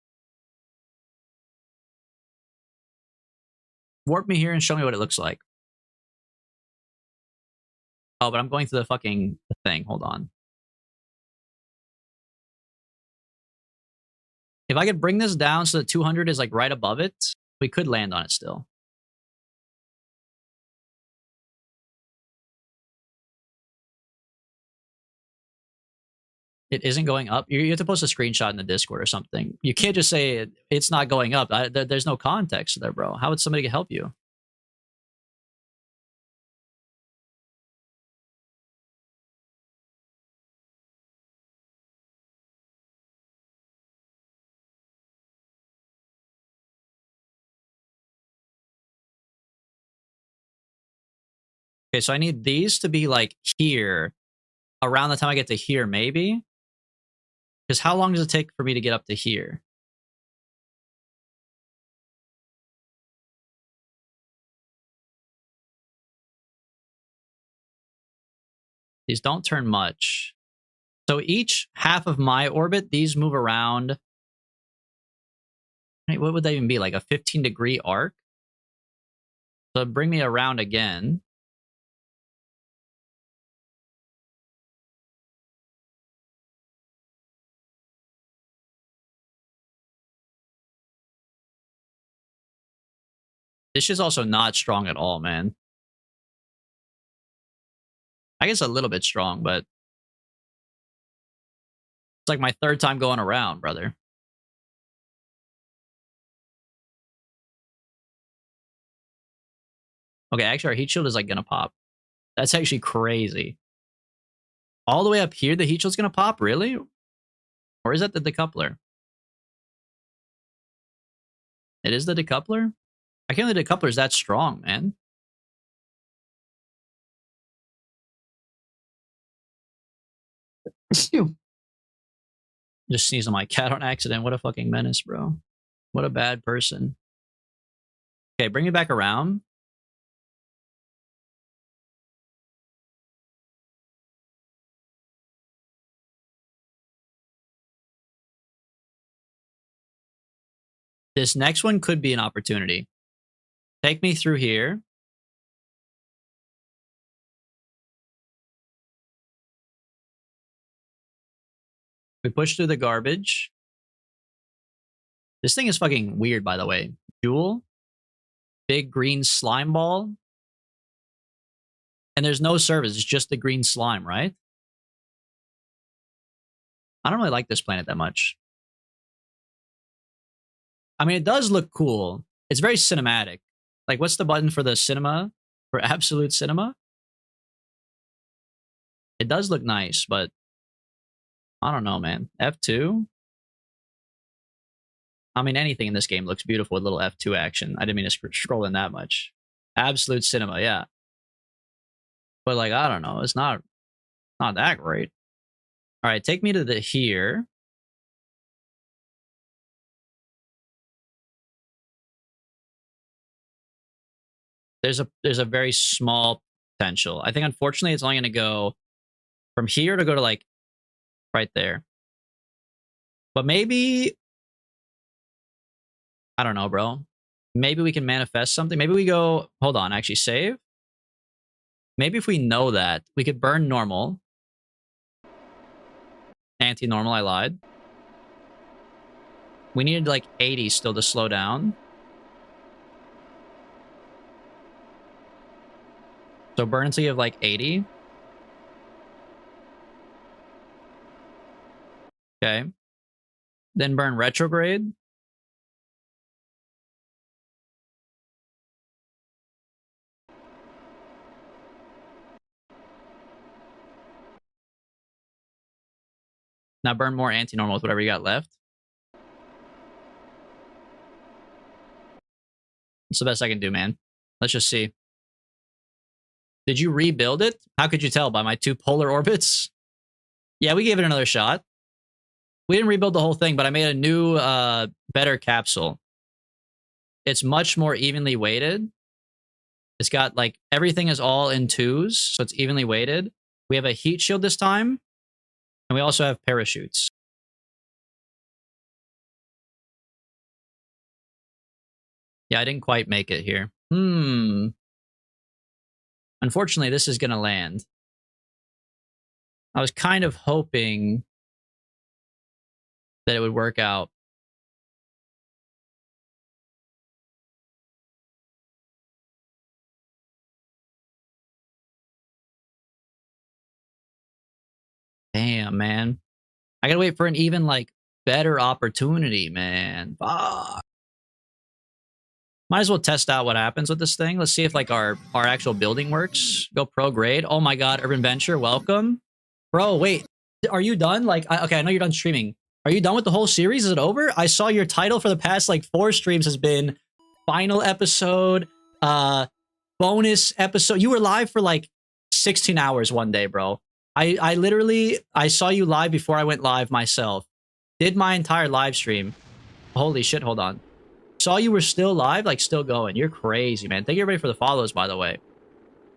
Warp me here and show me what it looks like. Oh, but I'm going through the fucking thing. Hold on. If I could bring this down so that 200 is like right above it, we could land on it still. It isn't going up. You have to post a screenshot in the Discord or something. You can't just say it's not going up. There's no context there, bro. How would somebody help you? Okay, so I need these to be like here around the time I get to here, maybe? Because how long does it take for me to get up to here? These don't turn much. So each half of my orbit, these move around. Wait, what would that even be? Like a 15-degree arc? So bring me around again. This is also not strong at all, man. I guess a little bit strong, but it's like my third time going around, brother. Okay, actually, our heat shield is like gonna pop. That's actually crazy. All the way up here, the heat shield's gonna pop? Really? Or is that the decoupler? It is the decoupler? I can't believe the decoupler is that strong, man. Just sneezed on my cat on accident. What a fucking menace, bro. What a bad person. Okay, bring it back around. This next one could be an opportunity. Take me through here. We push through the garbage. This thing is fucking weird, by the way. Jewel. Big green slime ball. And there's no surface. It's just the green slime, right? I don't really like this planet that much. I mean, it does look cool. It's very cinematic. Like, what's the button for the cinema? For absolute cinema? It does look nice, but I don't know, man. F2? I mean, anything in this game looks beautiful with little F2 action. I didn't mean to scroll in that much. Absolute cinema, yeah. But, like, I don't know. It's not that great. All right, take me to the here. There's a very small potential. I think, unfortunately, it's only going to go from here to go to, like, right there. But maybe... I don't know, bro. Maybe we can manifest something. Maybe we go... Hold on, actually, save. Maybe if we know that, we could burn normal. Anti-normal, I lied. We needed, like, 80 still to slow down. So burn until you have, like, 80. Okay. Then burn retrograde. Now burn more anti-normal with whatever you got left. It's the best I can do, man. Let's just see. Did you rebuild it? How could you tell? By my 2 polar orbits? Yeah, we gave it another shot. We didn't rebuild the whole thing, but I made a new, better capsule. It's much more evenly weighted. It's got, like, everything is all in 2s, so it's evenly weighted. We have a heat shield this time. And we also have parachutes. Yeah, I didn't quite make it here. Unfortunately, this is going to land. I was kind of hoping that it would work out. Damn, man. I gotta wait for an even, like, better opportunity, man. Fuck. Might as well test out what happens with this thing. Let's see if, like, our actual building works. Go pro grade. Oh my god, Urban Venture, welcome. Bro, wait. Are you done? Like, okay, I know you're done streaming. Are you done with the whole series? Is it over? I saw your title for the past, like, 4 streams has been final episode, bonus episode. You were live for, like, 16 hours one day, bro. I literally, I saw you live before I went live myself. Did my entire live stream. Holy shit, hold on. Saw you were still live, like, still going. You're crazy, man. Thank you everybody for the follows, by the way.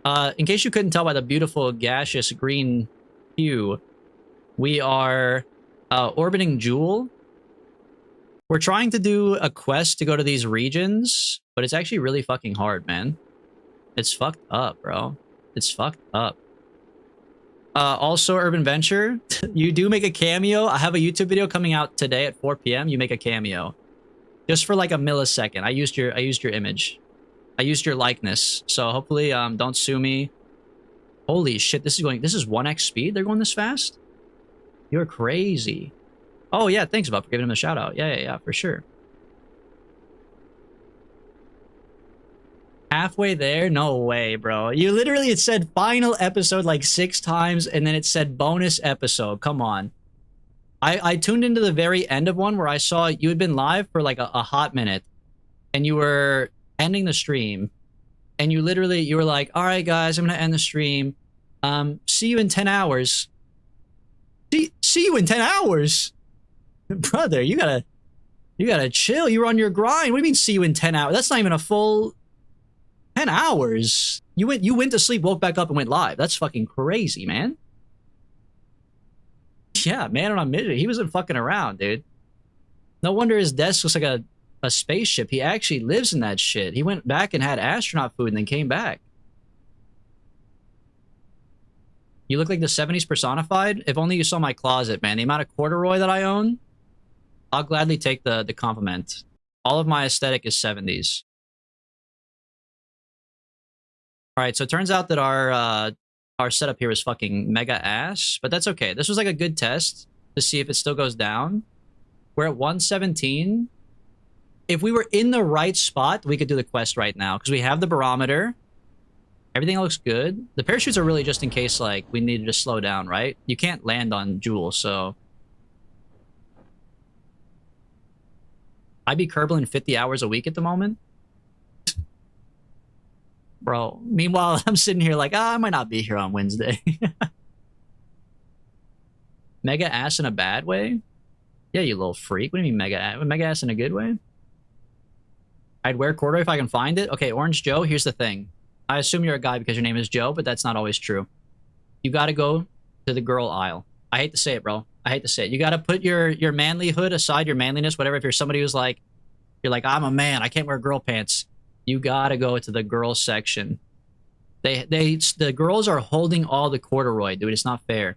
In case you couldn't tell by the beautiful gaseous green hue, we are orbiting Jewel. We're trying to do a quest to go to these regions, but it's actually really fucking hard, man. It's fucked up, bro. It's fucked up. Also, Urban Venture, you do make a cameo. I have a YouTube video coming out today at 4 p.m. You make a cameo. Just for like a millisecond. I used your image. I used your likeness. So hopefully, don't sue me. Holy shit, this is 1x speed? They're going this fast? You're crazy. Oh yeah, thanks, Bob, for giving him a shout out. Yeah, for sure. Halfway there? No way, bro. You literally, it said final episode like 6 times, and then it said bonus episode. Come on. I tuned into the very end of one where I saw you had been live for like a hot minute, and you were ending the stream, and you were like, all right, guys, I'm gonna end the stream. See you in 10 hours. See you in 10 hours? Brother, you gotta chill. You were on your grind. What do you mean see you in 10 hours? That's not even a full 10 hours. You went to sleep, woke back up, and went live. That's fucking crazy, man. Yeah, man on a mission. He wasn't fucking around, dude. No wonder his desk looks like a spaceship. He actually lives in that shit. He went back and had astronaut food and then came back. You look like the 70s personified. If only you saw my closet, man. The amount of corduroy that I own, I'll gladly take the compliment. All of my aesthetic is 70s. All right, so it turns out that our setup here is fucking mega ass, but that's okay. This was like a good test to see if it still goes down. We're at 117. If we were in the right spot, we could do the quest right now because we have the barometer. Everything looks good. The parachutes are really just in case like we needed to slow down, right? You can't land on Jewel, so I'd be Kerbal 50 hours a week at the moment. Bro, meanwhile, I'm sitting here like, I might not be here on Wednesday. Mega ass in a bad way? Yeah, you little freak. What do you mean mega ass? Mega ass in a good way? I'd wear corduroy if I can find it. Okay, Orange Joe, here's the thing. I assume you're a guy because your name is Joe, but that's not always true. You gotta go to the girl aisle. I hate to say it, bro. I hate to say it. You gotta put your manlyhood aside, your manliness, whatever. If you're somebody who's like, you're like, I'm a man, I can't wear girl pants. You gotta go to the girls section. The girls are holding all the corduroy, dude. It's not fair.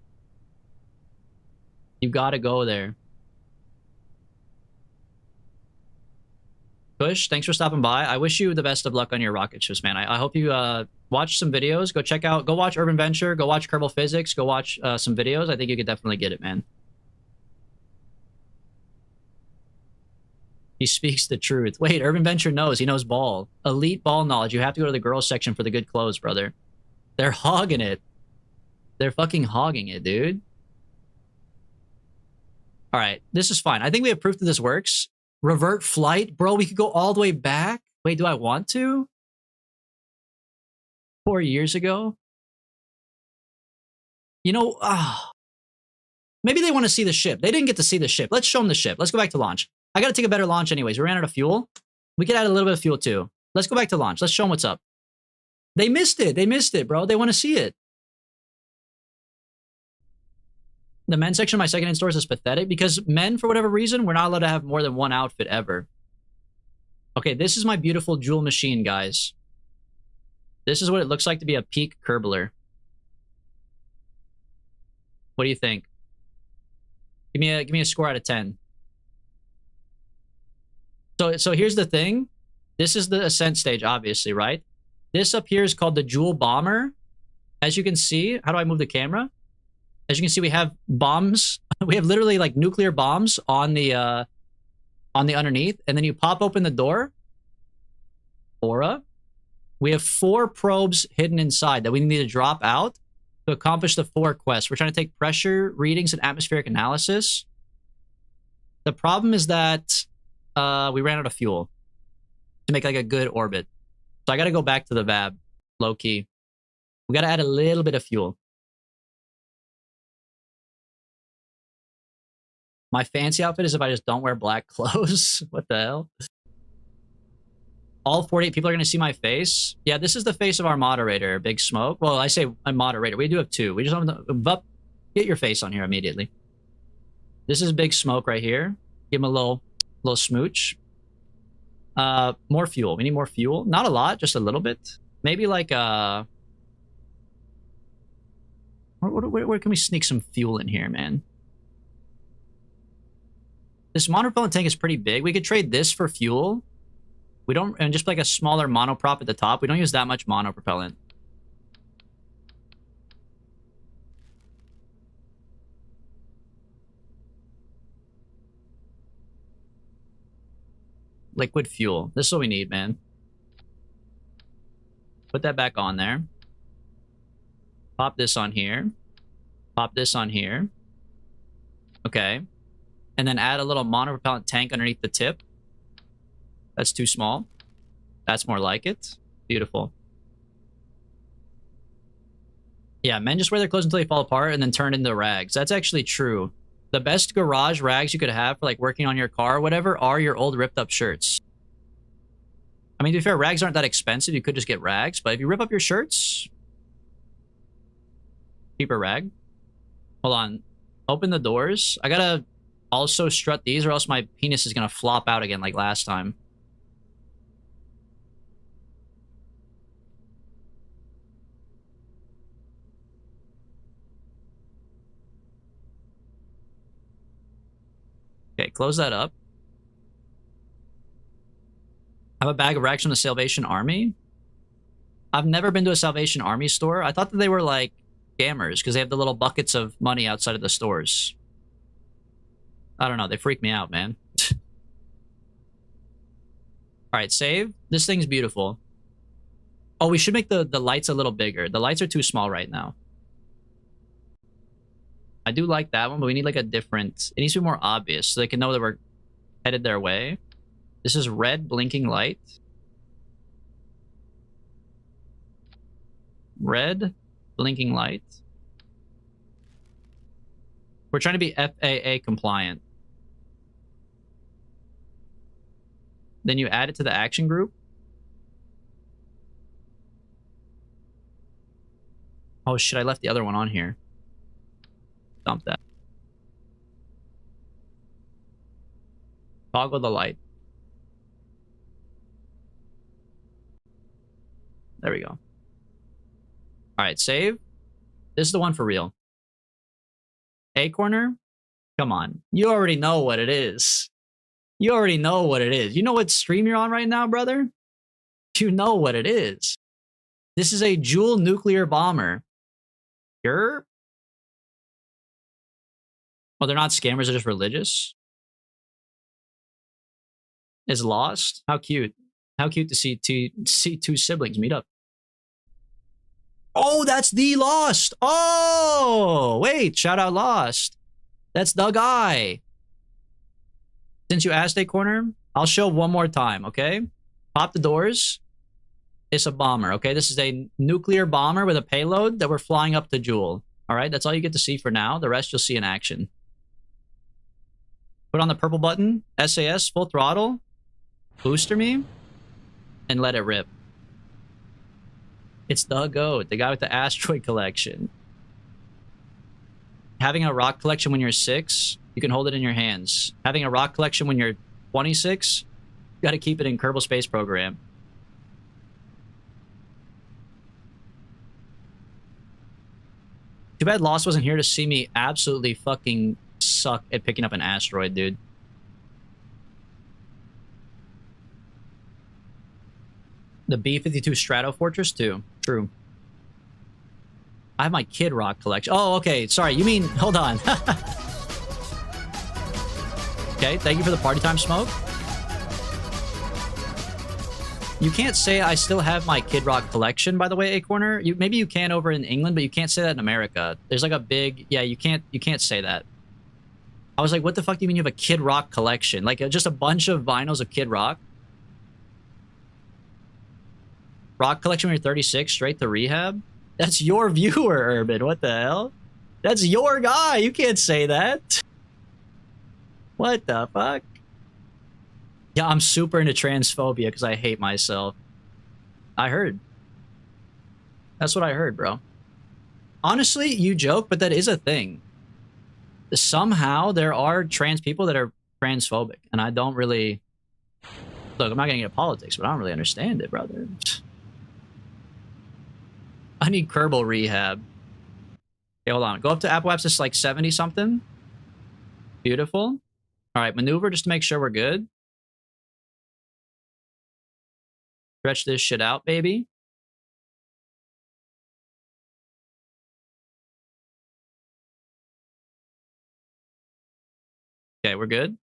You gotta go there. Push, thanks for stopping by. I wish you the best of luck on your rocket ships, man. I hope you watch some videos. Go watch Urban Venture. Go watch Kerbal Physics. Go watch some videos. I think you could definitely get it, man. He speaks the truth. Wait, Urban Venture knows. He knows ball. Elite ball knowledge. You have to go to the girls section for the good clothes, brother. They're hogging it. They're fucking hogging it, dude. All right, this is fine. I think we have proof that this works. Revert flight? Bro, we could go all the way back? Wait, do I want to? 4 years ago? You know, maybe they want to see the ship. They didn't get to see the ship. Let's show them the ship. Let's go back to launch. I got to take a better launch anyways. We ran out of fuel. We could add a little bit of fuel too. Let's go back to launch. Let's show them what's up. They missed it. They missed it, bro. They want to see it. The men's section of my secondhand stores is pathetic because men, for whatever reason, we're not allowed to have more than one outfit ever. Okay, this is my beautiful jewel machine, guys. This is what it looks like to be a peak Kerbaler. What do you think? Give me a score out of 10. So here's the thing. This is the ascent stage, obviously, right? This up here is called the Jewel Bomber. As you can see, how do I move the camera? As you can see, we have bombs. We have literally like nuclear bombs on the underneath, and then you pop open the door. Aura. We have 4 probes hidden inside that we need to drop out to accomplish the 4 quests. We're trying to take pressure readings and atmospheric analysis. The problem is that we ran out of fuel to make like a good orbit. So I got to go back to the VAB, low key. We got to add a little bit of fuel. My fancy outfit is if I just don't wear black clothes. What the hell? All 48 people are going to see my face. Yeah, this is the face of our moderator, Big Smoke. Well, I say a moderator. We do have 2. We just have to get your face on here immediately. This is Big Smoke right here. Give him a little smooch. More fuel. We need more fuel. Not a lot, just a little bit. Maybe like where can we sneak some fuel in here, man? This monopropellant tank is pretty big. We could trade this for fuel. We don't, and just like a smaller monoprop at the top. We don't use that much monopropellant. Liquid fuel. This is what we need, man. Put that back on there. Pop this on here. Pop this on here. Okay. And then add a little monopropellant tank underneath the tip. That's too small. That's more like it. Beautiful. Yeah, men just wear their clothes until they fall apart and then turn into rags. That's actually true. The best garage rags you could have for like working on your car or whatever are your old ripped up shirts. I mean, to be fair, rags aren't that expensive. You could just get rags, but if you rip up your shirts, cheaper rag. Hold on. Open the doors. I gotta also strut these or else my penis is gonna flop out again like last time. Okay, close that up. I have a bag of rags from the Salvation Army. I've never been to a Salvation Army store. I thought that they were like scammers because they have the little buckets of money outside of the stores. I don't know. They freak me out, man. All right, save. This thing's beautiful. Oh, we should make the lights a little bigger. The lights are too small right now. I do like that one, but we need like a different... It needs to be more obvious so they can know that we're headed their way. This is red blinking light. Red blinking light. We're trying to be FAA compliant. Then you add it to the action group. Oh shit, I left the other one on here. Dump that. Toggle the light. There we go. All right, save. This is the one for real. A corner? Come on. You already know what it is. You already know what it is. You know what stream you're on right now, brother? You know what it is. This is a dual nuclear bomber. You're... Well, they're not scammers, they're just religious. Is lost? How cute. How cute to see two siblings meet up. Oh, that's the Lost. Oh, wait, shout out Lost. That's the guy. Since you asked a corner, I'll show one more time, okay? Pop the doors. It's a bomber, okay? This is a nuclear bomber with a payload that we're flying up to Jewel. All right, that's all you get to see for now. The rest you'll see in action. Put on the purple button, SAS, full throttle, booster me, and let it rip. It's the GOAT, the guy with the asteroid collection. Having a rock collection when you're 6, you can hold it in your hands. Having a rock collection when you're 26, you gotta keep it in Kerbal Space Program. Too bad Lost wasn't here to see me absolutely fucking suck at picking up an asteroid, dude. The B-52 Strato Fortress too. True. I have my Kid Rock collection. Oh, okay. Sorry. You mean... Hold on. Okay, thank you for the party time smoke. You can't say I still have my Kid Rock collection, by the way, Acorner. Maybe you can over in England, but you can't say that in America. There's like a big... Yeah, you can't say that. I was like, what the fuck do you mean you have a Kid Rock collection? Like, just a bunch of vinyls of Kid Rock? Rock collection when you're 36, straight to rehab? That's your viewer, Urban. What the hell? That's your guy. You can't say that. What the fuck? Yeah, I'm super into transphobia because I hate myself. I heard. That's what I heard, bro. Honestly, you joke, but that is a thing. Somehow, there are trans people that are transphobic, and I don't really... Look, I'm not getting into politics, but I don't really understand it, brother. I need Kerbal rehab. Okay, hold on. Go up to Apple Apps, it's like 70-something. Beautiful. All right, maneuver just to make sure we're good. Stretch this shit out, baby. Okay, we're good.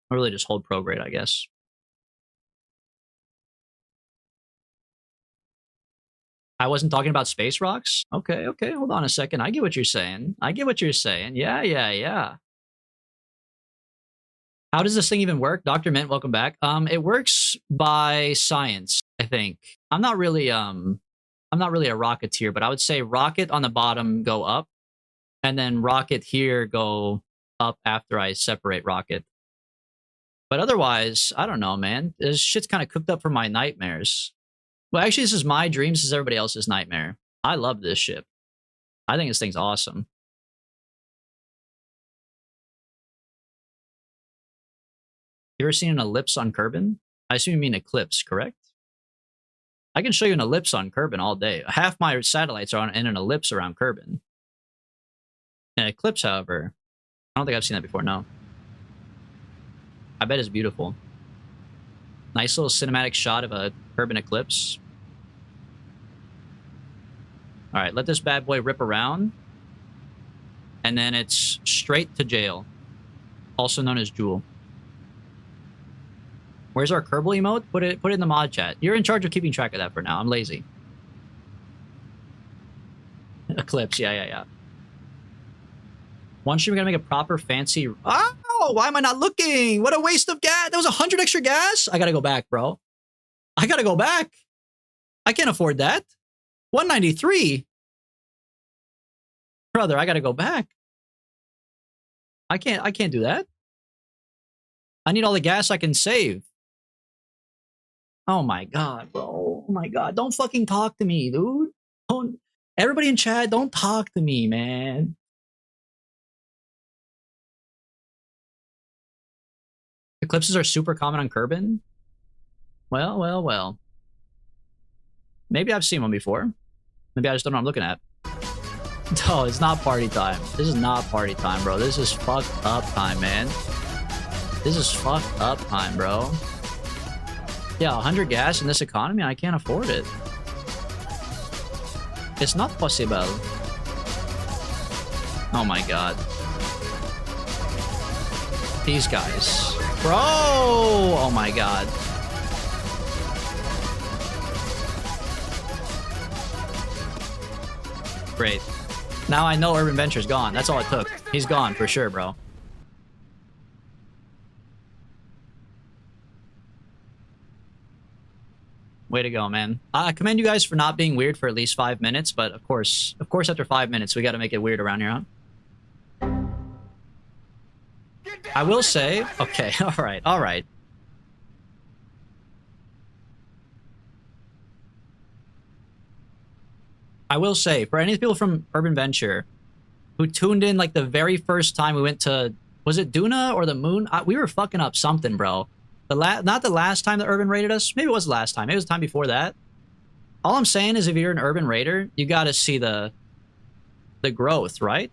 I'll really just hold prograde, I guess. I wasn't talking about space rocks? Okay, okay, hold on a second. I get what you're saying. I get what you're saying. Yeah, yeah, yeah. How does this thing even work? Dr. Mint, welcome back. It works by science, I think. I'm not really a rocketeer, but I would say rocket on the bottom go up, and then rocket here go up after I separate rocket. But otherwise, I don't know, man. This shit's kind of cooked up for my nightmares. Well, actually, this is my dream. This is everybody else's nightmare. I love this ship. I think this thing's awesome. You ever seen an ellipse on Kerbin? I assume you mean eclipse, correct? I can show you an ellipse on Kerbin all day. Half my satellites are in an ellipse around Kerbin. An eclipse, however, I don't think I've seen that before, no. I bet it's beautiful. Nice little cinematic shot of a Kerbin eclipse. All right, let this bad boy rip around. And then it's straight to jail. Also known as Jewel. Where's our Kerbal emote? Put it in the mod chat. You're in charge of keeping track of that for now. I'm lazy. Eclipse, yeah. One stream, we gotta make a proper fancy... Oh, why am I not looking? What a waste of gas. That was 100 extra gas? I gotta go back, bro. I gotta go back. I can't afford that. 193? Brother, I gotta go back. I can't do that. I need all the gas I can save. Oh my god, bro. Oh my god. Don't fucking talk to me, dude. Don't... Everybody in chat, don't talk to me, man. Eclipses are super common on Kerbin? Well. Maybe I've seen one before. Maybe I just don't know what I'm looking at. No, it's not party time. This is not party time, bro. This is fucked up time, man. This is fucked up time, bro. Yeah, 100 gas in this economy, I can't afford it. It's not possible. Oh my god. These guys. Bro! Oh my god. Great. Now I know Urban Venture's gone. That's all it took. He's gone for sure, bro. Way to go, man. I commend you guys for not being weird for at least 5 minutes, but of course after 5 minutes, we gotta make it weird around here, huh? I will say... Okay, alright. I will say, for any people from Urban Venture who tuned in like the very first time we went to... Was it Duna or the moon? We were fucking up something, bro. Not the last time that Urban raided us. Maybe it was the last time. Maybe it was the time before that. All I'm saying is if you're an Urban Raider, you gotta see the growth, right?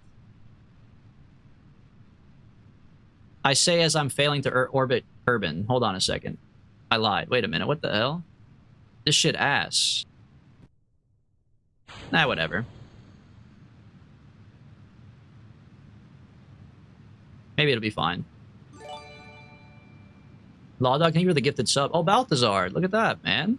I say as I'm failing to orbit Kerbin. Hold on a second. I lied. Wait a minute. What the hell? This shit ass. Nah, whatever. Maybe it'll be fine. Lawdog, thank you for the gifted sub. Oh, Balthazar. Look at that, man.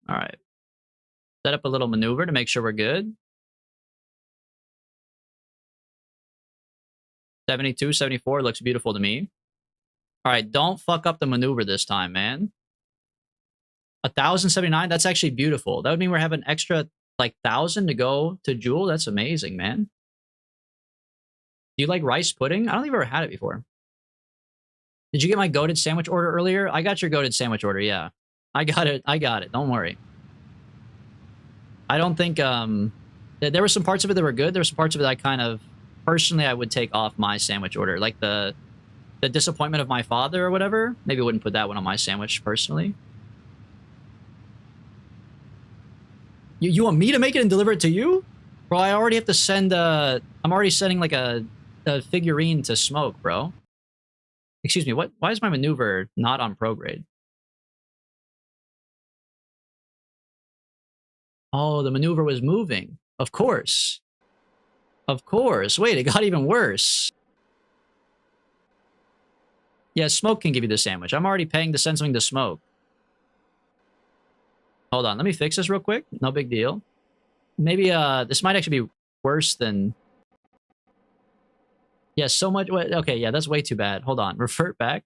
Alright. Set up a little maneuver to make sure we're good. 72, 74 looks beautiful to me. Alright, don't fuck up the maneuver this time, man. 1,079, that's actually beautiful. That would mean we're having extra, like, 1,000 to go to Jewel. That's amazing, man. Do you like rice pudding? I don't think I've ever had it before. Did you get my goated sandwich order earlier? I got your goated sandwich order, yeah. I got it. Don't worry. I don't think, there were some parts of it that were good. There were some parts of it that I kind of, personally, I would take off my sandwich order. Like the disappointment of my father or whatever. Maybe I wouldn't put that one on my sandwich, personally. You want me to make it and deliver it to you? Bro, I already have to send, I'm already sending like a figurine to Smoke, bro. Excuse me, why is my maneuver not on prograde? Oh, the maneuver was moving. Of course. Of course. Wait, it got even worse. Yeah, smoke can give you the sandwich. I'm already paying to send something to smoke. Hold on, let me fix this real quick. No big deal. Maybe this might actually be worse than... Yeah, so much... Okay, yeah, that's way too bad. Hold on, revert back.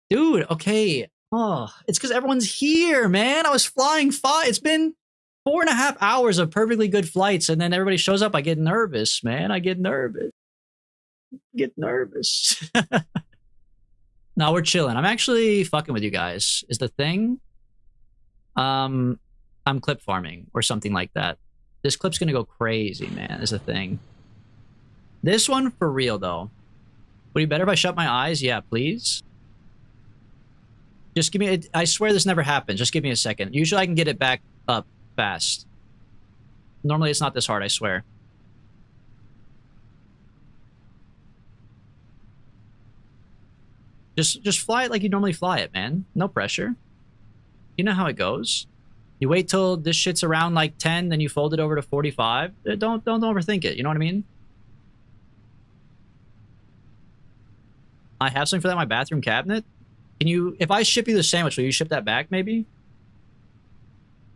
Dude, okay. Oh, it's because everyone's here, man. I was flying fine. It's been 4.5 hours of perfectly good flights, and then everybody shows up. I get nervous, man. I get nervous. Get nervous. No, we're chilling. I'm actually fucking with you guys. Is the thing. I'm clip farming or something like that. This clip's gonna go crazy, man. Is the thing. This one for real though. Would it be better if I shut my eyes? Yeah, please. Just give me. I swear this never happens. Just give me a second. Usually I can get it back up fast. Normally it's not this hard. I swear. Just fly it like you normally fly it, man. No pressure. You know how it goes. You wait till this shit's around like 10, then you fold it over to 45. Don't overthink it. You know what I mean? I have something for that in my bathroom cabinet. Can you, if I ship you the sandwich, will you ship that back maybe?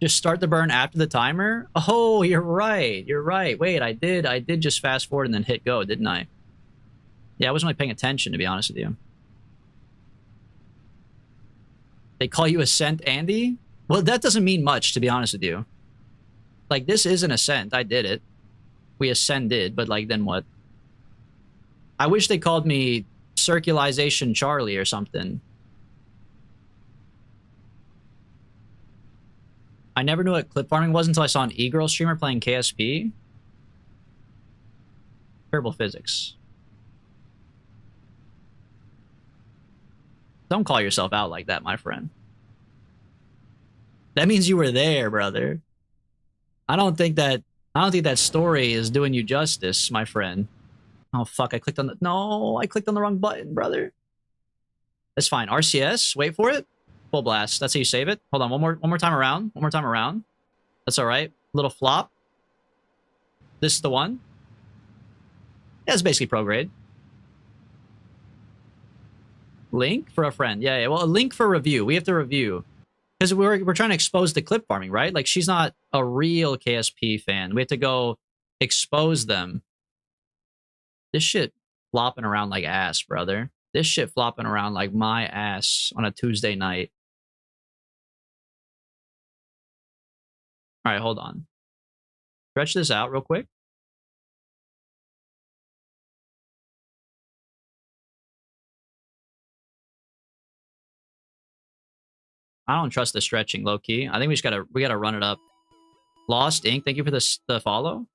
Just start the burn after the timer? Oh, you're right. You're right. Wait, I did just fast forward and then hit go, didn't I? Yeah, I wasn't really paying attention, to be honest with you. They call you Ascent Andy? Well, that doesn't mean much, to be honest with you. Like, this is an ascent. I did it. We ascended, but like, then what? I wish they called me Circulization Charlie or something. I never knew what clip farming was until I saw an e-girl streamer playing KSP. Kerbal physics. Don't call yourself out like that, my friend. That means you were there, brother. I don't think that story is doing you justice, my friend. Oh fuck, I clicked on the... No, I clicked on the wrong button, brother. That's fine. RCS, wait for it. Full blast. That's how you save it. Hold on, one more time around. One more time around. That's all right. Little flop. This is the one. Yeah, it's basically pro grade. Link for a friend. Yeah. Well, a link for review. We have to review. Because we're trying to expose the clip farming, right? Like, she's not a real KSP fan. We have to go expose them. This shit flopping around like ass, brother. This shit flopping around like my ass on a Tuesday night. All right, hold on. Stretch this out real quick. I don't trust the stretching, low key. I think we gotta run it up. Lost Ink, thank you for the follow.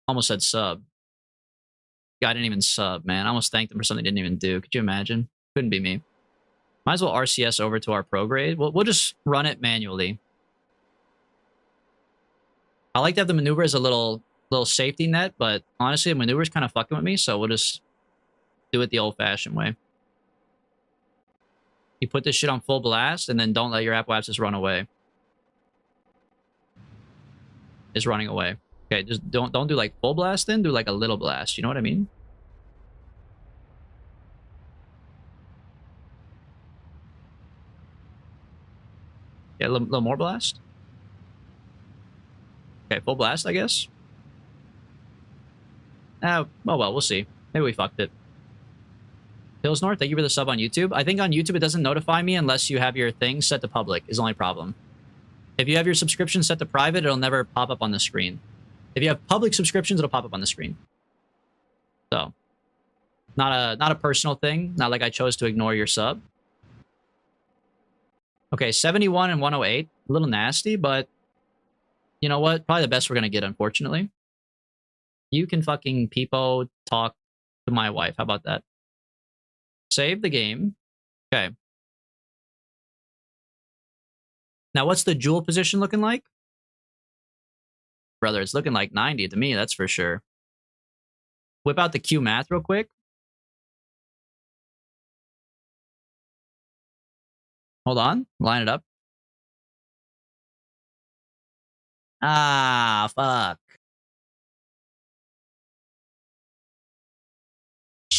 Almost said sub. Guy didn't even sub, man. I almost thanked him for something he didn't even do. Could you imagine? Couldn't be me. Might as well RCS over to our pro grade. We'll just run it manually. I like to have the maneuver as a little safety net, but honestly, the maneuver is kind of fucking with me, so we'll just do it the old-fashioned way. You put this shit on full blast, and then don't let your Apple apps just run away. It's running away. Okay, just don't do like full blast then, do like a little blast. You know what I mean? Yeah, a little more blast. Okay, full blast, I guess. Oh well, we'll see. Maybe we fucked it. Pilsnor, thank you for the sub on YouTube. I think on YouTube it doesn't notify me unless you have your thing set to public, is the only problem. If you have your subscription set to private, it'll never pop up on the screen. If you have public subscriptions, it'll pop up on the screen. So, not a personal thing. Not like I chose to ignore your sub. Okay, 71 and 108. A little nasty, but you know what? Probably the best we're gonna get, unfortunately. You can fucking peepo talk to my wife. How about that? Save the game. Okay. Now, what's the jewel position looking like? Brother, it's looking like 90 to me, that's for sure. Whip out the Q math real quick. Hold on. Line it up. Ah, fuck.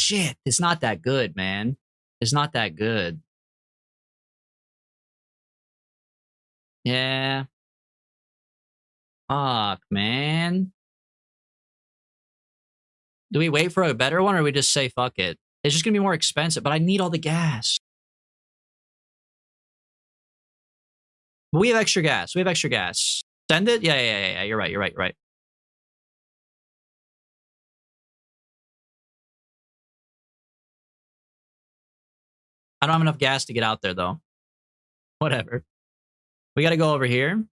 shit. It's not that good, man. It's not that good. Yeah. Fuck, man. Do we wait for a better one or we just say fuck it? It's just gonna be more expensive, but I need all the gas. We have extra gas. We have extra gas. Send it? Yeah. You're right. You're right. I don't have enough gas to get out there, though. Whatever. We got to go over here.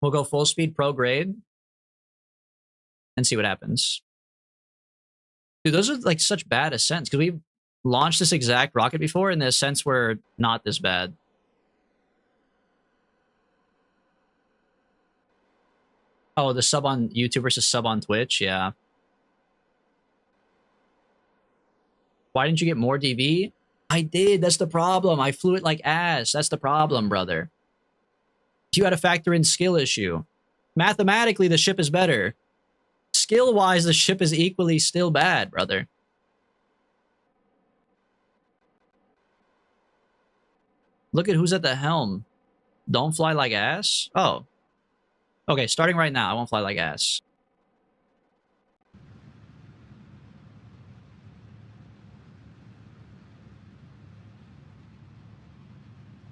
We'll go full speed pro grade and see what happens. Dude, those are like such bad ascents because we've launched this exact rocket before and the ascents were not this bad. Oh, the sub on YouTube versus sub on Twitch? Yeah. Why didn't you get more DV? I did. That's the problem. I flew it like ass. That's the problem, brother. You had to factor in skill issue. Mathematically, the ship is better. Skill-wise, the ship is equally still bad, brother. Look at who's at the helm. Don't fly like ass? Oh. Okay, starting right now, I won't fly like ass.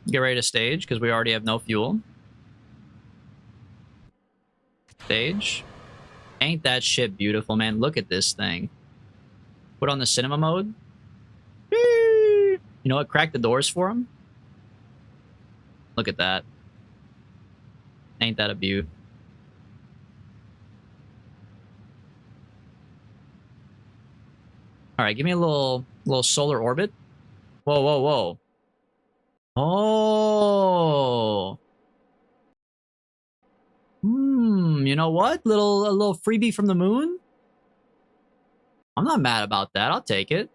Get ready to stage, because we already have no fuel. Stage. Ain't that shit beautiful, man? Look at this thing. Put on the cinema mode. You know what? Crack the doors for him. Look at that. Ain't that a beaut? All right, give me a little solar orbit. Whoa. Oh. You know what? A little freebie from the moon? I'm not mad about that. I'll take it.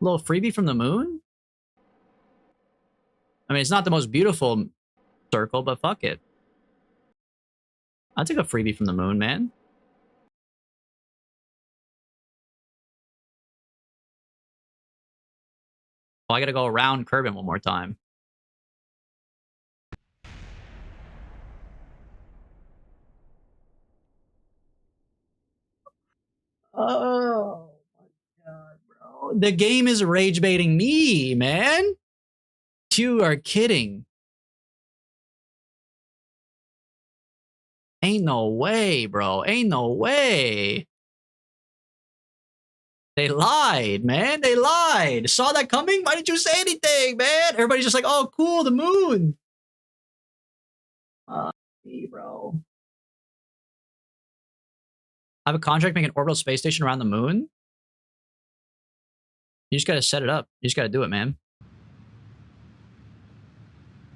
A little freebie from the moon? I mean, it's not the most beautiful circle, but fuck it. I'll take a freebie from the moon, man. Oh, I gotta go around Kerbal one more time. Oh my god, bro. The game is rage baiting me, man. You are kidding. Ain't no way, bro. Ain't no way. They lied, man. They lied. Saw that coming? Why didn't you say anything, man? Everybody's just like, oh, cool, the moon. Me, bro. I have a contract making an orbital space station around the moon. You just gotta set it up. You just gotta do it, man.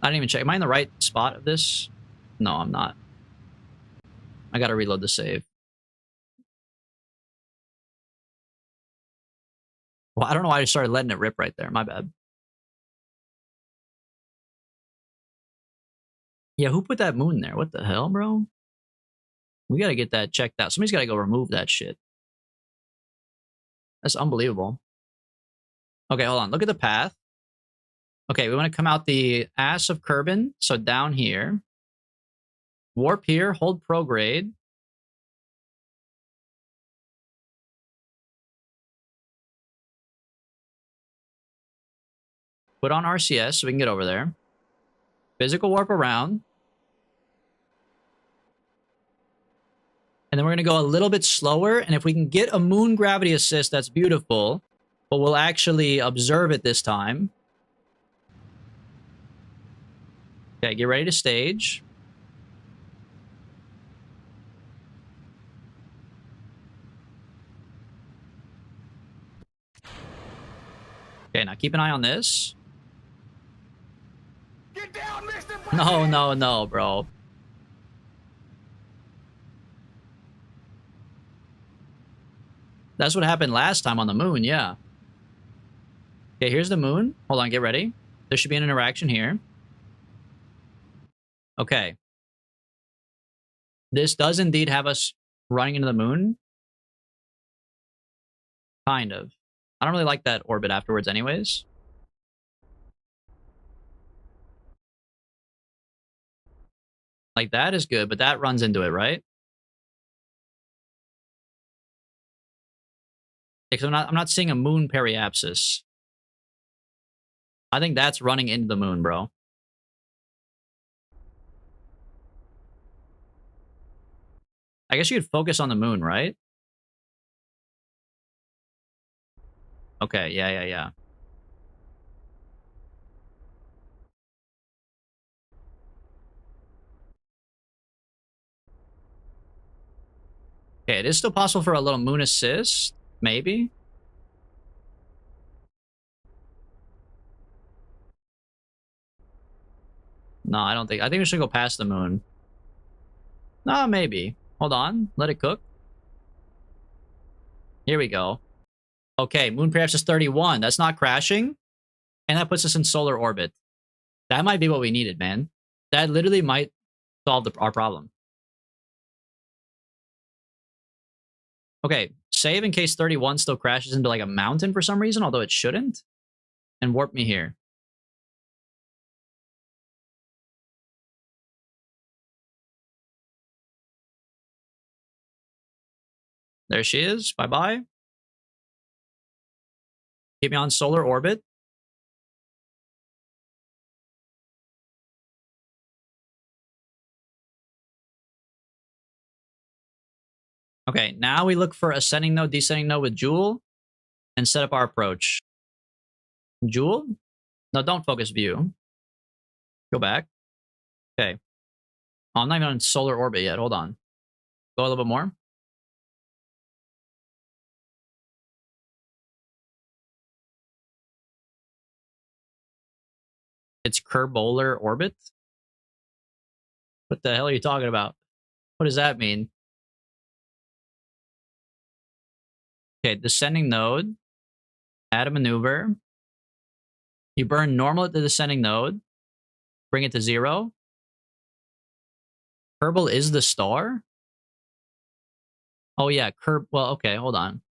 I didn't even check. Am I in the right spot of this? No, I'm not. I gotta reload the save. Well, I don't know why I started letting it rip right there. My bad. Yeah, who put that moon there? What the hell, bro? We gotta get that checked out. Somebody's gotta go remove that shit. That's unbelievable. Okay, hold on. Look at the path. Okay, we want to come out the ass of Kerbal. So down here. Warp here. Hold prograde. Put on RCS so we can get over there. Physical warp around. And then we're going to go a little bit slower. And if we can get a moon gravity assist, that's beautiful. But we'll actually observe it this time. Okay, get ready to stage. Okay, now keep an eye on this. Get down, Mr. President! No, bro. That's what happened last time on the moon, yeah. Okay, here's the moon. Hold on, get ready. There should be an interaction here. Okay. This does indeed have us running into the moon. Kind of. I don't really like that orbit afterwards anyways. Like, that is good, but that runs into it, right? Because I'm not seeing a moon periapsis. I think that's running into the moon, bro. I guess you could focus on the moon, right? Okay, yeah. Okay, it is still possible for a little moon assist. Maybe. No, I don't think. I think we should go past the moon. No, maybe. Hold on. Let it cook. Here we go. Okay, moon perhaps is 31. That's not crashing. And that puts us in solar orbit. That might be what we needed, man. That literally might solve our problem. Okay, save in case 31 still crashes into like a mountain for some reason, although it shouldn't. And warp me here. There she is. Bye-bye. Keep me on solar orbit. Okay, now we look for ascending node, descending node with Jewel, and set up our approach. Jewel? No, don't focus view. Go back. Okay. Oh, I'm not even on solar orbit yet. Hold on. Go a little bit more. It's Kerbal orbit? What the hell are you talking about? What does that mean? Okay, descending node. Add a maneuver. You burn normal at the descending node. Bring it to 0. Kerbal is the star? Oh yeah, well, okay, hold on.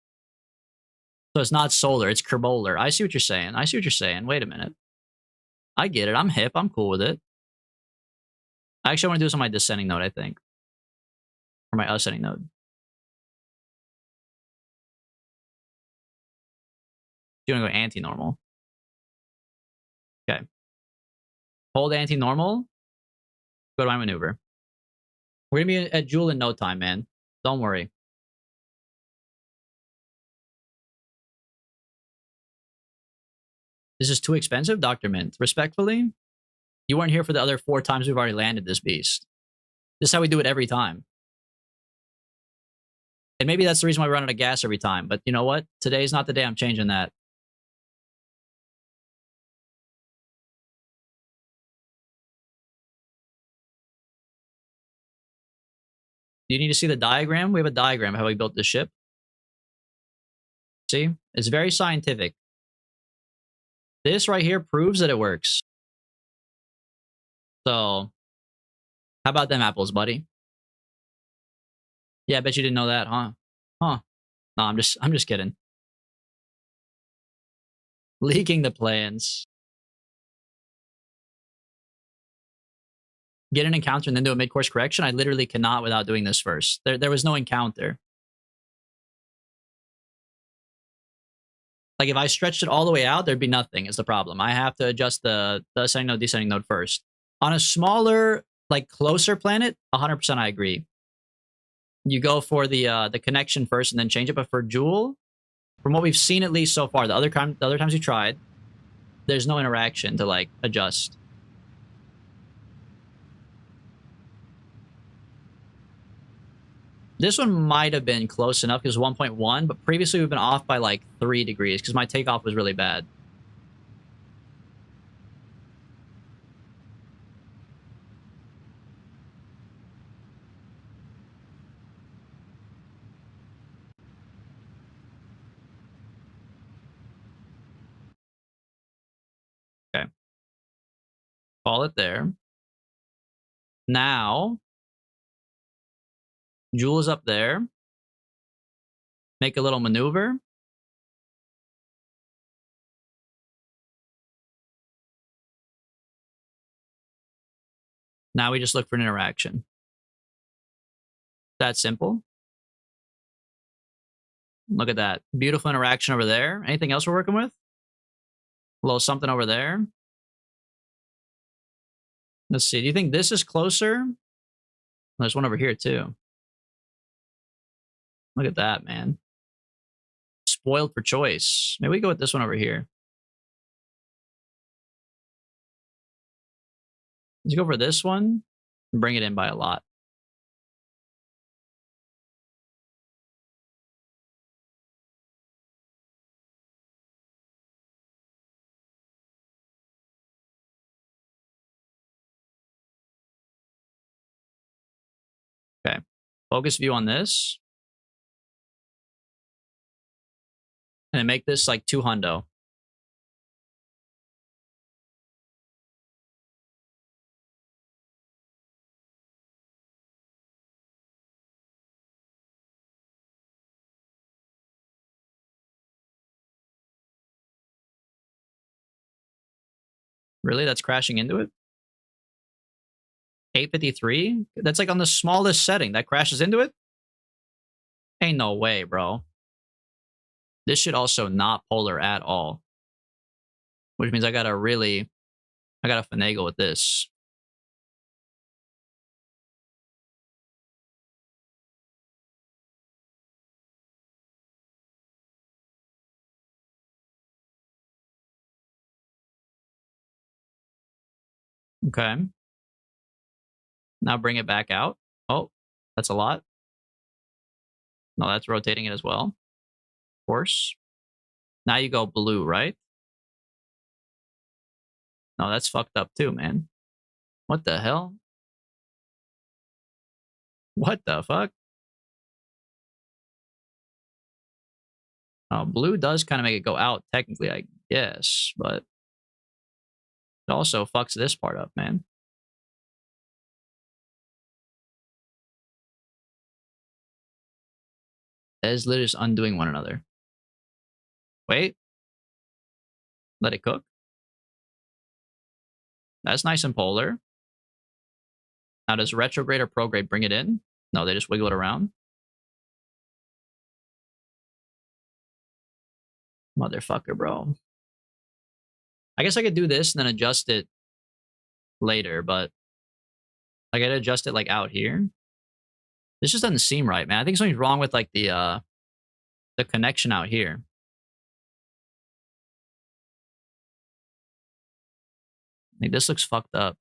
So it's not solar, it's Kerbolar. I see what you're saying. Wait a minute. I get it. I'm hip. I'm cool with it. I actually want to do this on my descending node, I think. Or my ascending node. You want to go anti-normal. Okay. Hold anti-normal. Go to my maneuver. We're going to be at Jewel in no time, man. Don't worry. This is too expensive, Dr. Mint. Respectfully, you weren't here for the other 4 times we've already landed this beast. This is how we do it every time. And maybe that's the reason why we run out of gas every time. But you know what? Today's not the day I'm changing that. Do you need to see the diagram? We have a diagram of how we built this ship. See? It's very scientific. This right here proves that it works. So, how about them apples, buddy? Yeah, I bet you didn't know that, huh? Huh. No, I'm just kidding. Leaking the plans. Get an encounter and then do a mid-course correction? I literally cannot without doing this first. There was no encounter. Like, if I stretched it all the way out, there'd be nothing, is the problem. I have to adjust the ascending node, descending node first. On a smaller, like, closer planet, 100% I agree. You go for the connection first and then change it. But for Jewel, from what we've seen at least so far, the other times you tried, there's no interaction to, like, adjust. This one might have been close enough because 1.1, but previously we've been off by like 3 degrees because my takeoff was really bad. Okay. Call it there. Now, Jewel is up there. Make a little maneuver. Now we just look for an interaction. That simple. Look at that. Beautiful interaction over there. Anything else we're working with? A little something over there. Let's see. Do you think this is closer? There's one over here too. Look at that, man. Spoiled for choice. Maybe we go with this one over here. Let's go for this one and bring it in by a lot. Okay. Focus view on this. And then make this like 2 hundo. Really? That's crashing into it? 853? That's like on the smallest setting. That crashes into it? Ain't no way, bro. This should also not polar at all. Which means I gotta finagle with this. Okay. Now bring it back out. Oh, that's a lot. No, that's rotating it as well. Of course. Now you go blue, right? No, that's fucked up too, man. What the hell? What the fuck? Oh, blue does kind of make it go out, technically, I guess, but it also fucks this part up, man. That is literally just undoing one another. Wait. Let it cook. That's nice and polar. Now, does retrograde or prograde bring it in? No, they just wiggle it around. Motherfucker, bro. I guess I could do this and then adjust it later, but I gotta adjust it like out here. This just doesn't seem right, man. I think something's wrong with like the connection out here. Like this looks fucked up.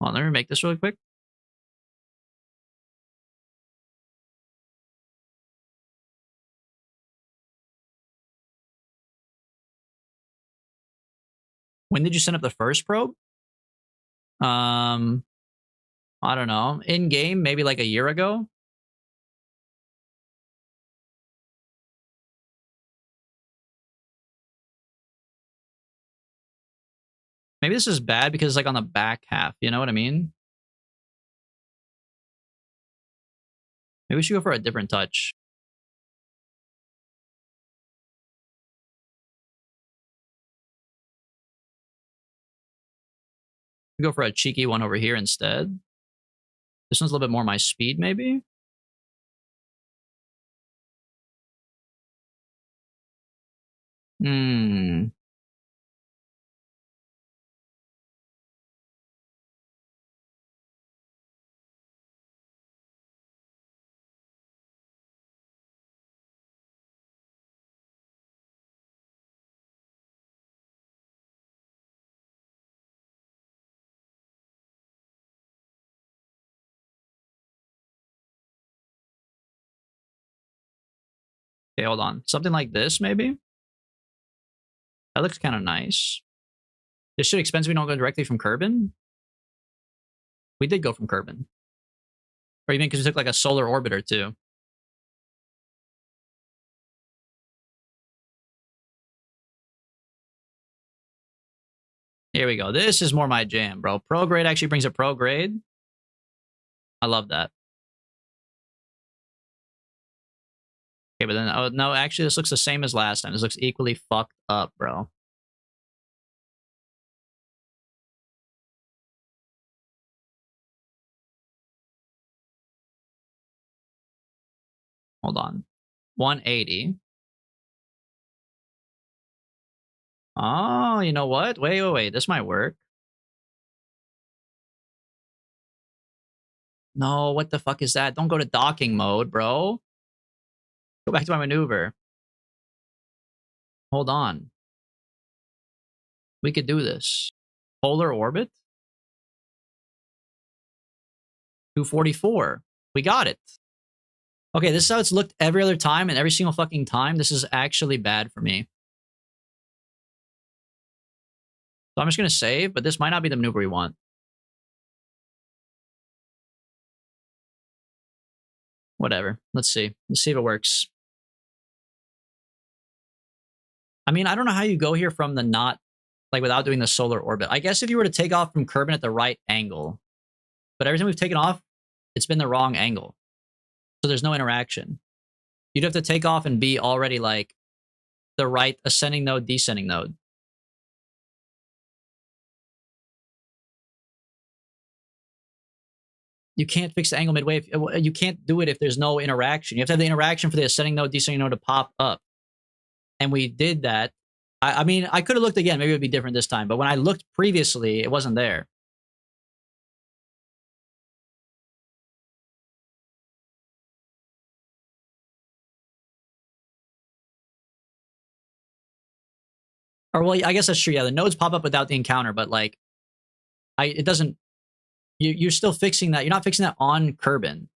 Hold on, let me make this really quick. When did you send up the first probe? I don't know. In game, maybe like a year ago. Maybe this is bad because it's like on the back half. You know what I mean? Maybe we should go for a different touch. Go for a cheeky one over here instead. This one's a little bit more my speed, maybe. Hmm. Okay, hold on. Something like this, maybe? That looks kind of nice. This shit expensive. We don't go directly from Kerbin? We did go from Kerbin. Or even because we took like a solar orbiter too. Here we go. This is more my jam, bro. Prograde actually brings a prograde. I love that. Okay, but then, oh, no, actually, this looks the same as last time. This looks equally fucked up, bro. Hold on. 180. Oh, you know what? Wait. This might work. No, what the fuck is that? Don't go to docking mode, bro. Go back to my maneuver. Hold on. We could do this. Polar orbit? 244. We got it. Okay, this is how it's looked every other time, and every single fucking time. This is actually bad for me. So I'm just going to save, but this might not be the maneuver we want. Whatever. Let's see. Let's see if it works. I mean, I don't know how you go here from the not, like, without doing the solar orbit. I guess if you were to take off from Kerbin at the right angle, but every time we've taken off, it's been the wrong angle. So there's no interaction. You'd have to take off and be already, like, the right ascending node, descending node. You can't fix the angle midway. You can't do it if there's no interaction. You have to have the interaction for the ascending node, descending node to pop up. And we did that. I mean, I could have looked again. Maybe it would be different this time. But when I looked previously, it wasn't there. Or, well, I guess that's true. Yeah, the nodes pop up without the encounter. But, like, it doesn't... You're still fixing that. You're not fixing that on Kerbin.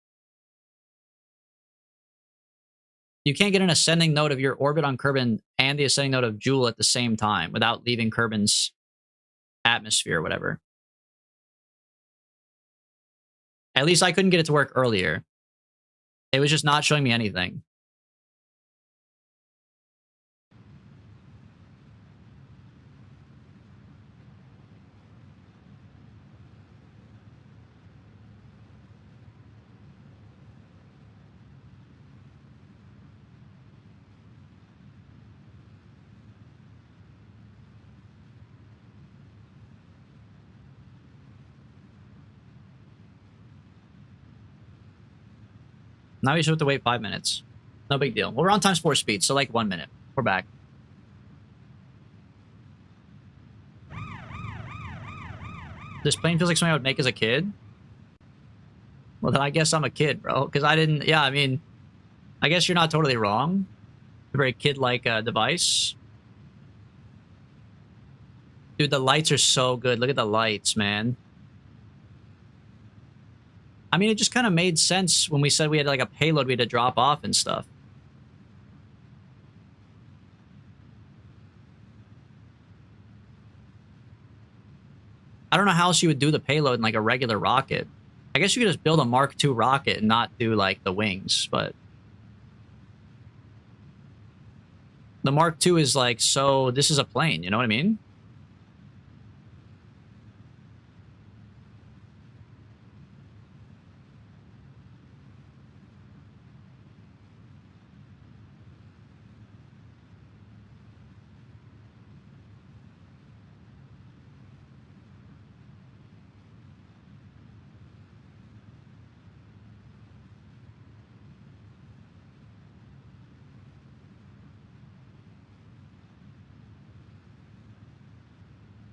You can't get an ascending node of your orbit on Kerbin and the ascending node of Joule at the same time without leaving Kerbin's atmosphere or whatever. At least I couldn't get it to work earlier. It was just not showing me anything. Now we just have to wait 5 minutes. No big deal. Well, we're on times 4 speed, so like 1 minute. We're back. This plane feels like something I would make as a kid. Well, then I guess I'm a kid, bro. Because I didn't... Yeah, I mean... I guess you're not totally wrong. A very kid-like device. Dude, the lights are so good. Look at the lights, man. I mean, it just kind of made sense when we said we had like a payload we had to drop off and stuff. I don't know how else you would do the payload in like a regular rocket. I guess you could just build a Mark II rocket and not do like the wings, but... The Mark II is like, so this is a plane, you know what I mean?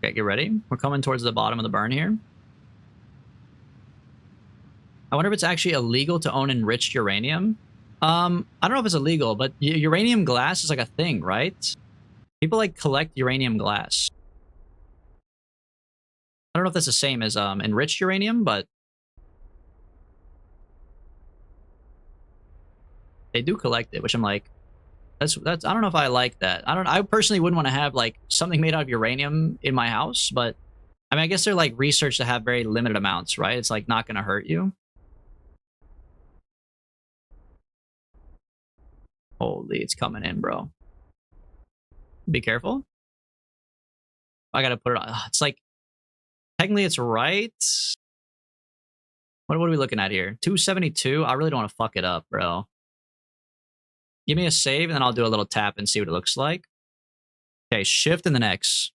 Okay, get ready. We're coming towards the bottom of the burn here. I wonder if it's actually illegal to own enriched uranium. I don't know if it's illegal, but uranium glass is like a thing, right? People like collect uranium glass. I don't know if that's the same as enriched uranium, but they do collect it, which I'm like, that's I don't know if I like that. I personally wouldn't want to have like something made out of uranium in my house, but I mean, I guess they're like research to have very limited amounts, right? It's like not going to hurt you. Holy, it's coming in, bro. Be careful. I got to put it on. It's like, technically it's right. What are we looking at here? 272? I really don't want to fuck it up, bro. Give me a save, and then I'll do a little tap and see what it looks like. Okay, shift and then X.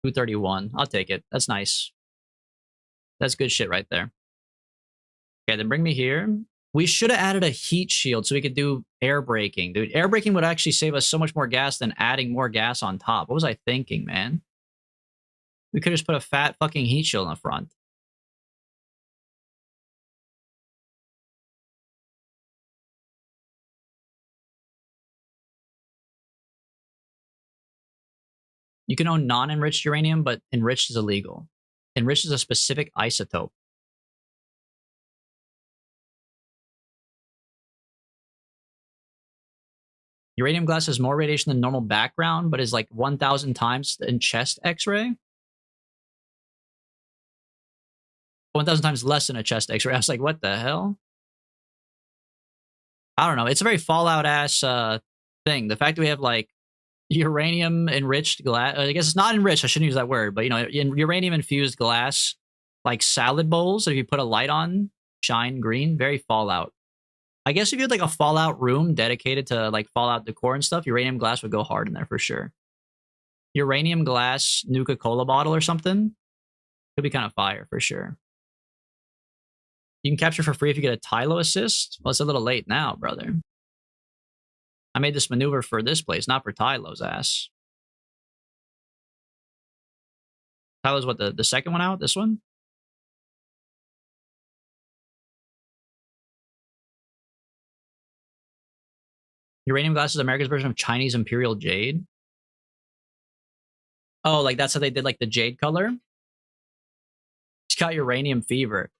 231. I'll take it. That's nice. That's good shit right there. Okay, then bring me here. We should have added a heat shield so we could do air braking, dude. Air braking would actually save us so much more gas than adding more gas on top. What was I thinking, man? We could just put a fat fucking heat shield in the front. You can own non-enriched uranium, but enriched is illegal. Enriched is a specific isotope. Uranium glass has more radiation than normal background, but is like 1,000 times in chest X-ray. 1,000 times less than a chest X-ray. I was like, what the hell? I don't know. It's a very Fallout-ass thing. The fact that we have like uranium enriched glass. I guess it's not enriched. I shouldn't use that word, but you know, in uranium infused glass, like salad bowls. If you put a light on, shine green. Very Fallout. I guess if you had like a Fallout room dedicated to like Fallout decor and stuff, uranium glass would go hard in there for sure. Uranium glass Nuka-Cola bottle or something could be kind of fire for sure. You can capture for free if you get a Tylo assist. Well, it's a little late now, brother. I made this maneuver for this place, not for Tylo's ass. Tylo's what, the second one out? This one? Uranium glass is America's version of Chinese Imperial Jade. Oh, like that's how they did like the jade color? It's got uranium fever.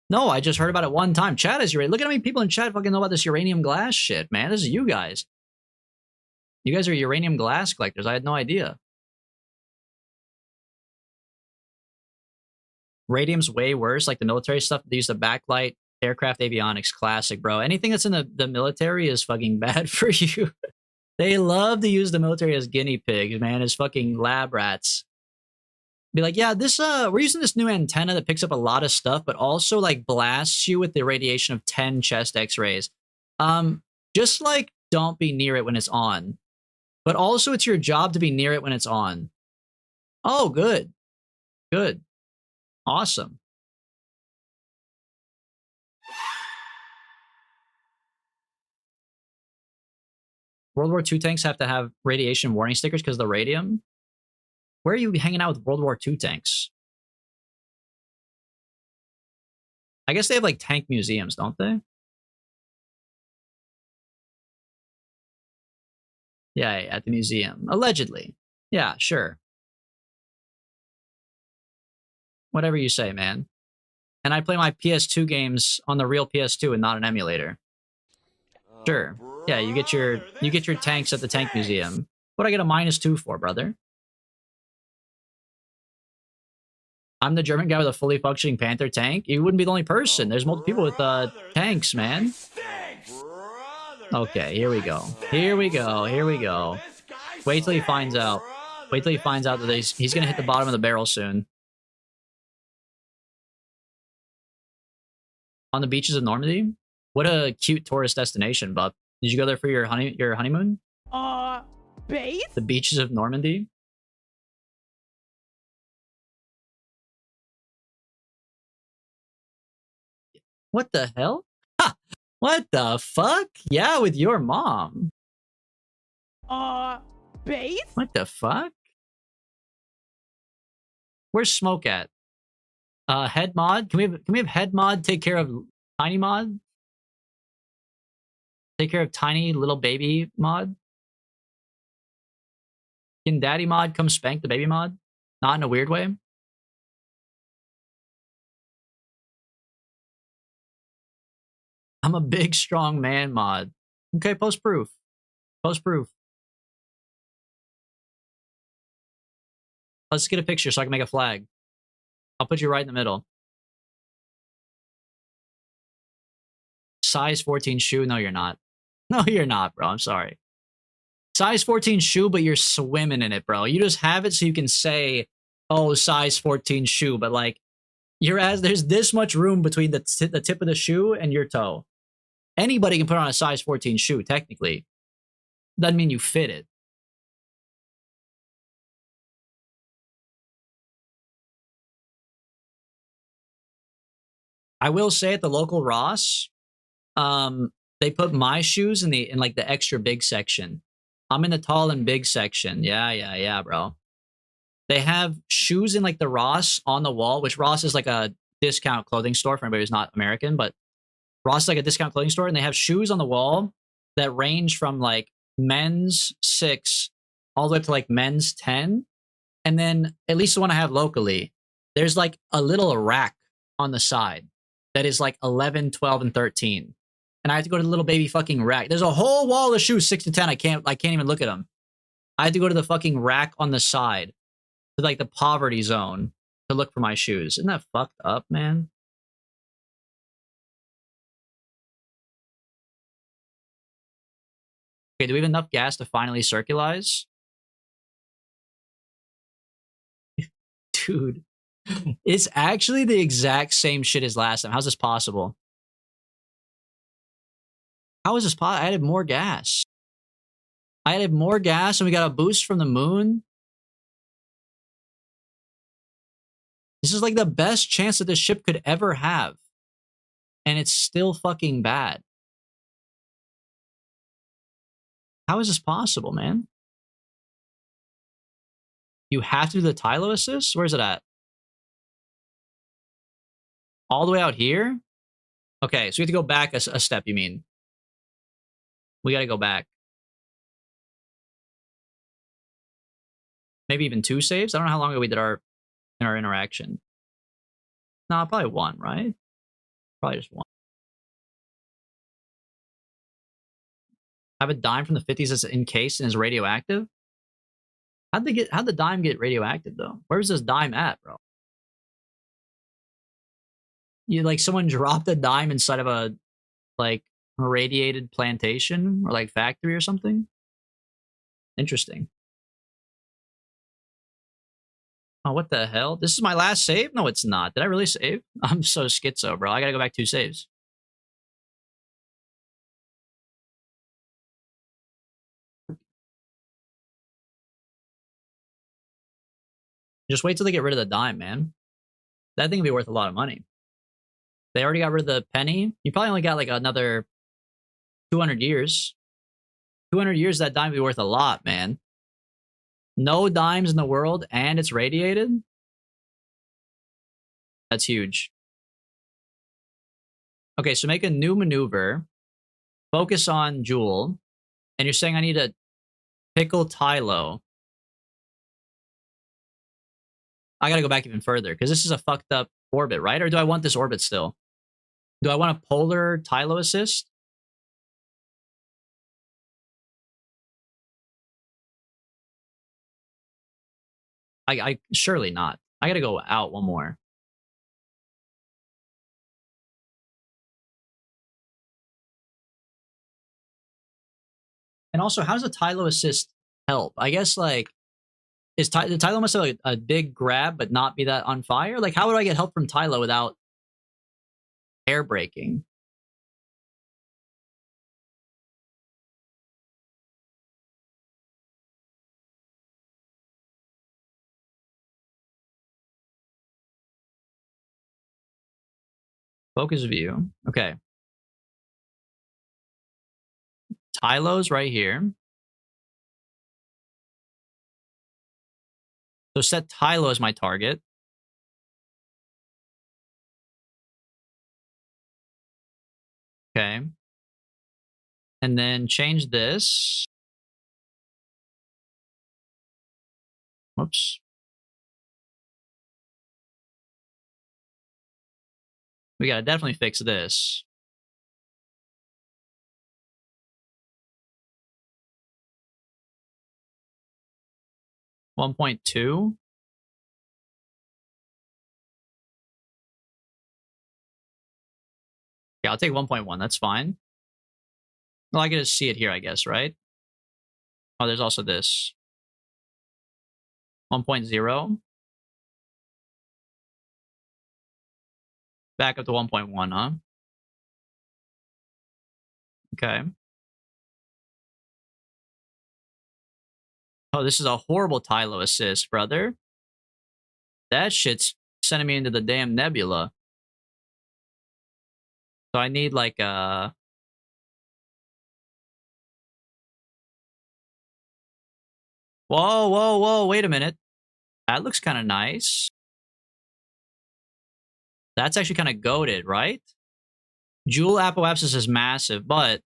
No, I just heard about it one time. Chat is uranium. Look at how many people in chat fucking know about this uranium glass shit, man. This is you guys. You guys are uranium glass collectors. I had no idea. Radium's way worse, like the military stuff. They use the backlight, aircraft avionics, classic, bro. Anything that's in the military is fucking bad for you. They love to use the military as guinea pigs, man, as fucking lab rats. Be like, yeah, this we're using this new antenna that picks up a lot of stuff, but also like blasts you with the radiation of 10 chest X-rays. Just like don't be near it when it's on. But also it's your job to be near it when it's on. Oh, good. Good. Awesome. World War II tanks have to have radiation warning stickers because of the radium. Where are you hanging out with World War II tanks? I guess they have like tank museums, don't they? Yeah, at the museum. Allegedly. Yeah, sure. Whatever you say, man. And I play my PS2 games on the real PS2 and not an emulator. Sure. Yeah, you get your tanks at the tank museum. What do I get a -2 for, brother? I'm the German guy with a fully functioning Panther tank. You wouldn't be the only person. There's multiple people with tanks, man. Okay, here we go. Here we go. Here we go. Wait till he finds out. Wait till he finds out that he's gonna hit the bottom of the barrel soon. On the beaches of Normandy? What a cute tourist destination, bub. Did you go there for your honeymoon? Base? The beaches of Normandy? What the hell? Ha! What the fuck? Yeah, with your mom. Base? What the fuck? Where's Smoke at? Head mod? Can we have head mod take care of tiny mod? Take care of tiny little baby mod? Can daddy mod come spank the baby mod? Not in a weird way? I'm a big, strong man mod. Okay, post proof. Post proof. Let's get a picture so I can make a flag. I'll put you right in the middle. Size 14 shoe? No, you're not. No, you're not, bro. I'm sorry. Size 14 shoe, but you're swimming in it, bro. You just have it so you can say, oh, size 14 shoe, but like, there's this much room between the tip of the shoe and your toe. Anybody can put on a size 14 shoe, technically. Doesn't mean you fit it. I will say at the local Ross, They put my shoes in like the extra big section. I'm in the tall and big section. Yeah, bro. They have shoes in like the Ross on the wall, which Ross is like a discount clothing store for anybody who's not American, but Ross is like a discount clothing store, and they have shoes on the wall that range from like men's 6 all the way up to like men's 10. And then at least the one I have locally, there's like a little rack on the side that is like 11, 12, and 13. And I have to go to the little baby fucking rack. There's a whole wall of shoes 6 to 10. I can't even look at them. I had to go to the fucking rack on the side to like the poverty zone to look for my shoes. Isn't that fucked up, man? Okay, do we have enough gas to finally circularize? Dude, it's actually the exact same shit as last time. How's this possible? How is this possible? I added more gas. I added more gas and we got a boost from the moon. This is like the best chance that this ship could ever have. And it's still fucking bad. How is this possible, man? You have to do the Tylo assist? Where's it at? All the way out here? Okay, so we have to go back a step, you mean? We gotta go back. Maybe even 2 saves? I don't know how long ago we did our interaction. No, probably 1, right? Probably just 1. I have a dime from the 50s that's encased and is radioactive? How'd the dime get radioactive though? Where's this dime at, bro? You like someone dropped a dime inside of a like irradiated plantation or like factory or something? Interesting. Oh, what the hell? This is my last save? No, it's not. Did I really save? I'm so schizo, bro. I gotta go back 2 saves. Just wait till they get rid of the dime, man. That thing would be worth a lot of money. They already got rid of the penny. You probably only got like another 200 years. 200 years, that dime would be worth a lot, man. No dimes in the world and it's radiated? That's huge. Okay, so make a new maneuver. Focus on Jewel. And you're saying I need to pickle Tylo. I gotta go back even further, because this is a fucked up orbit, right? Or do I want this orbit still? Do I want a polar Tylo assist? I surely not. I gotta go out one more. And also, how does a Tylo assist help? I guess like the Tylo must have like a big grab but not be that on fire? Like how would I get help from Tylo without air braking? Focus view. Okay. Tylo's right here. So set Tylo as my target. Okay. And then change this. Whoops. We gotta definitely fix this. .2. Yeah, I'll take 1.1. That's fine. Well, I get to see it here, I guess, right? Oh, there's also this. 1.0. Back up to 1.1, huh? Okay. Oh, this is a horrible Tylo assist, brother. That shit's sending me into the damn nebula. So I need like a Whoa, whoa, whoa, wait a minute. That looks kind of nice. That's actually kind of goated, right? Jewel Apoapsis is massive, but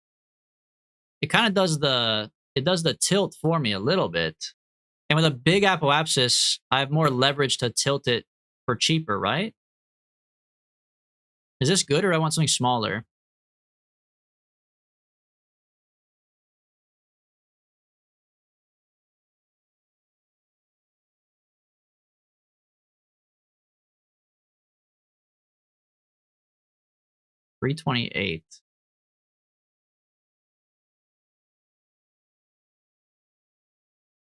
it kind of does the tilt for me a little bit. And with a big Apoapsis, I have more leverage to tilt it for cheaper, right? Is this good or do I want something smaller? $328.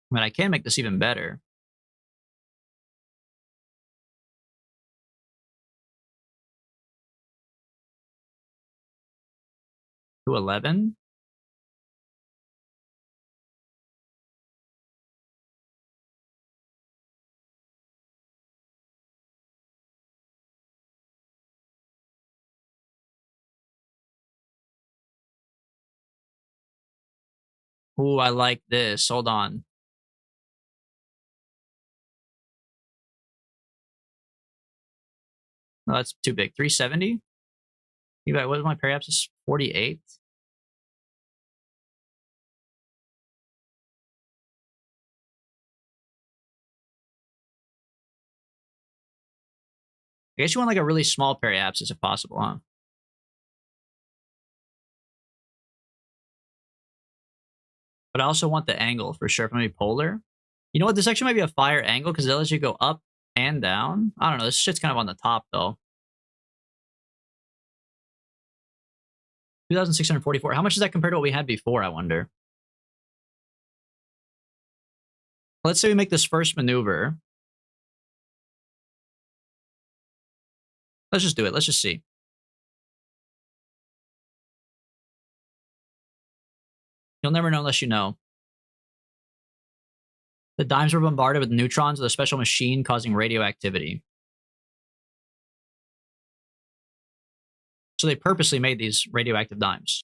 I mean, I can make this even better. To 11. Ooh, I like this. Hold on. No, that's too big. 370? What was my periapsis? 48? I guess you want like a really small periapsis if possible, huh? But I also want the angle for sure. If I'm gonna be polar. You know what? This actually might be a fire angle because it lets you go up and down. I don't know. This shit's kind of on the top though. 2,644. How much does that compare to what we had before, I wonder? Let's say we make this first maneuver. Let's just do it. Let's just see. You'll never know unless you know. The dimes were bombarded with neutrons with a special machine causing radioactivity. So they purposely made these radioactive dimes.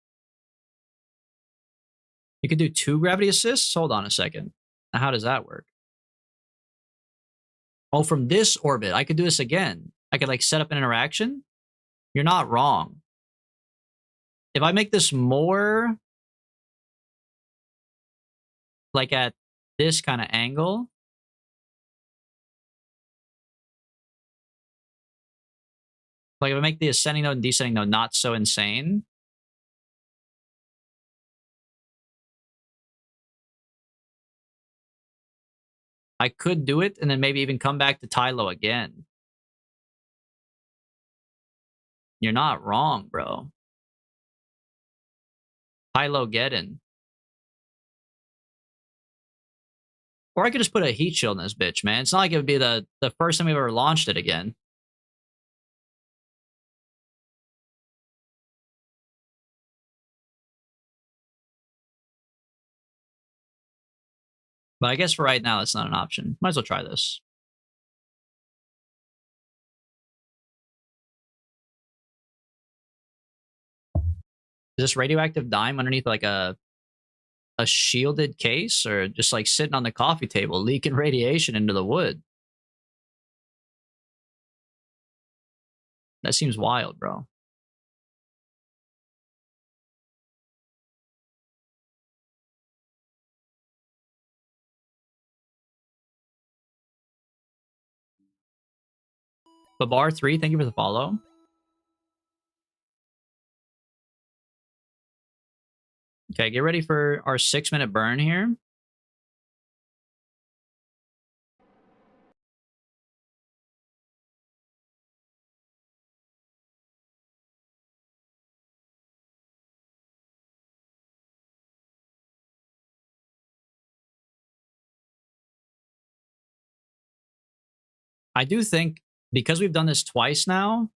You could do 2 gravity assists? Hold on a second. Now, how does that work? Oh, from this orbit, I could do this again. I could like set up an interaction. You're not wrong. If I make this more like at this kind of angle, like if I make the ascending node and descending node not so insane, I could do it and then maybe even come back to Tylo again. You're not wrong, bro. Tylo Geddon. Or I could just put a heat shield in this bitch, man. It's not like it would be the first time we ever launched it again. But I guess for right now, it's not an option. Might as well try this. Is this radioactive dime underneath like a shielded case or just like sitting on the coffee table leaking radiation into the wood? That seems wild, bro. Babar3, thank you for the follow. Okay, get ready for our 6-minute burn here. I do think because we've done this twice now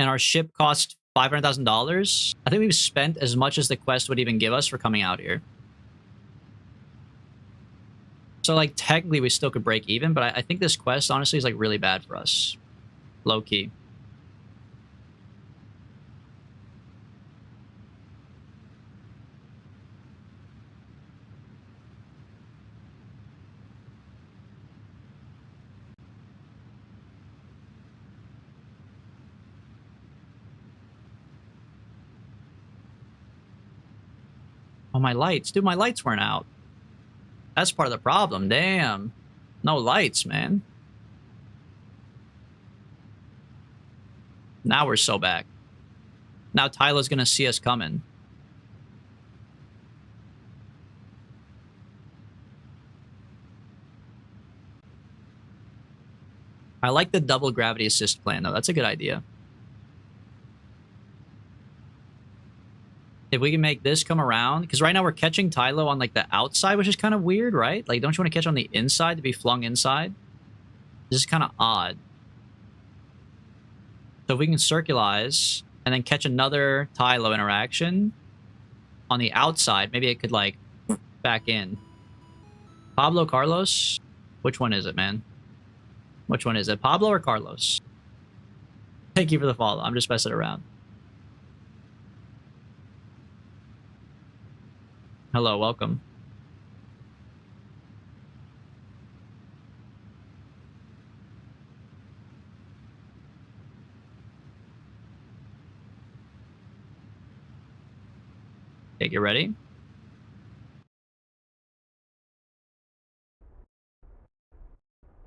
and our ship cost $500,000, I think we've spent as much as the quest would even give us for coming out here. So like technically we still could break even, but I think this quest honestly is like really bad for us. Low key. Oh, my lights. Dude, my lights weren't out. That's part of the problem. Damn. No lights, man. Now we're so back. Now Tyler's gonna see us coming. I like the double gravity assist plan, though. That's a good idea. If we can make this come around, because right now we're catching Tylo on like the outside, which is kind of weird, right? Like, don't you want to catch on the inside to be flung inside? This is kind of odd. So if we can circularize and then catch another Tylo interaction on the outside, maybe it could like back in. Pablo, Carlos? Which one is it, man? Which one is it? Pablo or Carlos? Thank you for the follow. I'm just messing around. Hello, welcome. Okay, get ready.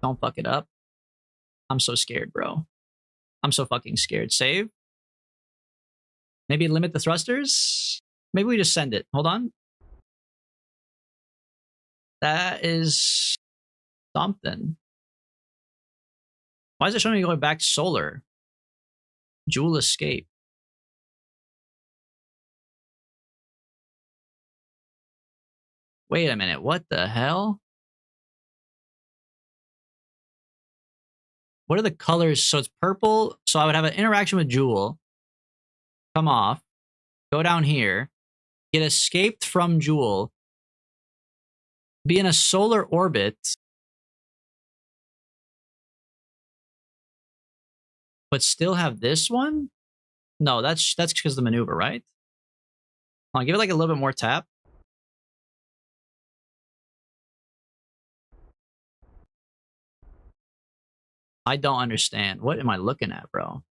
Don't fuck it up. I'm so scared, bro. I'm so fucking scared. Save. Maybe limit the thrusters? Maybe we just send it. Hold on. That is something. Why is it showing me going back to solar? Jewel escape. Wait a minute. What the hell? What are the colors? So it's purple. So I would have an interaction with Jewel. Come off. Go down here. Get escaped from Jewel. Be in a solar orbit. But still have this one? No, that's because of the maneuver, right? I'll give it like a little bit more tap. I don't understand. What am I looking at, bro?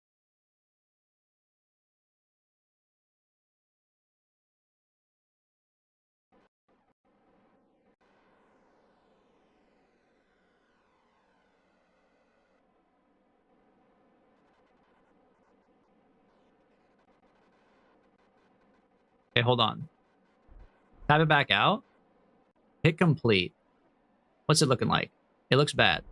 Okay, hold on. Tap it back out. Hit complete. What's it looking like? It looks bad.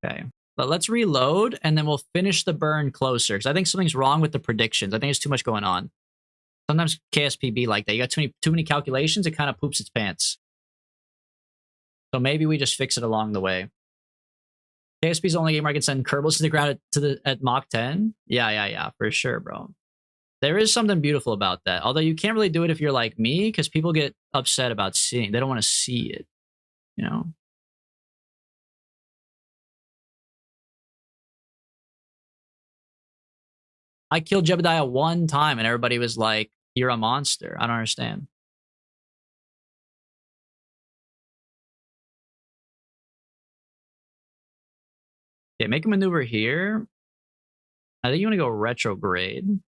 Okay. But let's reload, and then we'll finish the burn closer, because I think something's wrong with the predictions. I think there's too much going on. Sometimes KSPB like that. You got too many calculations, it kind of poops its pants. So maybe we just fix it along the way. KSP's the only game where I can send Kerbals to the ground at Mach 10. Yeah, for sure, bro. There is something beautiful about that. Although you can't really do it if you're like me, because people get upset about seeing. They don't want to see it, you know? I killed Jebediah one time, and everybody was like, you're a monster. I don't understand. Okay, make a maneuver here. I think you want to go retrograde.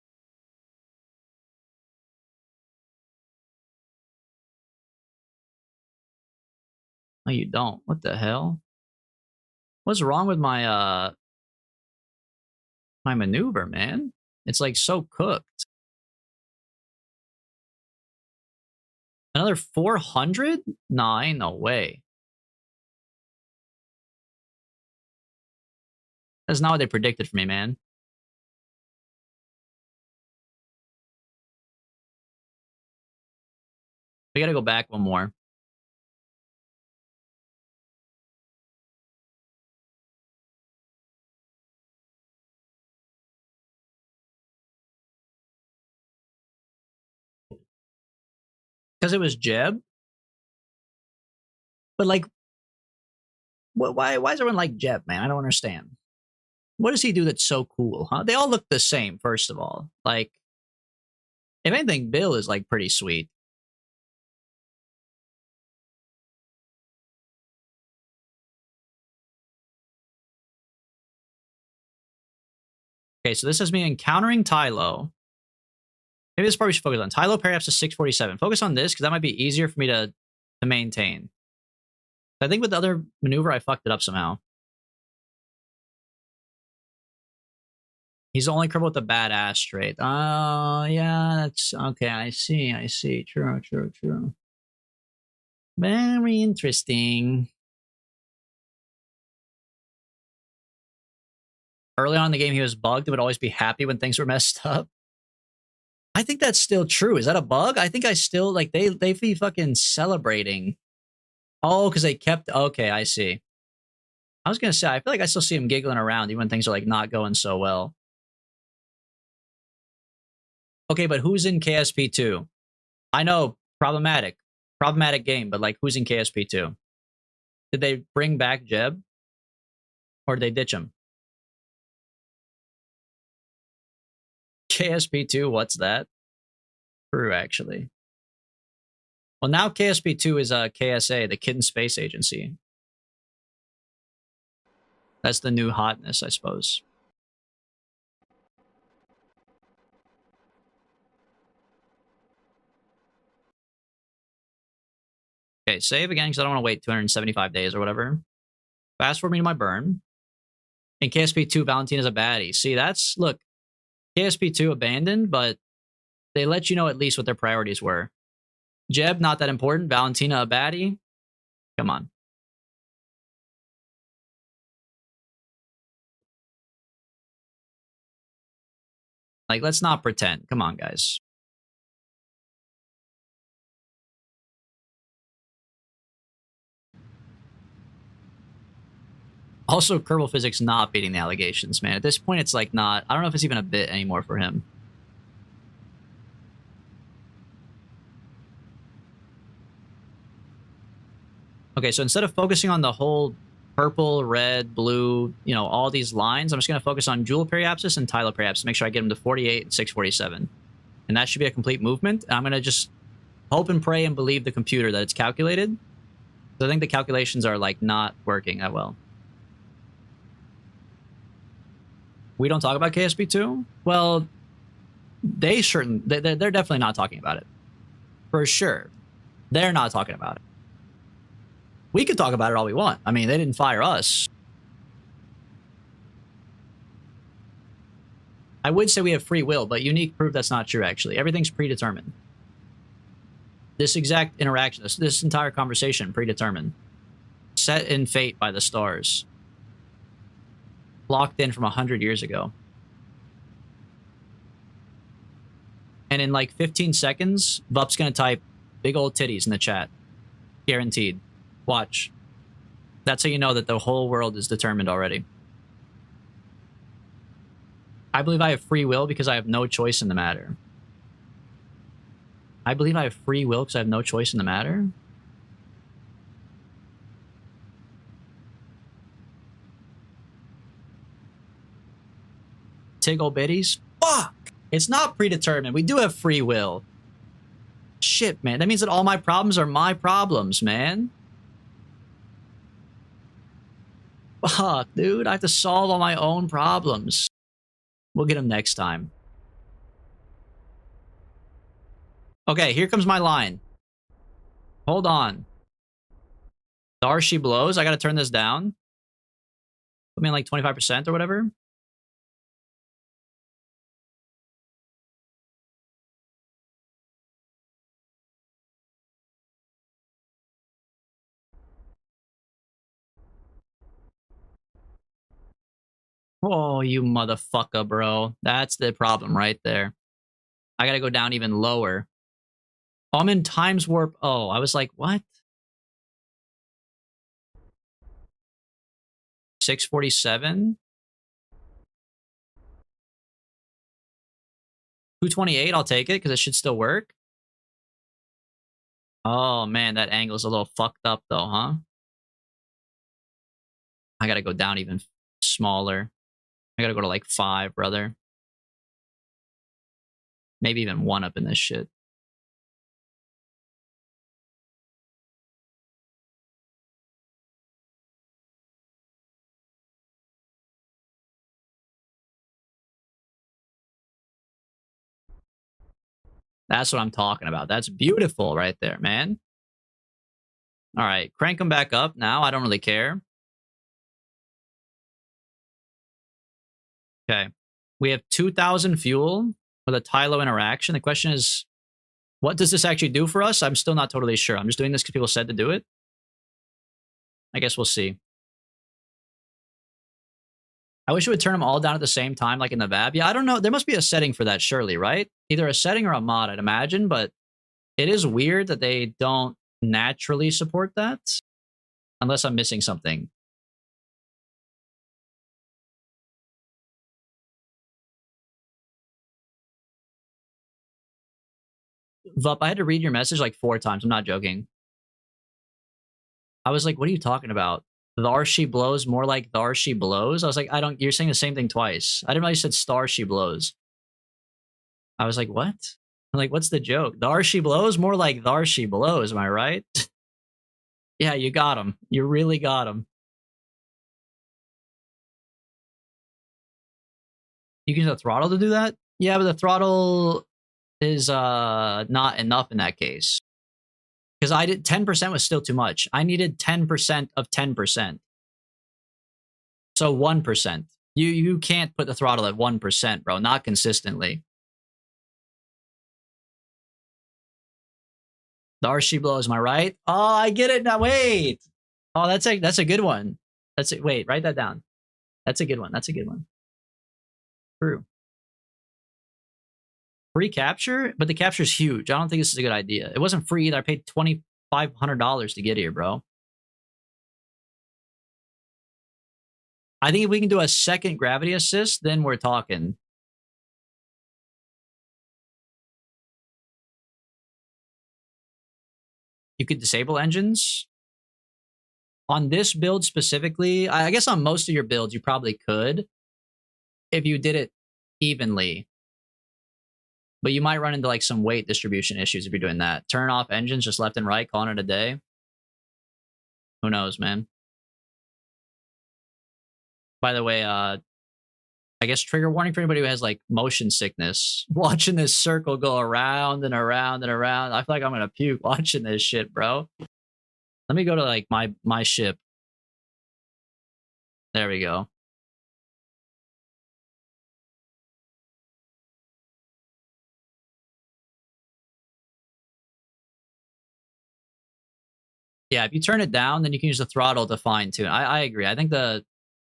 No, you don't. What the hell? What's wrong with my my maneuver, man? It's like so cooked. Another 400? Nah, ain't no way. That's not what they predicted for me, man. We gotta go back one more. Because it was Jeb? But like, why is everyone like Jeb, man? I don't understand. What does he do that's so cool, huh? They all look the same, first of all. Like, if anything, Bill is like pretty sweet. Okay, so this has me encountering Tylo. Maybe this is part we should focus on. Tylo perhaps is 647. Focus on this because that might be easier for me to maintain. I think with the other maneuver, I fucked it up somehow. He's the only Kerbal with a badass trait. Oh, yeah, that's okay. I see. True. Very interesting. Early on in the game, he was bugged and would always be happy when things were messed up. I think that's still true. Is that a bug? I think I still, like, they be fucking celebrating. Oh, because they kept, okay, I see. I was going to say, I feel like I still see him giggling around even when things are, like, not going so well. Okay, but who's in KSP2? I know, problematic game, but, like, who's in KSP2? Did they bring back Jeb? Or did they ditch him? KSP2, what's that? True, actually. Well, now KSP2 is KSA, the Kitten Space Agency. That's the new hotness, I suppose. Okay, save again because I don't want to wait 275 days or whatever. Fast forward me to my burn. And KSP2, Valentina's a baddie. See, that's, look, KSP2 abandoned, but they let you know at least what their priorities were. Jeb, not that important. Valentina, a baddie. Come on. Like, let's not pretend. Come on, guys. Also, Kerbal Physics not beating the allegations, man. At this point, it's like not... I don't know if it's even a bit anymore for him. Okay, so instead of focusing on the whole purple, red, blue, you know, all these lines, I'm just going to focus on Jewel Periapsis and Tylo Periapsis. Make sure I get them to 48 and 647. And that should be a complete movement. I'm going to just hope and pray and believe the computer that it's calculated. So I think the calculations are, like, not working that well. We don't talk about KSP2? Well, they're definitely not talking about it. For sure. They're not talking about it. We could talk about it all we want. I mean, they didn't fire us. I would say we have free will, but Unique proved that's not true, actually. Everything's predetermined. This exact interaction, this entire conversation, predetermined. Set in fate by the stars. Locked in from 100 years ago. And in like 15 seconds, Vup's gonna type big old titties in the chat. Guaranteed. Watch. That's how you know that the whole world is determined already. I believe I have free will because I have no choice in the matter. I believe I have free will because I have no choice in the matter? Tiggle bitties? Fuck! It's not predetermined. We do have free will. Shit, man. That means that all my problems are my problems, man. Fuck, dude. I have to solve all my own problems. We'll get them next time. Okay, here comes my line. Hold on. Darcy blows. I gotta turn this down. Put me in like 25% or whatever. Oh, you motherfucker, bro. That's the problem right there. I gotta go down even lower. Oh, I'm in Times Warp. Oh, I was like, what? 647? 228, I'll take it, because it should still work. Oh, man, that angle's a little fucked up, though, huh? I gotta go down even smaller. I gotta go to, like, 5, brother. Maybe even 1 up in this shit. That's what I'm talking about. That's beautiful right there, man. All right, crank them back up now. I don't really care. Okay. We have 2,000 fuel with a Tylo interaction. The question is, what does this actually do for us? I'm still not totally sure. I'm just doing this because people said to do it. I guess we'll see. I wish it would turn them all down at the same time, like in the VAB. Yeah, I don't know. There must be a setting for that, surely, right? Either a setting or a mod, I'd imagine. But it is weird that they don't naturally support that. Unless I'm missing something. Vup, I had to read your message like 4 times. I'm not joking. I was like, what are you talking about? Thar she blows, more like thar she blows. I was like, you're saying the same thing twice. I didn't know you said star she blows. I was like, what? I'm like, what's the joke? Thar she blows, more like thar she blows. Am I right? Yeah, you got him. You really got him. You can use the throttle to do that? Yeah, but the throttle is not enough in that case. Because I did 10% was still too much. I needed 10% of 10%. So 1%. You can't put the throttle at 1%, bro. Not consistently. The RC blows, am I right? Oh, I get it now. Wait. Oh, that's a good one. That's it. Wait, write that down. That's a good one. That's a good one. True. Free capture, but the capture's huge. I don't think this is a good idea. It wasn't free either. I paid $2,500 to get here, bro. I think if we can do a second gravity assist, then we're talking. You could disable engines. On this build specifically, I guess on most of your builds, you probably could. If you did it evenly. But you might run into like some weight distribution issues if you're doing that. Turn off engines just left and right, calling it a day. Who knows, man? By the way, I guess trigger warning for anybody who has like motion sickness. Watching this circle go around and around and around. I feel like I'm gonna puke watching this shit, bro. Let me go to like my ship. There we go. Yeah, if you turn it down, then you can use the throttle to fine tune. I agree. I think the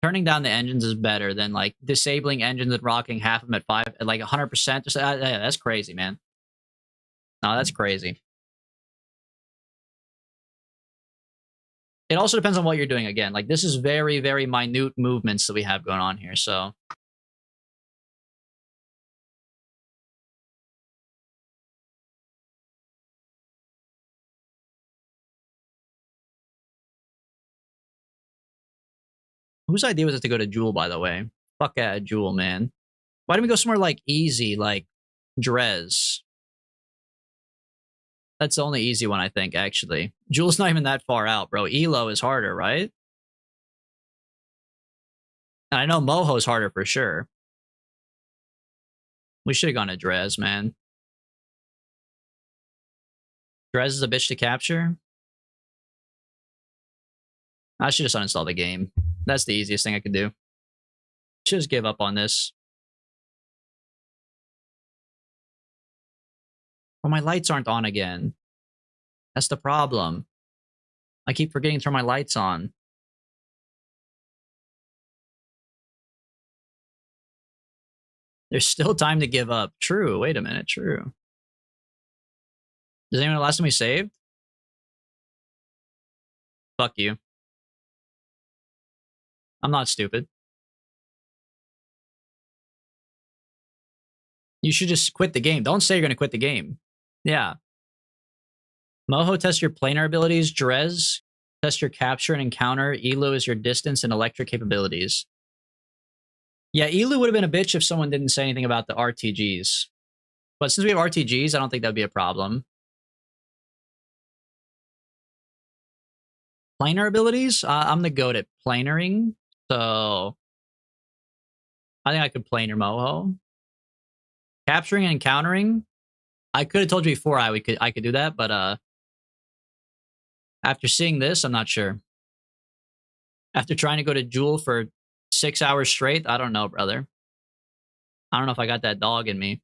turning down the engines is better than like disabling engines and rocking half of them at like 100%. Just yeah, that's crazy, man. No, that's crazy. It also depends on what you're doing. Again, like this is very, very minute movements that we have going on here. So whose idea was it to go to Jewel, by the way? Fuck yeah, Jewel, man. Why don't we go somewhere like easy, like Drez? That's the only easy one, I think, actually. Jewel's not even that far out, bro. Elo is harder, right? And I know Moho's harder for sure. We should have gone to Drez, man. Drez is a bitch to capture. I should just uninstall the game. That's the easiest thing I could do. Should just give up on this. Oh, my lights aren't on again. That's the problem. I keep forgetting to turn my lights on. There's still time to give up. True. Wait a minute. True. Does anyone know the last time we saved? Fuck you. I'm not stupid. You should just quit the game. Don't say you're going to quit the game. Yeah. Moho, test your planar abilities. Drez, test your capture and encounter. Elu is your distance and electric capabilities. Yeah, Elu would have been a bitch if someone didn't say anything about the RTGs. But since we have RTGs, I don't think that would be a problem. Planar abilities? I'm the goat at planaring. So I think I could planar Moho. Capturing and encountering? I could have told you before I could do that, but after seeing this, I'm not sure. After trying to go to Jewel for 6 hours straight, I don't know, brother. I don't know if I got that dog in me.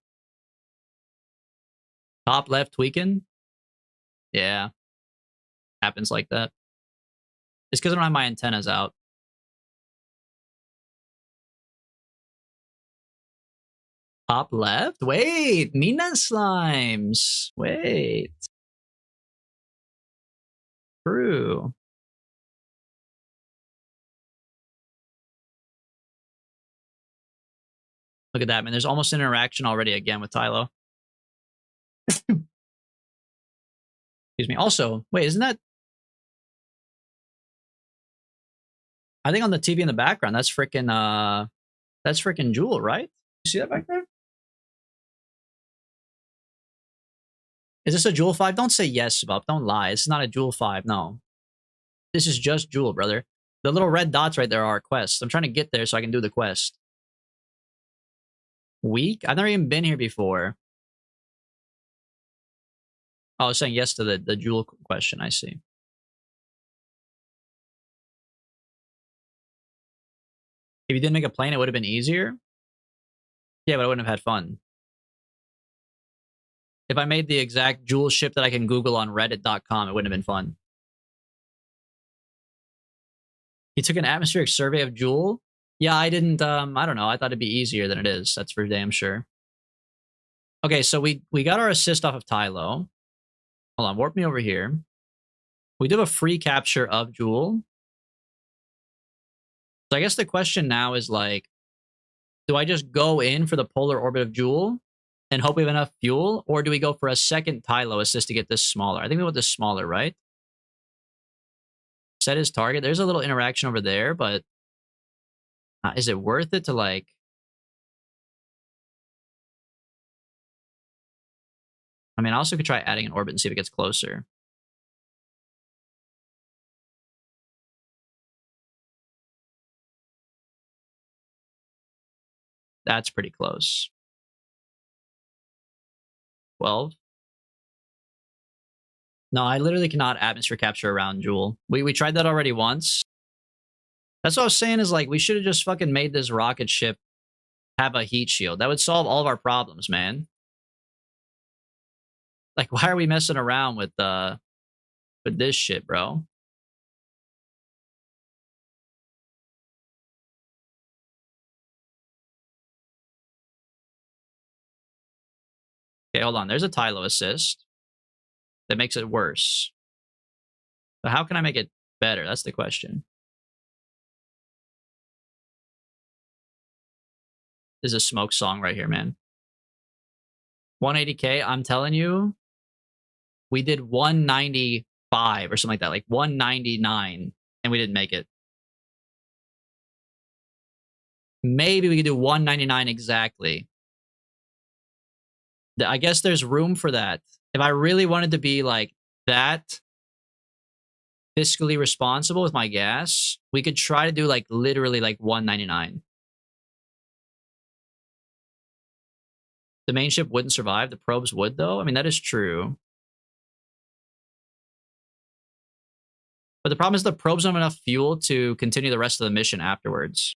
Top left tweaking? Yeah. Happens like that. It's because I don't have my antennas out. Top left? Wait, Mina Slimes. Wait. True. Look at that, man. There's almost an interaction already again with Tylo. Excuse me. Also, wait, isn't that... I think on the TV in the background, that's freaking Jewel, right? You see that back there? Is this a Jewel 5? Don't say yes, Bob. Don't lie. It's not a Jewel 5. No. This is just Jewel, brother. The little red dots right there are quests. I'm trying to get there so I can do the quest. Week? I've never even been here before. Oh, I was saying yes to the Jewel question. I see. If you didn't make a plane, it would have been easier. Yeah, but I wouldn't have had fun. If I made the exact Jewel ship that I can Google on reddit.com, it wouldn't have been fun. He took an atmospheric survey of Jewel? Yeah, I didn't, I don't know. I thought it'd be easier than it is. That's for damn sure. Okay, so we got our assist off of Tylo. Hold on, warp me over here. We do have a free capture of Jewel. So I guess the question now is like, do I just go in for the polar orbit of Jewel and hope we have enough fuel? Or do we go for a second Tylo assist to get this smaller? I think we want this smaller, right? Set his target. There's a little interaction over there, but is it worth it to like... I mean, I also could try adding an orbit and see if it gets closer. That's pretty close. 12. No, I literally cannot atmosphere capture around Jewel. We tried that already once. That's what I was saying is like, we should have just fucking made this rocket ship have a heat shield. That would solve all of our problems, man. Like, why are we messing around with this shit, bro? Okay, hold on. There's a Tylo assist that makes it worse. So how can I make it better? That's the question. This is a smoke song right here, man. 180K, I'm telling you, we did 195 or something like that, like 199, and we didn't make it. Maybe we could do 199 exactly. I guess there's room for that. If I really wanted to be like that fiscally responsible with my gas, we could try to do like literally like 199. The main ship wouldn't survive. The probes would, though. I mean, that is true. But the problem is the probes don't have enough fuel to continue the rest of the mission afterwards.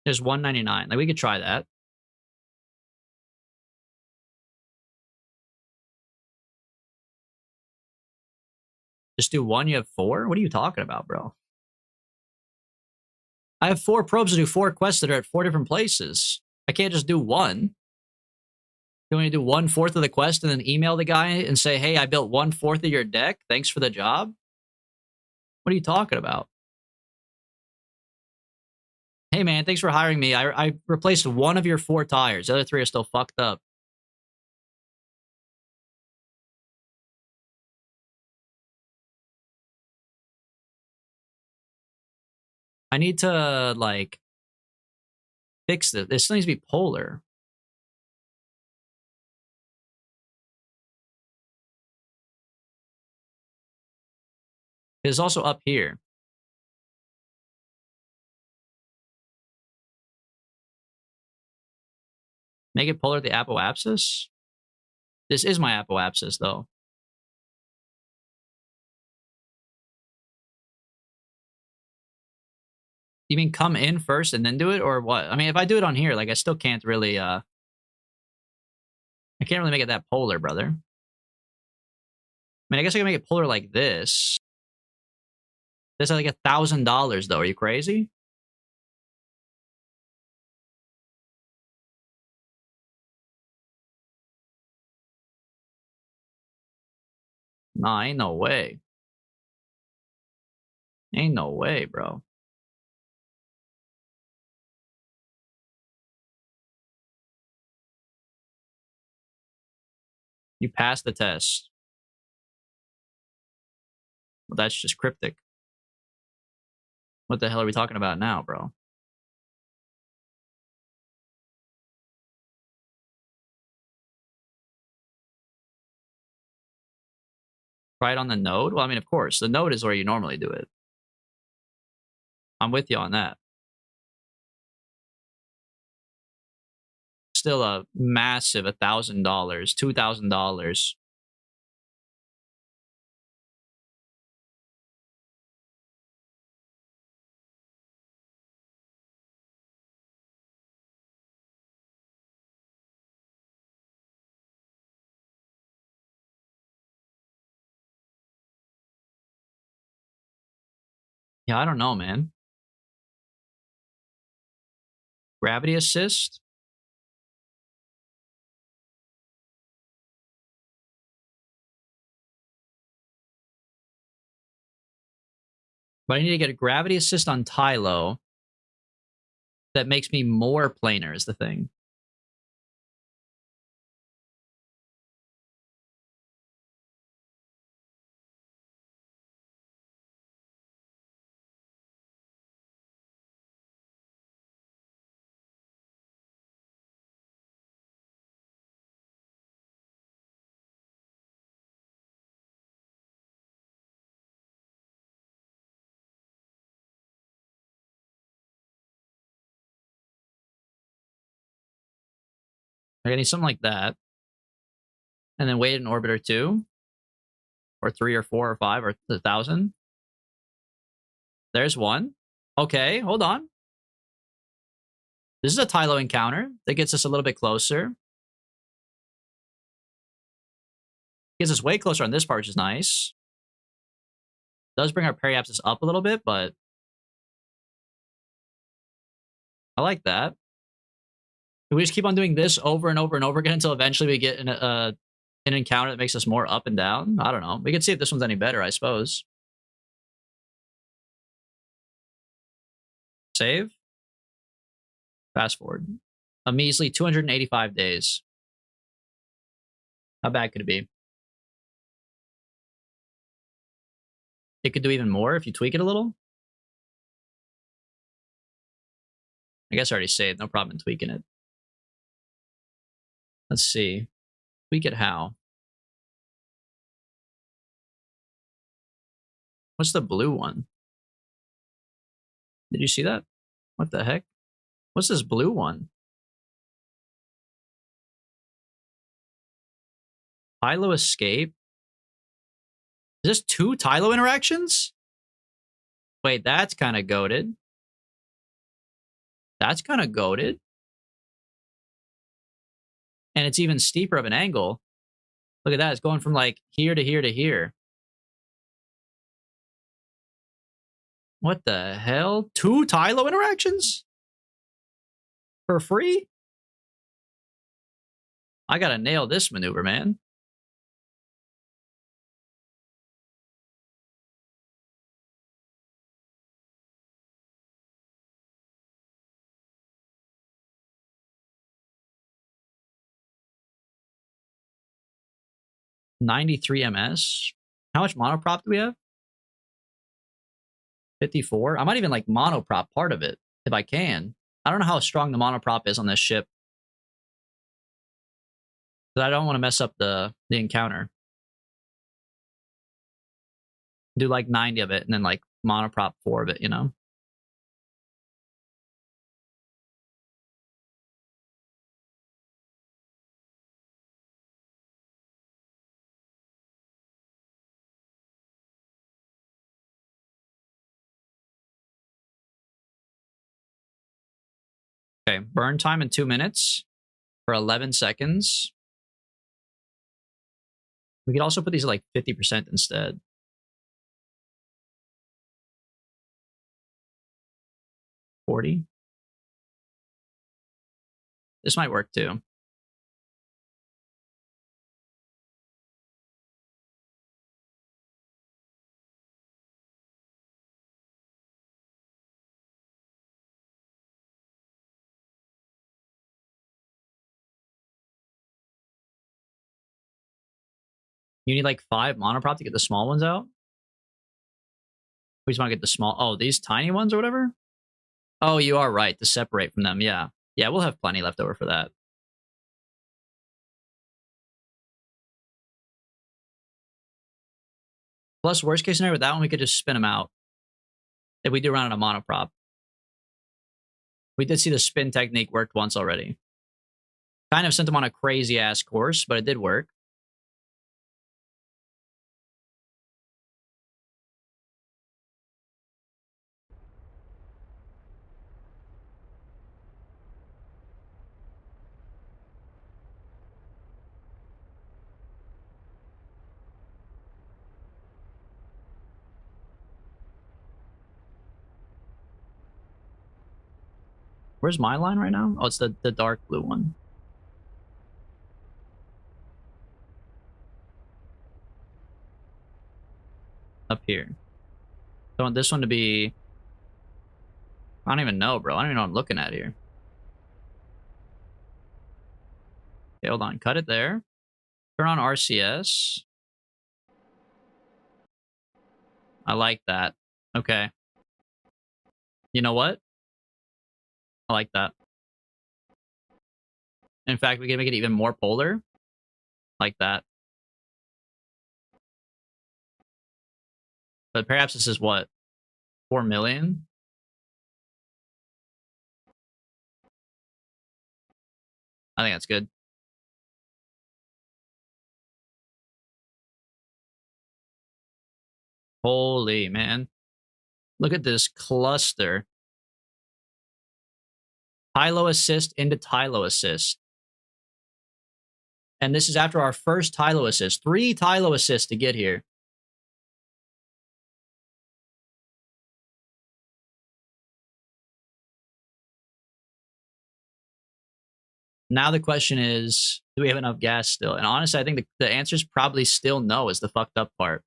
There's 199. Like, we could try that. Just do one, you have 4? What are you talking about, bro? I have 4 probes to do 4 quests that are at 4 different places. I can't just do one. You want me to do 1/4 of the quest and then email the guy and say, hey, I built 1/4 of your deck. Thanks for the job? What are you talking about? Hey, man, thanks for hiring me. I replaced 1 of your 4 tires. The other 3 are still fucked up. I need to, like, fix this. This needs to be polar. It's also up here. Make it polar at the apoapsis? This is my apoapsis, though. You mean come in first and then do it, or what? I mean, if I do it on here, like, I still can't really, I can't really make it that polar, brother. I mean, I guess I can make it polar like this. This is like $1,000, though. Are you crazy? Nah, ain't no way. Ain't no way, bro. You passed the test. Well, that's just cryptic. What the hell are we talking about now, bro? Try it on the node? Well, I mean, of course. The node is where you normally do it. I'm with you on that. Still a massive $1,000, $2,000. Yeah, I don't know, man. Gravity assist? But I need to get a gravity assist on Tylo that makes me more planar is the thing. I need something like that. And then wait an orbit or two. Or 3 or 4 or 5 or 1,000. There's one. Okay, hold on. This is a Tylo encounter that gets us a little bit closer. Gets us way closer on this part, which is nice. Does bring our periapsis up a little bit, but I like that. Can we just keep on doing this over and over and over again until eventually we get an encounter that makes us more up and down? I don't know. We can see if this one's any better, I suppose. Save. Fast forward. A measly 285 days. How bad could it be? It could do even more if you tweak it a little. I guess I already saved. No problem in tweaking it. Let's see. Tweak it how? What's the blue one? Did you see that? What the heck? What's this blue one? Tylo escape? Is this 2 Tylo interactions? Wait, that's kind of goated. That's kind of goated. And it's even steeper of an angle. Look at that. It's going from like here to here to here. What the hell? 2 Tylo interactions? For free? I gotta nail this maneuver, man. $93 ms. How much monoprop do we have? 54. I might even like monoprop part of it if I can. I don't know how strong the monoprop is on this ship. But I don't want to mess up the encounter. Do like 90 of it and then like monoprop 4 of it, you know? Okay, burn time in 2 minutes for 11 seconds. We could also put these at like 50% instead. $40. This might work too. You need like 5 monoprop to get the small ones out? We just want to get the small... Oh, these tiny ones or whatever? Oh, you are right. To separate from them, yeah. Yeah, we'll have plenty left over for that. Plus, worst case scenario with that one, we could just spin them out. If we do run out of monoprop. We did see the spin technique worked once already. Kind of sent them on a crazy-ass course, but it did work. Where's my line right now? Oh, it's the dark blue one. Up here. I want this one to be... I don't even know, bro. I don't even know what I'm looking at here. Okay, hold on. Cut it there. Turn on RCS. I like that. Okay. You know what? I like that. In fact, we can make it even more polar. Like that. But perhaps this is what? 4 million? I think that's good. Holy man. Look at this cluster. Tylo assist into Tylo assist. And this is after our first Tylo assist. 3 Tylo assists to get here. Now the question is, do we have enough gas still? And honestly, I think the answer is probably still no is the fucked up part.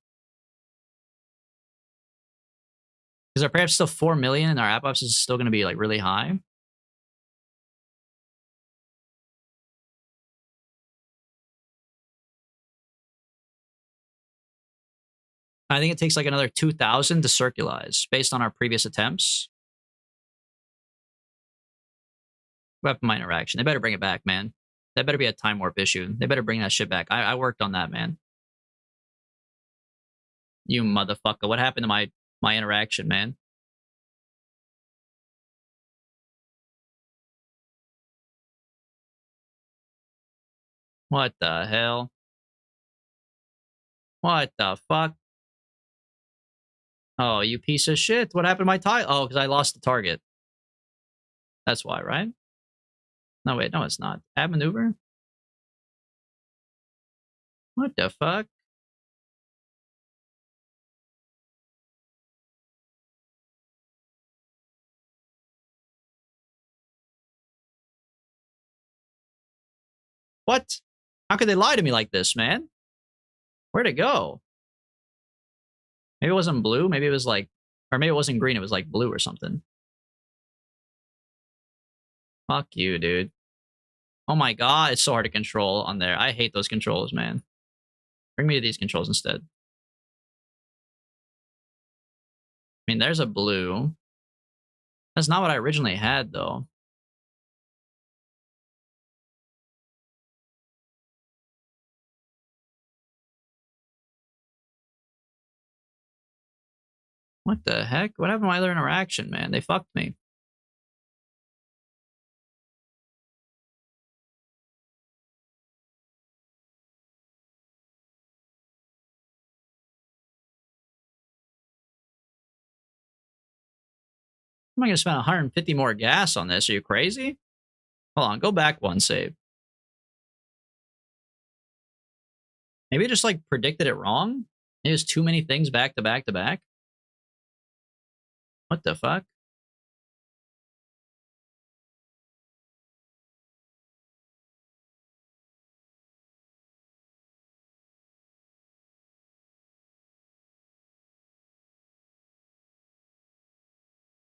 Because our perhaps still 4 million and our app ops is still going to be like really high. I think it takes like another 2,000 to circularize based on our previous attempts. Weapon my interaction. They better bring it back, man. That better be a time warp issue. They better bring that shit back. I worked on that, man. You motherfucker. What happened to my interaction, man? What the hell? What the fuck? Oh, you piece of shit. What happened to my tile? Oh, because I lost the target. That's why, right? No, wait. No, it's not. Add maneuver? What the fuck? What? How could they lie to me like this, man? Where'd it go? Maybe it wasn't blue. Maybe it was like... Or maybe it wasn't green. It was like blue or something. Fuck you, dude. Oh my god, it's so hard to control on there. I hate those controls, man. Bring me to these controls instead. mean, there's a blue. That's not what I originally had, though. What the heck? What happened to my other interaction, man? They fucked me. Am I going to spend 150 more gas on this? Are you crazy? Hold on, go back one save. Maybe I just like predicted it wrong. Maybe it's too many things back to back to back. What the fuck?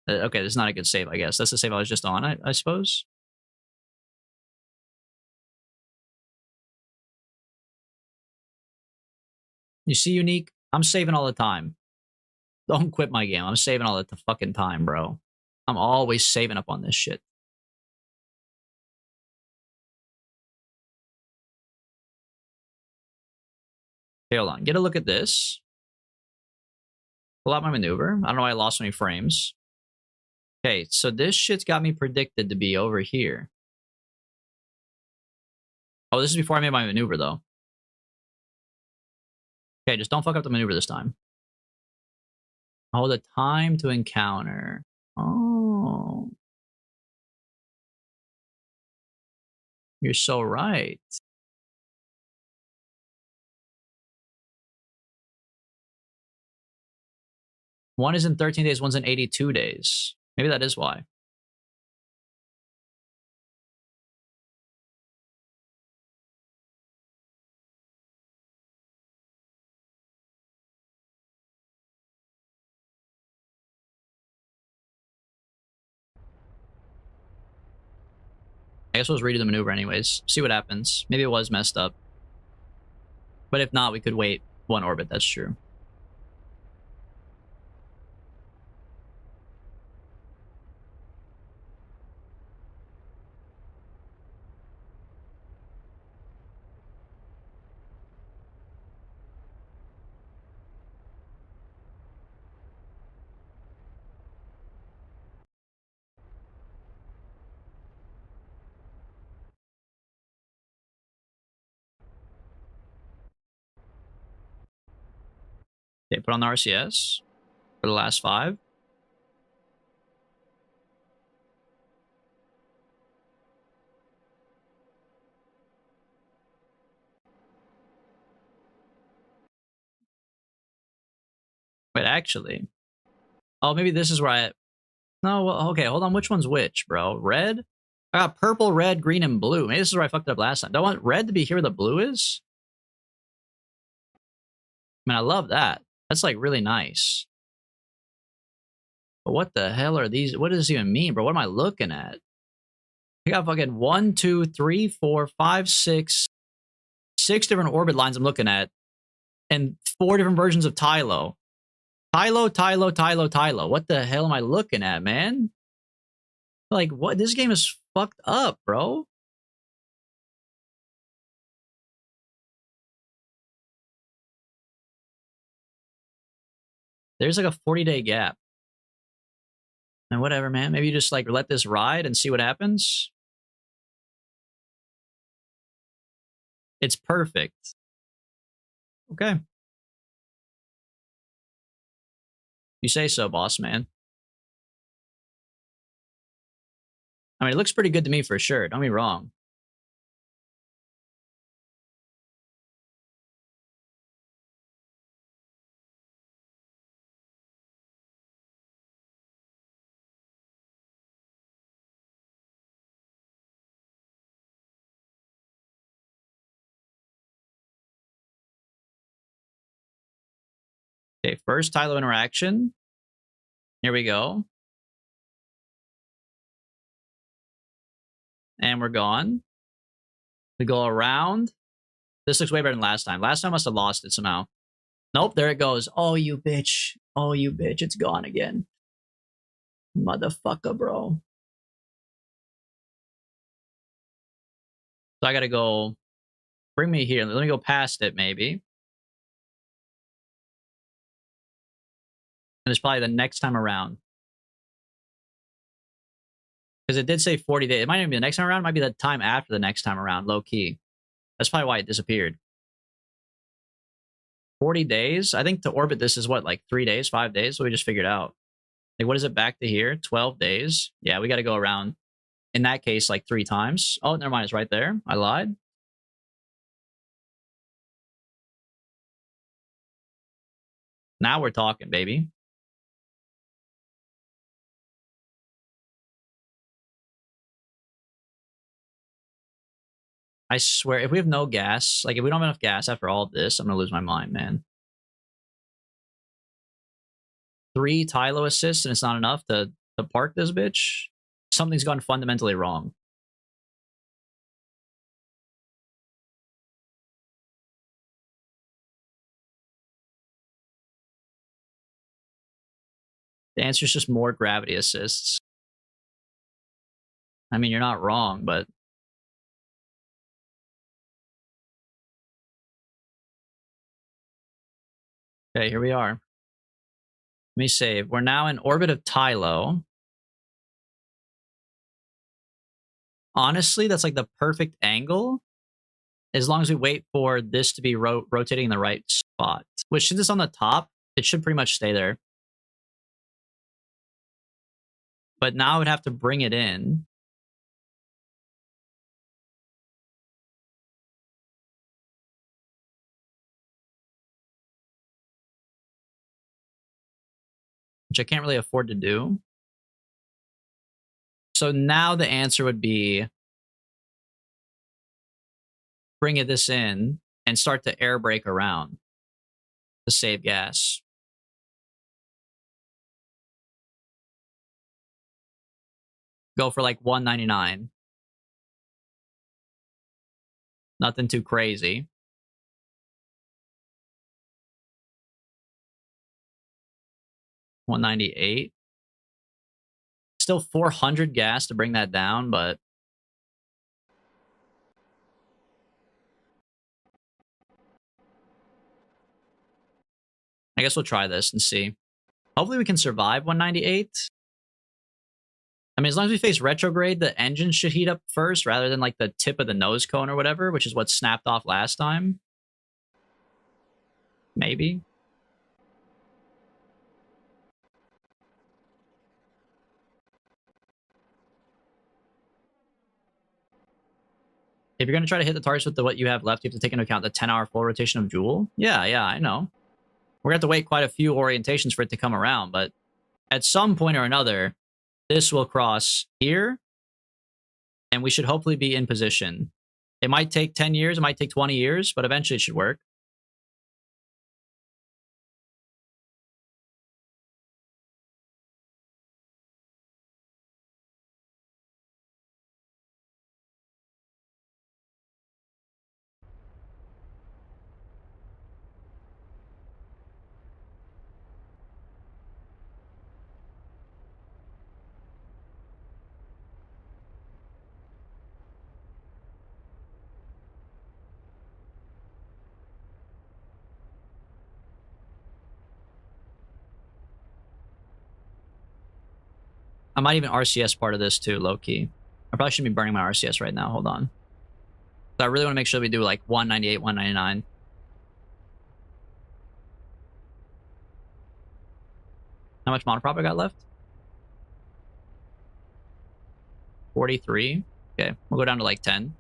Okay, this is not a good save, I guess. That's the save I was just on, I suppose. You see, Unique? I'm saving all the time. Don't quit my game. I'm saving all the fucking time, bro. I'm always saving up on this shit. Okay, hold on. Get a look at this. Pull out my maneuver. I don't know why I lost so many frames. Okay, so this shit's got me predicted to be over here. Oh, this is before I made my maneuver, though. Okay, just don't fuck up the maneuver this time. Oh, the time to encounter. Oh. You're so right. One is in 13 days, one's in 82 days. Maybe that is why. I guess we'll just redo the maneuver anyways. See what happens. Maybe it was messed up. But if not, we could wait one orbit. That's true. Okay, put on the RCS for the last 5. Wait, actually. Oh, maybe this is where I... No, well, okay, hold on. Which one's which, bro? Red? I got purple, red, green, and blue. Maybe this is where I fucked up last time. Do I want red to be here where the blue is? I mean, I love that. That's, like, really nice. But what the hell are these? What does this even mean, bro? What am I looking at? I got fucking 1, 2, 3, 4, 5, 6 different orbit lines I'm looking at. And 4 different versions of Tylo. Tylo. What the hell am I looking at, man? Like, what? This game is fucked up, bro. There's like a 40-day gap. And whatever, man. Maybe you just like let this ride and see what happens. It's perfect. Okay. You say so, boss man. I mean, it looks pretty good to me for sure. Don't be wrong. Okay, first Tylo interaction. Here we go. And we're gone. We go around. This looks way better than last time. Last time I must have lost it somehow. Nope, there it goes. Oh, you bitch. Oh, you bitch, it's gone again. Motherfucker, bro. So I gotta go. Bring me here. Let me go past it, maybe. And it's probably the next time around. Because it did say 40 days. It might even be the next time around. It might be the time after the next time around, low key. That's probably why it disappeared. 40 days? I think to orbit this is what, like 3 days, 5 days? So we just figured out. Like, what is it back to here? 12 days? Yeah, we got to go around, in that case, like 3 times. Oh, never mind. It's right there. I lied. Now we're talking, baby. I swear, if we have no gas, like if we don't have enough gas after all of this, I'm going to lose my mind, man. 3 Tylo assists and it's not enough to park this bitch? Something's gone fundamentally wrong. The answer is just more gravity assists. I mean, you're not wrong, but... Okay, here we are. Let me save. We're now in orbit of Tylo. Honestly, that's like the perfect angle. As long as we wait for this to be rotating in the right spot. Which, since it's on the top, it should pretty much stay there. But now I would have to bring it in. Which I can't really afford to do. So now the answer would be bring this in and start to air brake around to save gas. Go for like 199. Nothing too crazy. $198. Still 400 gas to bring that down, but I guess we'll try this and see. Hopefully we can survive 198. I mean, as long as we face retrograde, the engine should heat up first rather than like the tip of the nose cone or whatever, which is what snapped off last time. Maybe. If you're going to try to hit the targets with what you have left, you have to take into account the 10-hour full rotation of Joule. Yeah, I know. We're going to have to wait quite a few orientations for it to come around, but at some point or another, this will cross here, and we should hopefully be in position. It might take 10 years, it might take 20 years, but eventually it should work. I might even RCS part of this too, low-key. I probably shouldn't be burning my RCS right now. Hold on. So I really want to make sure we do like 198, 199. How much monoprop I got left? 43. Okay, we'll go down to like 10.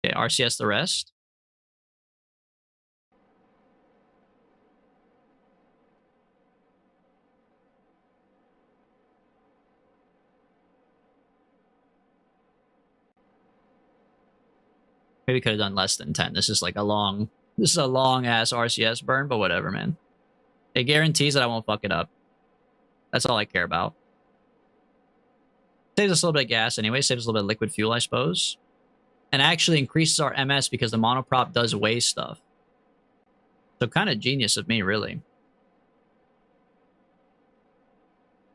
Okay, RCS the rest. Maybe could have done less than 10. This is like a long... This is a long-ass RCS burn, but whatever, man. It guarantees that I won't fuck it up. That's all I care about. Saves us a little bit of gas anyway. Saves us a little bit of liquid fuel, I suppose. And actually increases our MS because the monoprop does weigh stuff. So kind of genius of me, really.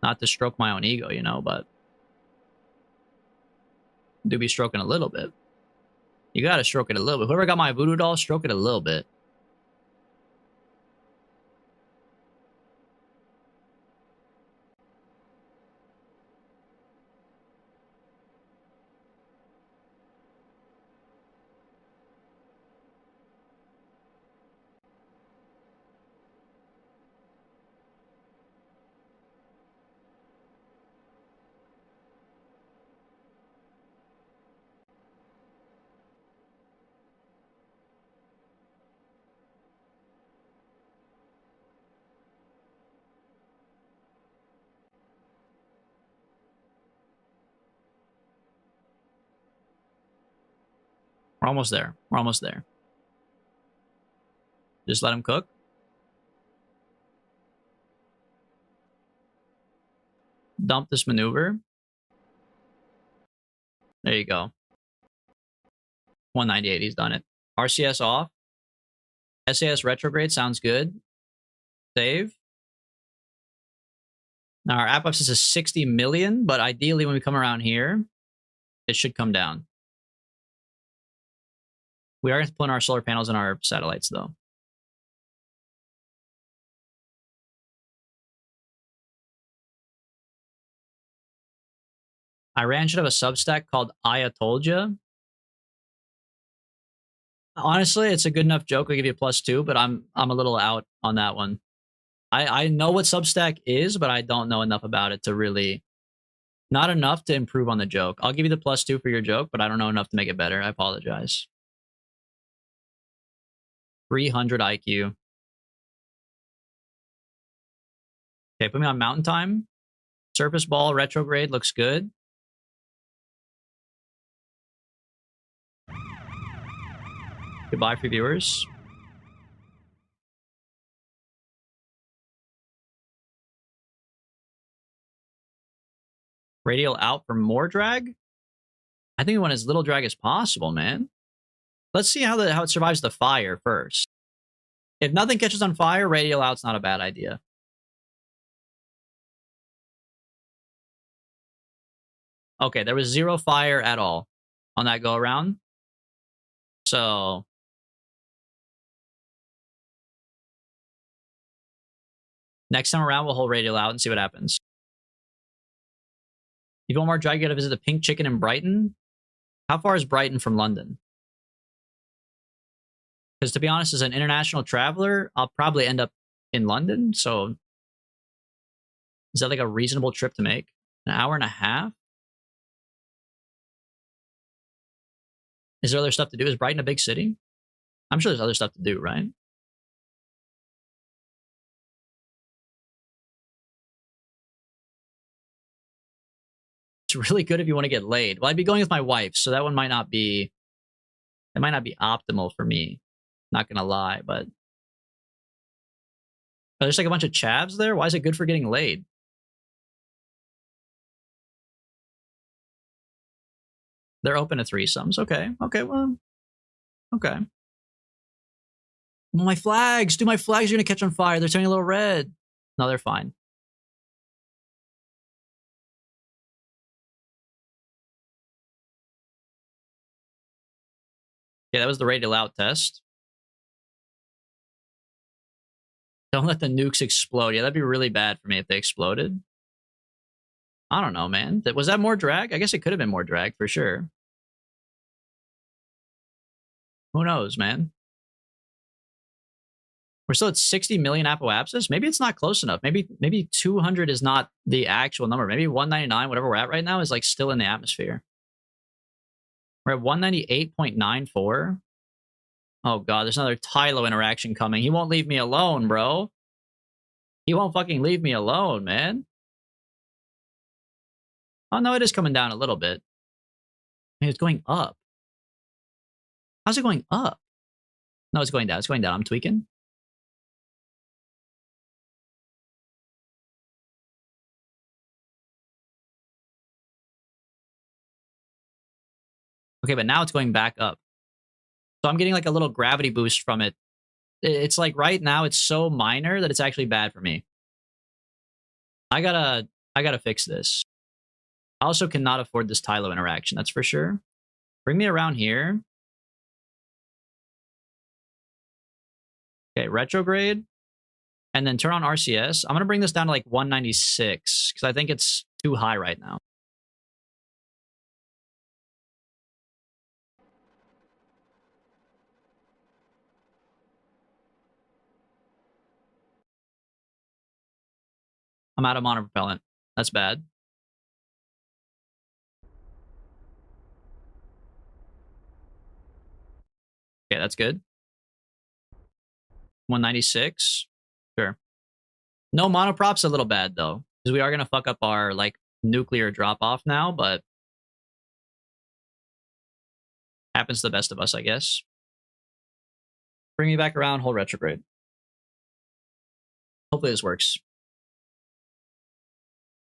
Not to stroke my own ego, you know, but do be stroking a little bit. You gotta stroke it a little bit. Whoever got my voodoo doll, stroke it a little bit. We're almost there. We're almost there. Just let him cook. Dump this maneuver. There you go. 198, he's done it. RCS off. SAS retrograde sounds good. Save. Now our apoapsis is 60 million, but ideally when we come around here, it should come down. We are going to put in our solar panels and our satellites, though. Iran should have a substack called I Told Ya. Honestly, it's a good enough joke. I'll give you a +2, but I'm a little out on that one. I know what Substack is, but I don't know enough about it to really... Not enough to improve on the joke. I'll give you the +2 for your joke, but I don't know enough to make it better. I apologize. 300 IQ. Okay, put me on mountain time. Surface ball retrograde looks good. Goodbye for viewers. Radial out for more drag? I think we want as little drag as possible, man. Let's see how it survives the fire first. If nothing catches on fire, radial out's not a bad idea. Okay, there was 0 fire at all on that go around. So next time around, we'll hold radial out and see what happens. If you want more drag, you gotta visit the Pink Chicken in Brighton. How far is Brighton from London? Because to be honest, as an international traveler, I'll probably end up in London. So is that like a reasonable trip to make? An hour and a half? Is there other stuff to do? Is Brighton a big city? I'm sure there's other stuff to do, right? It's really good if you want to get laid. Well, I'd be going with my wife, so that one might not be... It might not be optimal for me. Not gonna lie, but... Oh, there's like a bunch of chavs there? Why is it good for getting laid? They're open to threesomes. Okay. Okay, well... Okay. Well, my flags! Dude, my flags are gonna catch on fire. They're turning a little red. No, they're fine. Yeah, that was the radial out test. Don't let the nukes explode. Yeah, that'd be really bad for me if they exploded. I don't know, man. Was that more drag? I guess it could have been more drag for sure. Who knows, man? We're still at 60 million apoapsis. Maybe it's not close enough. Maybe 200 is not the actual number. Maybe 199, whatever we're at right now, is like still in the atmosphere. We're at 198.94. Oh god, there's another Tylo interaction coming. He won't leave me alone, bro. He won't fucking leave me alone, man. Oh no, it is coming down a little bit. Man, it's going up. How's it going up? No, it's going down. It's going down. I'm tweaking. Okay, but now it's going back up. So I'm getting like a little gravity boost from it. It's like right now it's so minor that it's actually bad for me. I gotta fix this. I also cannot afford this Tylo interaction, that's for sure. Bring me around here. Okay, retrograde. And then turn on RCS. I'm going to bring this down to like 196 because I think it's too high right now. I'm out of monopropellant. That's bad. Okay, that's good. 196. Sure. No monoprop's a little bad though, because we are going to fuck up our like nuclear drop off now, but happens to the best of us, I guess. Bring me back around, hold retrograde. Hopefully this works.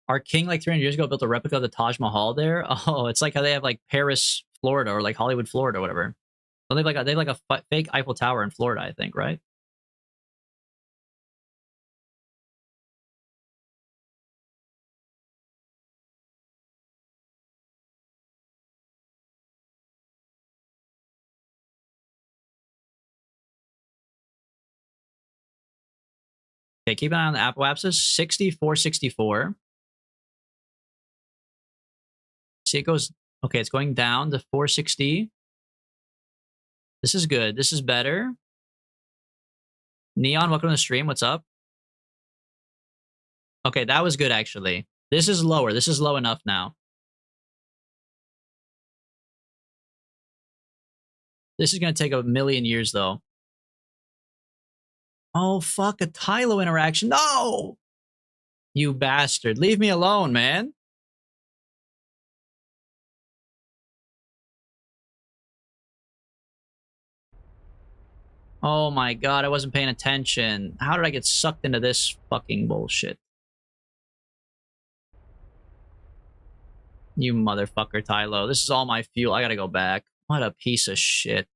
Our king like 300 years ago built a replica of the Taj Mahal there. Oh, it's like how they have like Paris, Florida, or like Hollywood, Florida, or whatever. So they have like a fake Eiffel Tower in Florida, I think, right? Okay, keep an eye on the apoapsis. 6464. See, it goes... Okay, it's going down to 460. This is good. This is better. Neon, welcome to the stream. What's up? Okay, that was good, actually. This is lower. This is low enough now. This is going to take a million years, though. Oh, fuck, a Tylo interaction. No! You bastard. Leave me alone, man. Oh my god, I wasn't paying attention. How did I get sucked into this fucking bullshit? You motherfucker, Tylo. This is all my fuel. I gotta go back. What a piece of shit.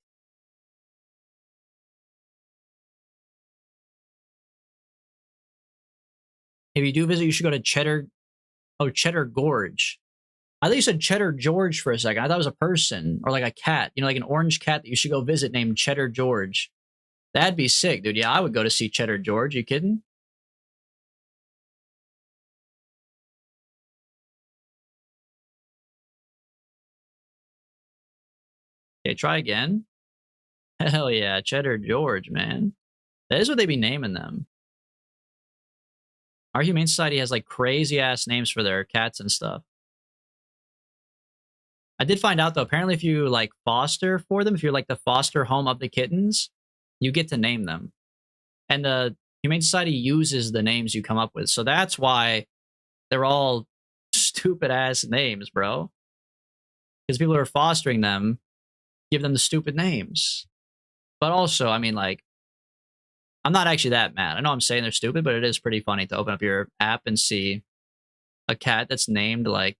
If you do visit, you should go to Cheddar... Oh, Cheddar Gorge. I thought you said Cheddar George for a second. I thought it was a person. Or like a cat. You know, like an orange cat that you should go visit named Cheddar George. That'd be sick, dude. Yeah, I would go to see Cheddar George. You kidding? Okay, try again. Hell yeah, Cheddar George, man. That is what they be naming them. Our Humane Society has like crazy ass names for their cats and stuff. I did find out though, apparently if you like foster for them, if you're like the foster home of the kittens, you get to name them. And the Humane Society uses the names you come up with. So that's why they're all stupid ass names, bro. Because people who are fostering them give them the stupid names. But also, I mean, like, I'm not actually that mad. I know I'm saying they're stupid, but it is pretty funny to open up your app and see a cat that's named like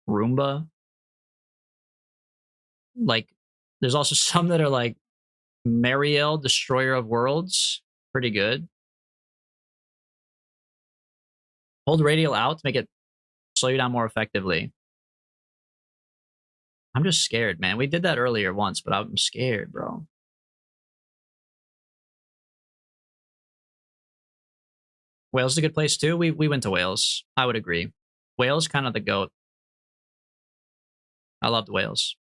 Roomba. Like, there's also some that are like Mariel, Destroyer of Worlds. Pretty good. Hold radial out to make it slow you down more effectively. I'm just scared, man. We did that earlier once, but I'm scared, bro. Wales is a good place too. We went to Wales. I would agree. Wales kind of the GOAT. I loved Wales.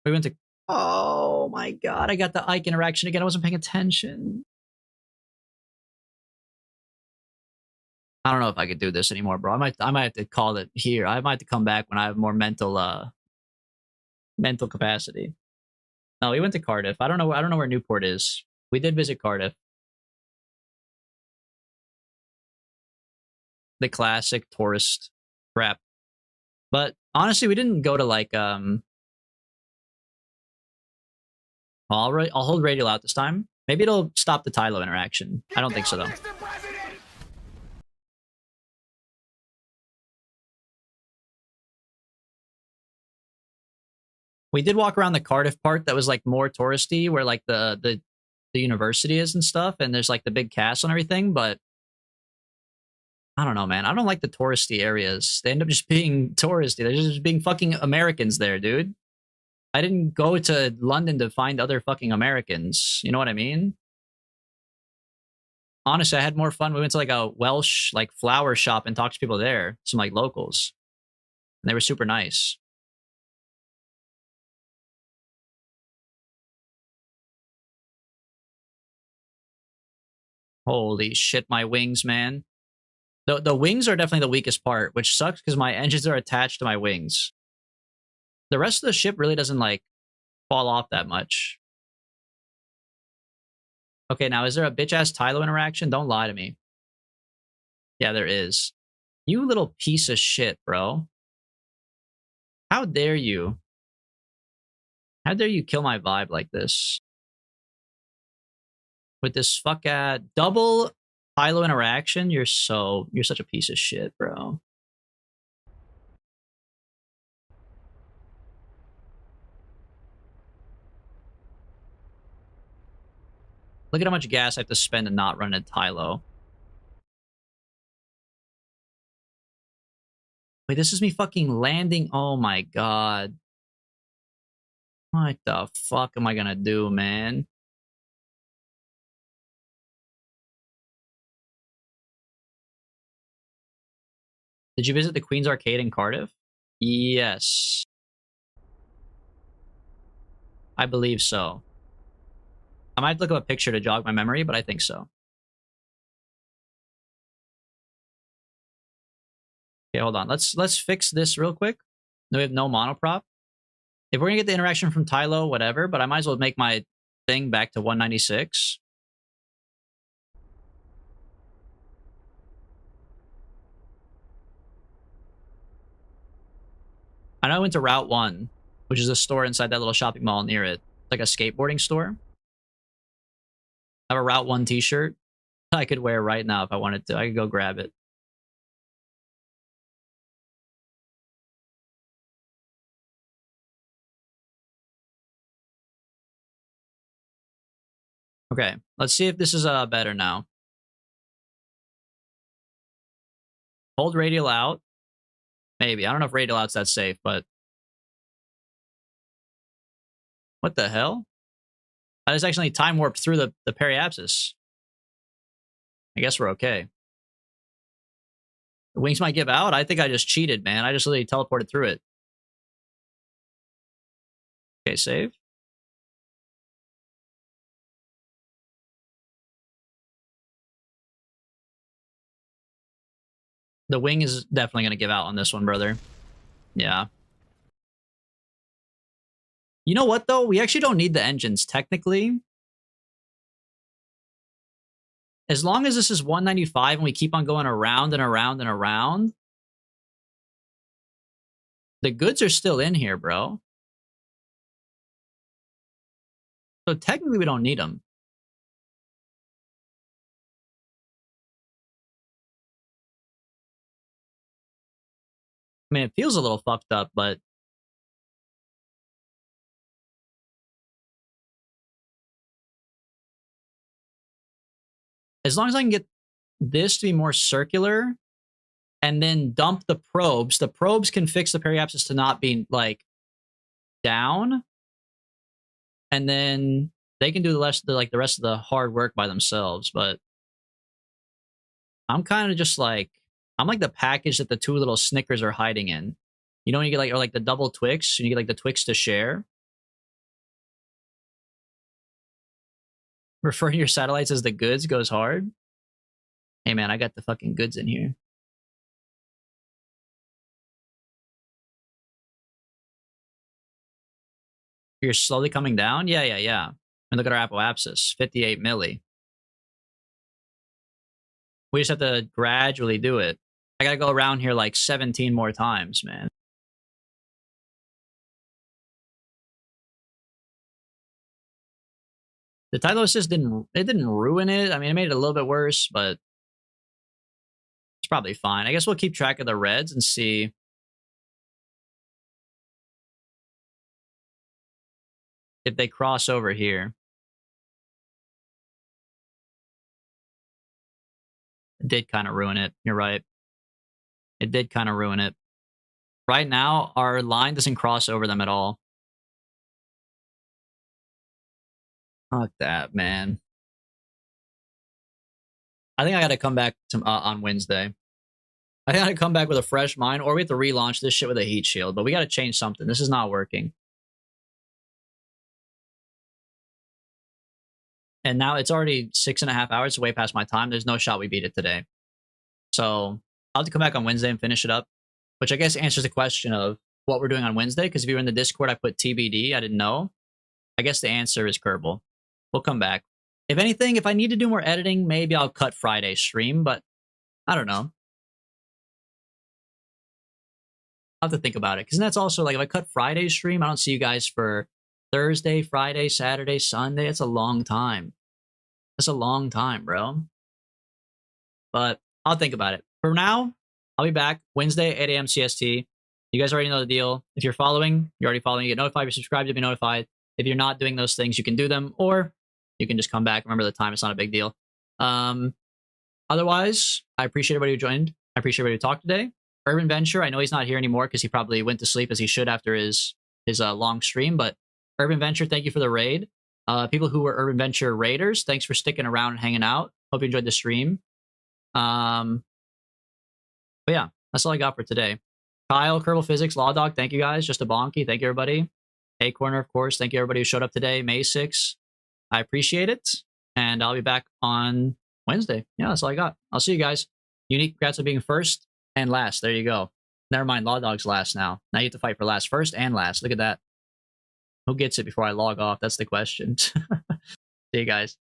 We went to... Oh my god, I got the Ike interaction again. I wasn't paying attention. I don't know if I could do this anymore, bro. I might have to call it here. I might have to come back when I have more mental capacity. No, we went to Cardiff. I don't know where Newport is. We did visit Cardiff. The classic tourist crap. But honestly, we didn't go to like I'll hold radial out this time. Maybe it'll stop the Tylo interaction. I don't think so though. We did walk around the Cardiff part that was like more touristy, where like the university is and stuff, and there's like the big castle and everything. But I don't know, man. I don't like the touristy areas. They end up just being touristy. They're just being fucking Americans there, dude. I didn't go to London to find other fucking Americans. You know what I mean? Honestly, I had more fun. We went to like a Welsh like flower shop and talked to people there, some like locals. And they were super nice. Holy shit, my wings, man. The wings are definitely the weakest part, which sucks because my engines are attached to my wings. The rest of the ship really doesn't like fall off that much. Okay, now is there a bitch ass Tylo interaction? Don't lie to me. Yeah, there is. You little piece of shit, bro. How dare you? How dare you kill my vibe like this? With this fuck at double Tylo interaction, you're such a piece of shit, bro. Look at how much gas I have to spend to not run a Tylo. Wait, this is me fucking landing. Oh my god. What the fuck am I gonna do, man? Did you visit the Queen's Arcade in Cardiff? Yes. I believe so. I might look up a picture to jog my memory, but I think so. Okay, hold on. Let's fix this real quick. No, we have no monoprop. If we're gonna get the interaction from Tylo, whatever, but I might as well make my thing back to 196. I know I went to Route 1, which is a store inside that little shopping mall near it. It's like a skateboarding store. I have a Route 1 t-shirt I could wear right now if I wanted to. I could go grab it. Okay, let's see if this is better now. Hold radial out. Maybe. I don't know if radial out's that safe, but... What the hell? I just actually time warped through the periapsis. I guess we're okay. The wings might give out? I think I just cheated, man. I just literally teleported through it. Okay, save. The wing is definitely going to give out on this one, brother. Yeah. You know what, though? We actually don't need the engines, technically. As long as this is 195 and we keep on going around and around and around, the goods are still in here, bro. So technically, we don't need them. I mean, it feels a little fucked up, but... As long as I can get this to be more circular and then dump the probes can fix the periapsis to not be, like, down. And then they can do the rest of the hard work by themselves, but I'm kind of just like... I'm like the package that the two little Snickers are hiding in. You know when you get like, or like the double Twix, and you get like the Twix to share? Referring to your satellites as the goods goes hard? Hey man, I got the fucking goods in here. You're slowly coming down? Yeah. And look at our apoapsis, 58 milli. We just have to gradually do it. I gotta go around here like 17 more times, man. The Tylo assist didn't ruin it. I mean, it made it a little bit worse, but it's probably fine. I guess we'll keep track of the reds and see. if they cross over here. It did kind of ruin it. You're right. It did kind of ruin it. Right now, our line doesn't cross over them at all. Fuck that, man. I think I got to come back to, on Wednesday. I think I got to come back with a fresh mind, or we have to relaunch this shit with a heat shield. But we got to change something. This is not working. And now it's already 6.5 hours way past my time. There's no shot we beat it today. So I'll have to come back on Wednesday and finish it up, which I guess answers the question of what we're doing on Wednesday. Because if you were in the Discord, I put TBD. I didn't know. I guess the answer is Kerbal. We'll come back. If anything, if I need to do more editing, maybe I'll cut Friday's stream, but I don't know. I'll have to think about it. Because that's also like if I cut Friday's stream, I don't see you guys for Thursday, Friday, Saturday, Sunday. It's a long time. That's a long time, bro. But I'll think about it. For now, I'll be back Wednesday, 8 a.m. CST. You guys already know the deal. If you're following, you're already following. You get notified. If you're subscribed, you'll be notified. If you're not doing those things, you can do them, or you can just come back. Remember the time. It's not a big deal. Otherwise, I appreciate everybody who joined. I appreciate everybody who talked today. Urban Venture, I know he's not here anymore because he probably went to sleep as he should after his long stream, but Urban Venture, thank you for the raid. People who were Urban Venture raiders, thanks for sticking around and hanging out. Hope you enjoyed the stream. But yeah, that's all I got for today. Kyle, Kerbal Physics, Law Dog, thank you guys. Just a bonky, thank you everybody. A Corner, of course, thank you everybody who showed up today. May 6, I appreciate it. And I'll be back on Wednesday. Yeah, that's all I got. I'll see you guys. Unique, congrats on being first and last. There you go. Never mind, Law Dog's last now. Now you have to fight for last. First and last. Look at that. Who gets it before I log off? That's the question. See you guys.